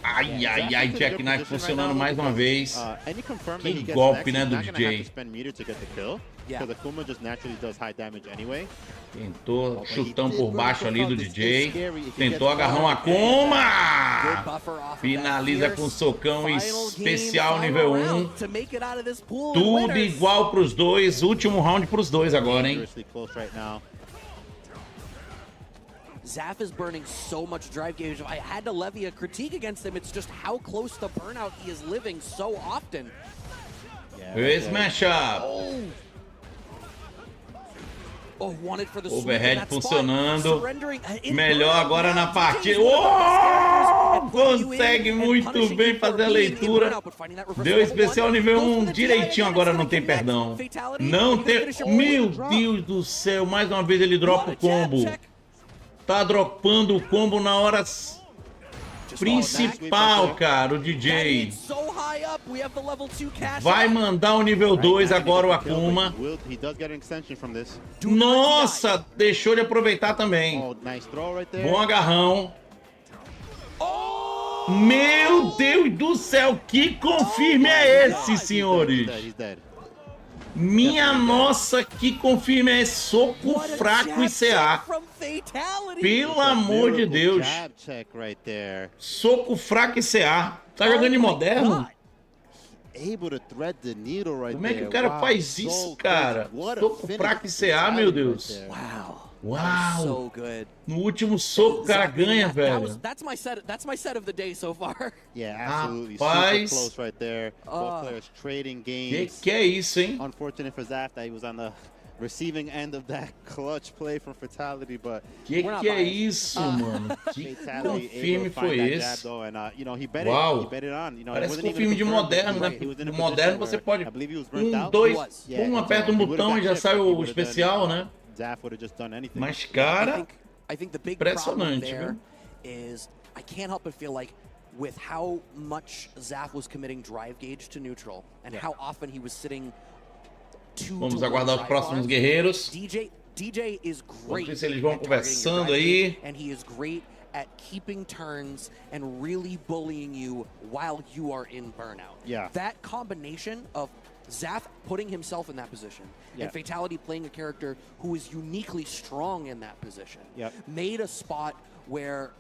Ai, ai, ai, Jackknife funcionando mais uma vez. Que golpe, né, do DJ. Tentou chutão por baixo ali do DJ. Tentou agarrão Akuma. Finaliza com socão especial nível 1. Tudo igual pros dois. Último round pros dois agora, hein. Zaf is burning so much drive gauge. If I had to levy a critique against him, it's just how close to burnout he is living so often. Smash up. Overhead funcionando. Melhor agora na partida. Consegue muito bem fazer a leitura. Deu especial nível 1 direitinho. Agora não tem perdão. Não tem. Meu Deus do céu. Mais uma vez ele dropa o combo. Tá dropando o combo na hora principal, cara, o DJ. Vai mandar o nível 2 agora o Akuma. Nossa, deixou de aproveitar também. Bom agarrão. Meu Deus do céu, que confirme é esse, senhores? Minha nossa, que confirma é soco fraco e CA. Pelo amor de Deus. Soco fraco e CA. Tá jogando em moderno? Como é que o cara faz isso, cara? Soco fraco e CA, meu Deus. Uau! No último soco o cara ganha, velho. That's my set of the day so far. Rapaz, que é isso, hein? Unfortunate for Zaf that he was on the receiving end of that clutch play from Fatality, but que é isso, mano? Que confirme foi esse? Uau! Parece confirme de moderno, né? No moderno você pode aperta um botão e já sai o especial, né? Mas, cara, impressionante, viu? I can't help but feel like with how much Zaf was committing drive gauge to neutral and how often he was sitting Vamos aguardar os próximos guerreiros. DJ is great. Vamos ver se eles vão conversando aí. And he is great at keeping turns and really bullying you while you are in burnout. That combination of Zaf putting himself in that position and Fatality playing a character who is uniquely strong in that position made a spot where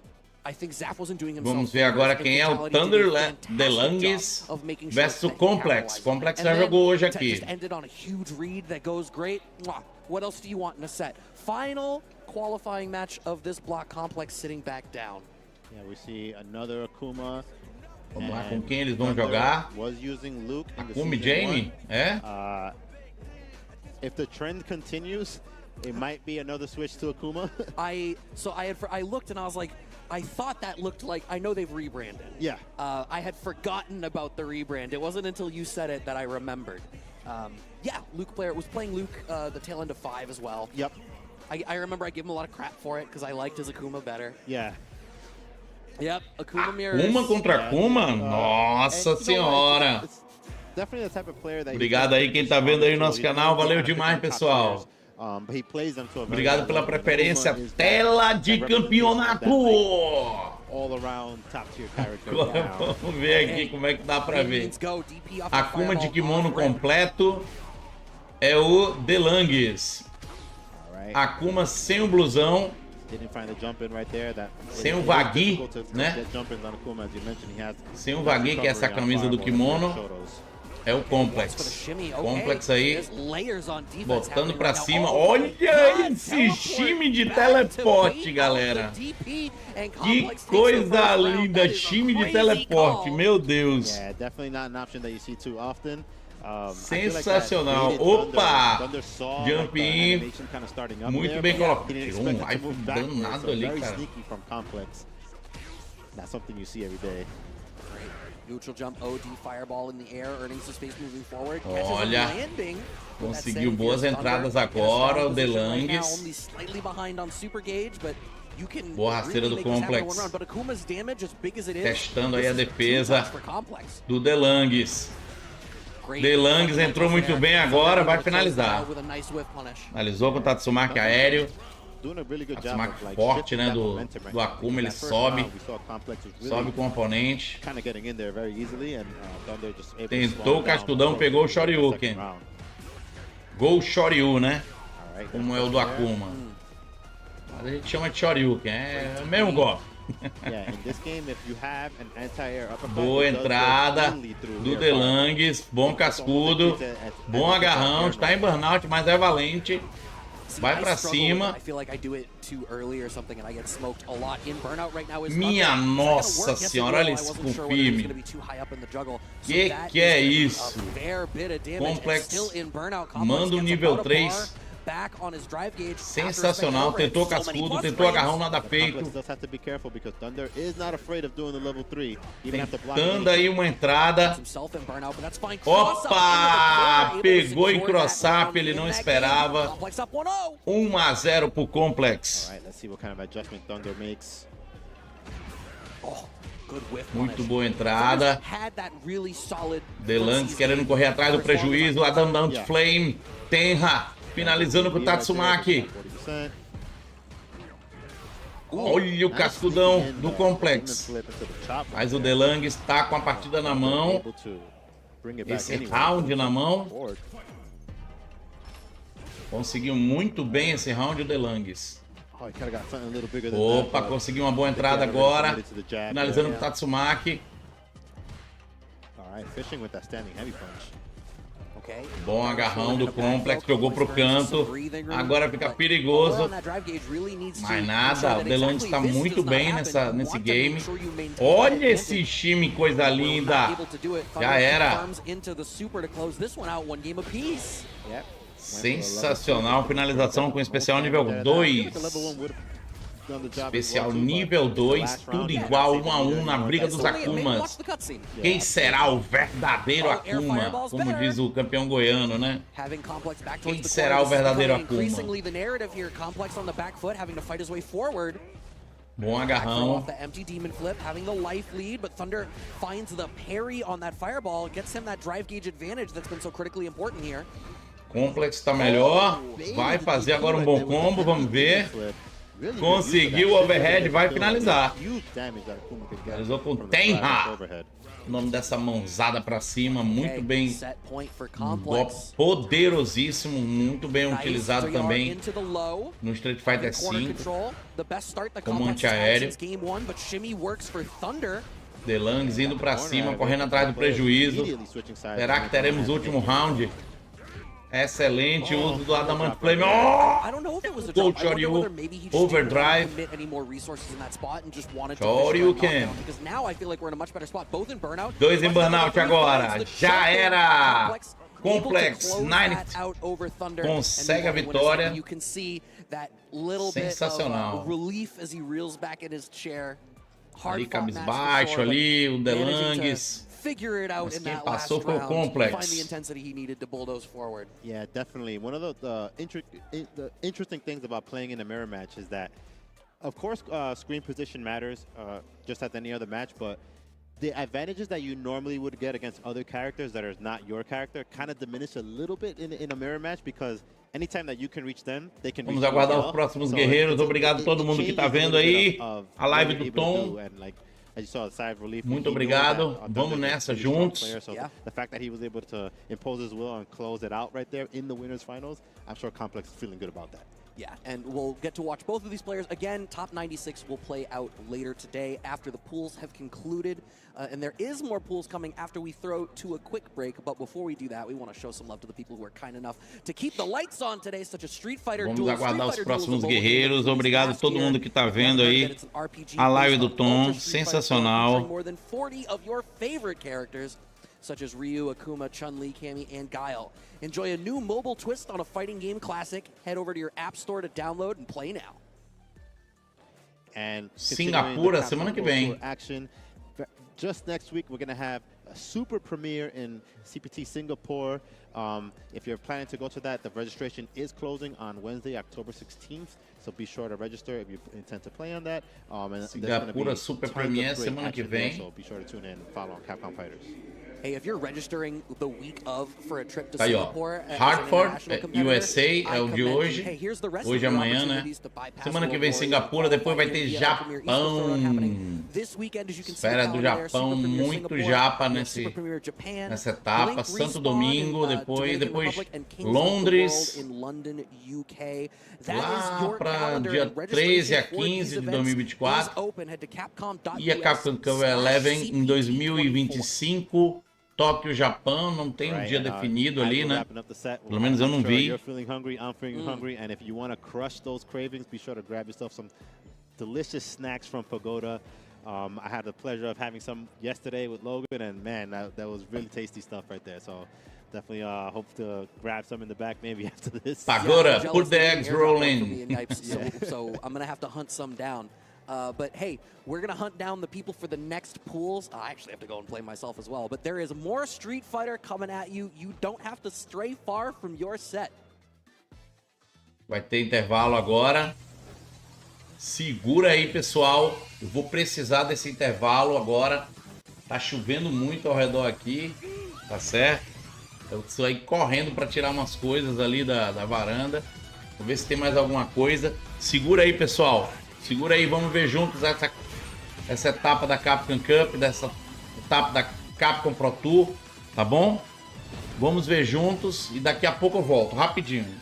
I think Zaf wasn't doing himself. Vamos ver agora quem é o Thunder Delangues versus o Complex. Complex já jogou hoje aqui. Ended on a huge read that goes great. What else do you want in a set? Final qualifying match of this block. Complex sitting back down. Yeah, we see another Akuma. Vamos lá com quem eles vão jogar. Akuma e Jamie? É? If the trend continues, it might be another switch to Akuma. I looked and I was like, I thought that looked like, I know they've rebranded. Yeah. I had forgotten about the rebrand. It wasn't until you said it that I remembered. Yeah, Luke was playing Luke the tail end of 5 as well. Yep. I remember I gave him a lot of crap for it because I liked his Akuma better. Yeah. Yep, Akuma mirrors. Akuma contra Akuma? Nossa senhora! Obrigado aí quem tá vendo aí no nosso canal. Valeu demais, pessoal. But he plays them to a very Obrigado high pela level. preferência. Akuma is Tela de that representation of campeonato! that, like, all-around top-tier character. Agora vamos ver aqui como é que dá pra ver. Akuma de kimono completo é o Delangues. Akuma sem o blusão. Sem o Vagui, né? Sem o Vagui, que é essa camisa do kimono. É o Complex. Complex aí, botando pra cima. Olha esse time de teleporte, galera. Que coisa linda, time de teleporte, meu Deus. Sensacional. Opa! Jump in. Muito bem colocado. Tirou um life danado ali, cara. Olha, conseguiu boas entradas agora, o Delangues. Boa rasteira do Complex. Testando aí a defesa do Delangues. Delangues entrou muito bem agora, vai finalizar. Finalizou com o Tatsumaki aéreo. Tatsumaki forte, né, do Akuma, ele sobe com o oponente. Tentou o cascudão, pegou o Shoryuken. Gol Shoryu, né? Como é o do Akuma. Mas a gente chama de Shoryuken, é o mesmo golpe. Boa entrada do Delangues, bom cascudo, bom agarrão, está em burnout, mas é valente. Vai pra cima. Minha nossa senhora, olha esse confirme. Que é isso? Complex manda o nível 3. Sensacional, tentou cascudo, tentou agarrão, nada feito. Tentando aí uma entrada. Opa! Pegou em cross-up, ele não esperava. 1-0 pro Complex. Muito boa entrada. Delangues querendo correr atrás do prejuízo. Adam Down de Flame. Tenra. Finalizando com o Tatsumaki. Olha o cascudão do Complex. Mas o Delangues está com a partida na mão. Esse round na mão. Conseguiu muito bem esse round o Delangues. Opa, conseguiu uma boa entrada agora. Finalizando com o Tatsumaki. Bom agarrão do Complex, jogou pro canto. Agora fica perigoso. Mas nada, o Delangues está muito bem nesse game. Olha esse time, coisa linda. Já era. Sensacional, finalização com especial nível 2. Especial nível 2, tudo igual, 1 a 1 na briga dos Akumas. Quem será o verdadeiro Akuma? Como diz o campeão goiano, né? Quem será o verdadeiro Akuma? Bom agarrão. Complex está melhor. Vai fazer agora um bom combo, vamos ver. Conseguiu o overhead, vai finalizar. Finalizou com Tenha. O nome dessa mãozada pra cima, muito bem. Um golpe poderosíssimo, muito bem utilizado também no Street Fighter V. Como antiaéreo. Delangues indo pra cima, correndo atrás do prejuízo. Será que teremos o último round? Excelente uso do Adamant Flame. Oh! Gol Shoryu. Overdrive. Shoryuken. 2 em burnout agora. Já era. Complex 9 consegue a vitória. Sensacional. Ali cabisbaixo ali, o Delangues. Mas quem passou foi o Complex. Yeah, definitely. One of the interesting things about playing in a mirror match is that, of course, screen position matters, just as any other match, but the advantages that you normally would get against other characters that are not your character kind of diminish a little bit in a mirror match, because anytime that you can reach them, they can Vamos reach aguardar you os well. próximos So guerreiros. Obrigado a todo mundo que tá vendo aí a live do Tom. As you saw, the side relief. Muito obrigado. Vamos nessa juntos. So the fact that he was able to impose his will and close it out right there in the winners finals, I'm sure Complex is feeling good about that. Yeah, and we'll get to watch both of these players. Again, top 96 will play out later today after the pools have concluded. And there is more pools coming after we throw to a quick break. But before we do that, we want to show some love to the people who are kind enough to keep the lights on today, such as Street Fighter Vamos duels. aguardar os próximos guerreiros. Obrigado a todo mundo que tá vendo aí a live do Tom. Sensacional. More than 40 of your favorite characters, such as Ryu, Akuma, Chun-Li, Cammy, and Guile. Enjoy a new mobile twist on a fighting game classic. Head over to your app store to download and play now. And Singapura, semana que vem. Action. Just next week, we're going to have a super premiere in CPT Singapore. If you're planning to go to that, the registration is closing on Wednesday, October 16th. So be sure to register if you intend to play on that. And Singapura super premiere semana que vem. So be sure to tune in and follow on Capcom Fighters. Hey, if you're registering the week of for a trip to Tá aí, ó. Singapore, Hartford, USA é o de hoje. Hoje e amanhã, né? Semana que vem Singapura, depois vai ter Japão. Espera do Japão, muito japa nessa etapa. Santo Domingo, depois Londres. Lá para dia 13 a 15 de 2024. E a Capcom Cup 11 em 2025. Tóquio, Japão, não tem um dia definido ali, né? Pelo menos eu não vi. You're feeling hungry, I'm feeling hungry, and if you want to crush those cravings, be sure to grab yourself some delicious snacks from Pagoda. I had the pleasure of having some yesterday with Logan, and man, that was really tasty stuff right there. So definitely hope to grab some in the back maybe after this. Pagoda, put the eggs rolling. So I'm going to have to hunt some down. But hey, we're going to hunt down the people for the next pools. I actually have to go and play myself as well. But there is more Street Fighter coming at you. You don't have to stray far from your set. Vai ter intervalo agora. Segura aí, pessoal. Eu vou precisar desse intervalo agora. Tá chovendo muito ao redor aqui. Tá certo? Eu estou aí correndo para tirar umas coisas ali da varanda. Vou ver se tem mais alguma coisa. Segura aí, pessoal. Segura aí, vamos ver juntos essa etapa da Capcom Cup, dessa etapa da Capcom Pro Tour, tá bom? Vamos ver juntos e daqui a pouco eu volto, rapidinho.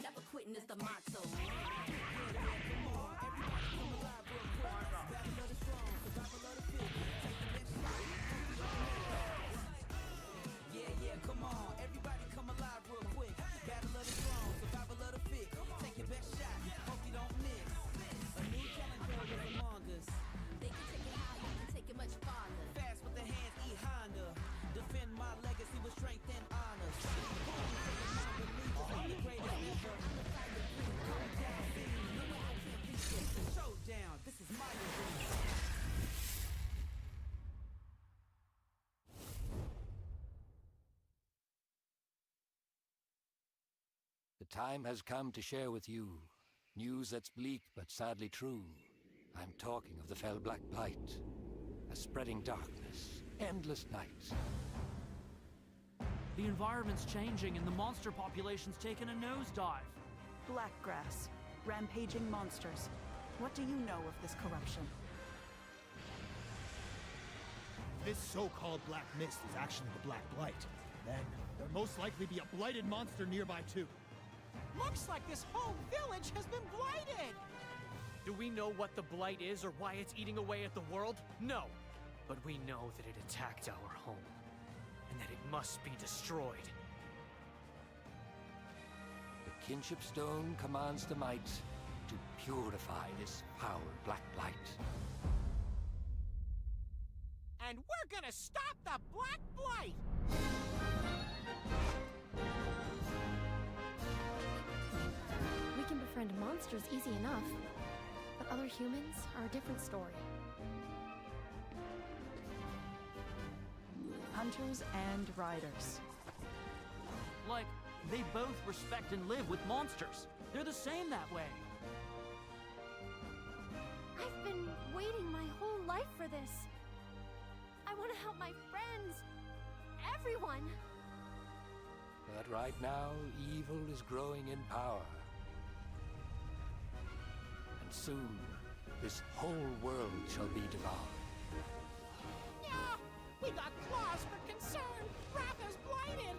Never quitting is the motto. time has come to share with you news that's bleak but sadly true. I'm talking of the fell black blight, a spreading darkness, endless nights. The environment's changing and the monster population's taken a nosedive. Blackgrass, rampaging monsters. What do you know of this corruption? This so-called black mist is actually the Black Blight. Then, there'll most likely be a blighted monster nearby too. Looks like this whole village has been blighted! Do we know what the blight is or why it's eating away at the world? No. But we know that it attacked our home, and that it must be destroyed. The kinship stone commands the might to purify this foul black blight. And we're gonna stop the Black Blight! We can befriend monsters easy enough, but other humans are a different story. Hunters and riders. Like, they both respect and live with monsters. They're the same that way. I've been waiting my whole life for this. I want to help my friends, everyone. But right now, evil is growing in power. And soon, this whole world shall be devoured. Yeah, we got claws for concern. Ratha's blighted.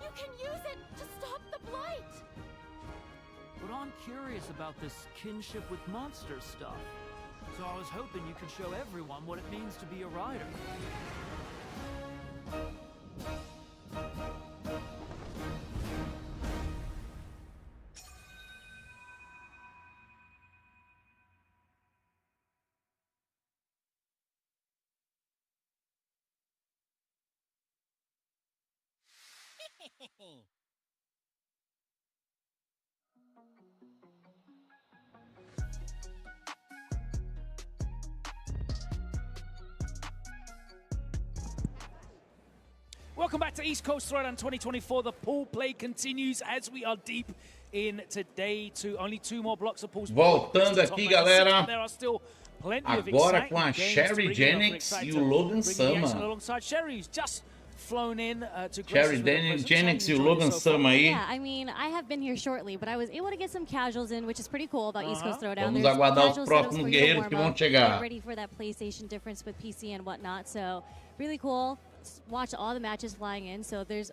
You can use it to stop the blight. But I'm curious about this kinship with monsters stuff. So I was hoping you could show everyone what it means to be a rider. Welcome back to East Coast Throwdown 2024. The pool play continues as we are deep into day 2. Only 2 more blocks of pools. Voltando aqui, galera. Agora com a Sherry Jennings e o Logan Sama. Alongside Sherry, who's just flown in to Sherry Jennings e o Logan Sama aí. Yeah, I mean, I have been here shortly, but I was able to get some casuals in, which is pretty cool about East Coast Throwdown. Vamos aguardar os próximos guerreiros que vão chegar. Ready for that PlayStation difference with PC and whatnot, so really cool. Watch all the matches flying in, so there's,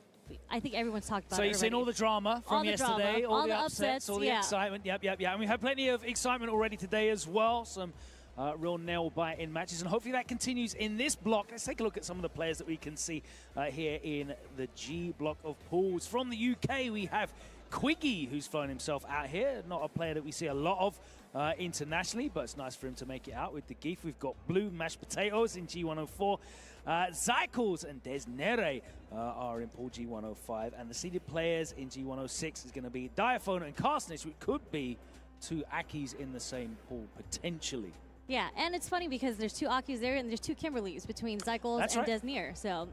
I think everyone's talked about it. So you've seen all the drama from yesterday, all the upsets, all the excitement. Yep. And we had plenty of excitement already today as well. Some real nail-biting matches, and hopefully that continues in this block. Let's take a look at some of the players that we can see here in the G block of pools. From the UK, we have Quiggy, who's flown himself out here. Not a player that we see a lot of internationally, but it's nice for him to make it out with the Geef. We've got Blue Mashed Potatoes in G104. Zycles and Desnere are in pool G105, and the seeded players in G106 is going to be Diaphone and Carsnitch, which could be 2 Akis in the same pool, potentially. Yeah, and it's funny because there's 2 Akis there, and there's 2 Kimberleys between Zycles and Desnere, so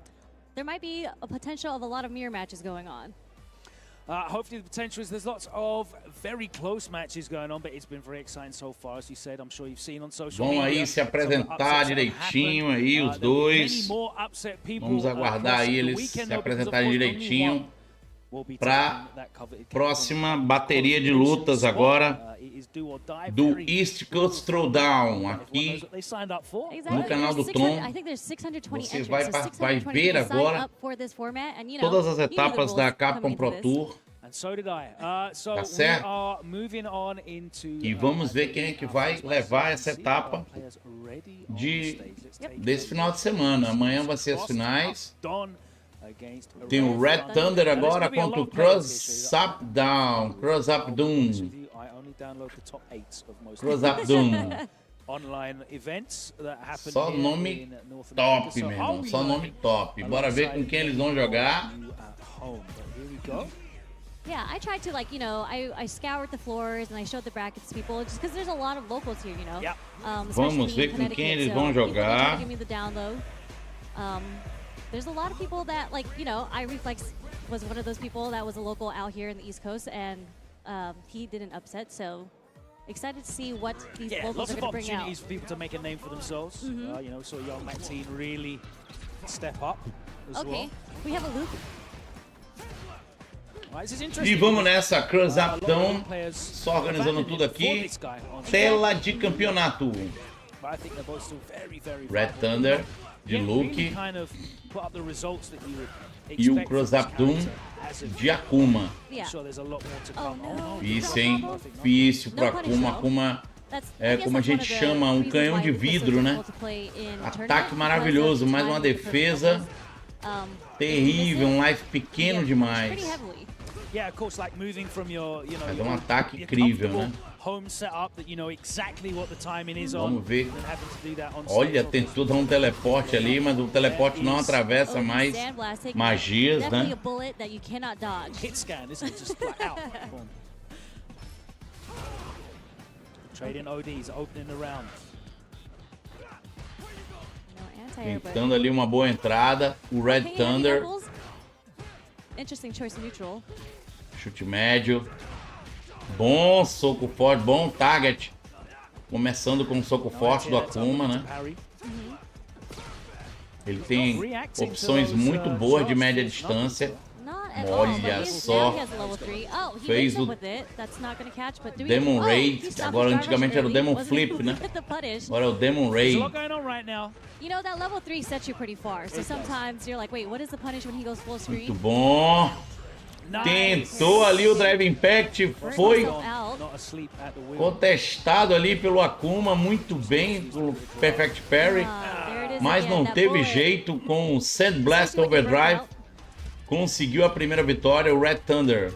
there might be a potential of a lot of mirror matches going on. Hopefully the potential is there's lots of very close matches going on, but it's been very exciting so far, as you said. I'm sure you've seen on social media. Vão aí se apresentar direitinho aí os dois. Vamos aguardar aí eles se apresentarem direitinho para próxima bateria de lutas agora do East Coast Throwdown aqui no canal do Tom. Você vai ver agora todas as etapas da Capcom Pro Tour. Tá certo? E vamos ver quem é que vai levar essa etapa desse final de semana. Amanhã vai ser as finais. Tem o Red Thunder agora contra o Cross Up Down. Cross Up Doom. Cross Up Doom. Só nome top, meu irmão. Só nome top. Bora ver com quem eles vão jogar. Yeah, I tried to, like, you know, I scoured the floors and I showed the brackets to people just because there's a lot of locals here, you know. Vamos ver com quem eles vão jogar. Give me the download. There's a lot of people that, like, you know, I reflex was one of those people that was a local out here in the East Coast, and he didn't upset. So excited to see what these locals lots are of going to bring out. opportunities for people to make a name for themselves. You know, saw young Maxine really step up as well. We have a Luke. E vamos nessa, Cruzaptão, só organizando tudo aqui. Tela de campeonato. Red Thunder, de Luke. E o Cruzaptão de Akuma. Difícil, hein? Difícil pro Akuma. Akuma é como a gente chama, um canhão de vidro, né? Ataque maravilhoso, mas uma defesa terrível, um life pequeno demais. Mas é um ataque incrível, né? Vamos ver. Olha, tentou dar um teleporte ali, mas o teleporte não atravessa mais magias, né? Tentando ali uma boa entrada. O Red Thunder. Chute médio. Bom soco forte, bom target. Começando com um soco forte do Akuma, né? Ele tem opções muito boas de média distância. Olha só. Fez o Demon Raid. Agora antigamente era o Demon Flip, né? Agora é o Demon Raid. You know, that level 3 sets you pretty far. So sometimes you're like, wait, what is the punish when he goes full screen? Muito bom. Tentou ali o Drive Impact, foi contestado ali pelo Akuma, muito bem, pelo Perfect Parry, mas não teve jeito com o Sand Blast Overdrive, conseguiu a primeira vitória, o Red Thunder.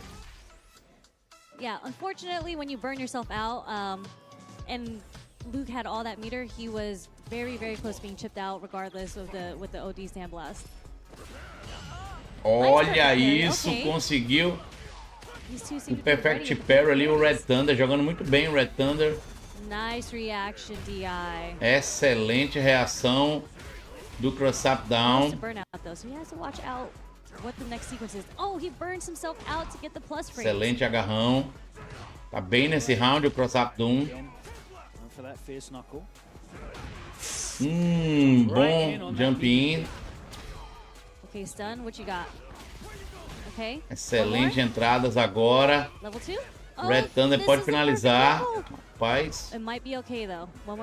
Yeah, unfortunately, when you burn yourself out, and Luke had all that meter, he was very, very close to being chipped out, regardless of with the OD Sand Blast. Olha isso, conseguiu o Perfect Parry ali, o Red Thunder, jogando muito bem o Red Thunder. Nice reaction, DI. Excelente reação do Cruzaptão. Excelente agarrão. Tá bem nesse round o Cruzaptão. Bom jump in. Okay, stun, what you got? Okay. Excelente entradas agora. Red Thunder pode finalizar. Rapaz.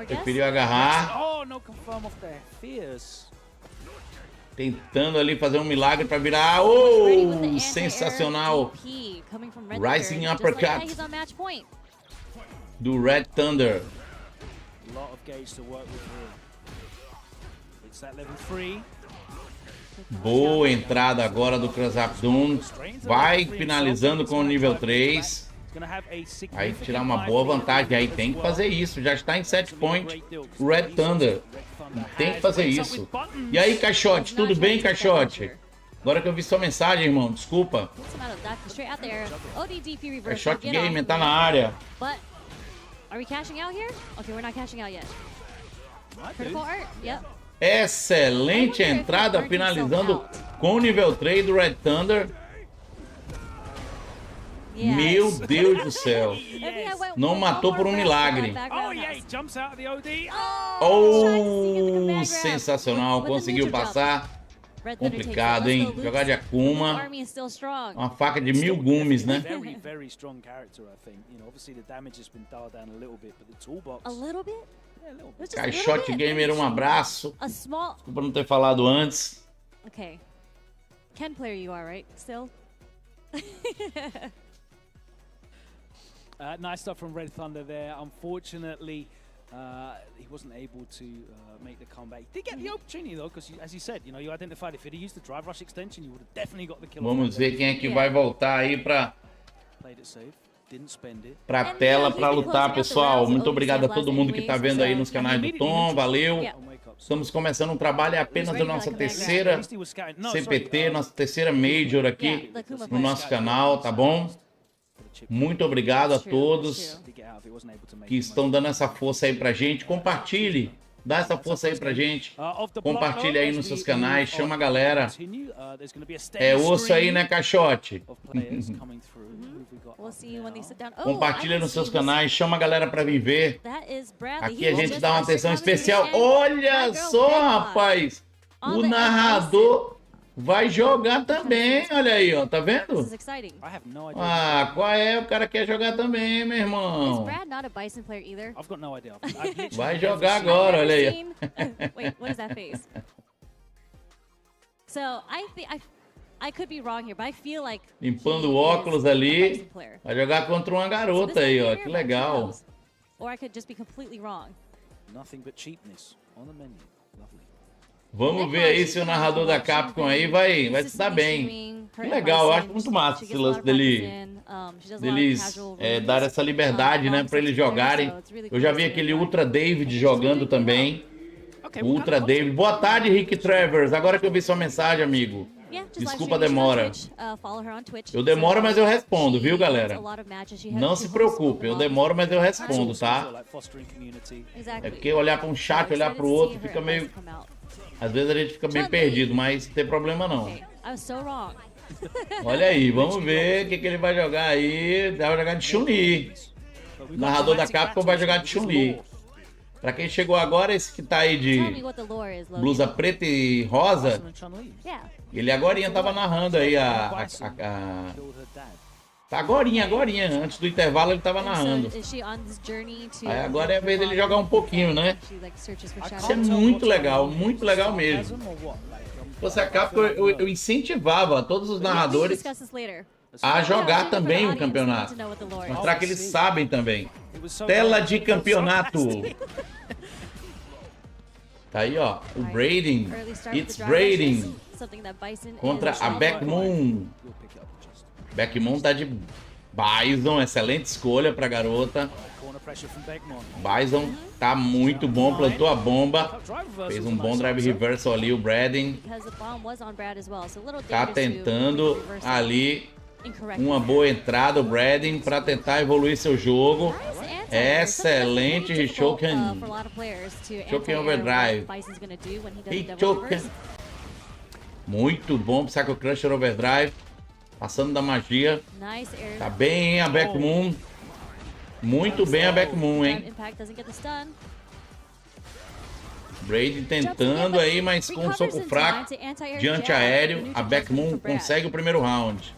Preferiu agarrar. Tentando ali fazer um milagre para virar. Oh, sensacional. Rising Uppercut do Red Thunder. Boa entrada agora do Cruzaptão. Vai finalizando com o nível 3. Aí tirar uma boa vantagem. Aí tem que fazer isso. Já está em 7 points. O Red Thunder. Tem que fazer isso. E aí, Caixote? Tudo bem, Caixote? Agora que eu vi sua mensagem, irmão. Desculpa. Caixote Gamer tá na área. Are we cashing out here? Okay, we're not cashing out yet. Critical art? Yep. Excelente entrada, finalizando com o nível 3 do Red Thunder. Yes. Meu Deus do céu. Não matou por um milagre. Oh, sensacional. Conseguiu passar. Complicado, hein? Jogar de Akuma. Uma faca de 1000 gumes, né? A little bit? Caixote Gamer, um abraço. Desculpa não ter falado antes. Okay. Ken player you are, right? Still? Nice stuff from Red Thunder there. Unfortunately, he wasn't able to make the comeback. He did get the opportunity though, because as you said, you identified if he'd used the drive rush extension, you would have definitely got the kill. Vamos ver quem é que vai voltar aí para a tela para lutar, pessoal. Muito obrigado a todo mundo que está vendo aí nos canais do Tom. Valeu. Estamos começando um trabalho apenas da nossa terceira CPT, nossa terceira Major aqui no nosso canal, tá bom? Muito obrigado a todos que estão dando essa força aí pra gente. Compartilhe Dá essa força aí pra gente. Compartilha aí nos seus canais, chama a galera. É osso aí, né, caixote? Compartilha nos seus canais, chama a galera pra vir ver. Aqui a gente dá uma atenção especial. Olha só, rapaz! O narrador vai jogar também, olha aí, ó, tá vendo? Ah, qual é? O cara quer jogar também, meu irmão. Vai jogar agora, olha aí. Wait, what is that face? So, I could be wrong here, but I feel like limpando o óculos ali. Vai jogar contra uma garota aí, ó, que legal. Or I could just be completely wrong. Nothing but cheapness on the menu. Lovely. Vamos ver aí se o narrador da Capcom aí vai se dar bem. Que legal, eu acho muito massa esse lance deles dar essa liberdade, né, pra eles jogarem. Eu já vi aquele Ultra David jogando também. Ultra David. Boa tarde, Rick Travers. Agora que eu vi sua mensagem, amigo. Desculpa a demora. Eu demoro, mas eu respondo, viu, galera? Não se preocupe, eu demoro, mas eu respondo, tá? É porque olhar para um chat, olhar para o outro, fica meio... Às vezes a gente fica meio perdido, mas não tem problema não. Olha aí, vamos ver o que ele vai jogar aí. Vai jogar de Chun-Li. O narrador da Capcom vai jogar de Chun-Li. Pra quem chegou agora, esse que tá aí de blusa preta e rosa, ele agorinha tava narrando aí Agorinha, antes do intervalo ele tava narrando. Aí agora é a vez dele jogar um pouquinho, né? Isso é muito legal mesmo. Se fosse a Capcom, eu incentivava todos os narradores a jogar também o campeonato. Mostrar que eles sabem também. Tela de campeonato. Tá aí, ó. O Braden. It's Braden. Contra a Backmoon. Backmoon tá de Bison. Excelente escolha pra garota. Bison tá muito bom. Plantou a bomba. Fez um bom drive reversal ali, o Braden. Tá tentando ali uma boa entrada, o Braden, para tentar evoluir seu jogo. Excelente Shoken. Shoken Overdrive. Shoken. Muito bom, Psycho Crusher Overdrive. Passando da magia. Tá bem, hein, a Backmoon. Muito bem a Backmoon, hein. Brady tentando aí, mas com um soco fraco de antiaéreo, a Backmoon consegue o primeiro round.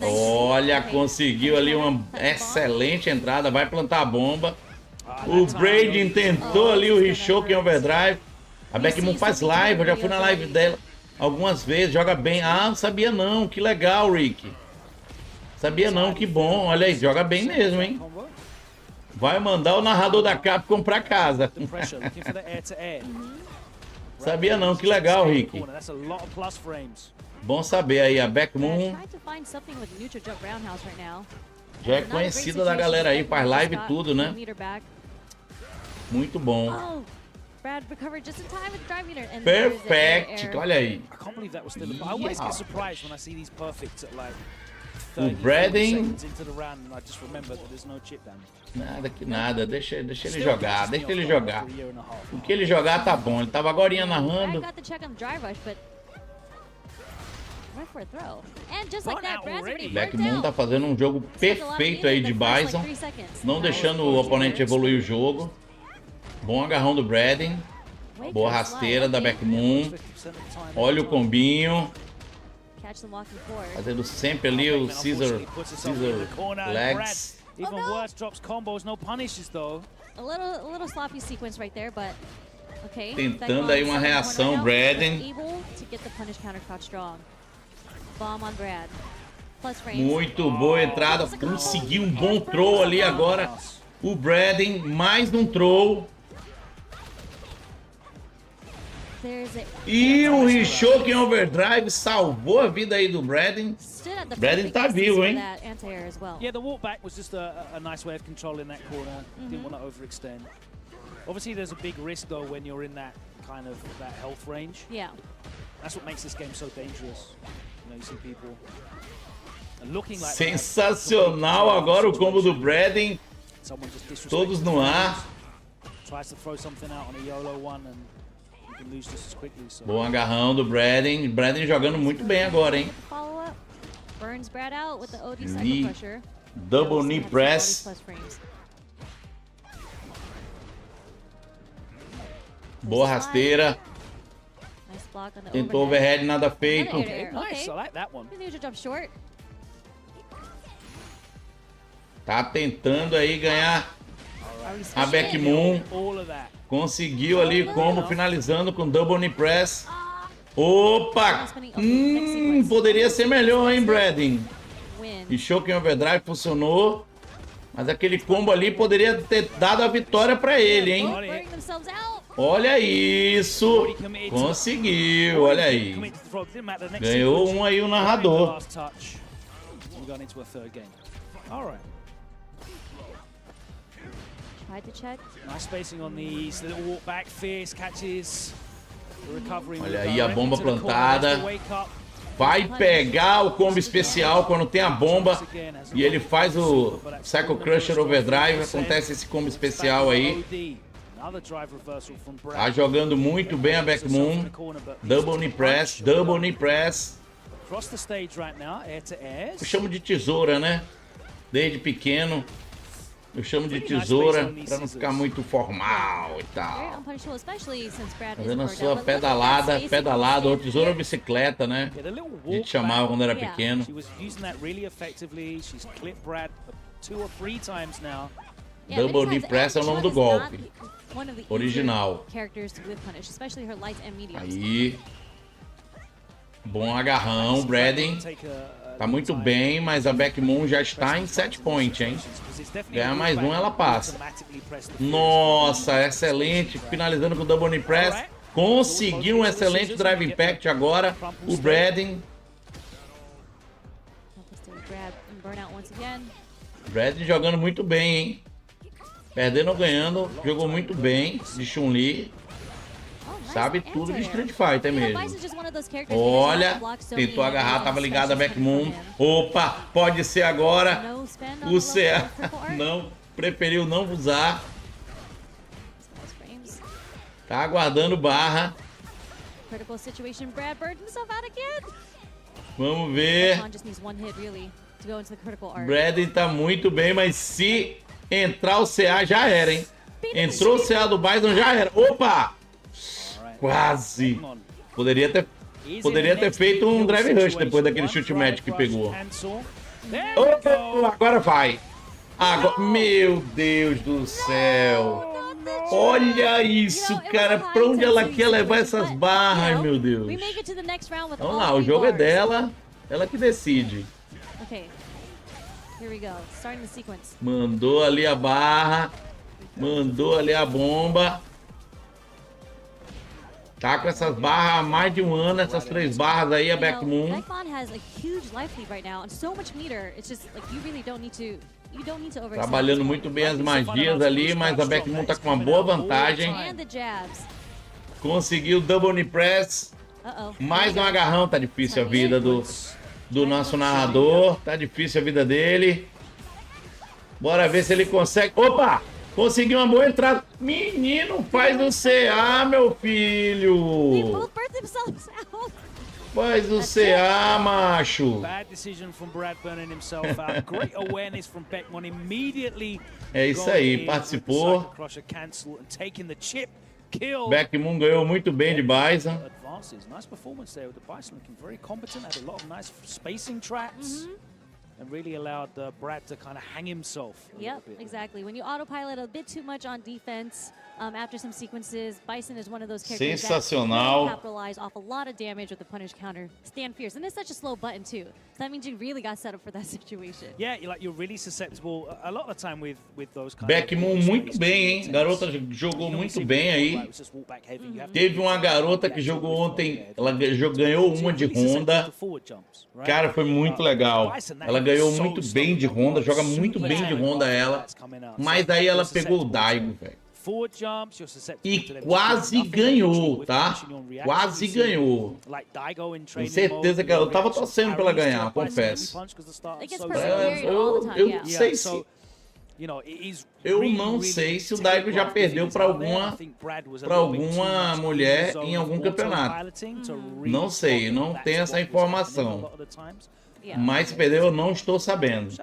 Olha, conseguiu ali uma excelente entrada, vai plantar a bomba. O Brady tentou ali o Rishoken Overdrive. A Backmoon faz live, eu já fui na live dela algumas vezes, joga bem. Ah, não sabia não, que legal, Rick. Sabia não, que bom, olha aí, joga bem mesmo, hein. Vai mandar o narrador da Capcom pra casa. Sabia não, que legal, Rick. Bom saber aí, a Backmoon já é conhecida da galera aí, faz live e tudo, né? Muito bom. Perfect, olha aí. O Braden. Nada que nada, deixa ele jogar, O que ele jogar tá bom, ele tava agorinha narrando. Backmoon tá fazendo um jogo perfeito aí de Bison, não deixando o oponente evoluir o jogo. Bom agarrão do Braden. Boa rasteira da Backmoon. Olha o combinho. Fazendo sempre ali o scissor legs. Even worse, drops combos, no punishes though. A little sloppy sequence right there, but okay. Tentando aí uma reação, Braden. Muito boa entrada, conseguiu um bom throw ali agora. O Braden, mais um throw. E o Rishoken Overdrive salvou a vida aí do Braden. Braden tá vivo, hein? Yeah, the walk back was just a nice way of controlling that corner. Didn't want to overextend. Obviously, there's a big risk though when you're in that kind of health range. Yeah. That's what makes this game so dangerous. You know, you see people Sensacional agora o combo do Braden. Todos no ar. Bom agarrão do Braden. Braden jogando muito bem agora, hein? Double knee press. Boa rasteira. Tentou overhead, nada feito. Tá tentando aí ganhar a Backmoon. Conseguiu ali combo, finalizando com double knee press. Opa! Poderia ser melhor, hein, Braden? E Shoken Overdrive funcionou. Mas aquele combo ali poderia ter dado a vitória pra ele, hein? Olha isso! Conseguiu, olha aí. Ganhou um aí o narrador. Olha aí a bomba plantada. Vai pegar o combo especial quando tem a bomba e ele faz o Psycho Crusher Overdrive. Acontece esse combo especial aí. Tá jogando muito bem a Backmoon. Double knee press, double knee press. Eu chamo de tesoura, né? Desde pequeno. Eu chamo de tesoura pra não ficar muito formal e tal. Fazendo a sua pedalada, ou tesoura ou bicicleta, né? A gente chamava quando era pequeno. Double knee press é o nome do golpe. Original. Aí. Bom agarrão, Braden. Tá muito bem, mas a Backmoon já está em set point, hein? Ganhar mais um, ela passa. Nossa, excelente. Finalizando com o double knee press. Conseguiu um excelente drive impact agora. O Braden. Braden jogando muito bem, hein? Perdendo ou ganhando, jogou muito bem de Chun-Li. Sabe tudo de Street Fighter mesmo. Olha, tentou agarrar, tava ligado a Backmoon. Opa, pode ser agora. O CA não, preferiu não usar. Tá aguardando barra. Vamos ver. Braden tá muito bem, mas se entrar o CA já era, hein? Entrou o CA do Bison, já era. Opa! Quase. Poderia ter feito um drive rush depois daquele chute match que pegou. Oh, agora vai. Agora, meu Deus do céu. Olha isso, cara. Pra onde ela quer levar essas barras, meu Deus. Vamos lá, o jogo é dela. Ela que decide. Mandou ali a barra. Mandou ali a bomba. Tá com essas barras há mais de um ano, essas 3 barras aí, a Backmoon. Trabalhando muito bem as magias ali, mas a Backmoon tá com uma boa vantagem. Conseguiu o double knee press. Mais um agarrão, tá difícil a vida do nosso narrador. Tá difícil a vida dele. Bora ver se ele consegue. Opa! Conseguiu uma boa entrada. Menino, faz o CA, meu filho. Faz o CA, macho. É isso aí, participou. Backmoon ganhou muito bem de Bison. And really allowed Brad to kind of hang himself. Yep, exactly. When you autopilot a bit too much on defense, after some sequences, Bison is one of those characters sensacional. that capitalize off a lot of damage with the punish counter. Stand fierce, and it's such a slow button too. So that means you really got set up for that situation. Yeah, you're really susceptible a lot of the time with those kind Backmoon muito bem, hein? Garota jogou muito bem aí. Teve uma garota que jogou ontem, ela ganhou uma de Honda. Cara, foi muito legal. Ela ganhou muito bem de Honda, joga muito bem de Honda ela. Mas aí ela pegou o Daigo, velho. E quase ganhou, tá? Quase ganhou. Com certeza que eu tava torcendo pra ela ganhar, confesso. Eu não sei se... Eu não sei se o Daigo já perdeu pra alguma mulher em algum campeonato. Não sei, não tenho essa informação. Mas se perdeu, eu não estou sabendo.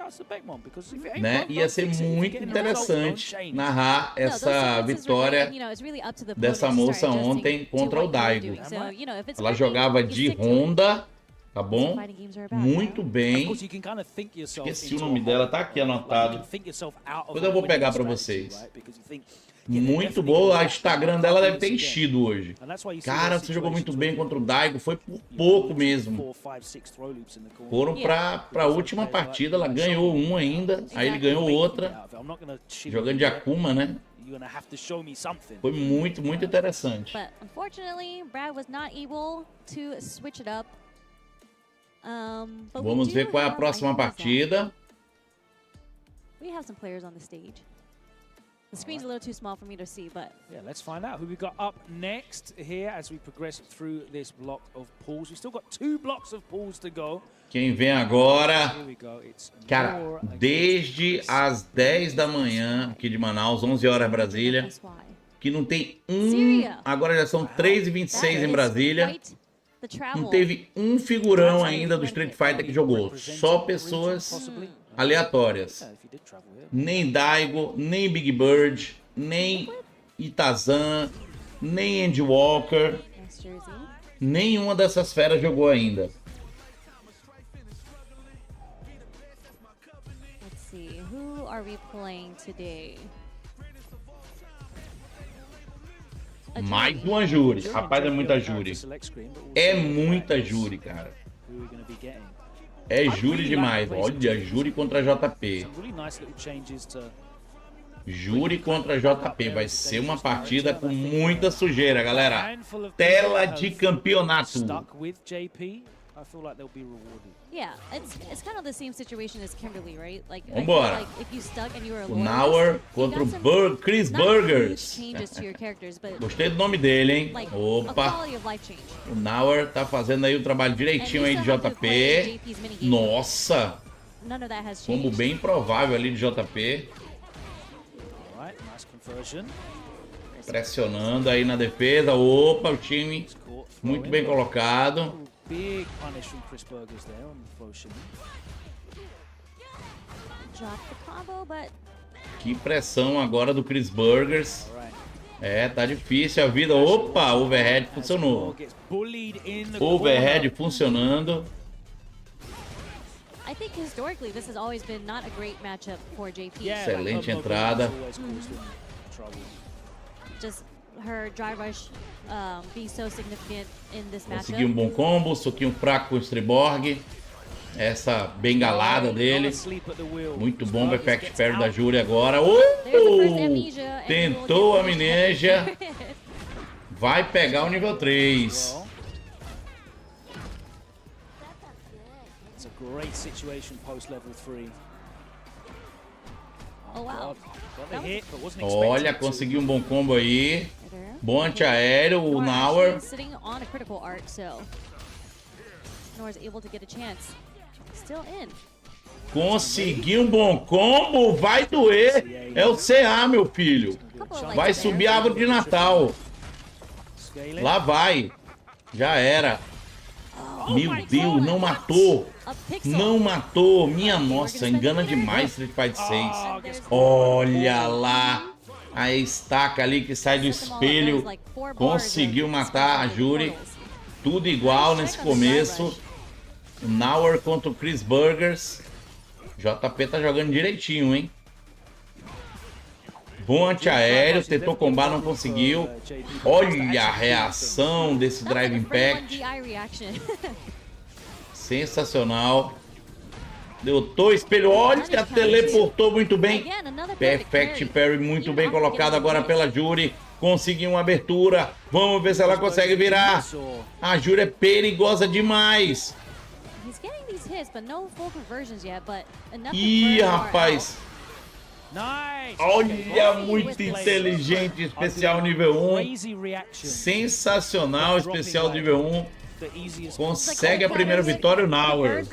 Né? Ia ser muito interessante narrar essa vitória dessa moça ontem contra o Daigo. Ela jogava de Honda, tá bom? Muito bem. Esqueci o nome dela, tá aqui anotado. Depois eu vou pegar pra vocês. Muito boa, o Instagram dela deve ter enchido hoje. Cara, você jogou muito bem contra o Daigo, foi por pouco mesmo. Foram pra última partida, ela ganhou um ainda, aí ele ganhou outra. Jogando de Akuma, né? Foi muito, muito interessante. Vamos ver qual é a próxima partida. The screen's a little too small for me to see, but yeah, let's find out who we got up next here as we progress through this block of pools. We've still got 2 blocks of pools to go. Quem vem agora? Cara, desde as 10 da manhã aqui de Manaus, 11 horas Brasília, que não tem agora já são 3h26 em Brasília. Não teve um figurão ainda do Street Fighter que jogou, só pessoas aleatórias. Nem Daigo, nem Big Bird, nem Itazan, nem Andy Walker. Nenhuma dessas feras jogou ainda. Let's see, who are we playing today? Mais uma júri. Rapaz, é muita júri. É muita júri, cara. É júri demais. Olha, júri contra JP. Júri contra JP. Vai ser uma partida com muita sujeira, galera. Tela de campeonato. Yeah, it's kind of the same situation as Kimberly, right? Like, vambora. like if you stuck and you were o Nauer contra o Chris Burgers. Gostei do nome dele, hein? Opa. O Nauer tá fazendo aí o trabalho direitinho aí de JP. Nossa. Combo bem provável ali de JP. Pressionando aí na defesa. Opa, o time muito bem colocado. Big punish from Chris Burgers there on the flow shimmy. Drop the combo, but... Que pressão agora do Chris Burgers. É, tá difícil a vida. Opa, overhead funcionou. Overhead funcionando. I think historically this has always been not a great matchup for JP. Excelente entrada. Just her drive rush being so significant in this matchup. Conseguiu um bom combo, soquinho fraco com o Striborg. Essa bengalada dele. Muito bom o effect parry da Júri agora. Tentou a amnésia. Vai pegar o nível 3. It's a great situation post level 3. Oh, wow. Olha, conseguiu um bom combo aí. Bom antiaéreo, o Nauer. Conseguiu um bom combo, vai doer. É o CA, meu filho. Vai subir a árvore de Natal. Lá vai. Já era. Meu Deus, não matou. Não matou. Minha nossa, engana demais Street Fighter 6. Olha lá. A estaca ali que sai do espelho. Conseguiu matar a Júri. Tudo igual nesse começo. O Nauer contra o Chris Burgers. JP tá jogando direitinho, hein? Bom antiaéreo, tentou combar, não conseguiu. Olha a reação desse Drive Impact. Sensacional. Derrotou o espelho. Olha, teleportou muito bem. Perfect parry muito bem colocado agora pela Júri. Conseguiu uma abertura. Vamos ver se ela consegue virar. A Júri é perigosa demais. Ih, rapaz. Olha, muito inteligente, especial nível 1. Sensacional, especial nível 1. Consegue a primeira vitória no Hour.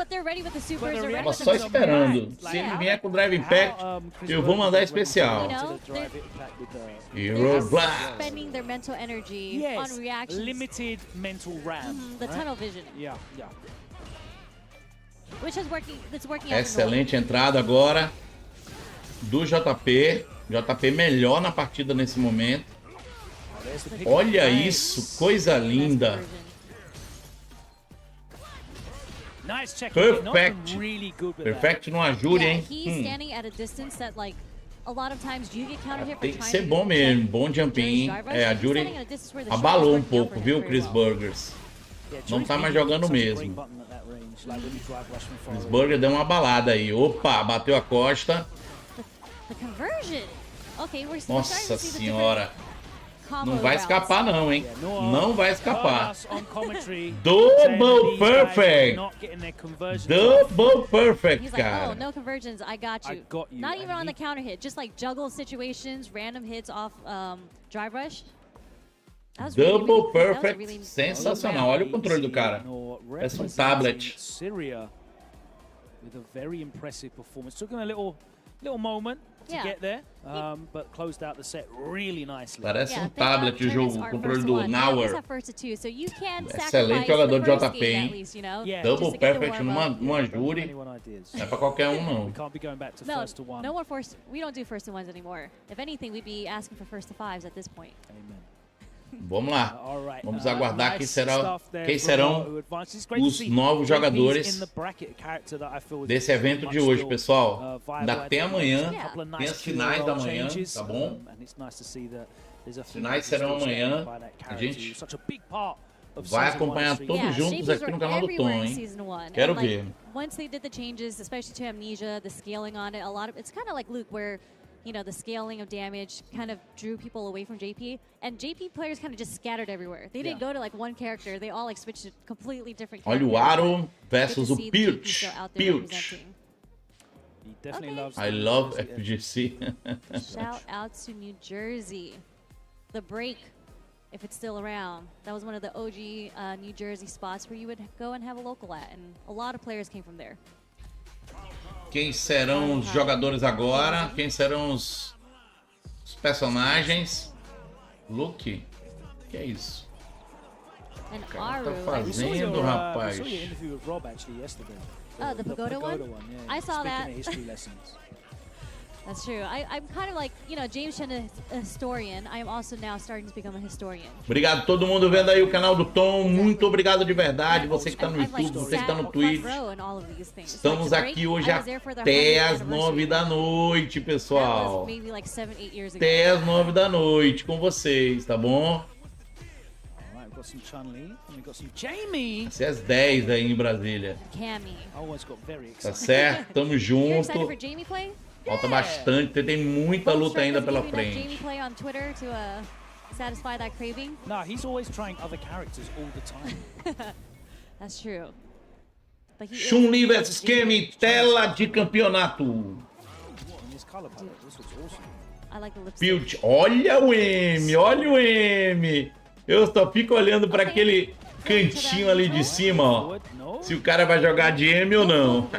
Tava só esperando. Se ele vier com Drive Impact, eu vou mandar especial. Hero Blast. Spending their mental energy on reactions. Limited mental RAM. The tunnel vision. Yeah. Which is working. It's working out. Excelente entrada agora do JP. JP melhor na partida nesse momento. Olha isso, coisa linda. Perfect. Perfect não ajuda, hein? Tem que ser bom mesmo. Bom jumping. A Jury abalou um pouco, viu, Chris Burgers? Não tá mais jogando mesmo. Chris Burger deu uma balada aí. Opa, bateu a costa. Nossa senhora. Não vai escapar não, hein? Não vai escapar. Double perfect. Double perfect, cara. Oh, no conversions, I got you. Not even on the counter hit, just like juggle situations, random hits off drive rush. Double perfect, sensacional. Olha o controle do cara. Parece um tablet. With a very impressive performance. Took him a little moment to get there, but closed out the set really nicely. Parece um tablet o jogo, o controle do Nour. Excelente jogador de JP, hein? Double perfect numa Jury. Não é pra qualquer um, não. No more first. We don't do first to ones anymore. If anything, we'd be asking for first to fives at this point. Amen. Vamos lá, vamos aguardar quem serão os novos jogadores desse evento de hoje, pessoal. Ainda até amanhã, tem as finais da manhã, tá bom? As finais serão amanhã, a gente vai acompanhar todos juntos aqui no canal do Tom, hein? Quero ver. Once they did the changes, especially to Amnesia, the scaling on it, a lot of it's kind of like Luke, where you know, the scaling of damage kind of drew people away from JP, and JP players kind of just scattered everywhere. They didn't go to like one character, they all like switched to completely different characters. Olha o Aro versus o Pilch. Pilch. I love FGC. Shout out to New Jersey. The break, if it's still around, that was one of the OG New Jersey spots where you would go and have a local at, and a lot of players came from there. Quem serão os jogadores agora? Quem serão os personagens? Luke? Que é isso? O que tá fazendo, rapaz? Oh, the Pagoda one? I saw that. That's true. I'm kind of like, you know, James Chen is a historian. I am also now starting to become a historian. Obrigado a todo mundo vendo aí o canal do Tom. Muito obrigado de verdade. Você que tá no YouTube, você que tá no Twitch. Estamos aqui hoje até as 9 da noite, pessoal. Até as 9 da noite com vocês, tá bom? Vai ser às 10 aí em Brasília. Tá certo? Tamo junto. Falta bastante, tem muita luta ainda pela frente. No, he's always trying other characters all the time. That's true. Chun-Li vs Cammy, tela de campeonato. Pilch, olha o M, olha o M. Eu só fico olhando para aquele cantinho ali de cima, ó. Se o cara vai jogar de M ou não.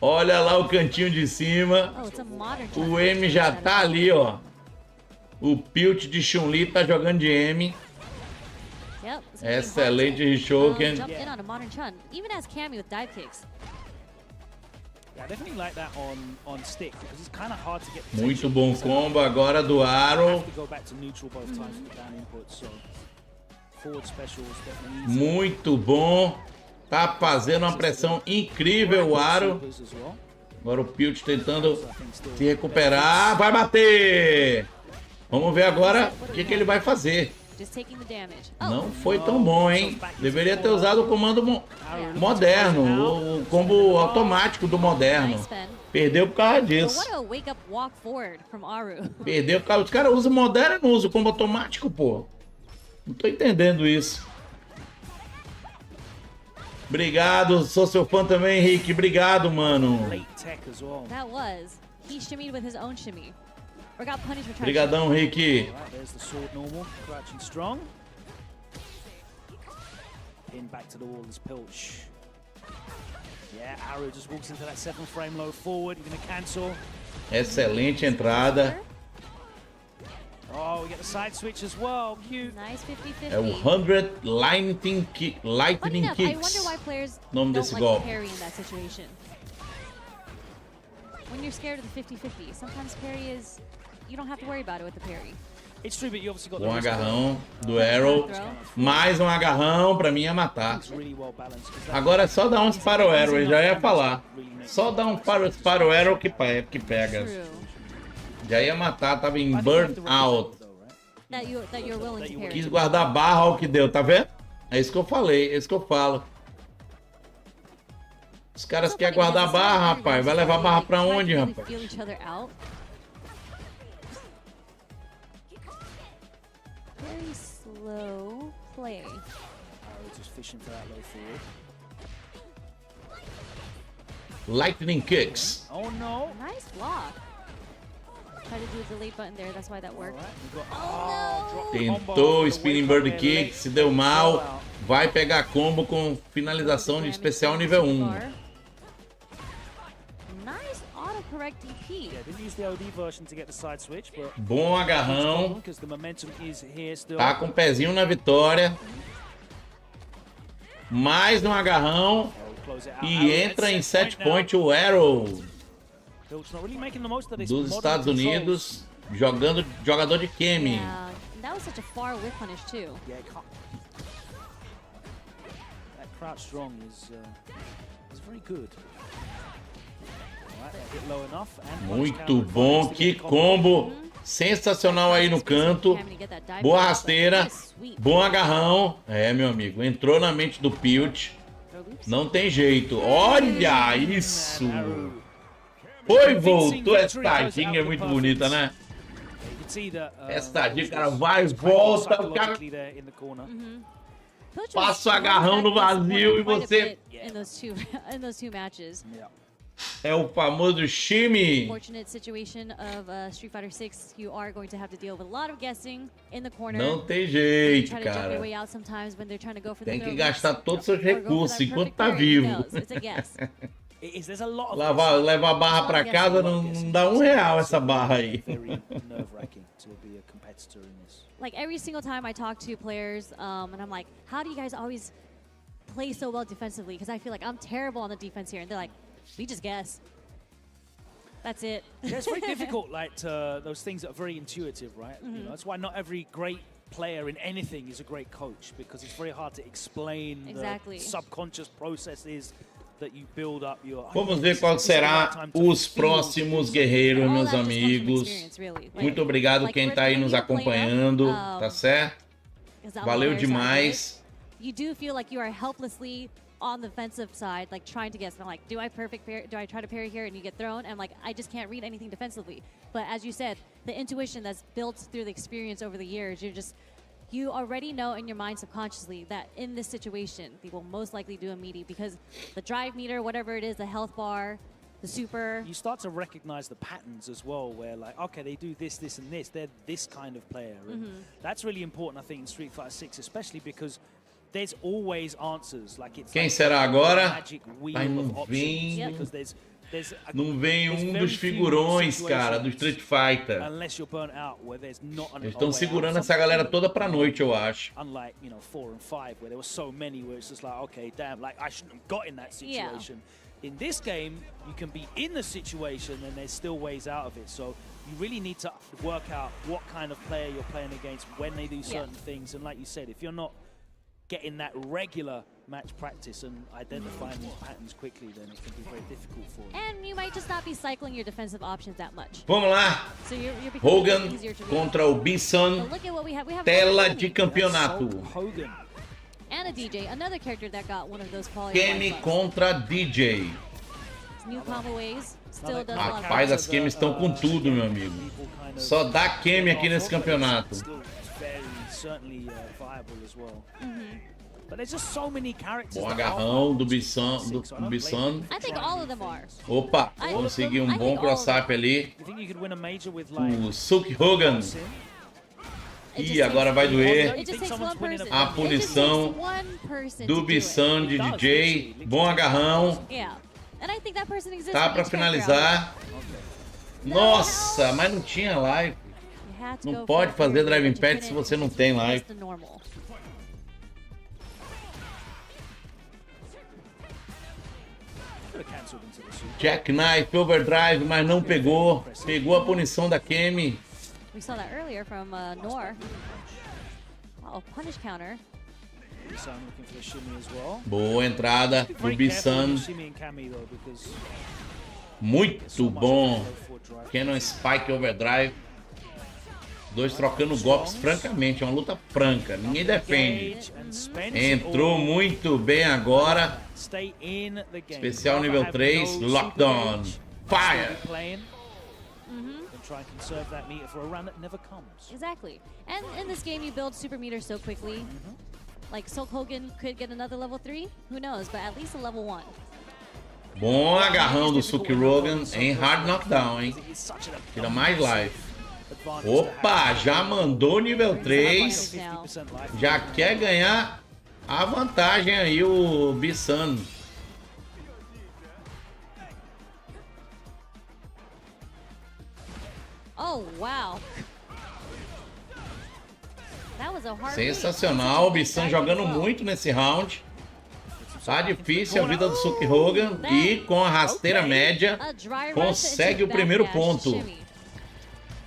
Olha lá o cantinho de cima. O M já tá ali, ó. O Pilch de Chun-Li tá jogando de M. Excelente Rishoken. Muito bom combo agora do Arrow. Muito bom. Tá fazendo uma pressão incrível o Aro. Agora o Pilch tentando se recuperar. Vai bater! Vamos ver agora o que ele vai fazer. Não foi tão bom, hein? Deveria ter usado o comando moderno, o combo automático do moderno. Perdeu por causa disso. Perdeu por causa... Os caras usam o moderno e não usam o combo automático, pô. Não tô entendendo isso. Obrigado, sou seu fã também, Henrique. Obrigado, mano. That was. He shimmied with his own shimmy. Or got punished for trying Obrigadão, Rick. There's the sword normal, crouching strong. Pin back to the wall is Pilch. Yeah, Arrow just walks into that 7 frame low forward. You're going to cancel. Excelente entrada. Oh, we get the side switch as well. Cute. Nice 50-50. É o 100 Lightning Kicks. I wonder why players Nome don't desse like golpe. parry in that situation. When you're scared of the 50-50, sometimes parry is... You don't have to worry about it with the parry. It's true, but you obviously got Um agarrão do Arrow. Mais um agarrão pra mim é matar. Agora é só dar uns para o Arrow, eu já ia falar. Só dar um para o Arrow que pega. Já ia matar, tava em burnout. Quis guardar a barra, olha o que deu, tá vendo? É isso que eu falei, é isso que eu falo. Os caras querem guardar a barra, rapaz. Vai levar a barra pra onde, rapaz? Very slow play. Just fishing for that low forward. Lightning Kicks. Oh no. Nice block. Try to do the delete button there, that's why that worked. Tentou o Spinning Bird Kick, se deu mal. Vai pegar combo com finalização de especial nível 1. Nice autocorrect DP. Bom agarrão. Tá com o pezinho na vitória. Mais um agarrão. E entra em set point o Arrow dos Estados Unidos, jogador de Kemi. Yeah, that was such a far whip punish too. That crouch strong is very good. Muito bom, que combo sensacional aí no canto. Boa rasteira, bom agarrão. É, meu amigo, entrou na mente do Pilch. Não tem jeito. Olha isso. Foi, voltou. Essa tadinha é muito bonita, né? Essa tadinha, o cara vai, volta, o cara passa o agarrão no vazio e você... In those two matches. É o famoso shimmy. Fortunate situation of Street Fighter 6, you are going to have to deal with a lot of guessing in the corner. Não tem jeito, cara. Tem que gastar todos os seus recursos enquanto tá vivo. Levar a barra pra casa não dá R$1 essa barra aí. Like every single time I talk to players, and I'm like, how do you guys always play so well defensively? Because I feel like I'm terrible on the defense here, and they're like, we just guess. That's it. Yeah, it's very difficult, like those things that are very intuitive, right? You know, that's why not every great player in anything is a great coach, because it's very hard to explain the subconscious processes that you build up your... Vamos ver qual será os próximos guerreiros, meus amigos. Muito obrigado quem tá aí nos acompanhando, tá certo? Valeu demais. You do feel like you are helplessly on the defensive side, like trying to guess. And I'm like, do I try to parry here and you get thrown? And I'm like, I just can't read anything defensively. But as you said, the intuition that's built through the experience over the years, you already know in your mind subconsciously that in this situation, they will most likely do a meaty because the drive meter, whatever it is, the health bar, the super. You start to recognize the patterns as well, where like, okay, they do this, this, and this. They're this kind of player. And that's really important, I think, in Street Fighter 6, especially because there's always answers. Like it's Quem será agora? Ai, não vem um dos figurões, cara, do Street Fighter. Eles estão segurando essa galera toda pra noite, eu acho. Unlike, you know, 4 and 5, where there were so many where it's just like, okay, damn, like I shouldn't have got in that situation. In this game, you can be in the situation and there's still ways out of it. So you really need to work out what kind of player you're playing against when they do certain things. And like you said, if you're not getting that regular match practice and identifying these patterns quickly, then it can be very difficult for you. And you might just not be cycling your defensive options that much. Vamos lá. So you're Hogan contra o Bison. Tela de campeonato. Hogan. And a DJ, another character that got one of those quality. Kemi contra DJ. New combo ways. Still does Rapaz, as Kemi estão com tudo, meu amigo. Só dá Kemi aqui nesse campeonato. Certainly viable as well. But there's just so many characters. Bom agarrão do Bissan. I think all of them are. Opa, consegui um bom cross-up ali. You think you could win a major with like O Silk Hogan. E agora vai doer a punição do Bissan de DJ. Bom agarrão. Tá pra finalizar. Nossa, mas não tinha live. Não pode fazer driving pad se você não tem live. Jackknife, overdrive, mas não pegou. Pegou a punição da Kemi. We saw that earlier from Nor. Oh, punish counter. Boa entrada do Bissan. Muito bom. Cannon Spike Overdrive. Dois trocando golpes francamente. É uma luta franca. Ninguém defende. Entrou muito bem agora. Especial nível 3. Lockdown. Fire. Try and conserve that meter for a run that never comes. Exactly. And in this game, you build super meters so quickly. Like Silk Hogan could get another level 3. Who knows? But at least a level 1. Bom agarrão do Silk Hogan em hard knockdown, hein? Tira mais life. Opa, já mandou nível 3. Já quer ganhar a vantagem aí o Bissan. Oh, wow. That was a hard Sensacional, o Bissan jogando muito nesse round. Tá difícil a vida do Silk Hogan e com a rasteira média consegue o primeiro ponto.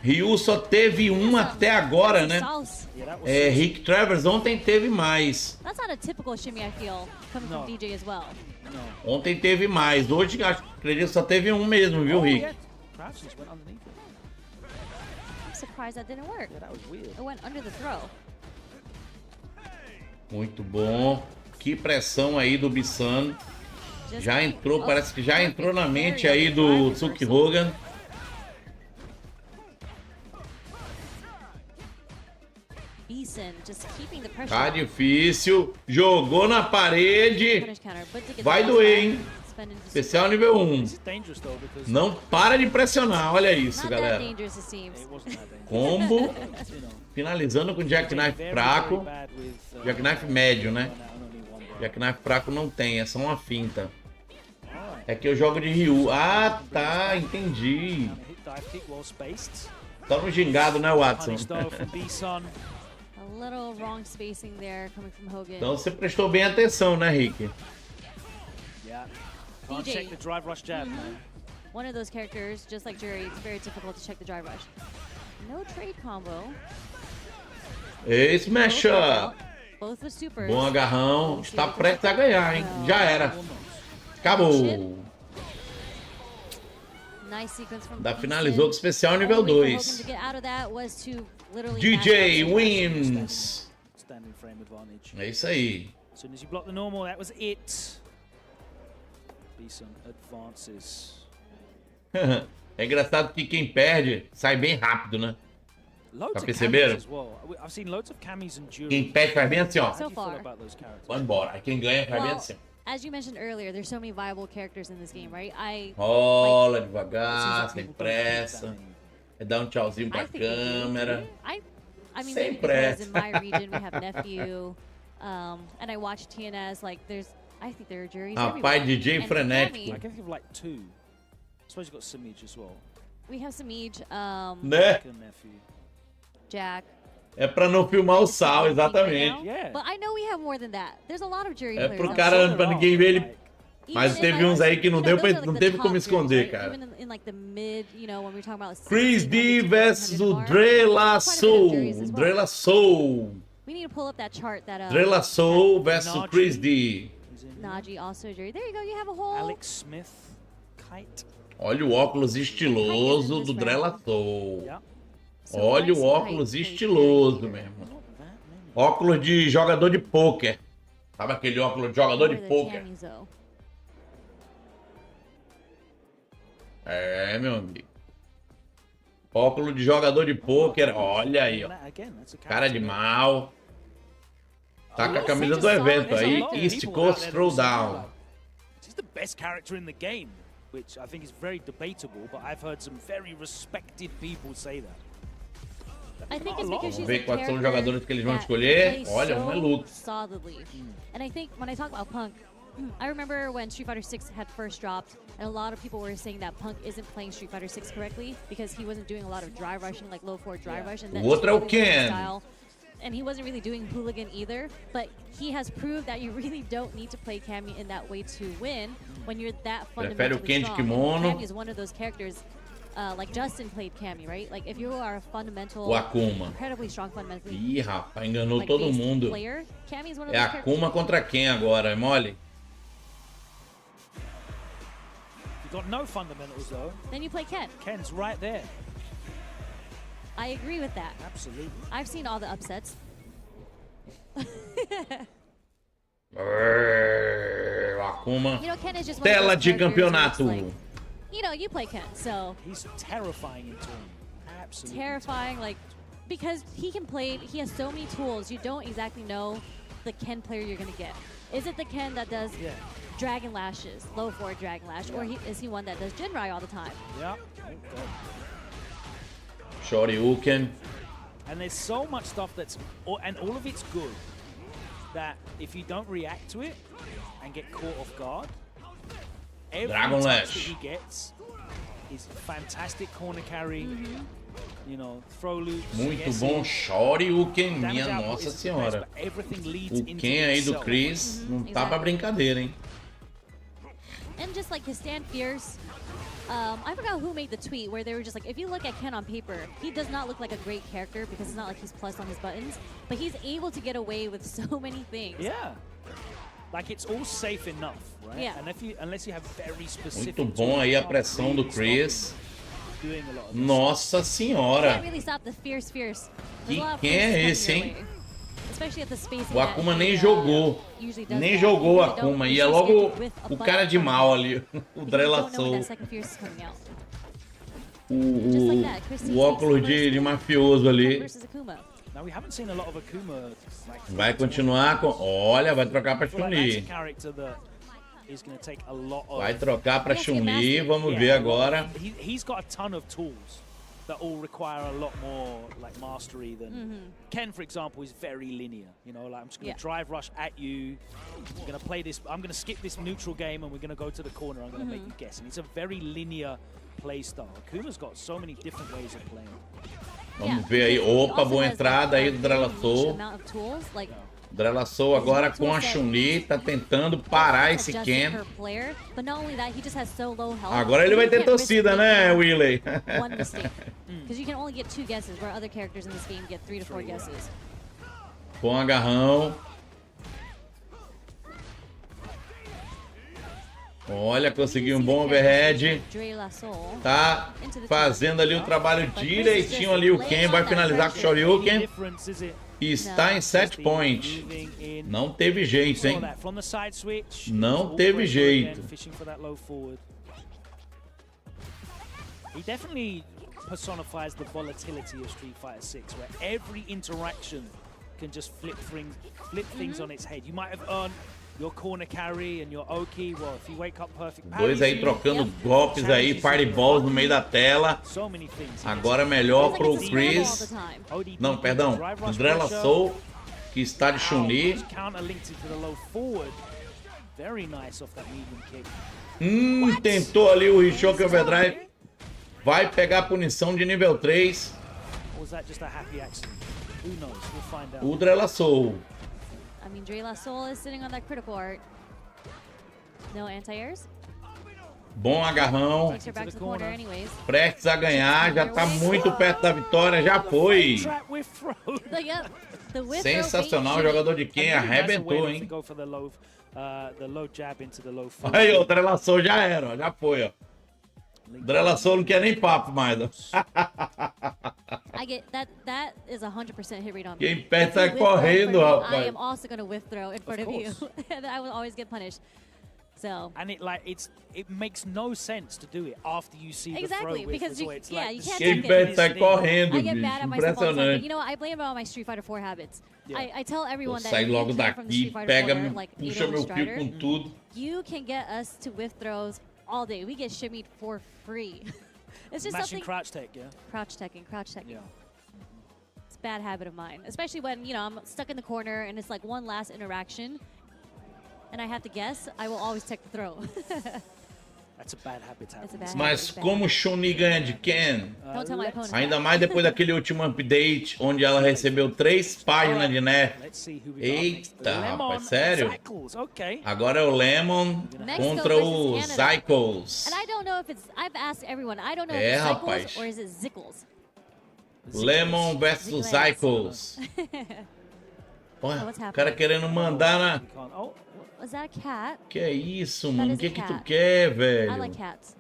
Ryu só teve um até agora, né? Rick Travers ontem teve mais. That's not a typical shimmy, I feel, coming from DJ as well. Ontem teve mais, hoje acredito que só teve um mesmo, viu, Rick? Surprised that didn't work. It went under the throw. Muito bom. Que pressão aí do Bissan. Já entrou, parece que já entrou na mente aí do Silk Hogan. Tá difícil. Jogou na parede. Vai doer, hein? Especial nível 1. Não para de pressionar. Olha isso, galera. Combo. Finalizando com Jackknife fraco. Jackknife médio, né? Jackknife fraco não tem. É só uma finta. É que eu jogo de Ryu. Ah, tá. Entendi. Tá no gingado, né, Watson? Então você prestou bem atenção, né, Rick? Can't check the drive rush jab, man. One of those characters, just like Jury, it's very difficult to check the drive rush. No trade combo. Smash up. Both with supers. Bom agarrão. Está prestes a ganhar, hein? Já era. Acabou. Da finalizou com especial nível 2. DJ wins. É isso aí. As soon as you block the normal, that was it. Advances. É engraçado que quem perde sai bem rápido, né? Já perceberam? Quem perde faz bem assim, ó. Vai embora. Aí quem ganha faz bem assim. As you mentioned earlier, there's so many viable characters in this game, right? Rola devagar, sem pressa. É dar um tchauzinho pra câmera. Sem pressa. In my region, we have Nephew, and I watch TNS. Like, I think there are juries Rapaz, DJ frenético. I can think of like 2. I suppose you've got Samij as well. We have Samij, né? Jack. É pra não filmar o Sal, exatamente. But I know we have more than that. There's a lot of jury É players. pro cara, pra ninguém ver ele. Mas teve uns aí que não deu pra, não teve como esconder, cara. Chris D versus o Drela Soul. Drela Soul. We need to pull up that chart that Drela Soul versus Chris D. Naji also a jury. There you go. You have a whole. Alex Smith, Kite. Olha o óculos estiloso do Drela Soul. Olha o óculos estiloso mesmo. Óculos de jogador de pôquer. Sabe aquele óculos de jogador de pôquer? É, meu amigo. Óculos de jogador de pôquer. Olha aí, ó. Cara de mal. Tá com a camisa do evento aí, East Coast Throwdown. She's the best character in the game, which I think is very debatable, but I've heard some very respected people say that. I think it's because Vamos ver quais são os jogadores que eles vão escolher. Olha, um é Luke. Solidly. And I think when I talk about Punk, I remember when Street Fighter 6 had first dropped, and a lot of people were saying that Punk isn't playing Street Fighter 6 correctly because he wasn't doing a lot of drive rushing, like low forward drive rush. And o outro é o Ken. And he wasn't really doing hooligan either, but he has proved that you really don't need to play Cammy in that way to win when you're that fundamentally strong. Cammy is one of those characters, like Justin played Cammy, right? Like if you are a fundamental, incredibly strong fundamentally. Ih, rapaz, enganou todo mundo. Player, Cammy is one of é those Akuma contra quem agora, é mole? You've got no fundamentals though. Then you play Ken. Ken's right there. I agree with that. Absolutely. I've seen all the upsets. Akuma. You know, Ken is just tela de campeonato. Like, you know, you play Ken, so he's terrifying in turn. Absolutely terrifying, like because he can play. He has so many tools. You don't exactly know the Ken player you're gonna get. Is it the Ken that does Dragon Lashes, low forward Dragon Lash, or is he one that does Jinrai all the time? Yeah. Shoryuken. And there's so much stuff that's, and all of it's good, that if you don't react to it and get caught off guard, every touch that he gets is fantastic corner carry, you know, throw loops. Muito bom, Shoryuken, minha nossa senhora. O Ken aí do Chris não tá pra brincadeira, hein? And just like his stand fierce. I forgot who made the tweet where they were just like, if you look at Ken on paper, he does not look like a great character because it's not like he's plus on his buttons, but he's able to get away with so many things. Yeah. Like it's all safe enough, right? Yeah. And if you, unless you have very specific. Muito bom aí a pressão do Chris. Nossa senhora. Can't really stop the fierce. Que quem é esse, hein? O Akuma nem jogou. Nem jogou o Akuma. E é logo o cara de mal ali. O Drelaçou. O óculos de mafioso ali. Vai continuar com... Olha, vai trocar pra Chun-Li. Vai trocar pra Chun-Li. Vamos ver agora. That all require a lot more like mastery than Ken, for example, is very linear. You know, like I'm just gonna drive rush at you. I'm gonna play this. I'm gonna skip this neutral game, and we're gonna go to the corner. I'm gonna make you guess, and it's a very linear play style. Akuma's got so many different ways of playing. Vamos ver aí. Opa, boa entrada aí do Drelaçou. Drelaçou agora com a Chun-Li, tá tentando parar esse Ken. Agora ele vai ter torcida, né, Willey? Com agarrão. Olha, conseguiu um bom overhead. Tá fazendo ali o trabalho direitinho ali. O Ken vai finalizar com o Shoryuken. Está em set point. Não teve jeito, hein? Não teve jeito. He definitely personifies the volatility of Street Fighter 6, where every interaction can just flip things on its head. You might have earned your corner carry and your Oki. Well, if you wake up perfect. Dois aí trocando golpes aí, fireballs no meio da tela. Agora melhor pro Chris. Não, perdão, o Drelaçou, que está de Chun-Li. Tentou ali o Rishoki Overdrive. Vai pegar a punição de nível 3. O Drelaçou. I mean, Drelaçou is sitting on that critical art. No anti-airs. Bom agarrão. Prestes a ganhar, já tá muito perto da vitória, já foi. Sensacional, o jogador de Ken arrebentou, hein? Aí, o Drelaçou já era, ó, já foi, ó. Drelaçou não quer nem papo mais. I get that is 100% hit rate on me. Quem perde tá correndo, rapaz. I am also going to whiff throw in front of you. And I will always get punished. So and it makes no sense to do it after you see the throw with because as well. It's like you can't Ele pede sai correndo, I get mad bicho. at myself all the time, but Impressionante. you know what? I blame it on my Street Fighter 4 habits. I tell everyone that Sai if you logo came from the daqui, Street Fighter pega, 4, like puxa meu fio com tudo. you can get us to whiff throws all day. We get shimmied for free. It's just Mashing something. crouch tech, yeah. Crouch teching. Yeah. It's a bad habit of mine, especially when I'm stuck in the corner and it's like one last interaction, and I have to guess. I will always tech the throw. That's a bad habit. Mas como Chun-Li ganha de Ken? Don't tell my opponent Ainda mais depois daquele último update, onde ela recebeu 3 páginas de nerf. Eita, rapaz, sério? Agora é o Lemon contra o Zycles. And I don't know if it's. I've asked everyone. I don't know É, if it's rapaz. Zycles or is it Zickles. Lemon versus Zycles. Olha, o cara querendo mandar na... Was that a cat? Que é isso, That mano? is O que a que tu cat. quer, I velho? like cats.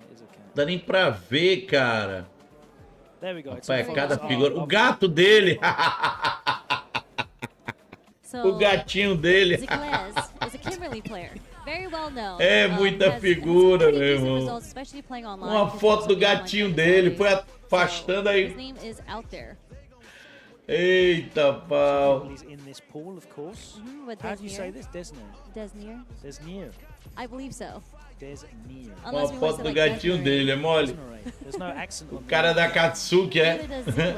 Dá nem pra ver, cara. There we go. Rapaz, cada figura... O gato dele! O gatinho dele! Zickles is a Kimberly player. Very well known. É muita figura, meu irmão. Results, especially playing online. Uma foto do gatinho dele. Foi afastando His aí. name is out there. Eita, pau. He's in this pool, of course. With How do you say Desnier. this? Desnier. Desnier? Desnier. I believe so. Desnier. Uma foto do gatinho dele, é mole? There's no accent O on cara da Katsuki, é? Neither does Zickles.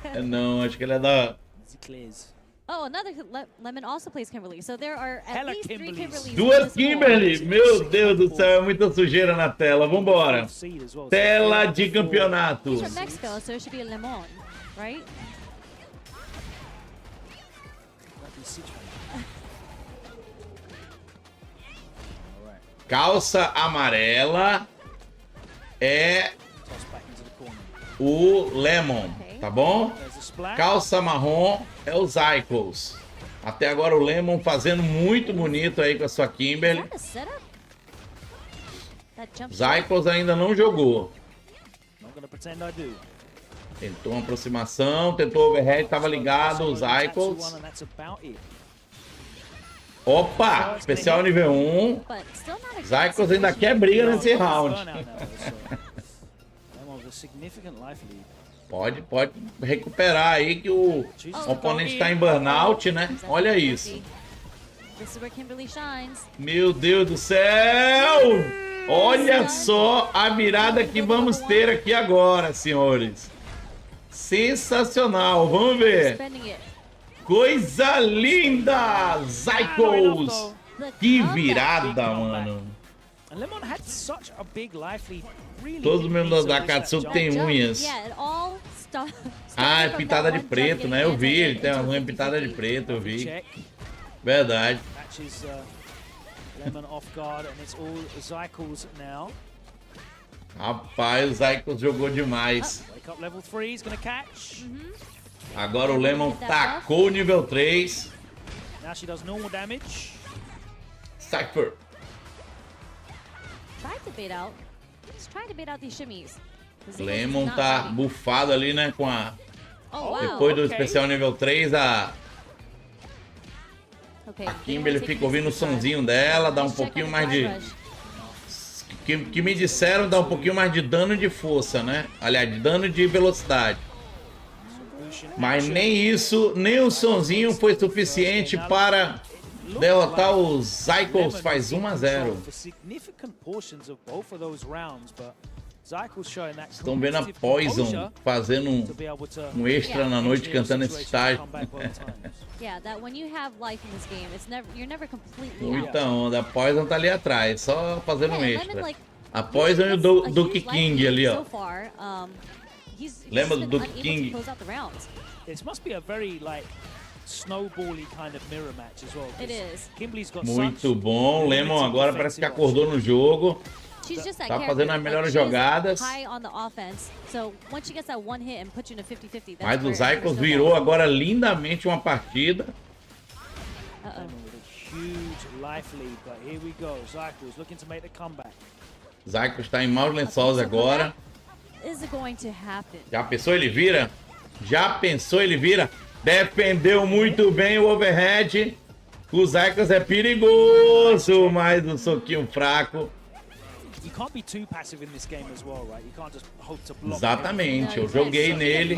É não, acho que ele é da... Zickles. Oh, another Lemon also plays Kimberly. So there are at least 3 Kimberlys. Duas Kimberly! Meu Deus do céu, é muita sujeira na tela. Vambora. Tela de campeonato. He's from Mexico, so it should be a Lemon, right? Calça amarela é o Lemon, tá bom? Calça marrom é o Zycles. Até agora o Lemon fazendo muito bonito aí com a sua Kimberly. Zycles ainda não jogou. Tentou uma aproximação, tentou overhead, tava ligado, o Zycles. Opa! Especial nível 1. Zycles ainda quer briga nesse round. Pode recuperar aí que o oponente está em burnout, né? Olha isso. Meu Deus do céu! Olha só a mirada que vamos ter aqui agora, senhores. Sensacional, vamos ver. Coisa linda! Zycles! Que virada, mano. Todos os membros da Katsuki têm unhas. Ah, é pintada de preto, né? Eu vi, ele tem uma unha pintada de preto, eu vi. Verdade. Rapaz, o Zycles jogou demais. Agora o Lemon tacou o nível 3. Cypher. Lemon tá bufado ali, né? Com a... Depois do especial nível 3, a Kimberly fica ouvindo o sonzinho dela, dá um pouquinho mais de... Que me disseram dá um pouquinho mais de dano de força, né? Aliás, de dano de velocidade. Mas nem isso, nem o sonzinho foi suficiente para derrotar os Zycles. Faz 1-0. Estão vendo a Poison fazendo um extra na noite cantando esse estágio. Muita onda. A Poison tá ali atrás, só fazendo um extra. A Poison e o Duke King ali, ó. Lembra do Duke King? Muito bom. Lemon agora parece que acordou no jogo. Tá fazendo as melhores jogadas. Mas o Zycles virou agora lindamente uma partida. Zycles está em maus lençóis agora. Já pensou ele vira? Já pensou ele vira? Defendeu muito bem o overhead. O Zycos é perigoso, mas o soquinho fraco. Exatamente, eu joguei nele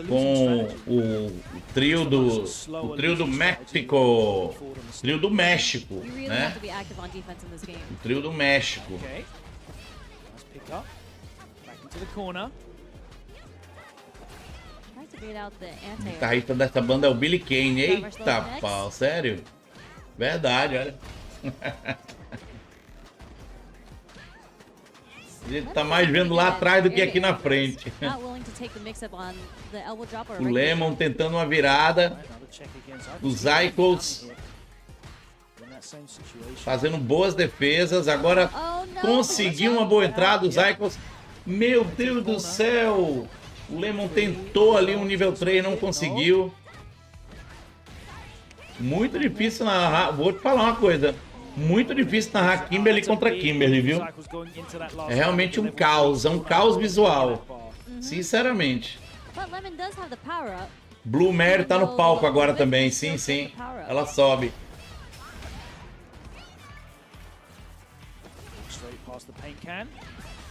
com o trio do México. Trio do México, né? O trio do México. O guitarrista dessa banda é o Billy Kane. Eita pau, sério? Verdade, olha. Ele tá mais vendo lá atrás do que aqui na frente. O Lemon tentando uma virada. Os Zycos fazendo boas defesas. Agora conseguiu uma boa entrada. Os Zycos. Meu Deus do céu! O Lemon tentou ali um nível 3, não conseguiu. Muito difícil narrar. Vou te falar uma coisa. Muito difícil narrar Kimberly contra Kimberly, viu? É realmente um caos visual. Sinceramente. Blue Mary tá no palco agora também, sim, sim. Ela sobe.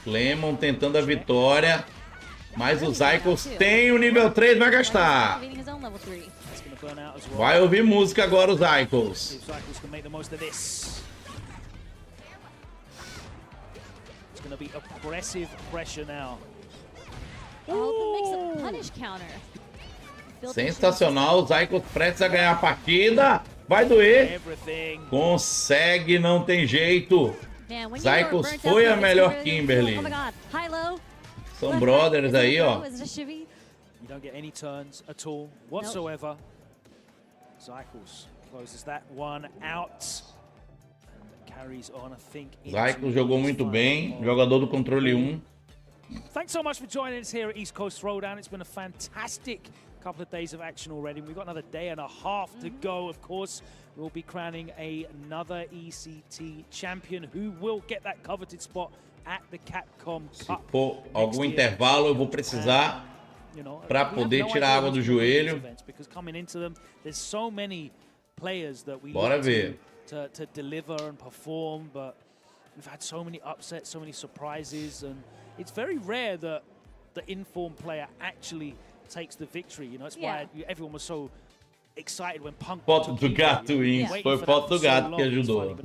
Lemon tentando a vitória. Mas o Zycos tem o nível 3, vai gastar. Vai ouvir música agora, os Zycos. Sensacional, o Zycos prestes a ganhar a partida. Vai doer. Consegue, não tem jeito. Zycos foi a melhor Kimberly. São brothers aí, ó. You don't get any turns at all whatsoever. Zycos closes that one out. Carries on, I think. Zycos jogou muito bem, jogador do controle 1. Thanks so much for joining us here at East Coast Throwdown. It's been a fantastic couple of days of action already. We've got another day and a half to go, of course. We'll be crowning another ECT champion who will get that coveted spot at the Capcom Cup. Se for algum intervalo, eu vou precisar para poder tirar a água do joelho. Bora ver. To deliver and perform, but we've had so many upsets, so many surprises, and it's very rare that the informed player actually takes the victory. You know, it's why everyone was so excited when Punk foto do gato, isso. Foi foto do gato que ajudou.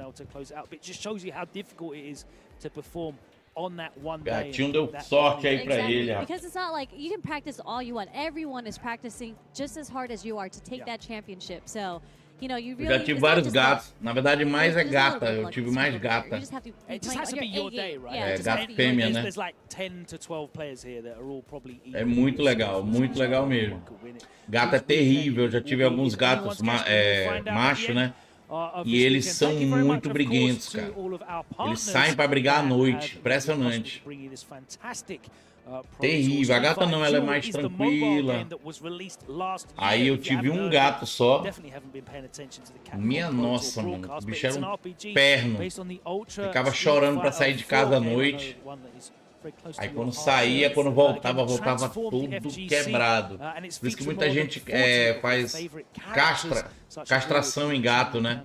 It just shows you how difficult it is to perform on that one day. Gatinho deu sorte aí pra ele. Because it's not like you can practice all you want. Everyone is practicing just as hard as you are to take that championship. So, you know, you really. Eu já tive vários gatos. Na verdade, mais é gata. Eu tive mais gata. É, gato fêmea, né? É muito legal mesmo. Gato é terrível. Eu já tive alguns gatos macho, né? E eles são muito briguentos, cara. Eles saem pra brigar à noite. Impressionante. Terrível. A gata não, ela é mais tranquila. Aí eu tive um gato só. Minha nossa, mano. O bicho era um perno. Ficava chorando pra sair de casa à noite. Aí quando saía, quando voltava tudo quebrado. Por isso que muita gente faz castração em gato, né?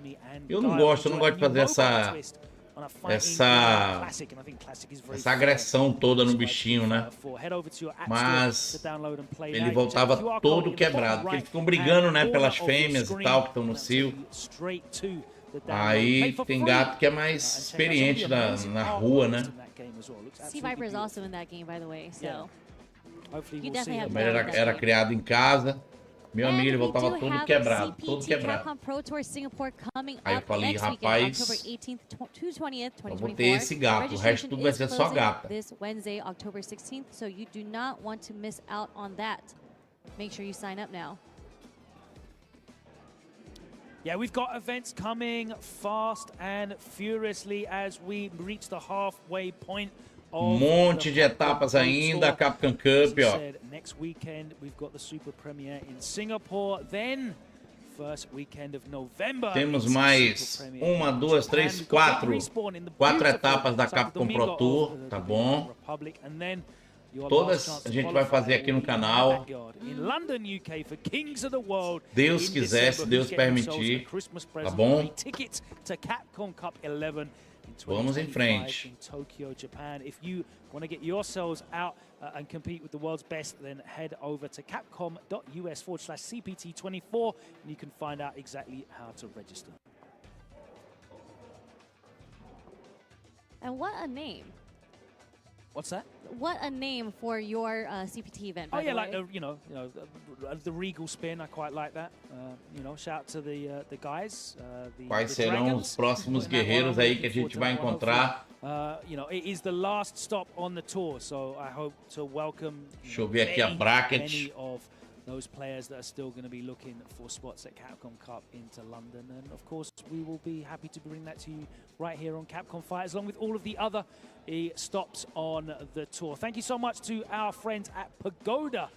Eu não gosto de fazer essa agressão toda no bichinho, né? Mas ele voltava todo quebrado. Porque eles ficam brigando, né, pelas fêmeas e tal, que estão no cio. Aí tem gato que é mais experiente na rua, né? Sea Viper is also in that game, by the way. So you definitely have. Era criado em casa. Meu amigo, ele voltava todo quebrado, Aí eu falei, rapaz, eu vou ter esse gato, o resto tudo vai ser só gata. This Wednesday, October 16th, so you do not want to miss out on that. Make sure you sign up now. Yeah, we've got events coming fast and furiously as we reach the halfway point. Monte de etapas ainda, Capcom Cup, ó. Next weekend we've got the Super Premiere in Singapore, then first weekend of November. Temos mais 1, 2, 3, 4 etapas da Capcom Pro Tour, tá bom? Todas a gente vai fazer aqui no canal. In London, UK, for Kings of the World. Deus quiser, se Deus permitir, tá bom? Ticket to Capcom Cup 11. Vamos em frente. In Tokyo, Japan. If you want to get yourselves out and compete with the world's best, then head over to capcom.us/CPT24 and you can find out exactly how to register. And what a name. What's that? What a name for your CPT event. Oh yeah, like the Regal spin. I quite like that. Shout out to the guys. Quais serão os próximos guerreiros aí que a gente vai encontrar? It is the last stop on the tour, so I hope to welcome. Deixa eu ver aqui a bracket. Many of those players that are still going to be looking for spots at Capcom Cup into London, and of course we will be happy to bring that to you right here on Capcom Fighters, along with all of the other stops on the tour. Thank you so much to our friends at Pagoda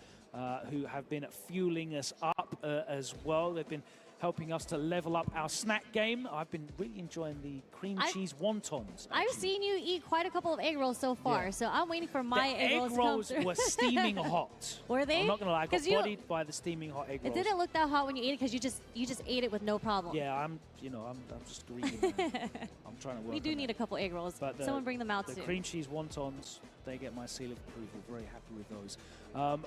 who have been fueling us up as well. They've been helping us to level up our snack game. I've been really enjoying the cream cheese wontons. I've seen you eat quite a couple of egg rolls so far, so I'm waiting for my egg rolls to come through. Egg rolls were steaming hot. Were they? I'm not gonna lie, I got bodied by the steaming hot egg rolls. It didn't look that hot when you ate it because you just ate it with no problem. Yeah, I'm just greedy. I'm trying to work. We do need a couple egg rolls. But someone bring them out soon. The cream cheese wontons, they get my seal of approval. Very happy with those.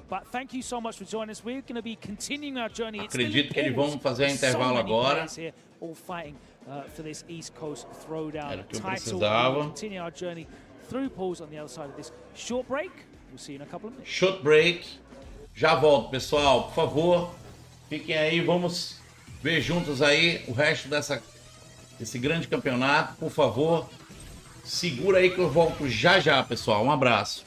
But thank you so much for joining us. We're going to be continuing our journey. Acredito que eles vão fazer intervalo agora. Here, all fighting for this East Coast Throwdown Era o que eu title. precisava. We'll continue our journey through pools on the other side of this short break. We'll see you in a couple of minutes. Short break. Já volto, pessoal. Por favor, fiquem aí. Vamos ver juntos aí o resto desse grande campeonato. Por favor, segura aí que eu volto já já, pessoal. Um abraço.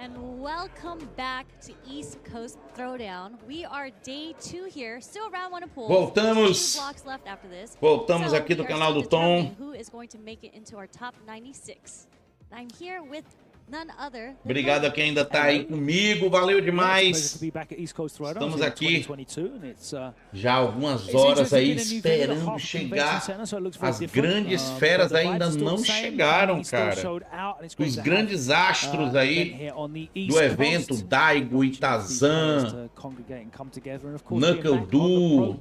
And welcome back to East Coast Throwdown. We are day 2 here, still round 1 of pools. Voltamos. 2 blocks left after this. Voltamos aqui do canal do Tom. Who is going to make it into our top 96? I'm here with none other. Obrigado a quem ainda tá aí comigo, valeu demais. Estamos aqui já há algumas horas aí esperando chegar. As grandes feras ainda não chegaram, cara. Os grandes astros aí do evento, Daigo, Itazan, Knuckle-Doo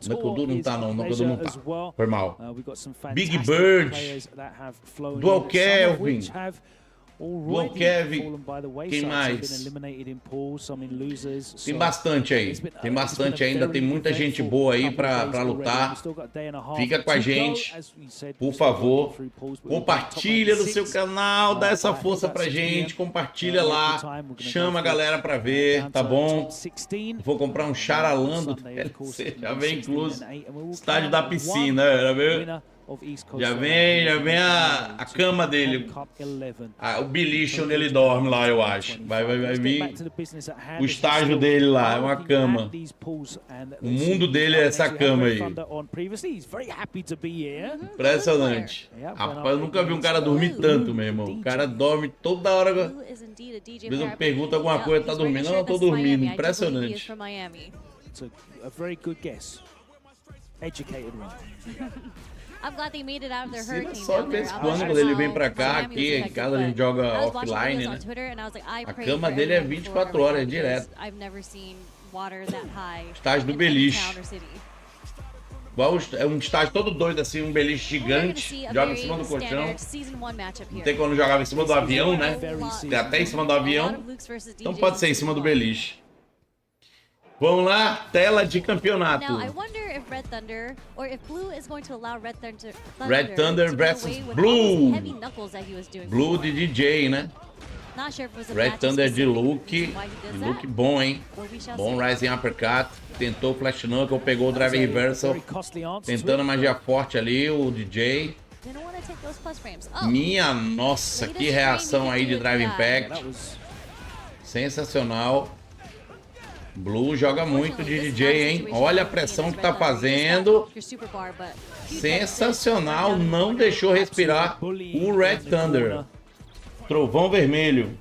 não tá não, Knuckle-Doo não tá, foi mal. Big Bird, Dual Kelvin, quem mais? Tem bastante aí. Tem bastante ainda. Tem muita gente boa aí pra lutar. Fica com a gente. Por favor. Compartilha no seu canal. Dá essa força pra gente. Compartilha lá. Chama a galera pra ver. Tá bom? Vou comprar um charalando. Já vem incluso. Estádio da piscina. Já vem a cama dele. O beliche onde ele dorme lá, eu acho. Vai vir o estágio dele lá, é uma cama. O mundo dele é essa cama aí. Impressionante. Rapaz, eu nunca vi um cara dormir tanto, meu irmão. O cara dorme toda hora. Às vezes eu pergunto alguma coisa, tá dormindo? Não, eu tô dormindo. Impressionante. I'm glad they made it out of their hurricane. Só de vez em quando ele vem pra cá, aqui em casa a gente joga offline, né? A cama dele é 24 horas, é direto. Estágio do beliche. Igual é um estágio todo doido assim, um beliche gigante, joga em cima do colchão. Não tem quando jogava em cima do avião, né? Tem até em cima do avião. Então pode ser em cima do beliche. Vamos lá, tela de campeonato. Red Thunder versus Blue. Blue de DJ, né? Red Thunder de Luke. Luke bom, hein? Bom Rising Uppercut. Tentou o Flash Knuckle, pegou o Drive Reversal. Tentando magia forte ali, o DJ. Minha nossa, que reação aí de Drive Impact. Sensacional. Blue joga muito de DJ, hein? Olha a pressão que tá fazendo. Sensacional. Não deixou respirar o Red Thunder. Trovão vermelho.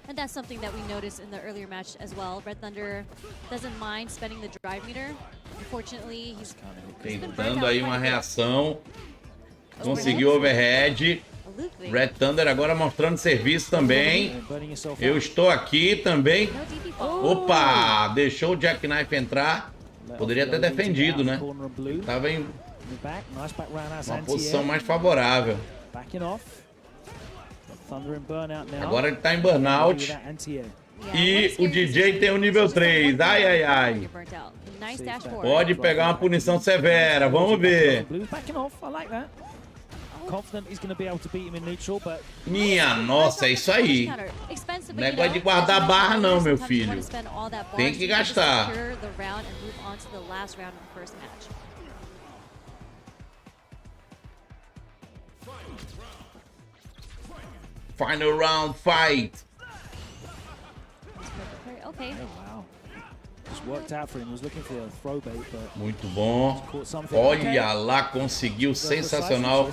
And that's something that we noticed in the earlier match as well. Red Thunder doesn't mind spending the drive meter. Unfortunately, he's tentando aí uma reação. Conseguiu overhead. Red Thunder agora mostrando serviço também. Eu estou aqui também. Opa! Deixou o Jackknife entrar. Poderia ter defendido, né? Estava em uma posição mais favorável. Agora ele está em burnout. E o DJ tem o nível 3. Ai, ai, ai. Pode pegar uma punição severa. Vamos ver. Minha nossa, é isso aí. Não é negócio de guardar barra não, meu filho. Tem que gastar. Final round fight. Muito bom. Olha lá, conseguiu. Sensacional.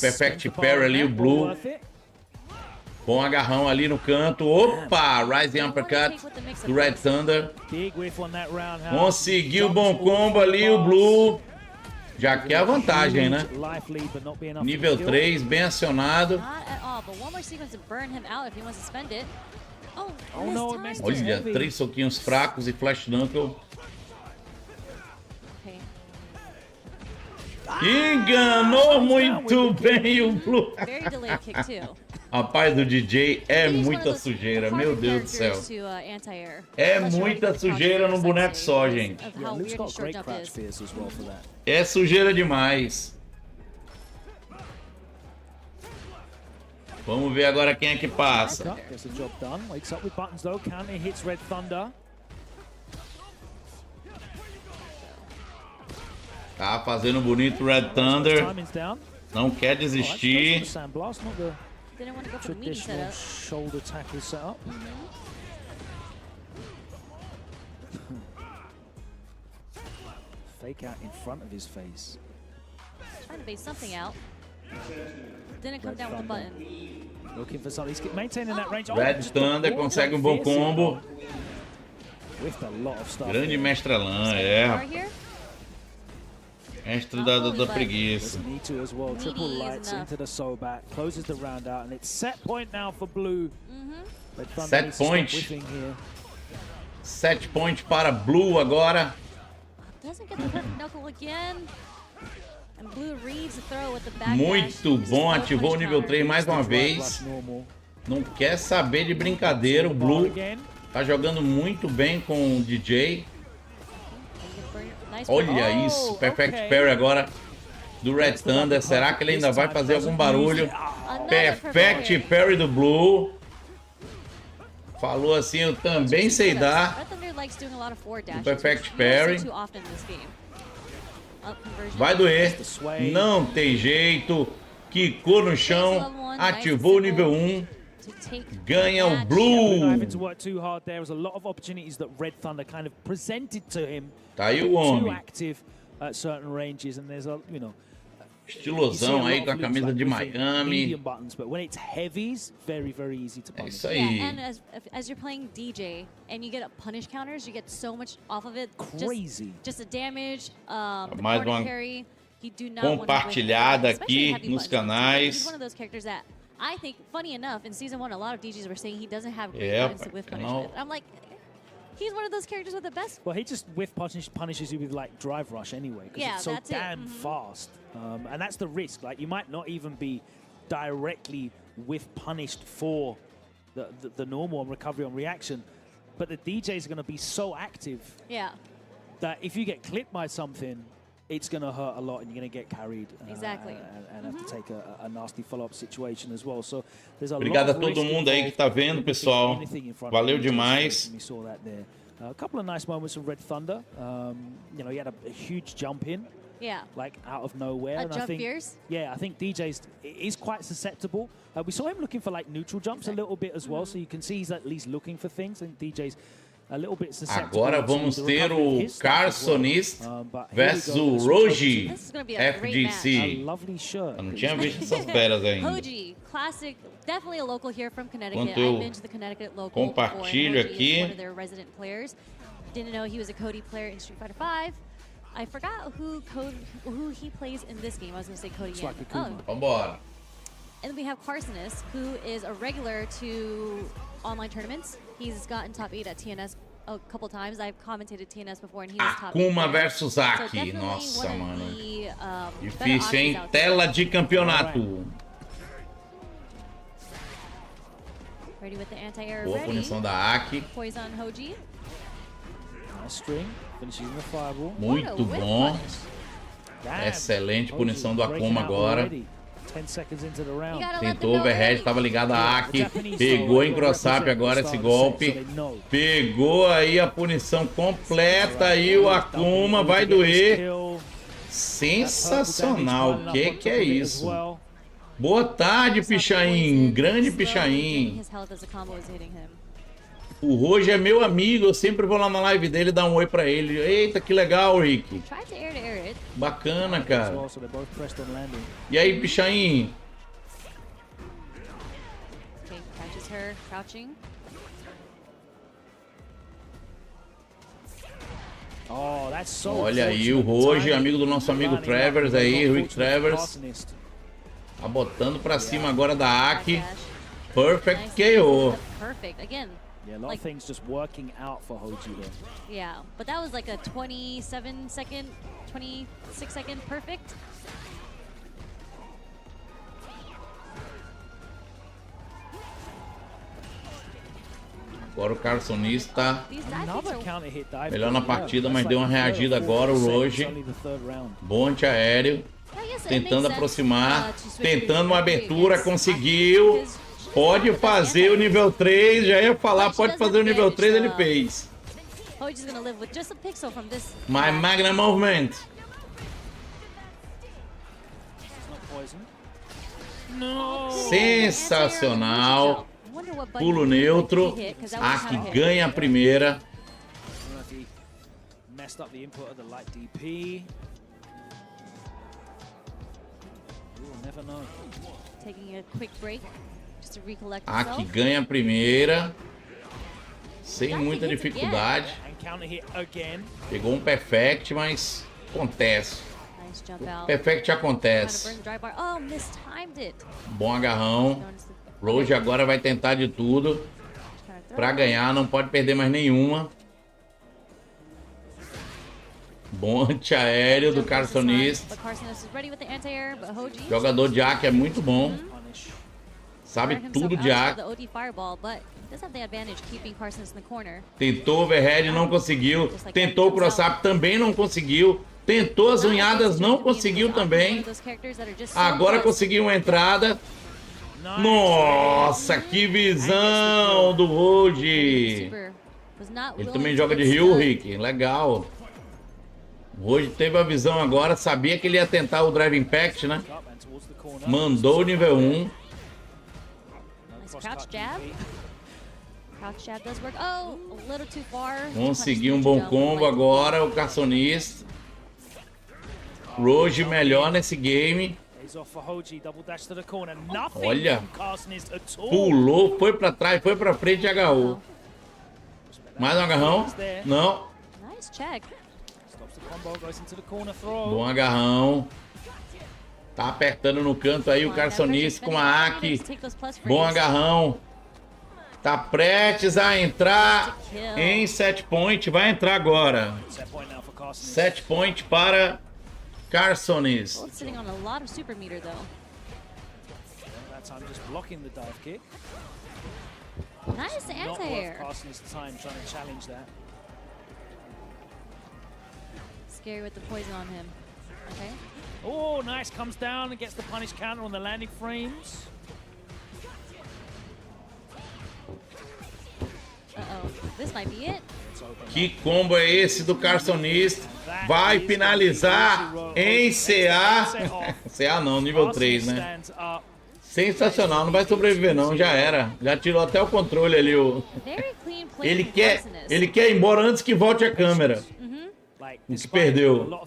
Perfect Parry ali, o Blue. Bom agarrão ali no canto. Opa! Rising Uppercut do Red Thunder. Conseguiu bom combo ali, o Blue. Já quer a vantagem, né? Nível 3, bem acionado. Olha, 3 soquinhos fracos e Flash Knuckle. Enganou muito bem o Blue. Rapaz, do DJ é muita sujeira, meu Deus do céu. É muita sujeira num boneco só, gente. É sujeira demais. Vamos ver agora quem é que passa. Tá fazendo bonito o Red Thunder. Não quer desistir. Didn't want to go for the meaty Traditional setup. shoulder tackle setup. Fake out in front of his face. Trying to bait something out. Didn't come down with the button. Looking for something. He's maintaining that range. Red Thunder consegue um bom combo. With a lot of stuff. Grande mestre Alan, Mestre da preguiça. Need to as well. Triple lights into the soul back. Closes the round out, and it's set point now for blue. Set point. 7 pontos para blue agora. Doesn't get the perfect knuckle again. And blue reads the throw with the back Muito bom, ativou o nível 3 mais uma vez. Não quer saber de brincadeira, o blue tá jogando muito bem com o DJ. Olha isso, Perfect Parry agora do Red Thunder. Será que ele ainda vai fazer algum barulho? Perfect Parry do Blue. Falou assim, eu também sei dar. O Perfect Parry. Vai doer. Não tem jeito. Quicou no chão. Ativou o nível 1. Ganha o Blue. Tá aí o homem. Estilosão aí com a camisa de Miami. É isso aí. And as you're playing DJ and you get up punish counters, you get so much off of it. Crazy. Just a damage, Mais uma carry. You do not compartilhada aqui nos canais. He's one of those characters that I think, funny enough, in Season 1, a lot of DJs were saying he doesn't have great buttons to whiff punish with. I'm like, he's one of those characters with the best. Well, he just whiff punishes you with like drive rush anyway, because it's so damn fast. And that's the risk. Like, you might not even be directly whiff punished for the normal on recovery on reaction, but the DJs are going to be so active that if you get clipped by something, it's going to hurt a lot and you're going to get carried and have to take a nasty follow-up situation as well. So there's a Obrigado a todo mundo aí que tá vendo, pessoal. Valeu demais. We saw that there. A couple of nice moments from Red Thunder. You know, he had a huge jump in. Yeah. Like out of nowhere. And I think, fierce? Yeah, I think DJ's is quite susceptible. We saw him looking for like neutral jumps a little bit as well, so you can see he's at least looking for things. And DJ's a little bit susceptible. Agora vamos ter o Carsonist versus o Roji FGC. Eu não tinha visto essas feras ainda. Roji, classic, definitely a local here from Connecticut. Enquanto I've been to the Connecticut local compartilho aqui. One of their resident players. Didn't know he was a Cody player in Street Fighter V. I forgot who he plays in this game. I was going to say Cody Yen. Vambora. And then we have Carsonist, who is a regular to online tournaments. He's gotten top 8 at TNS a couple times. I've commentated TNS before, and he was top 8. Akuma versus Aki. Nossa, mano. Difícil, hein? Tela de campeonato. Ready with the anti-air. Boa punição da Aki. Poison Hoji. Nice string. Finishing the fireball. Muito bom. Excelente punição do Akuma agora. Tentou overhead, estava ligado a Aki. Pegou em cross-up agora esse golpe. Pegou aí a punição completa. E o Akuma vai doer. Sensacional. O que é isso? Boa tarde, Pichain. Grande Pichain. O Roji é meu amigo. Eu sempre vou lá na live dele dar um oi pra ele. Eita, que legal, Rick. Bacana, cara. E aí, Pichain? Olha aí o Roji, amigo do nosso amigo Travers aí, Rick Travers. Tá botando pra cima agora da Aki. Perfect KO. Yeah, a lot of things just working out for Hoji there. Yeah, but that was like a 26 second perfect. Agora o Carsonista melhor na partida, mas deu uma reagida agora o Roji. Bom antiaéreo. Tentando aproximar. Tentando uma abertura. Conseguiu. Pode fazer o nível 3, já ia falar, pode fazer o nível 3, ele fez. My Magna Movement. Sensacional. Pulo neutro. Aki ganha a primeira. Messed up the input of the light DP. We'll never know. Taking a quick break just to recollect Aki ganha a primeira. Sem muita dificuldade. Pegou um perfect, mas acontece. O perfect acontece. Bom agarrão. Roge agora vai tentar de tudo pra ganhar, não pode perder mais nenhuma. Bom antiaéreo do Carsonista. Jogador de Aki é muito bom. Sabe tudo de Aki. Tentou overhead, não conseguiu. Tentou o cross-up, também não conseguiu. Tentou as unhadas, não conseguiu também. Agora conseguiu uma entrada. Nossa, que visão do Roge. Ele também joga de Rio, Rick. Legal. O Roge teve a visão agora. Sabia que ele ia tentar o Drive Impact, né? Mandou o nível 1. Conseguiu um bom combo agora, o Carsonista. Roge melhor nesse game. Olha, pulou, foi pra trás, foi pra frente e agarrou. Mais um agarrão? Não. Bom agarrão. Tá apertando no canto aí o Carsonista com a Aki. Bom agarrão. Tá prestes a entrar em set point. Vai entrar agora. Set point para Carsonista. Nice anti-air. Scary with the poison on him. Okay. Oh, nice. Comes down and gets the punish counter on the landing frames. Uh-oh. This might be it. Que combo é esse do Carsonista? Vai finalizar em CA. CA não, nível 3, né? Sensacional, não vai sobreviver não, já era. Já tirou até o controle ali. Ele quer ir embora antes que volte a câmera. O que perdeu.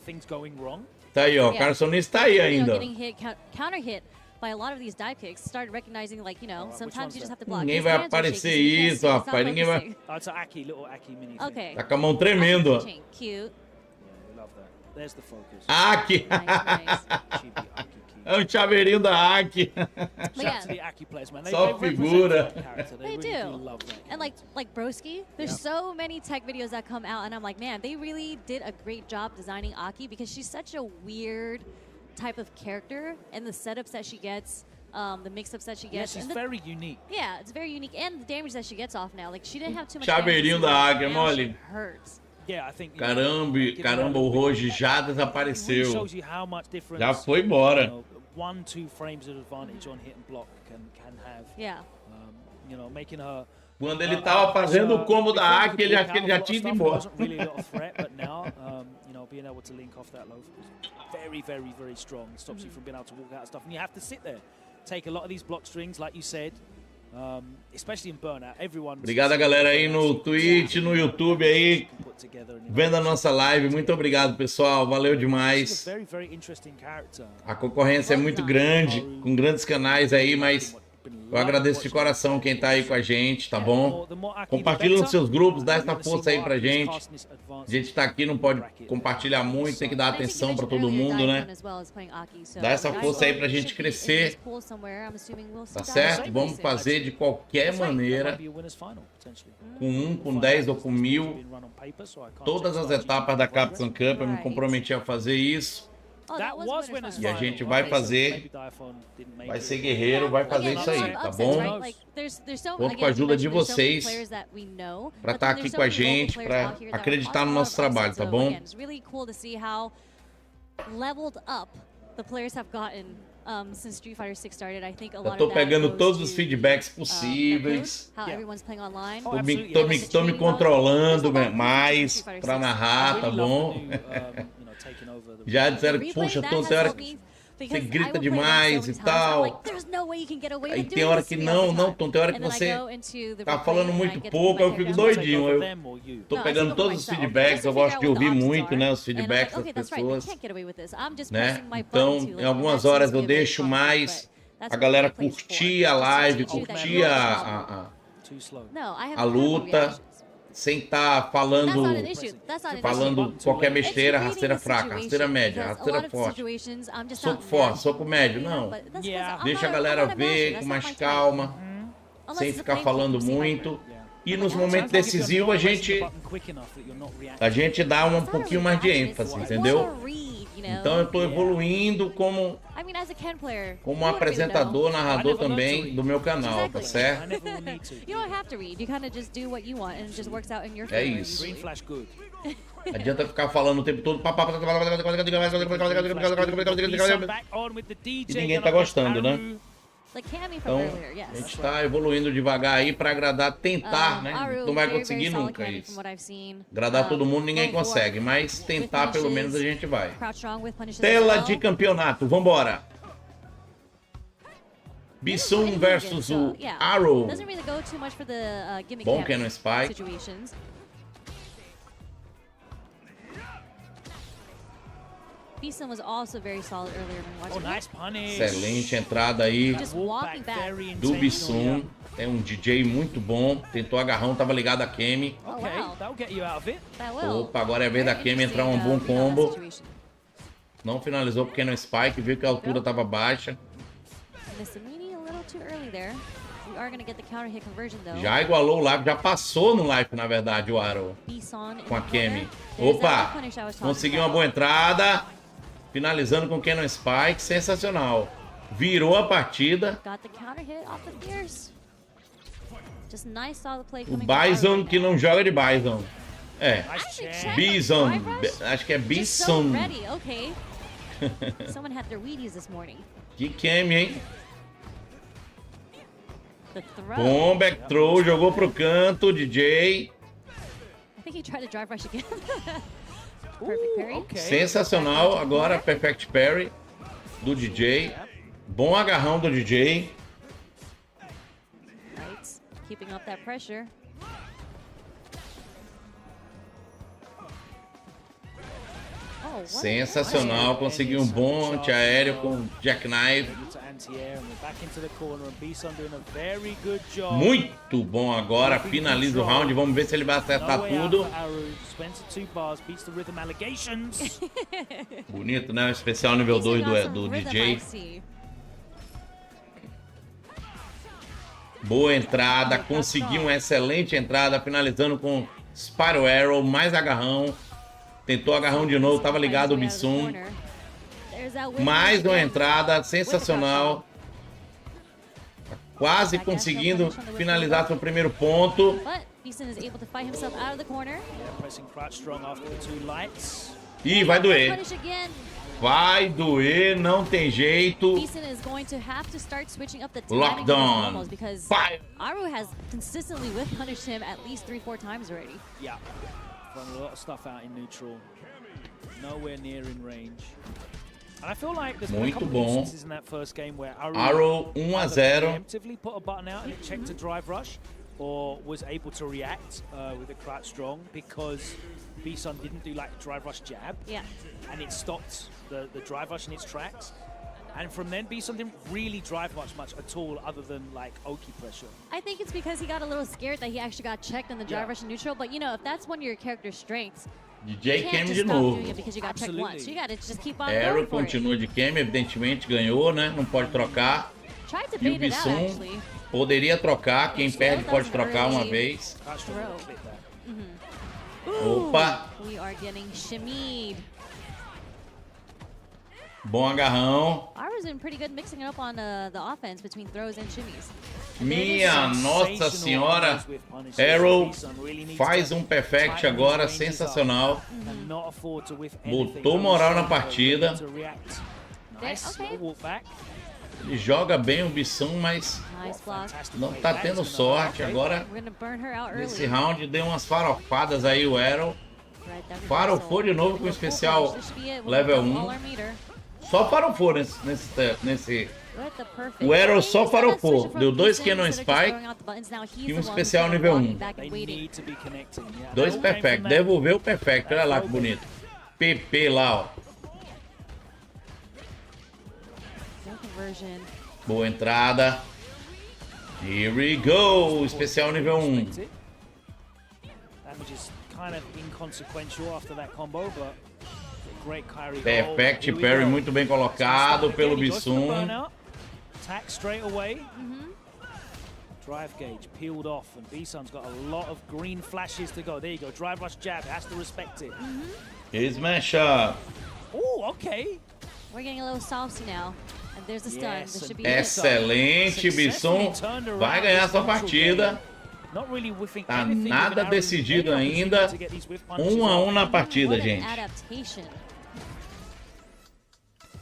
Tá aí, ó, Carsonista tá aí ainda. Ninguém vai aparecer isso, rapaz. Ninguém vai. Tá com a mão tremendo, ó. Aki! É um chaveirinho da Aki. Só figura. They do. And like Broski, there's so many tech videos that come out and I'm like, man, they really did a great job designing Aki because she's such a weird type of character and the setups that she gets, the mix-ups that she gets. Yeah, she's very unique. Yeah, it's very unique. And the damage that she gets off now. Like, she didn't have too much chaveirinho da Aki, mole. Hurts. Caramba, o Roge já desapareceu. Já foi embora. 1-2 frames of advantage on hit and block can have. Yeah. Making her. Quando ele tava fazendo o combo da Aki, ele já tinha ido embora. Really a lot of threat, but now, being able to link off that low very, very, very strong. Stops you from being able to walk out of stuff, and you have to sit there. Take a lot of these block strings, like you said. Especially in burnout, everyone. Obrigado, galera, aí no Twitch, no YouTube aí, vendo a nossa live. Muito obrigado, pessoal. Valeu demais. A concorrência é muito grande, com grandes canais aí, mas eu agradeço de coração quem tá aí com a gente, tá bom? Compartilha nos seus grupos, dá essa força aí pra gente. A gente tá aqui, não pode compartilhar muito, tem que dar atenção pra todo mundo, né? Dá essa força aí pra gente crescer. Tá certo? Vamos fazer de qualquer maneira, com 1, com 10 ou com 1000. Todas as etapas da Capcom Cup, eu me comprometi a fazer isso. E a gente vai fazer, vai ser guerreiro, vai fazer isso aí, tá bom? Conto com a ajuda de vocês para estar aqui com a gente, para acreditar no nosso trabalho, tá bom? Eu tô pegando todos os feedbacks possíveis. Tô me controlando mais para narrar, tá bom? Já disseram que, puxa, Tom, tem hora que você grita demais e tal. Aí tem hora que não, Tom, tem hora que você tá falando muito pouco, eu fico doidinho. Eu tô pegando todos os feedbacks, eu gosto de ouvir muito, né, os feedbacks das pessoas, né? Então, em algumas horas eu deixo mais a galera curtir a live, curtir a luta, sem estar falando qualquer besteira, rasteira fraca, rasteira média, rasteira forte, soco forte, soco médio, não. Deixa a galera ver com mais calma, sem ficar falando muito. E nos momentos decisivos a gente dá um pouquinho mais de ênfase, entendeu? Então eu tô evoluindo como apresentador, narrador também do meu canal, tá certo? É isso. Adianta ficar falando o tempo todo e ninguém tá gostando, né? Então, a gente tá evoluindo devagar aí pra agradar, tentar, né? Não vai conseguir nunca isso. Agradar todo mundo ninguém consegue, mas tentar pelo menos a gente vai. Tela de campeonato, vambora! Bisum versus o Arrow. Bom Cannon Spike. Beeson was also very solid earlier than nice punish. Excelente entrada aí do Bisum. É um DJ muito bom. Tentou agarrão, tava ligado a Kemi. Opa, agora é a vez da Kemi entrar um bom combo. Não finalizou porque no Spike, viu que a altura tava baixa. Já igualou o life, já passou no life, na verdade, o Arrow com a Kemi. Opa, conseguiu uma boa entrada. Finalizando com o Cannon Spike, sensacional. Virou a partida. O Bison que não joga de Bison. É, Bison, acho que é Bison. Que Kemi, hein? Bom back throw, jogou pro canto, DJ. Sensacional, agora Perfect Parry do DJ. Bom agarrão do DJ. Sensacional, conseguiu um bom antiaéreo com Jackknife. Muito bom agora, finaliza o round, vamos ver se ele vai acertar tudo. Bonito, né? O especial nível 2 do DJ. Boa entrada, conseguiu uma excelente entrada, finalizando com Spiral Arrow, mais agarrão. Tentou agarrão de novo, tava ligado o Bisum. Mais uma entrada sensacional. Quase conseguindo finalizar seu primeiro ponto. Ih, vai doer. Vai doer, não tem jeito. Lockdown. Fire. Aru has consistently whip punished him at least 3-4 times already. Yeah. Run a lot of stuff out in neutral. Nowhere near in range. And I feel like there's been a couple of instances in that first game where Arrow 1-0. preemptively put a button out and it checked a drive rush, or was able to react with a crouch strong because Bison didn't do like a drive rush jab. Yeah. And it stopped the drive rush in its tracks. And from then, Bison didn't really drive much at all, other than like Oki pressure. I think it's because he got a little scared that he actually got checked on the drive rush in neutral. But you know, if that's one of your character's strengths, DJ Kemi de novo. Arrow continua de Kemi, evidentemente ganhou, né? Não pode trocar. E o Bisum poderia trocar, quem perde pode trocar uma vez. Opa! Bom agarrão. Minha Nossa Senhora. Arrow faz um perfect agora, sensacional. Botou moral na partida. Ele joga bem o Bisum, mas não tá tendo sorte. Agora, nesse round, deu umas farofadas aí o Arrow. Farofou de novo com o especial level 1. Só farofou nesse... O Arrow só farofou. Deu 2 Cannon Spike e um especial nível 1. 2 Perfect. Devolveu o Perfect. Olha lá que bonito. PP lá, ó. Boa entrada. Here we go. Especial nível 1. Perfect parry muito bem colocado pelo Bissun. Attack straight away. Drive gauge peeled off, and Bissun's got a lot of green flashes to go. There you go. Drive rush jab. Has to respect it. Smash up. Oh, okay. We're getting a little saucy now. And there's a stun. This should be Excelente, Bissun. Vai ganhar sua partida. Tá nada decidido ainda. 1 a 1 na partida, gente.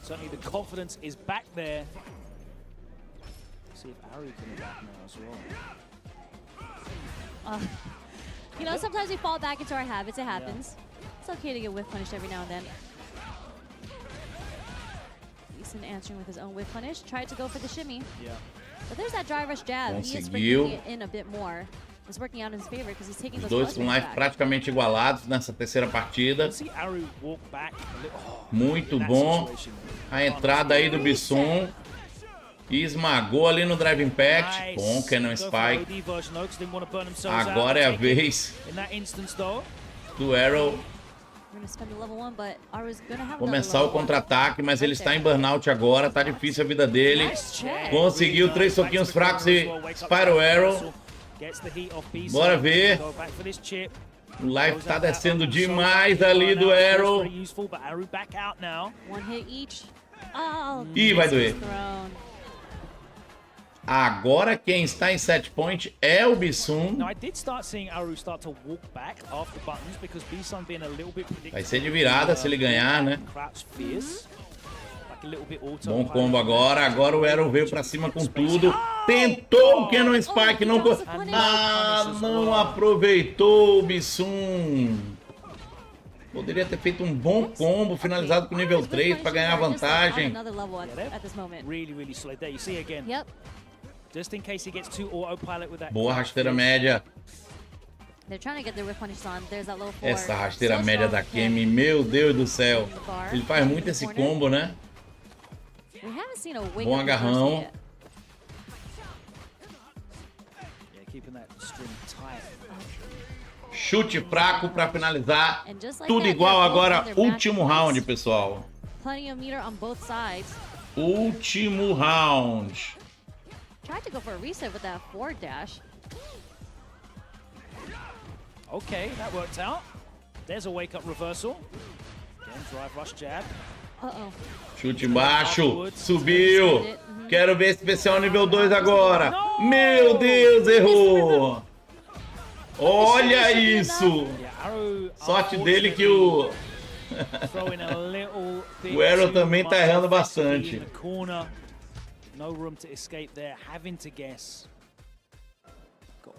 Certainly the confidence is back there. See if Ari can back now as well. You know, sometimes we fall back into our habits. It happens. It's okay to get whiff punished every now and then. Eason answering with his own whiff punish. Tried to go for the shimmy. Yeah. But there's that drive rush jab. Conseguiu. He is bringing it in a bit more. It's working out in his favor because he's taking Os those dois com life praticamente igualados nessa terceira partida. Muito bom. A entrada aí do Bissun. Esmagou ali no Drive Impact. Bom Cannon Spike. Agora é a vez do Arrow começar o contra-ataque, mas ele está em burnout agora. Tá difícil a vida dele. Conseguiu 3 soquinhos fracos e Spyro Arrow. Bora ver. O life tá descendo demais ali do Arrow. Ih, vai doer. Agora quem está em set point é o Bissun. Vai ser de virada se ele ganhar, né? Bom combo agora. Agora o Arrow veio pra cima com tudo. Tentou o Cannon Spike. Não aproveitou o Bissun. Poderia ter feito um bom combo, finalizado com nível 3 para ganhar vantagem. Boa rasteira média. Essa rasteira média da Kemi, meu Deus do céu. Ele faz muito esse combo, né? Bom agarrão. Chute fraco para finalizar. Tudo igual agora. Último round, pessoal. Último round. Tried to go for a reset with that forward dash. Okay, that worked out. There's a wake up reversal. Again, drive rush jab. Chute baixo, subiu. Quero ver especial nível 2 agora. Meu Deus, errou. Olha isso. Sorte dele que o o Arrow também tá errando bastante.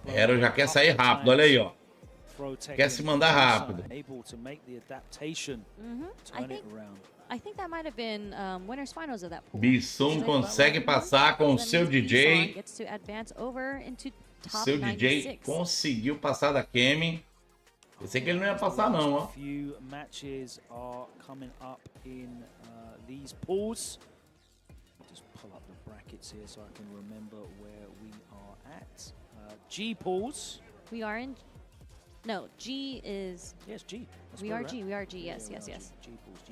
Arrow já quer sair rápido, olha aí, ó. Quer se mandar rápido. Bissun consegue passar com o seu DJ. Seu DJ conseguiu passar da Kemi. Pensei que ele não ia passar não, ó. G pools. We are in. No, G is. Yes, G. We are G. We are G. Yes, yes, yes.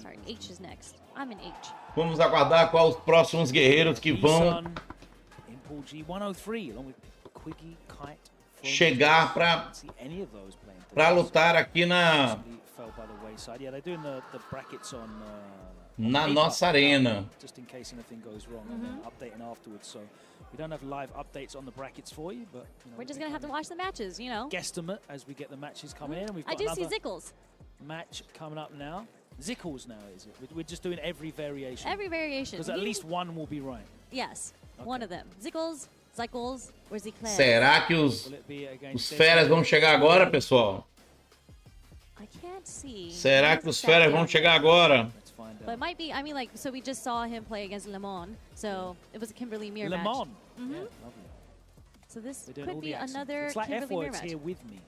Sorry, H is next. I'm in H. Vamos aguardar quais os próximos guerreiros que vão chegar para lutar aqui na nossa arena. We don't have live updates on the brackets for you, but you know, we're just gonna have to watch the matches, you know. Guesstimate as we get the matches coming in. We've got I do see Zickles. Match coming up now. Zickles now, is it? We're just doing every variation. Every variation. Because at least one will be right. Yes, one of them. Zickles, Zyckles, or Ziclair. Será que os feras vão chegar agora, pessoal? I can't see. Será que os feras vão chegar agora? But it might be, I mean, like, so we just saw him play against Le Mans, so it was a Kimberly Mirror match. Le Mans. Mm-hmm. Yeah, lovely. So this They're doing could all be the accents. another It's like Kimberly Mirror F-words match. here with me.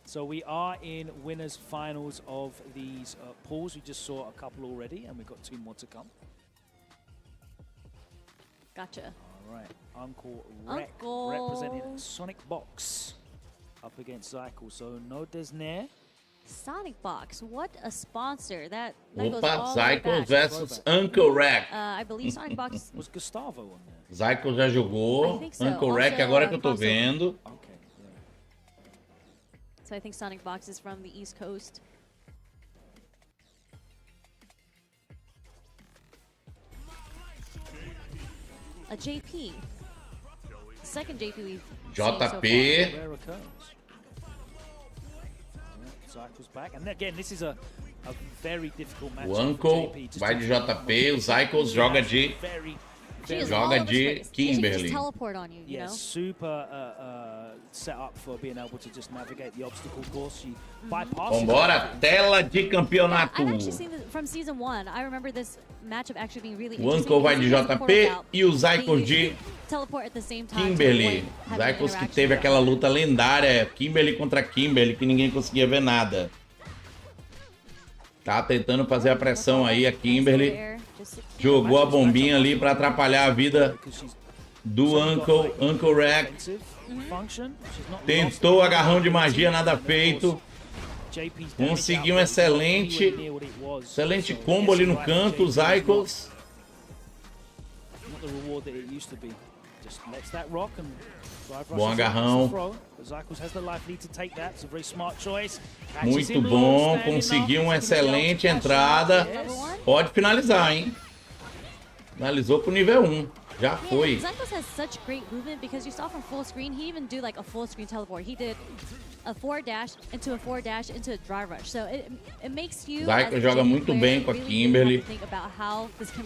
So we are in winners finals of these pools. We just saw a couple already, and we've got 2 more to come. Gotcha. All right, Uncle Rec representing Sonic Box up against Zykel. So no Desnair. Sonic Box, what a sponsor. That goes Opa, all the way Zykel back. versus Uncle Rec. I believe Sonic Box... Was Gustavo on there? Zykel já jogou. So. Uncle Rec agora que eu tô vendo. Okay, yeah. So I think Sonic Box is from the East Coast. A JP. The second JP we've seen so far. JP. Zykel's back. And again, this is a very difficult match. O Uncle vai de JP, o Zykel joga de Kimberly. Yeah, super set up for being able to just navigate the obstacle course. She bypasses. Vambora, tela de campeonato. I've actually seen this from season 1. I remember this matchup actually being really O interesting. Uncle vai de JP e o Zykel de teleport at the same time. Kimberly. Zykel que teve aquela luta lendária, Kimberly contra Kimberly, que ninguém conseguia ver nada. Tá tentando fazer a pressão aí a Kimberly. Jogou a bombinha ali para atrapalhar a vida do Uncle Rec. Tentou agarrão de magia, nada feito. Conseguiu um excelente combo ali no canto, Zykel. Bom agarrão. Muito bom, conseguiu uma excelente entrada. Pode finalizar, hein? Finalizou pro nível 1. Já foi. Zykel has such great movement because you saw from full screen, he even do like a full screen teleport. He did a 4 dash into a 4 dash into a drive rush. So it makes you Zykel joga muito bem com a Kimberly.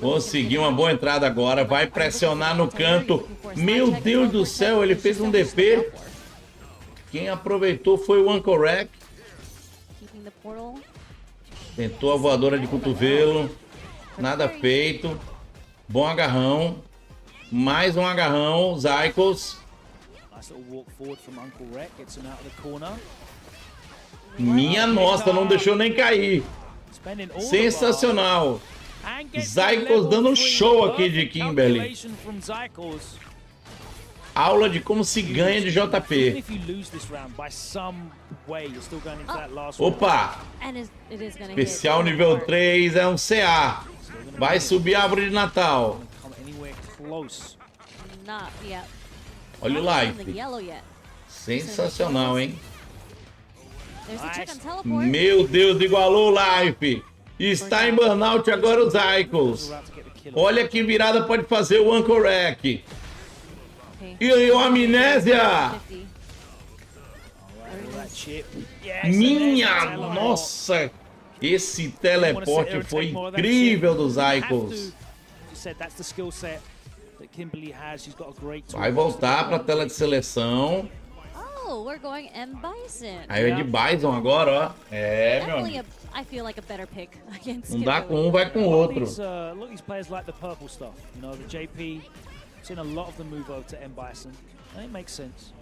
Conseguiu uma boa entrada agora. Vai pressionar no canto. Meu Deus do céu, ele fez um DP. Quem aproveitou foi o Uncle Rec. Tentou a voadora de cotovelo. Nada feito. Bom agarrão. Mais um agarrão. Zykel. Minha nossa, não deixou nem cair. Sensacional. Zykel dando um show aqui de Kimberly. Aula de como se ganha de JP. Opa! Especial nível 3 é um CA. Vai subir a árvore de Natal. Olha o life. Sensacional, hein? Meu Deus, igualou o life. Está em burnout agora o Zykel. Olha que virada pode fazer o Uncle Rec. E a amnésia. Minha nossa. Esse teleporte foi incrível do Zykel. Vai voltar para a tela de seleção. Oh, we're going M-Bison. Aí é de Bison agora, ó. É, meu amigo. I feel like a better pick against Não dá com um, vai com o outro. Look, these players like the purple stuff. You know, the JP. Seen a lot of them move over to M-Bison. And it makes sense.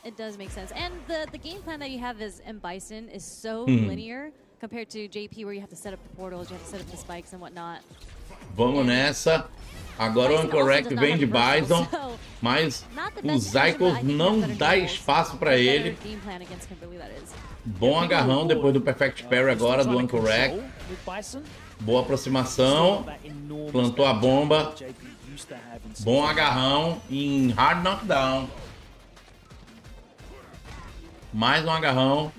It does make sense. And the game plan that you have as M-Bison is so linear compared to JP, where you have to set up the portals, you have to set up the spikes and whatnot. Vamos nessa. Agora o Uncle Rec vem de Bison, mas o Zykel não dá espaço para ele. Bom agarrão depois do Perfect Parry agora do Uncle Rec. Boa aproximação. Plantou a bomba. Bom agarrão em Hard Knockdown. Mais um agarrão.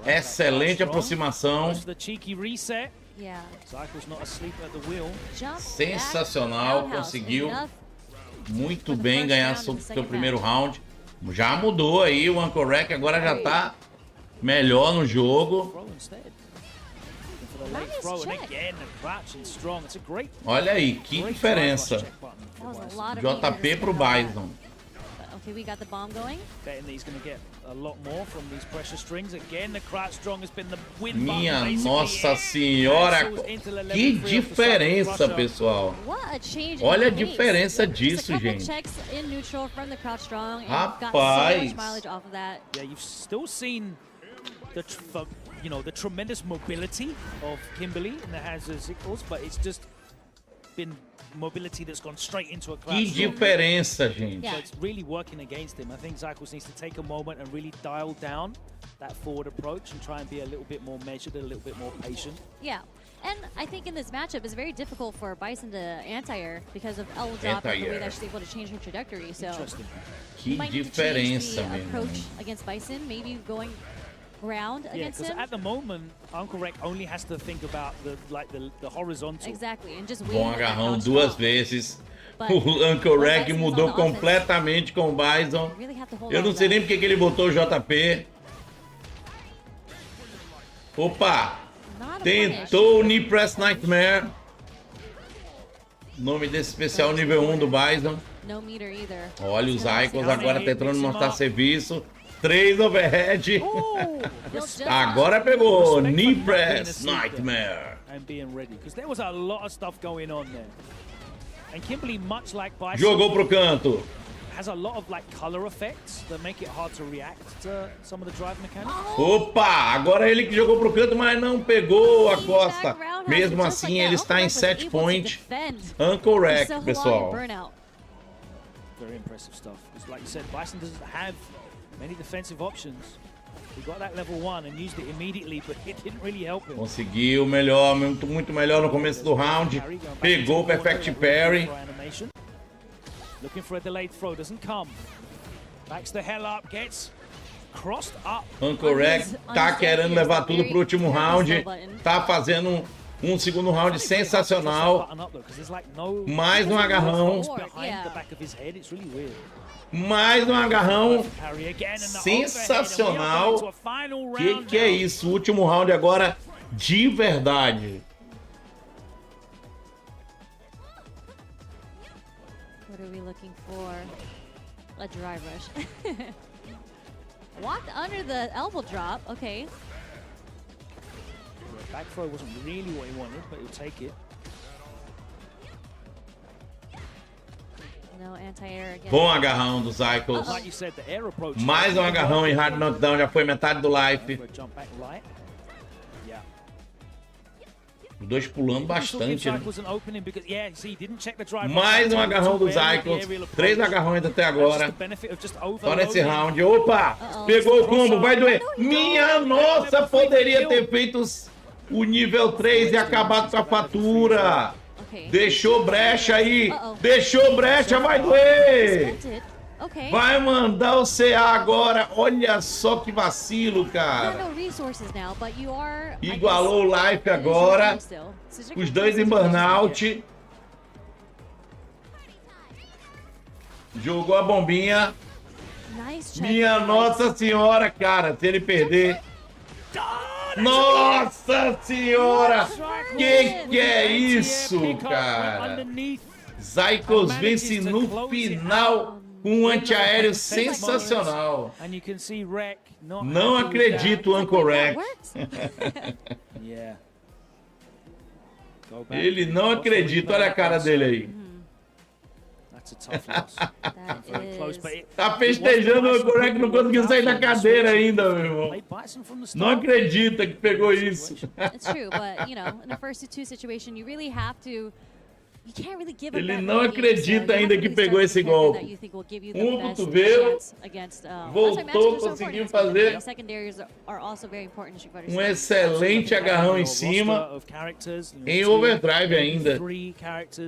Excelente aproximação. Sensacional, conseguiu muito bem ganhar seu primeiro round. Já mudou aí o Uncle Rec, agora já tá melhor no jogo. Olha aí, que diferença. JP pro Bison. Okay, we got the bomb going. Betting that he's going to get a lot more from these pressure strings. Again, the crouch strong has been the win Minha button, nossa senhora, que diferença, pessoal. Olha a diferença disso, gente. Rapaz. Yeah, you've still seen the the tremendous mobility of Kimberly in the hands of Zickles, but it's just been mobility that's gone straight into a crouch. Que diferença, gente. So it's really working against him. I think Zickles needs to take a moment and really dial down that forward approach and try and be a little bit more measured, a little bit more patient. Yeah. And I think in this matchup, it's very difficult for Bison to anti-air because of L drop and the way that she's able to change her trajectory. So Que diferença, the approach against Bison, maybe going ground against him. At the moment, Uncle Rec only has to think about the horizontal. Exactly, and just Bom agarrão duas vezes. O Uncle Rec mudou completamente com o Bison. Eu não sei nem porque que ele botou o JP. Opa! Tentou o Knee Press Nightmare. Nome desse especial nível 1 do Bison. Olha os Icons agora tentando mostrar serviço. 3 overhead. Agora pegou Knee Press Nightmare. Jogou pro canto. Opa, agora ele que jogou pro canto, mas não pegou a costa. Mesmo assim, ele está em set point. Uncle Rec, pessoal. Very impressive stuff. Like you said, Bison doesn't have many defensive options. He got that level 1 and used it immediately, but it didn't really help him. Conseguiu melhor, muito melhor no começo do round. Pegou o Perfect Parry. Looking for a delayed throw, doesn't come. Backs the hell up, gets crossed up. Uncle Rec tá querendo levar tudo pro último round. Tá fazendo um segundo round sensacional. Mais um agarrão. Mais um agarrão sensacional. Que é isso? O último round agora de verdade. What are we looking for? A drive rush. Walked under the elbow drop. Okay. Back throw wasn't really what he wanted, but he'll take it. No anti-air again. Bom agarrão dos Icons. Mais um agarrão em hard knockdown, já foi metade do life. Os dois pulando bastante, né? Mais um agarrão dos Icons. 3 agarrões até agora. Só nesse round. Opa! Pegou o combo, vai doer. Minha nossa, poderia ter feito o nível 3 e acabado com a fatura. Deixou brecha aí. Deixou brecha, vai doer. Vai mandar o CA agora. Olha só que vacilo, cara. Igualou o life agora. Os dois em burnout. Jogou a bombinha. Minha nossa senhora, cara. Se ele perder... Nossa senhora! Que é isso, cara? Zycos vence no final com um antiaéreo sensacional. Não acredito, Uncle Rec. Ele não acredita, olha a cara dele aí. Tá festejando, o Uncle Rec não conseguiu sair da cadeira ainda, meu irmão. Não acredita que pegou isso. It's true, but you know, in the first 2 situation, you really have to. You can't really give Ele não acredita ainda que pegou esse golpe. Um cotovelo, voltou, conseguiu fazer um excelente agarrão em cima, em overdrive ainda.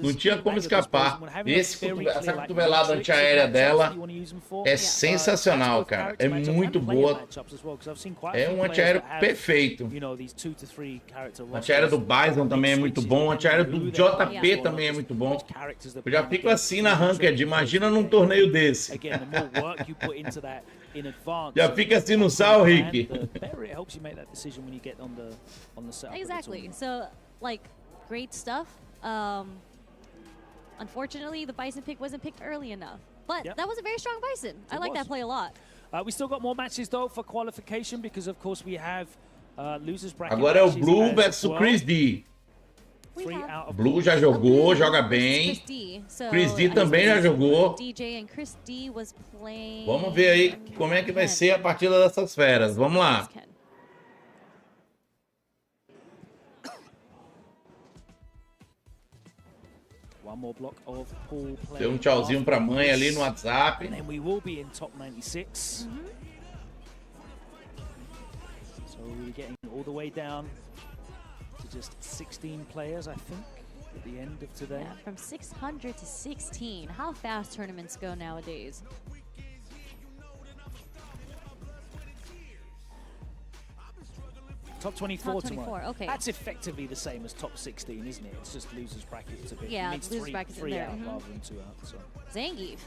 Não tinha como escapar. Essa cotovelada antiaérea dela é sensacional, cara. É muito boa. É um antiaéreo perfeito. O antiaéreo do Bison também é muito bom. O antiaéreo do JP também é muito bom. Eu já fico assim na ranked, imagina num torneio desse. in advance. Já fica assim no sal, Rick. The better it helps you make that decision when you get on the setup. Exactly. So, like, great stuff. Unfortunately, the Bison pick wasn't picked early enough. But that was a very strong Bison. I like that play a lot. We still got more matches, though, for qualification, because, of course, we have losers bracket. Agora é o Blue versus o Chris D. Blue já jogou, joga bem. Chris D também já jogou. Vamos ver aí como é que vai ser a partida dessas feras. Vamos lá. Deu um tchauzinho pra mãe ali no WhatsApp. And then we will be in top 96. So we're getting all the way down to just 16 players, I think, at the end of today. Yeah, from 600 to 16. How fast tournaments go nowadays. Top 24 Top 24, tomorrow. okay. That's effectively the same as top 16, isn't it? It's just losers brackets a bit. Yeah, it means losers brackets three in there. out rather than 2 out. So. Zangief.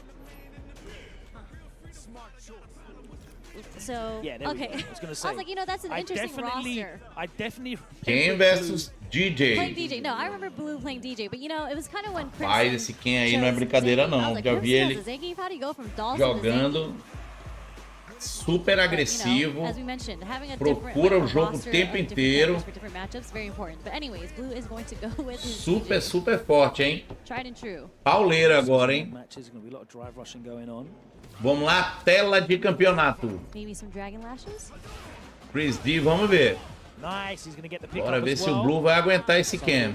So, yeah, there okay. We go. I was going to say. I was like, you know, that's an interesting roster. I Ken versus DJ. Playing DJ. No, I remember Blue playing DJ, but you know, it was kind of when Rapaz, esse Ken aí não é brincadeira não. Já vi ele jogando. Super agressivo, procura o jogo o tempo inteiro. Super forte, hein? Pauleiro agora, hein? Vamos lá, tela de campeonato. Chris D, vamos ver. Bora ver se o Blue vai aguentar esse Ken.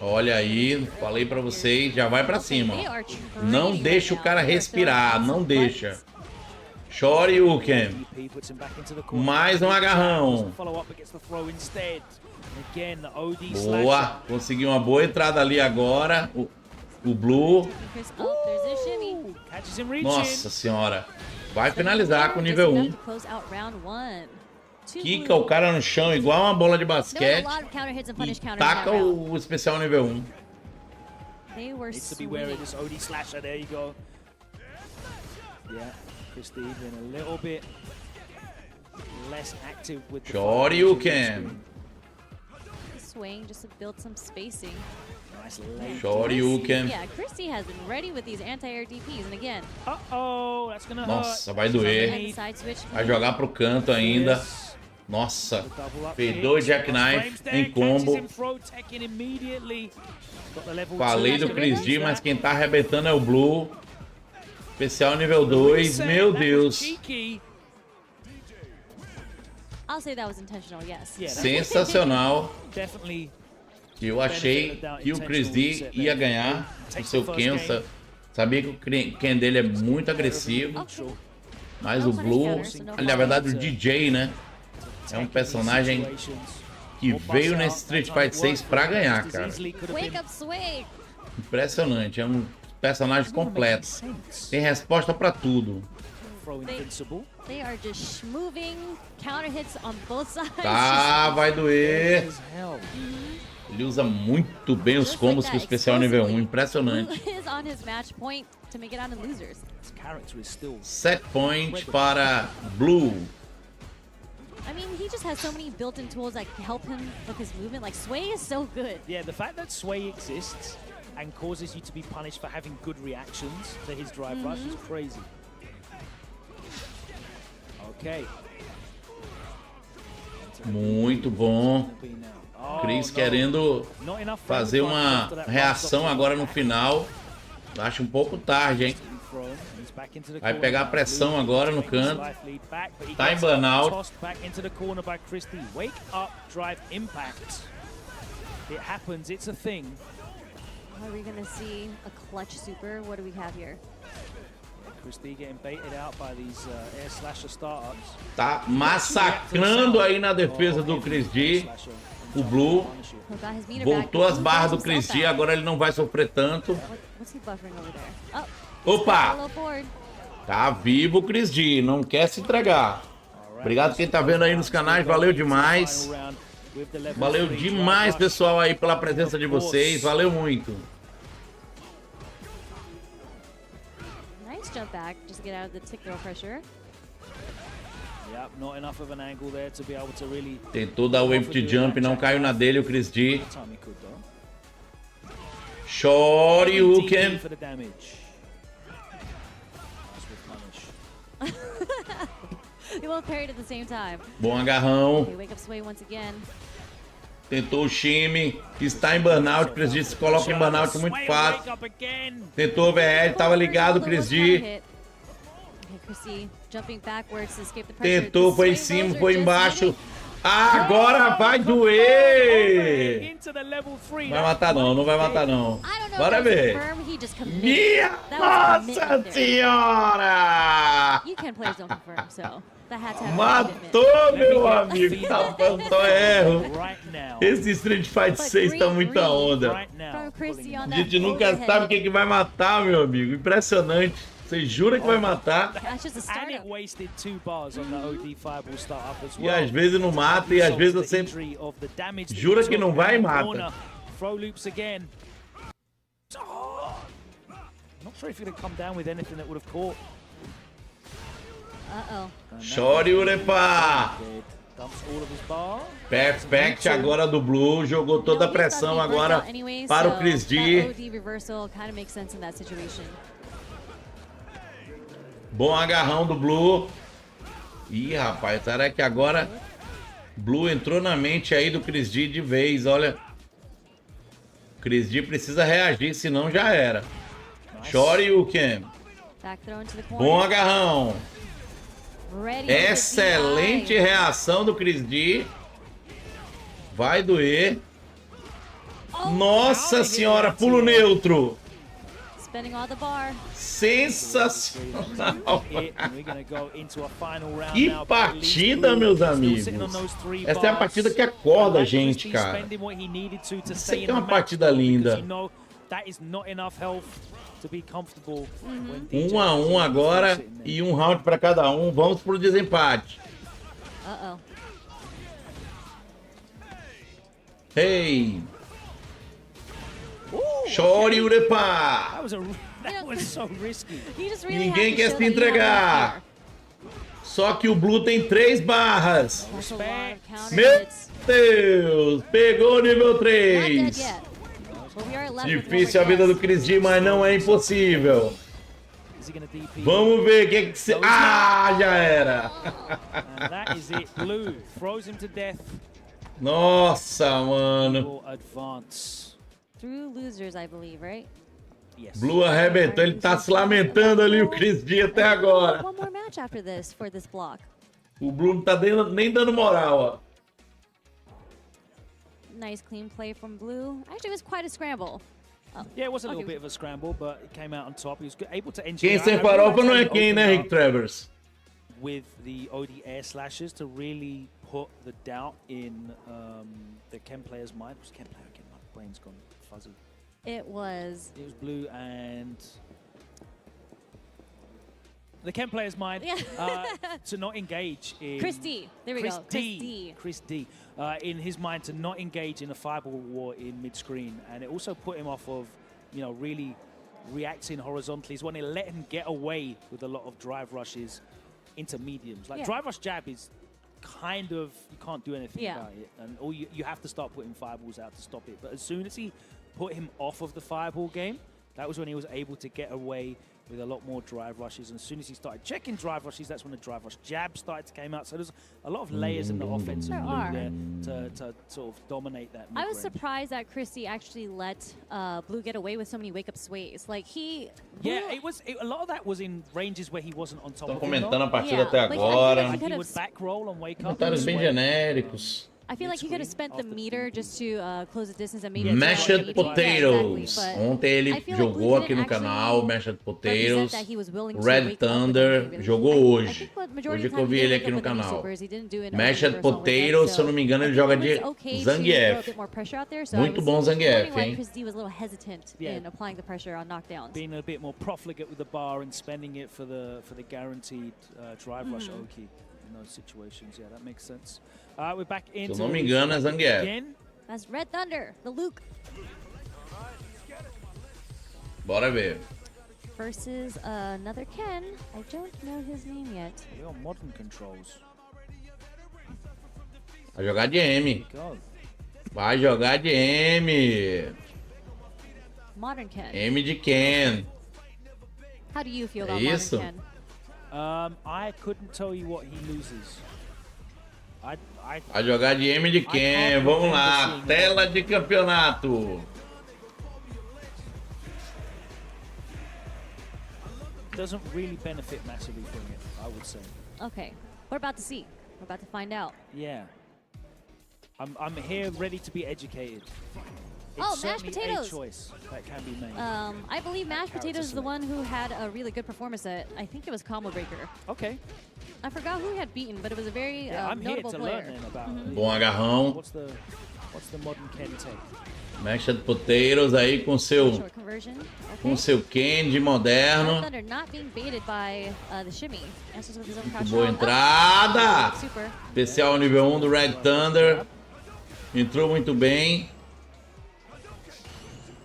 Olha aí, falei pra vocês, já vai pra cima. Ó. Não deixa o cara respirar, não deixa. Shoryuken. Mais um agarrão. Boa, conseguiu uma boa entrada ali agora. O Blue. Nossa senhora. Vai finalizar com nível 1. Quica o cara no chão igual uma bola de basquete e taca o especial nível 1. Shoryuken. Swing just to build some spacing. Shoryuken. Yeah, Christy has been ready with these anti-air DPs, and again. That's gonna Nossa, vai doer. Vai jogar pro canto ainda. Nossa, perdeu o Jackknife em combo. Falei do Chris D, mas quem tá arrebentando é o Blue. Especial nível 2, meu Deus. I'll say that was intentional, yes. Sensacional. Eu achei que o Chris D ia ganhar o seu Ken. Sabia que o Ken dele é muito agressivo. Mas o Blue, na verdade o DJ, né? É um personagem que veio nesse Street Fighter 6 pra ganhar, cara. Impressionante, é um personagem completo. Tem resposta pra tudo. Tá, vai doer. Ele usa muito bem os combos com o especial nível 1, impressionante. Set point para Blue. I mean, he just has so many built-in tools that help him with his movement. Like, Sway is so good. Yeah, the fact that Sway exists and causes you to be punished for having good reactions to his drive rush is crazy. Okay. Muito bom. Chris querendo fazer uma reação agora no final. Acho um pouco tarde, hein? Vai pegar a pressão agora no canto. Tá em burnout. Wake up, drive impact. It happens, it's a thing. Are we gonna see a clutch super? What do we have here? Christy getting baited out by these air slasher startups. Tá massacrando aí na defesa do Chris D. O Blue voltou as barras do Chris D, agora ele não vai sofrer tanto. Opa! Tá vivo o Chris D, não quer se entregar. Obrigado quem tá vendo aí nos canais, valeu demais. Valeu demais, pessoal, aí pela presença de vocês, valeu muito. jump back just to get out of the tick throw pressure. Yep, not enough of an angle there to be able to really... Tentou dar o empty jump, não caiu na dele o Chris D. Shoryuken. They both parried at the same time. Bom agarrão. Okay, wake up sway once again. Tentou o shime, está em burnout, Chris D se coloca em burnout muito fácil. Tentou o VL, tava ligado o Chris D. Tentou, foi em cima, foi embaixo. Agora vai doer! Vai matar não, não vai matar não. Bora ver. Minha Nossa Senhora! Matou, meu amigo. Tá falando erro. Esse Street Fighter 6 tá muita onda. A gente nunca sabe o que vai matar, meu amigo. Impressionante. Você jura que vai matar? E às vezes não mata, e às vezes você jura que não vai e mata. Shoryurepa! Perfect agora do Blue, jogou toda a pressão agora para o Chris D. Bom agarrão do Blue. Ih, rapaz, será que agora Blue entrou na mente aí do Chris D de vez, olha. O Chris D precisa reagir, senão já era. Shoryuken. Bom agarrão. Excelente reação do Chris D. Vai doer. Nossa senhora, pulo neutro. Sensacional. Que partida, meus amigos. Essa é a partida que acorda a gente, cara. Isso aqui é uma partida linda. 1 a 1 agora e um round para cada um. Vamos pro desempate. Hey! Shoryurepa! Ninguém quer se entregar. Só que o Blue tem 3 barras. Meu Deus! Pegou o nível 3. Difícil a vida do Chris D, mas não é impossível. Vamos ver o que você... Ah, já era. Nossa, mano. Blue arrebentou, ele tá se lamentando ali, o Chris D até agora. O Blue não tá nem dando moral, ó. Nice clean play from Blue. Actually, it was quite a scramble. Yeah, it was a little bit of a scramble, but it came out on top. He was able to enter. Quem sem farofa não é quem, né, Rick Travers? With the OD air slashes to really put the doubt in the Ken player's mind. It was Ken player again. My brain's gone fuzzy. It was Blue and the Ken player's mind to not engage in... Chris D. There we go. Chris D. In his mind to not engage in a fireball war in mid-screen. And it also put him off of, you know, really reacting horizontally. He's wanting to let him get away with a lot of drive rushes into mediums. Like, drive rush jab is kind of... You can't do anything about it. And all you have to start putting fireballs out to stop it. But as soon as he put him off of the fireball game, that was when he was able to get away with a lot more drive rushes. And as soon as he started checking drive rushes, that's when the drive rush jab started to come out. So there's a lot of layers in the offensive Blue there to sort of dominate that mid-range. I was surprised that Christy actually let Blue get away with so many wake-up sways. Like, he... Yeah, a lot of that was in ranges where he wasn't on top of him. Comentando a partida até agora. He would back roll and wake up. Comentários bem genéricos. I feel like he could have spent the meter just to close the distance and maybe... Mashed Potatoes. Ontem ele jogou aqui no canal, Mashed Potatoes. Red Thunder jogou hoje. Hoje que eu vi ele aqui no canal. Mashed Potatoes, se eu não me engano, ele joga de Zangief. Muito bom Zangief, hein? Being a bit more profligate with the bar and spending it for the guaranteed drive rush Oki. In those situations, yeah, that makes sense. We're back into... Se eu não me engano, é Zangief. That's Red Thunder, the Luke. Bora ver. versus another Ken. I don't know his name yet. We got modern controls. Vai jogar de M. Vai jogar de M. Modern Ken. M de Ken. How do you feel about Modern Ken? I couldn't tell you what he loses. Vai jogar de M de Ken. Vamos lá. Tela de campeonato. Doesn't really benefit massively from it, I would say. Okay, we're about to see. We're about to find out. Yeah. I'm here ready to be educated. It's mashed potatoes. A choice that can be made. I believe mashed potatoes is the one who had a really good performance at, I think it was Combo Breaker. Okay. I forgot who he had beaten, but it was a very I'm notable here to player. learn then about Bom agarrão. What's the modern Ken take? Mashed potatoes aí com seu Ken de moderno. Thunder not being baited by the shimmy. Muito boa entrada. Especial nível 1 do Red Thunder. Entrou muito bem.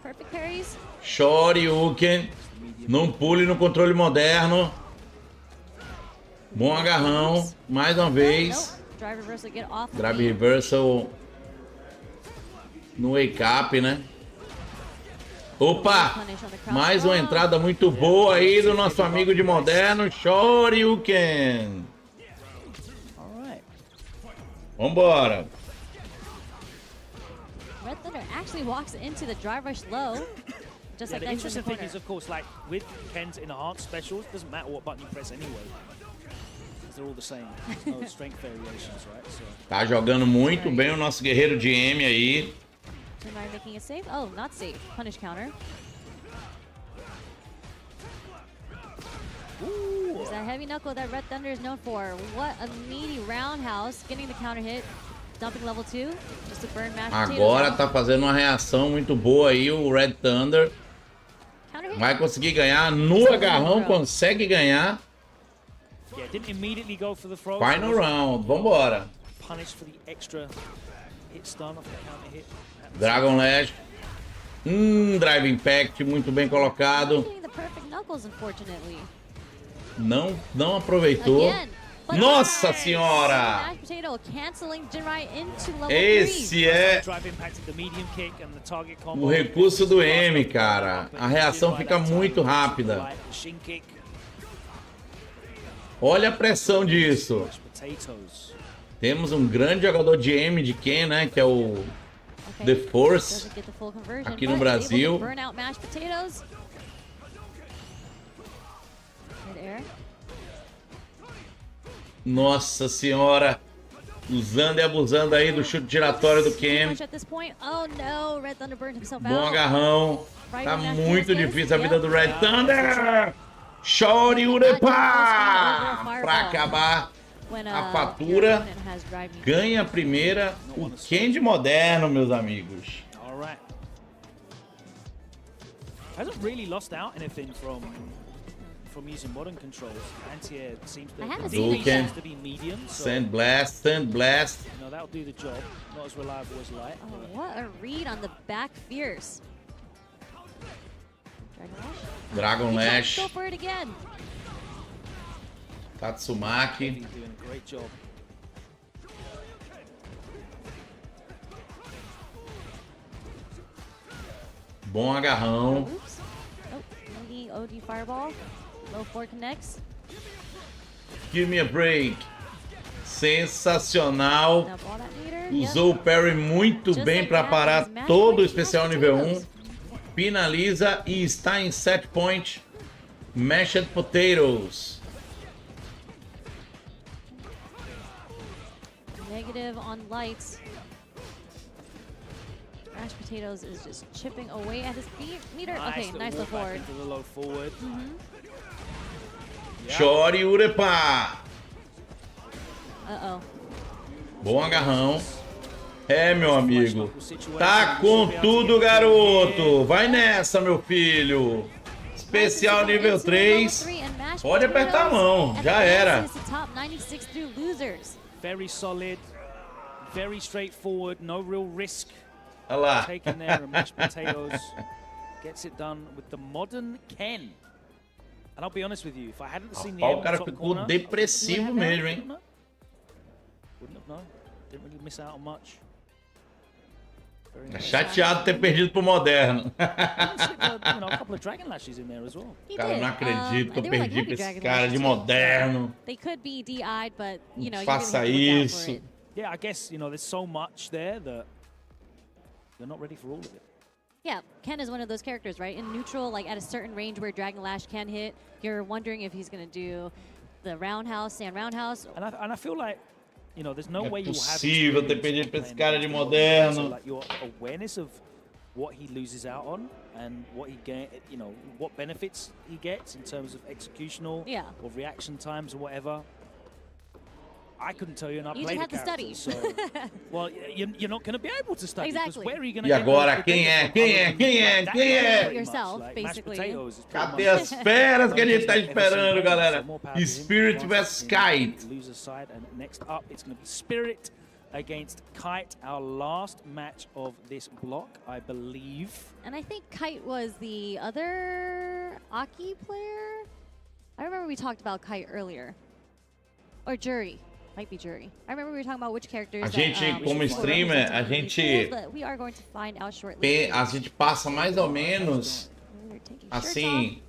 Perfect parries. Shoryuken. Não pule no controle moderno. Bom agarrão. Mais uma vez. Drive reversal, get off. Drive reversal no wake up, né? Opa! Mais uma entrada muito boa aí do nosso amigo de moderno, Shoryuken. Vambora. Red Thunder actually walks into the drive rush low. Just like the that interesting thing is, of course, like with Ken's enhanced specials, it doesn't matter what button you press anyway. They're all the same. There's no strength variations, right? So. Tá jogando muito bem o nosso guerreiro de M aí. Making a save? Oh, not safe. Punish counter. There's that heavy knuckle that Red Thunder is known for. What a meaty roundhouse. Getting the counter hit. Dumping level 2. Just to burn mashed potatoes. Agora tá fazendo uma reação muito boa aí o Red Thunder. Vai conseguir ganhar. No agarrão consegue ganhar. Yeah, didn't immediately go for the throw. Final round. Vambora. Punish for the extra hit stun off the counter hit. Dragon Lash. Drive Impact, muito bem colocado. Não aproveitou. Nossa senhora! Esse é o recurso do M, cara. A reação fica muito rápida. Olha a pressão disso. Temos um grande jogador de M de Ken, né? Que é o The Force, aqui no Brasil. Nossa senhora, usando e abusando aí do chute giratório do Ken. Bom agarrão. Tá muito difícil a vida do Red Thunder. Shoryuken pra acabar a fatura. Ganha a primeira. O Ken de moderno, meus amigos. Alright. Hasn't really lost out anything from using modern controls. Anti-air seems to be medium. So, Sand blast. You know, that'll do the job. Not as reliable as light. Oh, what a read on the back fierce. Dragon Lash. Go for it again. Tatsumaki. Doing a great job. Bom agarrão. OD fireball. Low 4 connects. Give me a break. Sensacional. Usou o parry muito bem para parar todo o especial nível 1. Finaliza e está em set point. Mashed potatoes. Negative on lights. Mashed potatoes is just chipping away at his meter. Nice, okay, nice low forward. Into the low forward. Shoryuken. Uh-oh. Bom agarrão. É, meu amigo. Tá com tudo, garoto. Vai nessa, meu filho. Especial nível 3. Pode apertar a mão. Já era. Very solid. Very straightforward. No real risk. Olha lá. Taken there and mashed potatoes. Gets it done with the modern Ken. And I'll be honest with you, if I hadn't seen the O cara ficou depressivo mesmo, hein? Wouldn't have known. Didn't really miss out on much. Tá chateado de ter perdido pro Moderno. Cara, não acredito que eu perdi pra esse cara de Moderno. They could be DI'd, but you know, faça isso. Yeah, I guess, you know, there's so much there that they're not ready for all of it. Yeah, Ken is one of those characters, right? In neutral, like at a certain range where Dragon Lash can hit, you're wondering if he's going to do the roundhouse, sand roundhouse. And I feel like, you know, there's no way you'll have possível ter perdido pra esse cara de Moderno. Like your awareness of what he loses out on and what he get, you know, what benefits he gets in terms of executional or reaction times or whatever. I couldn't tell you, and I played the character, so well, you're not going to be able to study. Exactly. Where are you going to E agora quem é? Yourself, basically. Cadê as feras que a gente tá esperando, galera? Spirit vs Kite. Loser side, and next up it's going to be Spirit against Kite, our last match of this block, I believe. And I think Kite was the other Aki player. I remember we talked about Kite earlier, or Jury. Might be Jury. I remember we were talking about which characters. A gente, como streamer, a gente passa mais ou menos assim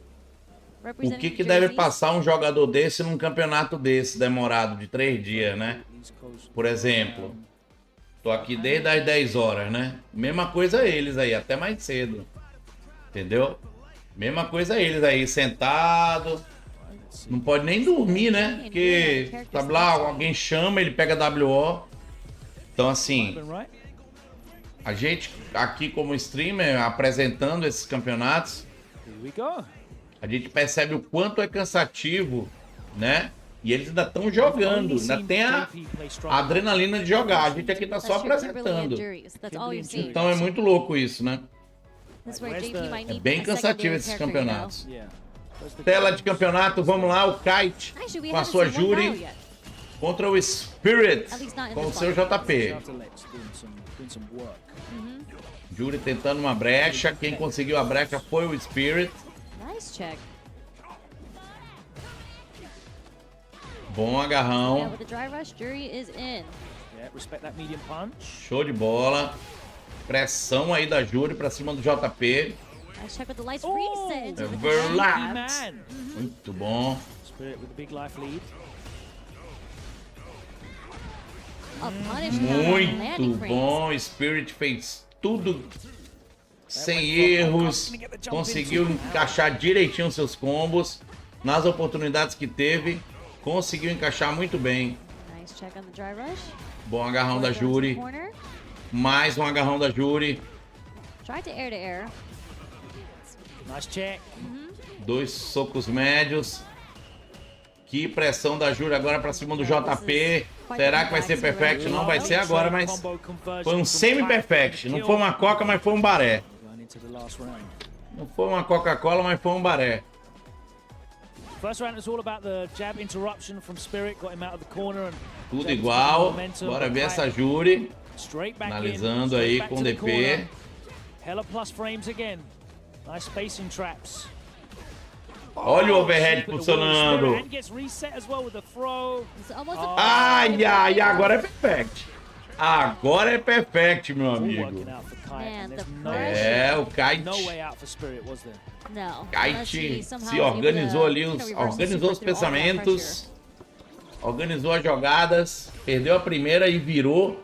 o que deve passar um jogador desse num campeonato desse demorado de 3 dias, né? Por exemplo, tô aqui desde as 10 horas, né? Mesma coisa eles aí, até mais cedo, entendeu? Mesma coisa eles aí, sentado. Não pode nem dormir, né? Porque tá lá, alguém chama, ele pega WO. Então, assim, a gente aqui como streamer, apresentando esses campeonatos, a gente percebe o quanto é cansativo, né? E eles ainda estão jogando, ainda tem a adrenalina de jogar. A gente aqui tá só apresentando. Então é muito louco isso, né? É bem cansativo esses campeonatos. Tela de campeonato, vamos lá, o Kite com a sua Jury contra o Spirit com o seu JP. Jury tentando uma brecha, quem conseguiu a brecha foi o Spirit. Bom agarrão. Show de bola. Pressão aí da Jury pra cima do JP. Nice check with the lights reset into the Overlap. Muito bom. Spirit with a big life lead. Muito bom. Spirit fez tudo sem erros. Conseguiu encaixar direitinho seus combos. Nas oportunidades que teve, conseguiu encaixar muito bem. Nice check on the dry rush. Bom agarrão da Jury. Mais um agarrão da Jury. Try to air. Nice check. 2 socos médios. Que pressão da Jury agora pra cima do JP. Será que vai ser perfect? Não vai ser agora, mas foi um semi-perfect. Não foi uma coca, mas foi um baré. Não foi uma Coca-Cola, mas foi um baré. First round is all about the jab interruption from Spirit, got him out of the corner. Tudo igual. Bora ver essa Jury. Analisando aí com DP. Hella plus frames again. Nice spacing traps. Olha o overhead funcionando. Ai, ai, agora é perfect. Agora é perfect, meu amigo. É, o Kite. Kite se organizou ali, organizou os pensamentos, organizou as jogadas, perdeu a primeira e virou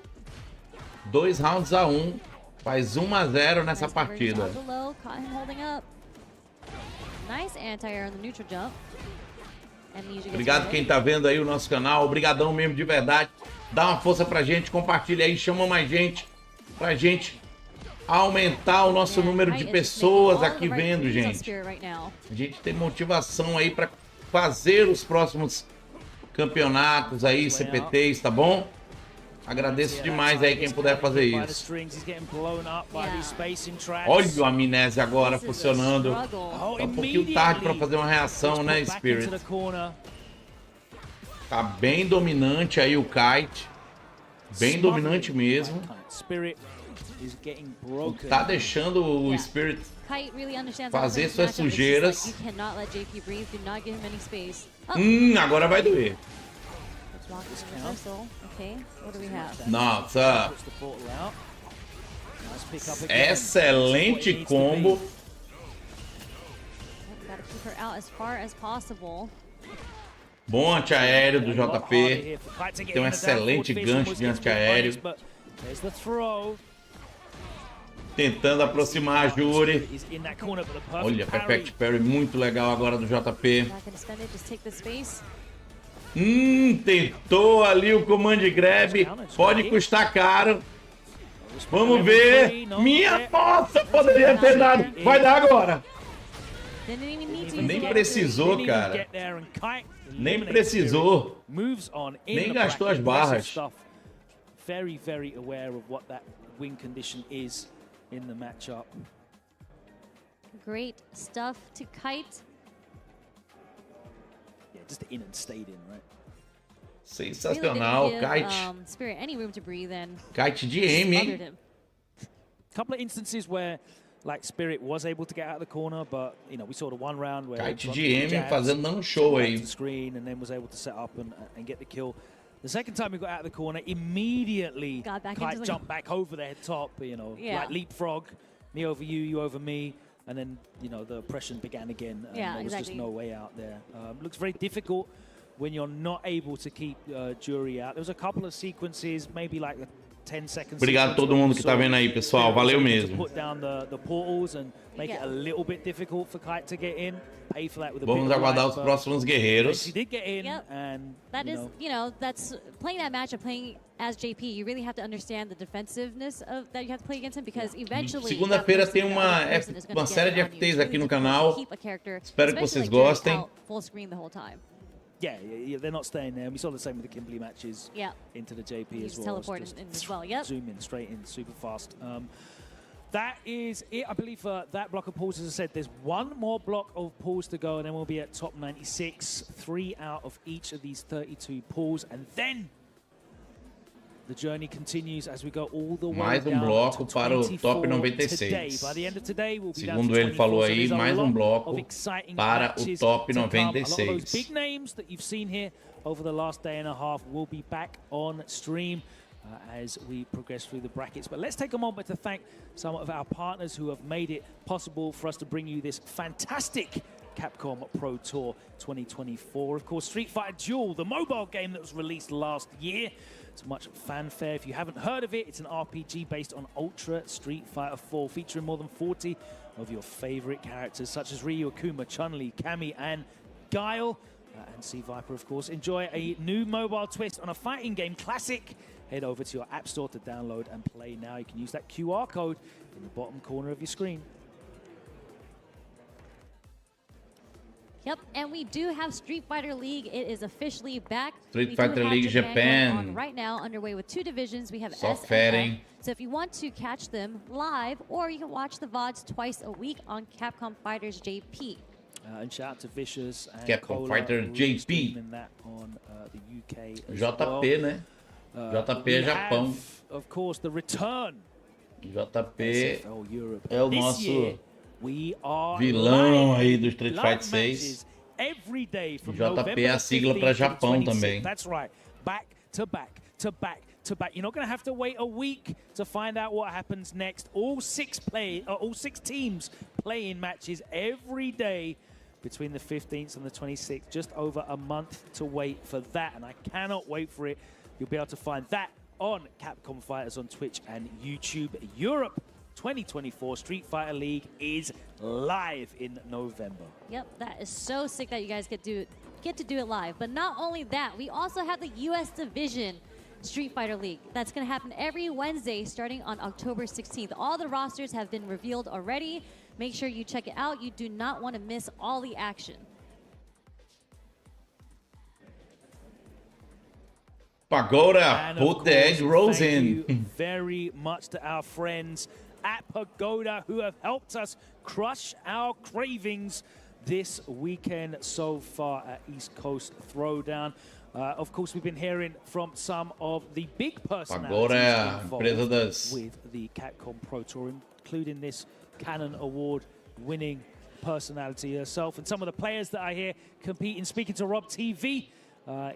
2 rounds a 1. Faz 1-0 nessa partida. Obrigado quem tá vendo aí o nosso canal. Obrigadão mesmo, de verdade. Dá uma força pra gente, compartilha aí, chama mais gente. Pra gente aumentar o nosso número de pessoas aqui vendo, gente. A gente tem motivação aí pra fazer os próximos campeonatos aí, CPTs, tá bom? Agradeço demais aí quem puder fazer isso. Olha o Amnésia agora funcionando. Tá um pouquinho tarde para fazer uma reação, né, Spirit? Tá bem dominante aí o Kite. Bem dominante mesmo. is getting broken. Tá deixando o Spirit Kite really understands fazer how suas this matchup is sujeiras. just like, you cannot let JP breathe. Do not give him any space. Agora vai doer. Let's walk this reversal. Okay, what do we have? Nossa. Excelente combo. Gotta keep her out as far as possible. Bom antiaéreo do JP. Tem um excelente gancho de antiaéreo. Tentando aproximar a Júri. Olha, Perfect Parry muito legal agora do JP. Tentou ali o Command Grab. Pode custar caro. Vamos ver. Minha nossa, poderia ter dado. Vai dar agora. Nem precisou, cara. Nem precisou. Nem gastou as barras. Very, very aware of what that win condition is in the matchup. Great stuff to Kite. Yeah, just in and stayed in, right? Sensacional, really Kite. Spirit any room to breathe in. Kite de aim, hein? Couple of instances where like Spirit was able to get out of the corner, but you know we saw the one round where Kite de aim fazendo um show aí. Screen and then was able to set up and get the kill. The second time he got out of the corner, immediately Kite jumped back over their top, you know, like leapfrog, me over you, you over me, and then you know the oppression began again. There was just no way out there. Looks very difficult when you're not able to keep Jury out. There was a couple of sequences, maybe like a 10 seconds. Obrigado a todo mundo que tá vendo aí, pessoal. Valeu mesmo. Put down the portals and make it a little bit difficult for Kite to get in. Pay for that with a Vamos aguardar os próximos guerreiros. She did get in, and that is, you know, that's playing that matchup, playing as JP. You really have to understand the defensiveness of that you have to play against him because eventually. Segunda-feira tem uma série de FTs aqui no canal. Espero que vocês gostem. Full screen the whole time. Yeah, they're not staying there. We saw the same with the Kimberly matches. Into the JP as well. Teleport in as well. Yep. Zoom in straight in, super fast. That is it, I believe, for that block of pulls. As I said, there's one more block of pulls to go, and then we'll be at top 96. 3 out of each of these 32 pulls, and then the journey continues as we go all the way mais bloco para o top 96. By the end of today, we'll be Segundo ele falou aí, mais bloco para o top 96. A lot of those big names that you've seen here over the last day and a half will be back on stream as we progress through the brackets. But let's take a moment to thank some of our partners who have made it possible for us to bring you this fantastic Capcom Pro Tour 2024. Of course, Street Fighter Duel, the mobile game that was released last year. It's much fanfare. If you haven't heard of it, it's an RPG based on Ultra Street Fighter 4, featuring more than 40 of your favorite characters, such as Ryu, Akuma, Chun-Li, Cammy, and Guile. And Sea Viper, of course. Enjoy a new mobile twist on a fighting game classic. Head over to your app store to download and play now. You can use that QR code in the bottom corner of your screen. Yep, and we do have Street Fighter League. It is officially back. Street Fighter League Japan on right now, underway with 2 divisions. We have Só S and ferem. F. So if you want to catch them live, or you can watch the VODs twice a week on Capcom Fighters JP. And shout out to Vicious and Capcom Cola, Fighter JP. That on the UK as JP, né? JP Japão. Of course, the return. JP Europe. É o nosso vilão aí do Street Fighter 6. Every day from JP é a sigla para Japão também. That's right. Back to back to back to back. You're not going to have to wait a week to find out what happens next. All 6 teams play in matches every day between the 15th and the 26th. Just over a month to wait for that, and I cannot wait for it. You'll be able to find that on Capcom Fighters on Twitch and YouTube. Europe 2024 Street Fighter League is live in November. Yep, that is so sick that you guys get to do it live. But not only that, we also have the US Division Street Fighter League. That's going to happen every Wednesday starting on October 16th. All the rosters have been revealed already. Make sure you check it out. You do not want to miss all the action. Pagoda, put the edge rolls in. Thank you very much to our friends at Pagoda who have helped us crush our cravings this weekend so far at East Coast Throwdown. Of course, we've been hearing from some of the big personalities Agora é a empresa involved with the Capcom Pro Tour, including this Canon Award-winning personality herself, and some of the players that I hear competing. Speaking to Rob TV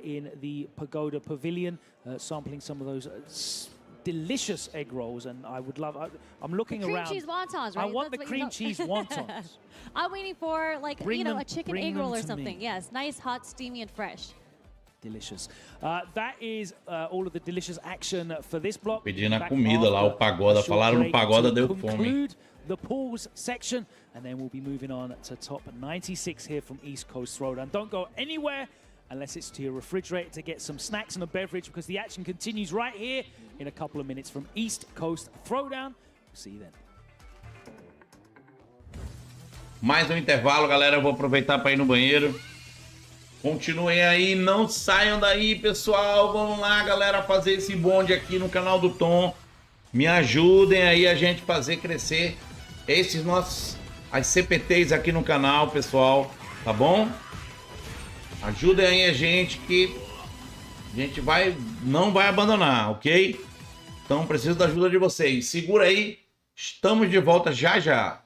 in the Pagoda Pavilion, sampling some of those delicious egg rolls, and I would love. I'm looking around. Cream cheese wontons, right? I want That's the what cream cheese wontons. I'm waiting for like a chicken bring egg roll them or to something. me. Yes, nice, hot, steamy, and fresh. Delicious. That is all of the delicious action for this block. Pedindo a comida lá, o Pagoda. Falaram no Pagoda, deu fome. Conclude the pools section, and then we'll be moving on to top 96 here from East Coast Throwdown. Don't go anywhere unless it's to your refrigerator to get some snacks and a beverage, because the action continues right here in a couple of minutes from East Coast Throwdown. See you then. Mais um intervalo, galera. Eu vou aproveitar para ir no banheiro. Continuem aí, não saiam daí, pessoal. Vamos lá, galera, fazer esse bonde aqui no canal do Tom. Me ajudem aí a gente fazer crescer esses nossos as CPTs aqui no canal, pessoal. Tá bom? Ajudem aí a gente que a gente não vai abandonar, ok? Então preciso da ajuda de vocês. Segura aí, estamos de volta já já.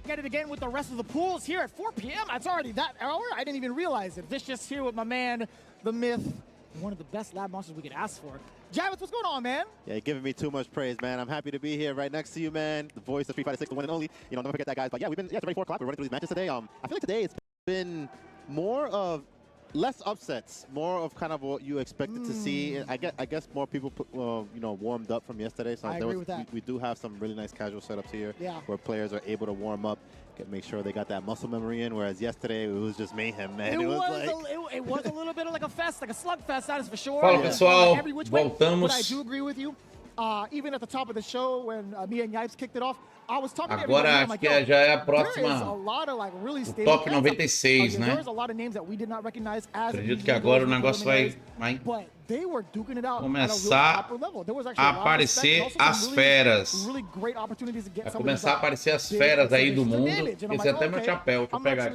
at it again with the rest of the pools here at 4 p.m. It's already that hour. I didn't even realize it. Vicious here with my man, the myth, one of the best lab monsters we could ask for. Javits, what's going on, man? Yeah, you're giving me too much praise, man. I'm happy to be here right next to you, man. The voice of Street Fighter 6, the one and only. You know, never forget that, guys. But yeah, it's already 4 o'clock. We're running through these matches today. I feel like today it's been more of less upsets, more of kind of what you expected to see. I guess more people, warmed up from yesterday. So I agree with that. We do have some really nice casual setups here, yeah, where players are able to warm up, make sure they got that muscle memory in. Whereas yesterday it was just mayhem, man. It was a little bit of like a fest, like a slugfest. That is for sure. Fala, pessoal. Every which way. Voltamos. But I do agree with you. Even at the top of the show when me and Yipes kicked it off, I was talking to Agora everybody, acho like, que já é a próxima. O top 96, né? Acredito que agora o negócio vai começar a aparecer as feras. Vai começar a aparecer as feras aí do mundo. Esse é até meu chapéu. Deixa eu pegar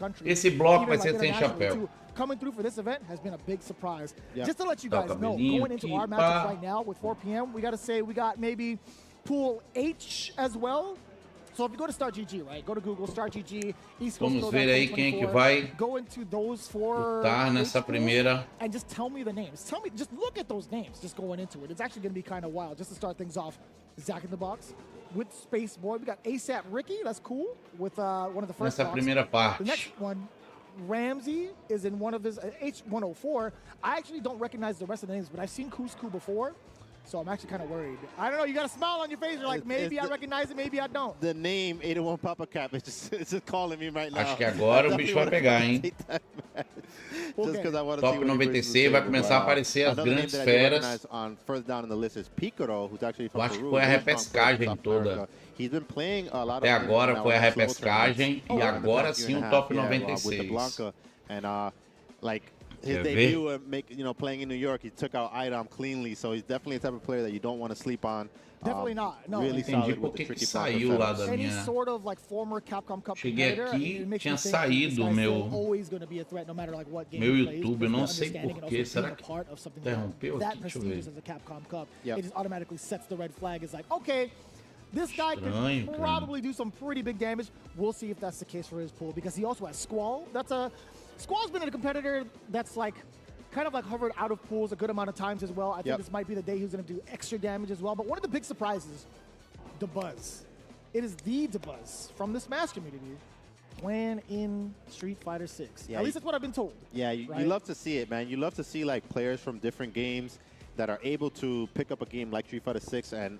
aqui. Esse bloco vai ser sem chapéu. Coming through for this event has been a big surprise. Just to let you guys know, going into our matches right now with 4 p.m., we got to say we got maybe Pool H as well. So if you go to Start GG, right? Go to Google, Start GG, East Coast. Vamos ver aí quem é que vai lutar nessa primeira. And just tell me the names. Just look at those names just going into it. It's actually going to be kind of wild. Just to start things off, Zach in the box with Space Boy. We got ASAP Ricky. That's cool with one of the first nessa primeira parte. The next one, Ramsey is in one of his H104. I actually don't recognize the rest of the names, but I've seen Cusco before, so I'm actually kind of worried. I don't know, you got a smile on your face. You're like, maybe I recognize it, maybe I don't. The name 81 Papa Cap is just calling me right now. Acho que agora o bicho vai pegar, hein? Top 96 vai começar a aparecer as grandes feras. Eu acho que foi a repescagem toda. Até agora foi a repescagem e agora sim o top 96. His debut, playing in New York, he took out Idom cleanly, so he's definitely the type of player that you don't want to sleep on. Definitely not. No. Really solid with the tricky saiu lá da Any minha... sort of like former Capcom Cup Cheguei aqui, tinha saído o meu YouTube, eu não sei porquê. Será que interrompeu aqui? Deixa eu ver. It just automatically sets the red flag. It's like, okay, this guy can probably do some pretty big damage. We'll see if that's the case for his pool, because he also has Squall. Squall's been a competitor that's like kind of like hovered out of pools a good amount of times as well. I think this might be the day he's going to do extra damage as well. But one of the big surprises, DeBuzz. It is the DeBuzz from the Smash community playing in Street Fighter 6. Yeah, at least that's what I've been told. Yeah, you love to see it, man. You love to see like players from different games that are able to pick up a game like Street Fighter 6 and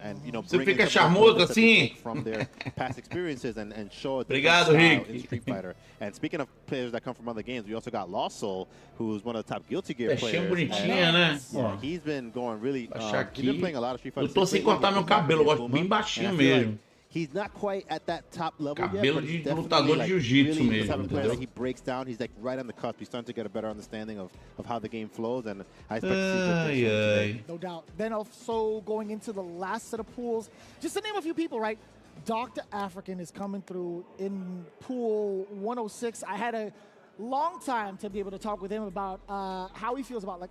bring fica charmoso assim from their past experiences and show it Obrigado, Rick. in Street Fighter. And speaking of players that come from other games, we also got Lost Soul, who's one of the top Guilty Gear players. Bonitinha, né? Yeah, he's been going really. He's been playing a lot of Street Fighter 6. Eu tô sem cortar meu cabelo, eu gosto bem baixinho mesmo. He's not quite at that top level Cabelo yet, de lutador de jiu-jitsu really mesmo, entendeu? He breaks down. He's like right on the cusp. He's starting to get a better understanding of how the game flows, and I expect to see good things today. No doubt. Then also going into the last set of pools, just to name a few people, right? Dr. African is coming through in pool 106. I had a long time to be able to talk with him about how he feels about like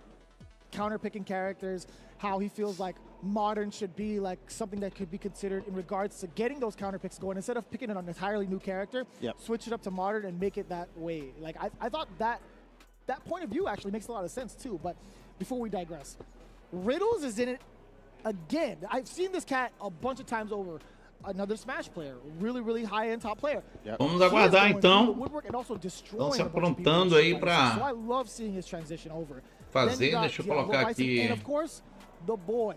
counter-picking characters, how he feels like modern should be like something that could be considered in regards to getting those counter picks going. Instead of picking an entirely new character, switch it up to modern and make it that way. Like I thought that point of view actually makes a lot of sense too. But before we digress, Riddles is in it again. I've seen this cat a bunch of times over. Another Smash player, really high-end top player. Vamos aguardar então. Estão se aprontando aí para fazer. Deixa eu colocar aqui. And of course, the boy.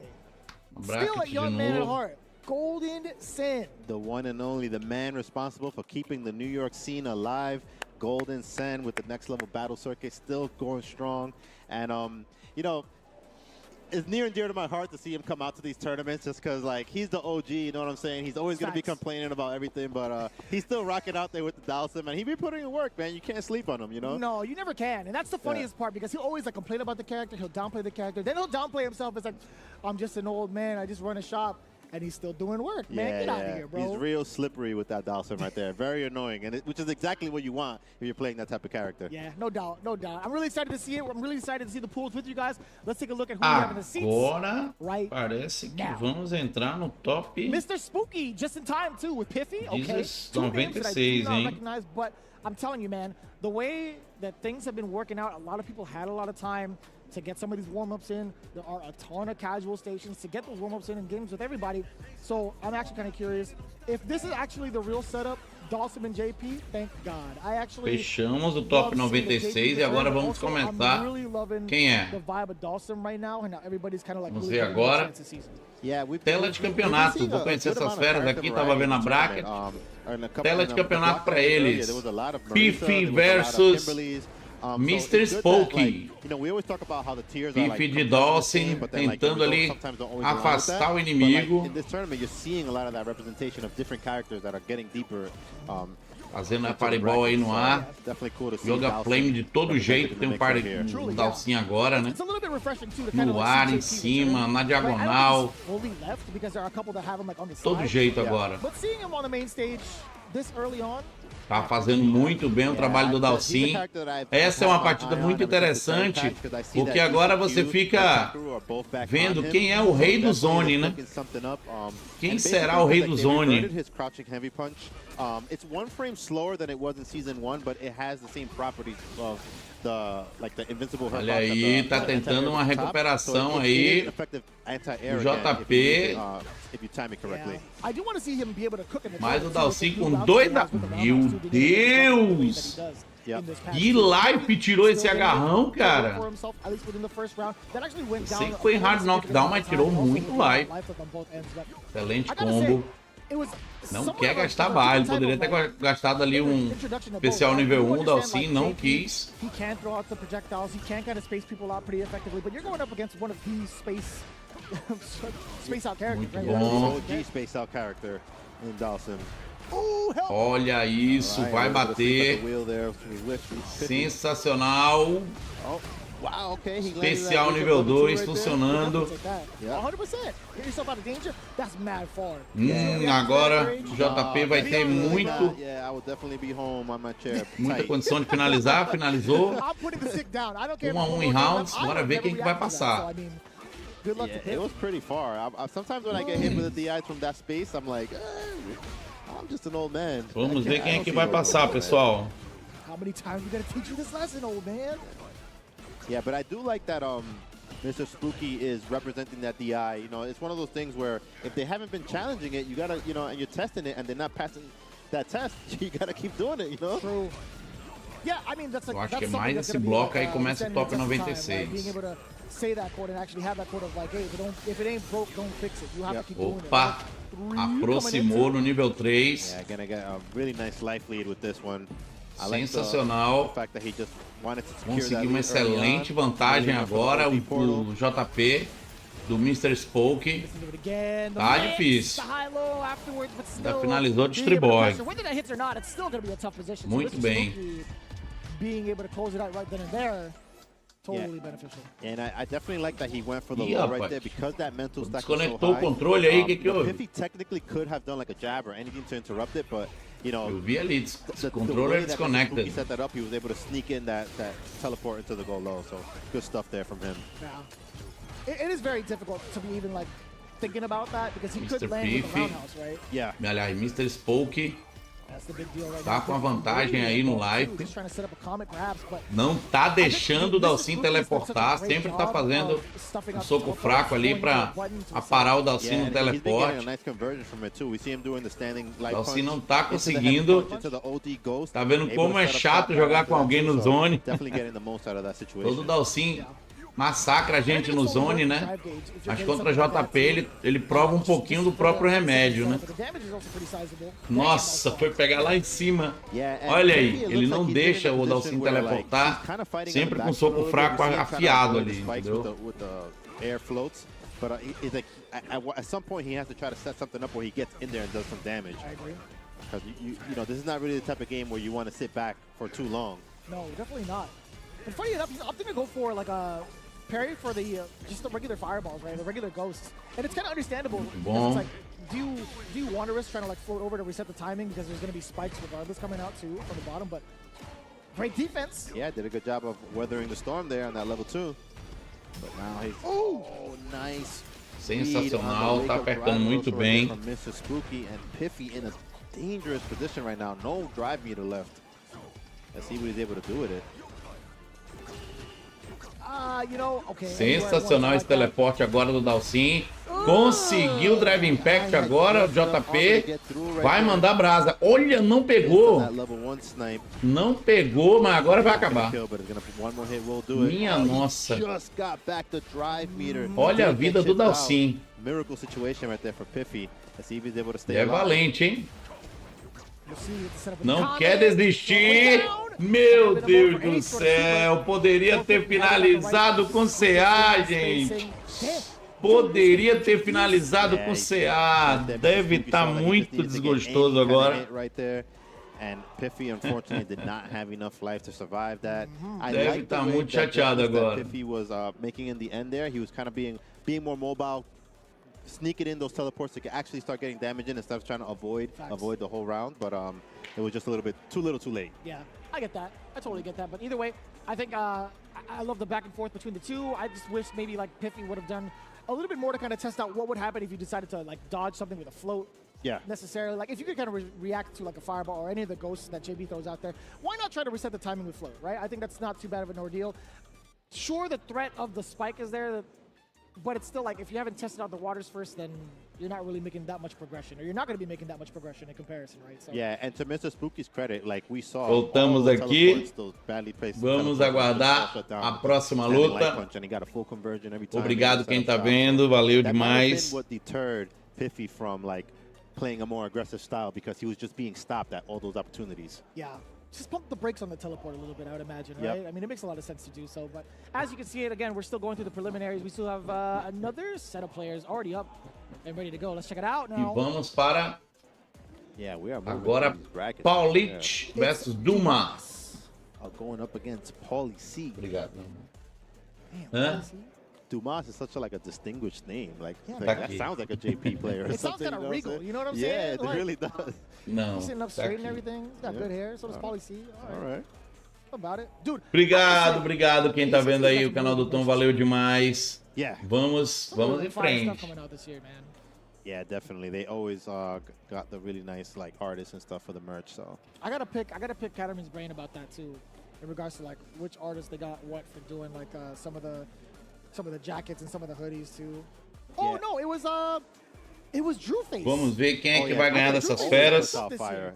Still a young man at heart. Golden Sen. The one and only, the man responsible for keeping the New York scene alive. Golden Sen with the next level battle circuit still going strong. And, it's near and dear to my heart to see him come out to these tournaments just because, like, he's the OG, you know what I'm saying? He's always going to be complaining about everything, but he's still rocking out there with the Dhalsim, and he be putting in work, man. You can't sleep on him, you know? No, you never can. And that's the funniest part because he'll always, like, complain about the character. He'll downplay the character. Then he'll downplay himself as, like, I'm just an old man. I just run a shop. and he's still doing work, man. Get out of here, bro. He's real slippery with that Dawson right there. Very annoying, and which is exactly what you want if you're playing that type of character. Yeah, no doubt, no doubt. I'm really excited to see it. I'm really excited to see the pools with you guys. Let's take a look at who we have in the seats. Agora, right parece que now. Vamos entrar no top. Mr. Spooky, just in time, too, with Piffy. Okay, 96, not recognize, but I'm telling you, man, the way that things have been working out, a lot of people had a lot of time to get some of these warm-ups in. There are a ton of casual stations to get those warm-ups in games with everybody. So I'm actually kind of curious if this is actually the real setup. Dawson and JP, thank God. Fechamos o top 96 e agora vamos comentar quem é. Vamos ver agora. Tela de campeonato. Vou conhecer essas feras aqui, tava vendo a bracket. Tela de campeonato para eles. Piffy versus Mr. Spooky. Piffy de Dawson tentando ali afastar o inimigo. Fazendo a parebol aí no ar. Joga flame de todo jeito. Tem um par do Dawson agora, né? No ar, em cima, na diagonal. Todo jeito agora. Tá fazendo muito bem o trabalho do Dawson. Essa é uma partida muito interessante, porque agora você fica vendo quem é o rei do zone, né? Quem será o rei do zone? It's one frame slower than it was in Season 1, but it has the same properties of the invincible. Olha aí, tá tentando uma recuperação aí. O JP. Mas o Dawson com 2 da... Meu Deus! Que life tirou esse agarrão, cara. Sei que foi em hard knockdown, mas tirou muito life. Excelente combo. Não quer gastar bala, ele poderia ter gastado ali um especial nível 1, o Dawson não quis. Muito bom. Olha isso, vai bater. Sensacional. Especial nível 2 funcionando. Agora o JP vai ter muita condição de finalizar. Finalizou. 1-1 em rounds. Bora ver quem que vai passar. It was pretty far. Sometimes when I get hit with the DI from that space, I'm like, I'm just an old man. Vamos ver quem é que vai passar, pessoal. How many times we gotta teach you this lesson, old man? Yeah, but I do like that Mr. Spooky is representing that DI. You know, it's one of those things where if they haven't been challenging it, you gotta, you know, and you're testing it and they're not passing that test, you gotta keep doing it, you know? True. Yeah, I mean, that's like, eu acho que é mais esse bloco aí começa o top 96. Opa, aproximou no nível 3. Yeah, gonna get a really nice life lead with this one. Sensacional. Conseguiu uma excelente vantagem agora, o JP do Mr. Spooky. Tá difícil. Já finalizou o Distriboy. Muito bem. And I definitely like that he went for the low right there because that mental stack is so high. Desconectou o controle aí, que houve? Piffy technically could have done like a jab or anything to interrupt it, but you know, eu vi ali, controller disconnected. He set that up, he was able to sneak in that teleport into the go low, so good stuff there from him. Yeah. It is very difficult to be even like thinking about that because he could land with the roundhouse, right? Yeah. Aliás, Mr. Spooky tá com a vantagem aí no live. Não tá deixando o Dawson teleportar. Sempre tá fazendo um soco fraco ali pra parar o Dawson no teleporte. O Dawson não tá conseguindo. Tá vendo como é chato jogar com alguém no zone. Todo Dawson massacra a gente no zone, né? Mas contra JP ele prova um pouquinho do próprio remédio, né? Nossa, foi pegar lá em cima. Olha aí, ele não deixa o Dawson teleportar, sempre com soco fraco afiado ali, entendeu? But it's like at some point he has to try to set something up where he gets in there and does some damage. I agree. Because you know, this is not really the type of game where you want to sit back for too long. No, definitely not. And funny enough, he's opting to go for like a parry for the just the regular fireballs, right? The regular ghosts, and it's kind of understandable. Bom. It's like, do you want to risk trying to like float over to reset the timing because there's going to be spikes regardless coming out too from the bottom? But great defense. Yeah, did a good job of weathering the storm there on that level 2. But now he's nice. Sensacional, tá apertando muito bem. From Mr. Spooky and Piffy in a dangerous position right now. No drive meter left. Let's see what he's able to do with it. You know, okay. Sensacional esse teleporte agora do Dalsin. Conseguiu o Drive Impact agora, o JP. Vai mandar brasa. Olha, não pegou. Não pegou, mas agora vai acabar. Minha nossa. Olha a vida do Dalsin. É valente, hein? Não quer desistir. Meu Deus do céu. Poderia ter finalizado com CA, gente. Poderia ter finalizado com CA. Deve estar muito desgostoso agora. Deve estar muito chateado agora. Piffy was making in the end there. He was kind of being more mobile, sneaking in those teleports to actually start getting damage in instead of trying to avoid the whole round. But it was just a little bit too late. Yeah, I get that. I totally get that. But either way, I think I love the back and forth between the two. I just wish maybe like Piffy would have done a little bit more to kind of test out what would happen if you decided to like dodge something with a float. Yeah. Necessarily, like if you could kind of react to like a fireball or any of the ghosts that JB throws out there, why not try to reset the timing with float, right? I think that's not too bad of an ordeal. Sure, the threat of the spike is there, but it's still like if you haven't tested out the waters first, then you're not really making that much progression, or you're not going to be making that much progression in comparison, right? So, yeah, and to Mr. Spooky's credit, like we saw, voltamos aqui. Vamos aguardar a próxima luta. Obrigado quem tá vendo, valeu demais. What deterred Piffy from like playing a more aggressive style because he was just being stopped at all those opportunities. Yeah. Just pump the brakes on the teleport a little bit, I would imagine, right? I mean, it makes a lot of sense to do so. But as you can see it, again, we're still going through the preliminaries. We still have another set of players already up and ready to go. Let's check it out now. E vamos para we are agora Paulich versus Dumas. Going up against Paulie C. Obrigado. Dumas is such a distinguished name. Like that sounds like a JP player. It sounds kind of regal. You know what I'm saying? Yeah, it really does. No. He's sitting up straight and everything. He's got good hair. So does Paulie C. All right. About it. Dude. Obrigado quem tá vendo aí o canal do Tom. Valeu demais. Yeah. Vamos em frente. Yeah, definitely. They always got the really nice artists and stuff for the merch. So I gotta pick Caterman's brain about that too, in regards to which artists they got what for doing some of the jackets and some of the hoodies too. Oh no, it was Drew Face. Vamos ver quem é que vai ganhar dessas feras.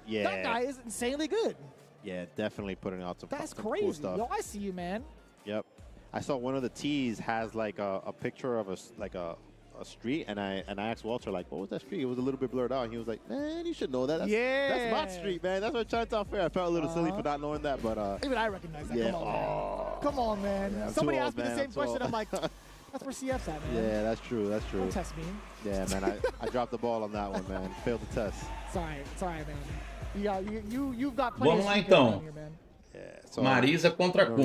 Yeah. That guy is insanely good. Yeah, definitely putting out some crazy. Cool stuff. Yo, I see you, man. Yep. I saw one of the tees has a picture of a street, and I asked Walter what was that street? It was a little bit blurred out, and he was like, man, you should know that. That's my street, man. That's what Chinatown Fair. I felt a little silly for not knowing that, but even I recognize that. Yeah. Come on, man. Yeah, Somebody asked me the same question. I'm like, that's where CF's at, man. Yeah, that's true. Don't test me. Yeah, man. I dropped the ball on that one, man. Failed the test. It's all right, man. You've got plenty Vamos lá então. Yeah, so Marisa contra Kuma.